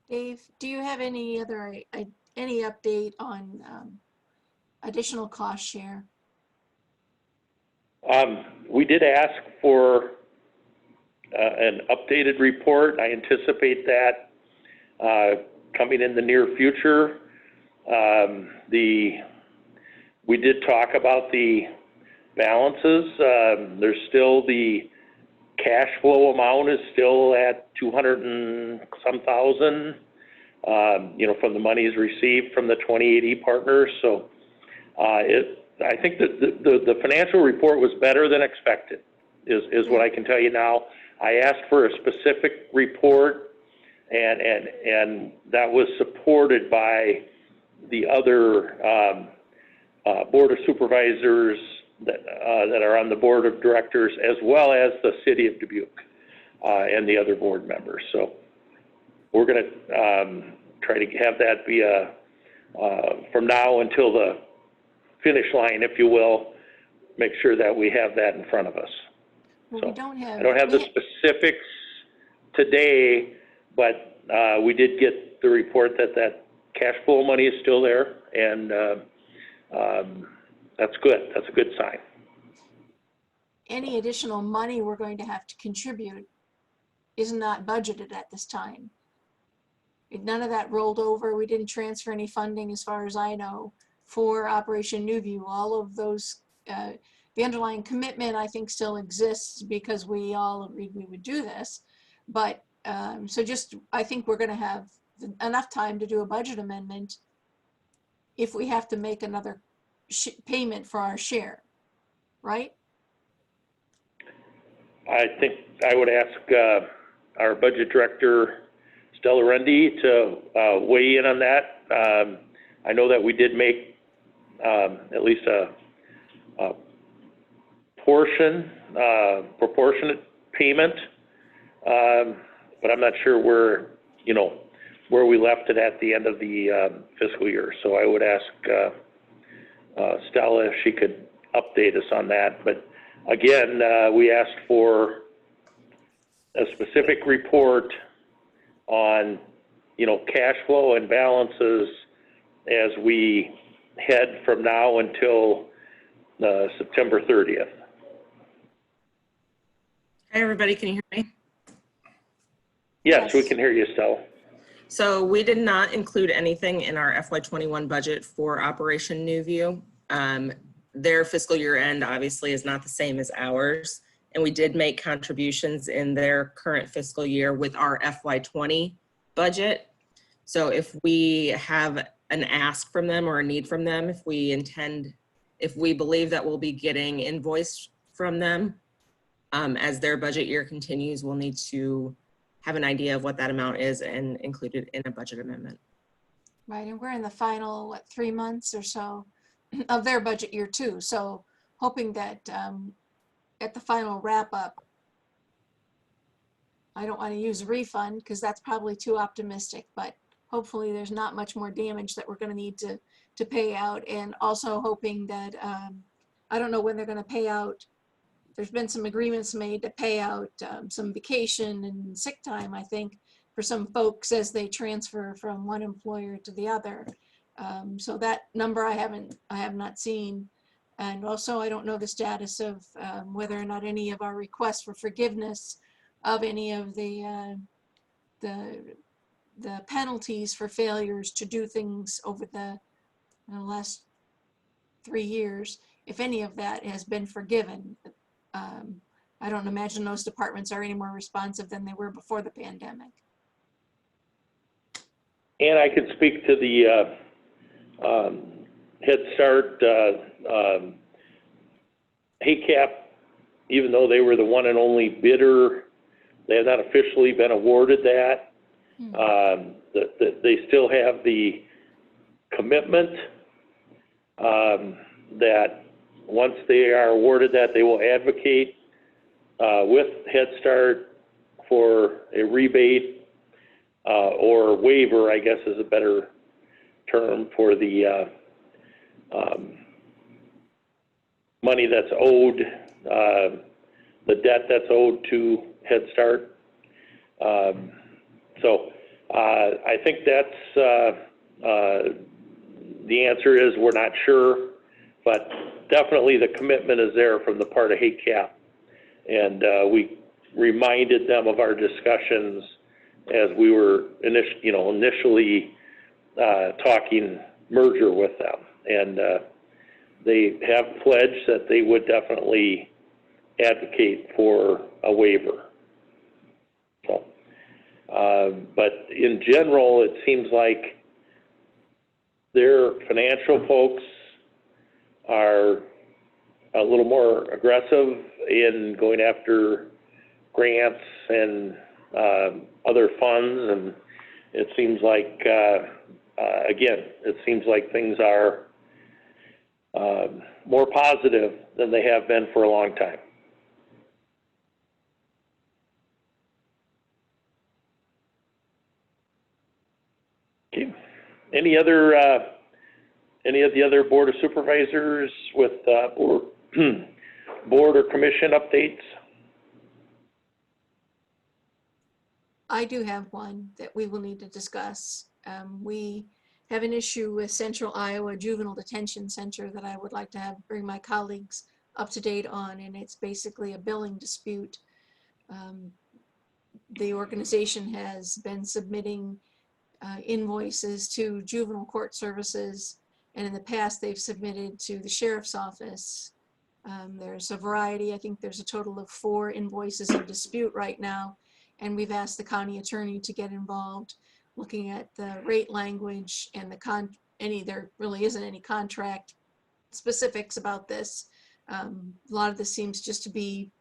Dave, do you have any update on additional cost share? We did ask for an updated report. I anticipate that coming in the near future. We did talk about the balances. There's still the cash flow amount is still at 200 and some thousand, from the monies received from the 28E partners. So I think that the financial report was better than expected, is what I can tell you now. I asked for a specific report, and that was supported by the other Board of Supervisors that are on the board of directors, as well as the city of Dubuque and the other board members. So we're going to try to have that be from now until the finish line, if you will, make sure that we have that in front of us. Well, So we don't have, I don't have the specifics today, but we did get the report that that cash flow money is still there, and that's good. That's a good sign. any additional money we're going to have to contribute is not budgeted at this time. None of that rolled over. We didn't transfer any funding, as far as I know, for Operation New View. All of those, the underlying commitment, I think, still exists because we all agreed we would do this. But so just, I think we're going to have enough time to do a budget amendment if we have to make another payment for our share, right? I think I would ask our budget director, Stella Rundy, to weigh in on that. I know that we did make at least a portion, proportionate payment, but I'm not sure where, you know, where we left it at the end of the fiscal year. So I would ask Stella if she could update us on that. But again, we asked for a specific report on, you know, cash flow and balances as we head from now until September 30th. Hi, everybody. Can you hear me? Yes, we can hear you, Stella. So we did not include anything in our FY21 budget for Operation New View. Their fiscal year end obviously is not the same as ours. And we did make contributions in their current fiscal year with our FY20 budget. So if we have an ask from them or a need from them, if we believe that we'll be getting invoice from them as their budget year continues, we'll need to have an idea of what that amount is and include it in a budget amendment. Right, and we're in the final, what, 3 months or so of their budget year too. So hoping that at the final wrap up, I don't want to use a refund because that's probably too optimistic, but hopefully there's not much more damage that we're going to need to pay out. And also hoping that, I don't know when they're going to pay out. There's been some agreements made to pay out some vacation and sick time, I think, for some folks as they transfer from one employer to the other. So that number I have not seen. And also I don't know the status of whether or not any of our requests for forgiveness of any of the penalties for failures to do things over the last 3 years, if any of that has been forgiven. I don't imagine those departments are any more responsive than they were before the pandemic. And I could speak to the Head Start HACAP, even though they were the one and only bidder, they have not officially been awarded that. They still have the commitment that once they are awarded that, they will advocate with Head Start for a rebate or waiver, I guess is a better term, for the money that's owed, the debt that's owed to Head Start. So I think that's the answer is we're not sure, but definitely the commitment is there from the part of HACAP. And we reminded them of our discussions as we were initially talking merger with them. And they have pledged that they would definitely advocate for a waiver. So, but in general, it seems like their financial folks are a little more aggressive in going after grants and other funds, and it seems like again, it seems like things are more positive than they have been for a long time. Okay. Any of the other Board of Supervisors with board or commission updates? I do have one that we will need to discuss. We have an issue with Central Iowa Juvenile Detention Center that I would like to bring my colleagues up to date on, and it's basically a billing dispute. The organization has been submitting invoices to juvenile court services, and in the past they've submitted to the sheriff's office. There's a variety. I think there's a total of 4 invoices in dispute right now, and we've asked the county attorney to get involved, looking at the rate language and there really isn't any contract specifics about this. A lot of this seems just to be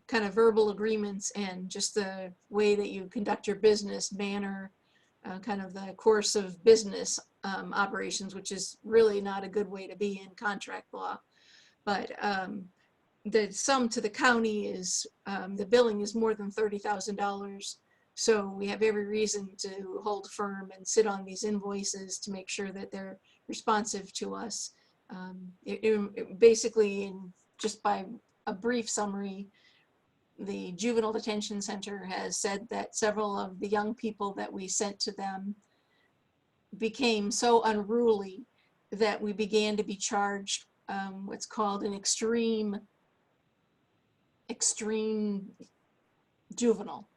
kind of verbal agreements and just the way that you conduct your business manner, kind of the course of business operations, which is really not a good way to be in contract law. But the sum to the county is, the billing is more than $30,000. So we have every reason to hold firm and sit on these invoices to make sure that they're responsive to us. Basically, just by a brief summary, the Juvenile Detention Center has said that several of the young people that we sent to them became so unruly that we began to be charged what's called an extreme juvenile.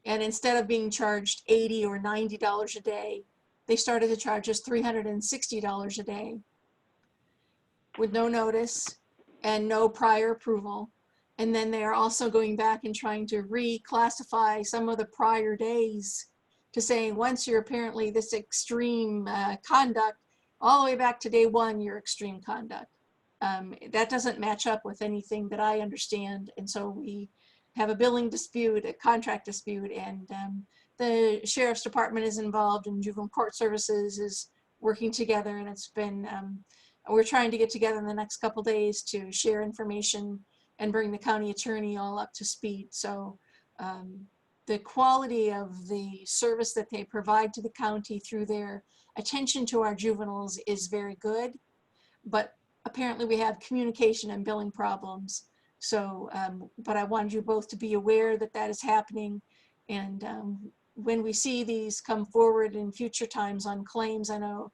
And instead of being charged $80 or $90 a day, they started to charge us $360 a day with no notice and no prior approval. And then they are also going back and trying to reclassify some of the prior days to saying, once you're apparently this extreme conduct, all the way back to day 1, you're extreme conduct. That doesn't match up with anything that I understand. And so we have a billing dispute, a contract dispute, and the sheriff's department is involved, and juvenile court services is working together. And it's been, we're trying to get together in the next couple days to share information and bring the county attorney all up to speed. So the quality of the service that they provide to the county through their attention to our juveniles is very good, but apparently we have communication and billing problems. So, but I wanted you both to be aware that that is happening. And when we see these come forward in future times on claims, I know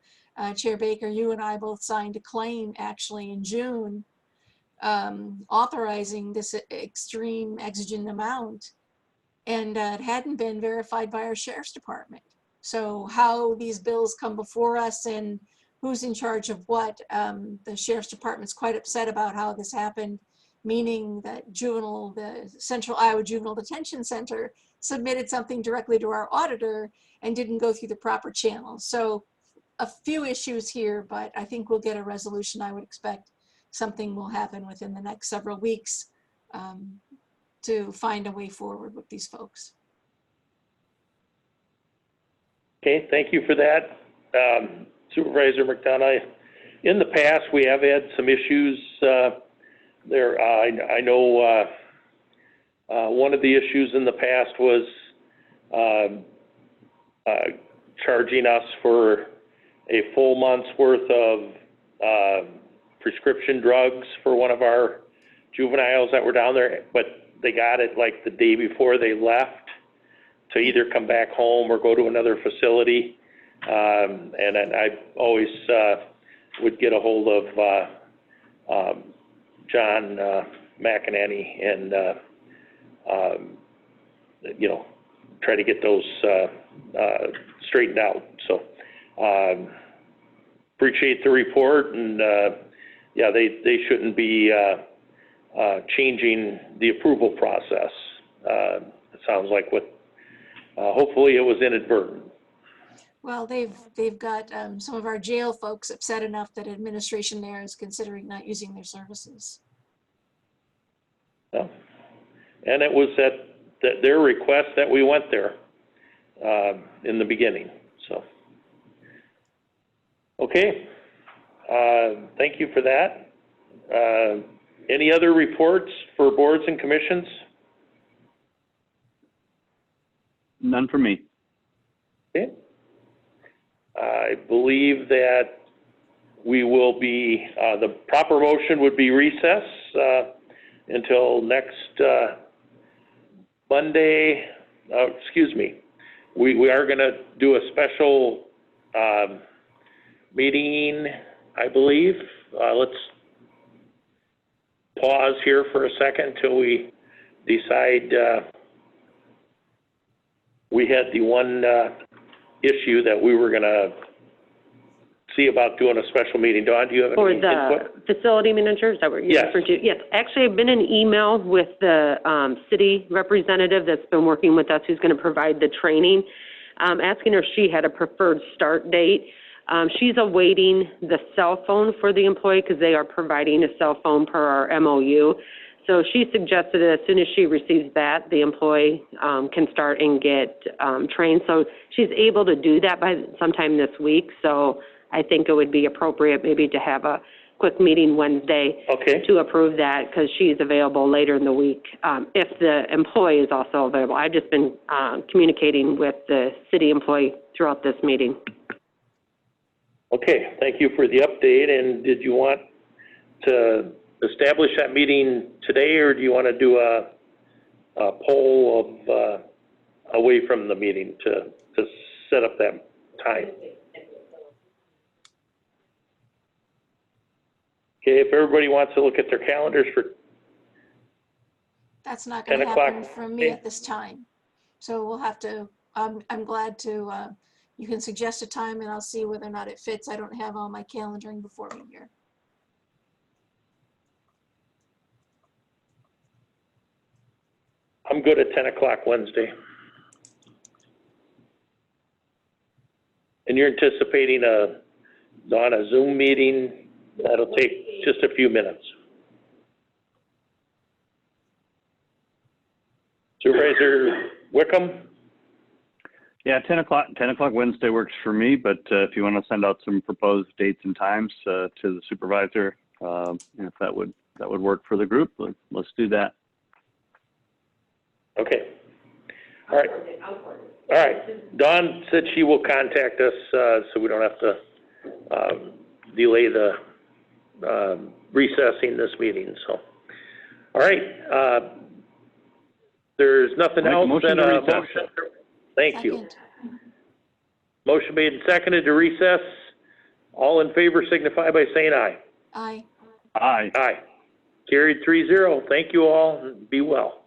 Chair Baker, you and I both signed a claim actually in June authorizing this extreme exigent amount, and it hadn't been verified by our sheriff's department. So how these bills come before us and who's in charge of what, the sheriff's department's quite upset about how this happened, meaning that the Central Iowa Juvenile Detention Center submitted something directly to our auditor and didn't go through the proper channels. So a few issues here, but I think we'll get a resolution. I would expect something will happen within the next several weeks to find a way forward with these folks. Okay, thank you for that. Supervisor McDonough, in the past, we have had some issues there. I know one of the issues in the past was charging us for a full month's worth of prescription drugs for one of our juveniles that were down there, but they got it like the day before they left to either come back home or go to another facility. And I always would get a hold of John McEnany and, you know, try to get those straightened out. So appreciate the report, and yeah, they shouldn't be changing the approval process. It sounds like hopefully it was inadvertent. Well, they've got some of our jail folks upset enough that administration there is considering not using their services. Yeah. And it was at their request that we went there in the beginning. So, okay. Thank you for that. Any other reports for boards and commissions? None for me. Okay. I believe that we will be, the proper motion would be recess until next Monday. Excuse me. We are going to do a special meeting, I believe. Let's pause here for a second until we decide. We had the one issue that we were going to see about doing a special meeting. Dawn, do you have any For the input? facility manager, is that what you're referring to? Yes, actually, I've been in email with the city representative that's been working with us, who's going to provide the training, asking her if she had a preferred start date. She's awaiting the cell phone for the employee because they are providing a cell phone per our MOU. So she suggested that as soon as she receives that, the employee can start and get trained. So she's able to do that by sometime this week. So I think it would be appropriate maybe to have a quick meeting Wednesday to approve that, because she's available later in the week if the employee is also available. I've just been communicating with the city employee throughout this meeting. Okay, thank you for the update. And did you want to establish that meeting today, or do you want to do a poll of away from the meeting to set up that time? Okay, if everybody wants to look at their calendars for That's not going 10 to o'clock. happen from me at this time. So we'll have to, I'm glad to, you can suggest a time and I'll see whether or not it fits. I don't have all my calendaring before me here. I'm good at 10 o'clock Wednesday. And you're anticipating on a Zoom meeting that'll take just a few minutes. Supervisor Wickham? Yeah, 10 o'clock Wednesday works for me, but if you want to send out some proposed dates and times to the supervisor, if that would work for the group, let's do that. Okay. All right. All right. Dawn said she will contact us so we don't have to delay the recessing this meeting. So, all right. There's nothing else. Motion to recess. Thank you. Motion made and seconded to recess. All in favor signify by saying aye. Aye. Aye. Aye. Carried 3-0. Thank you all, and be well.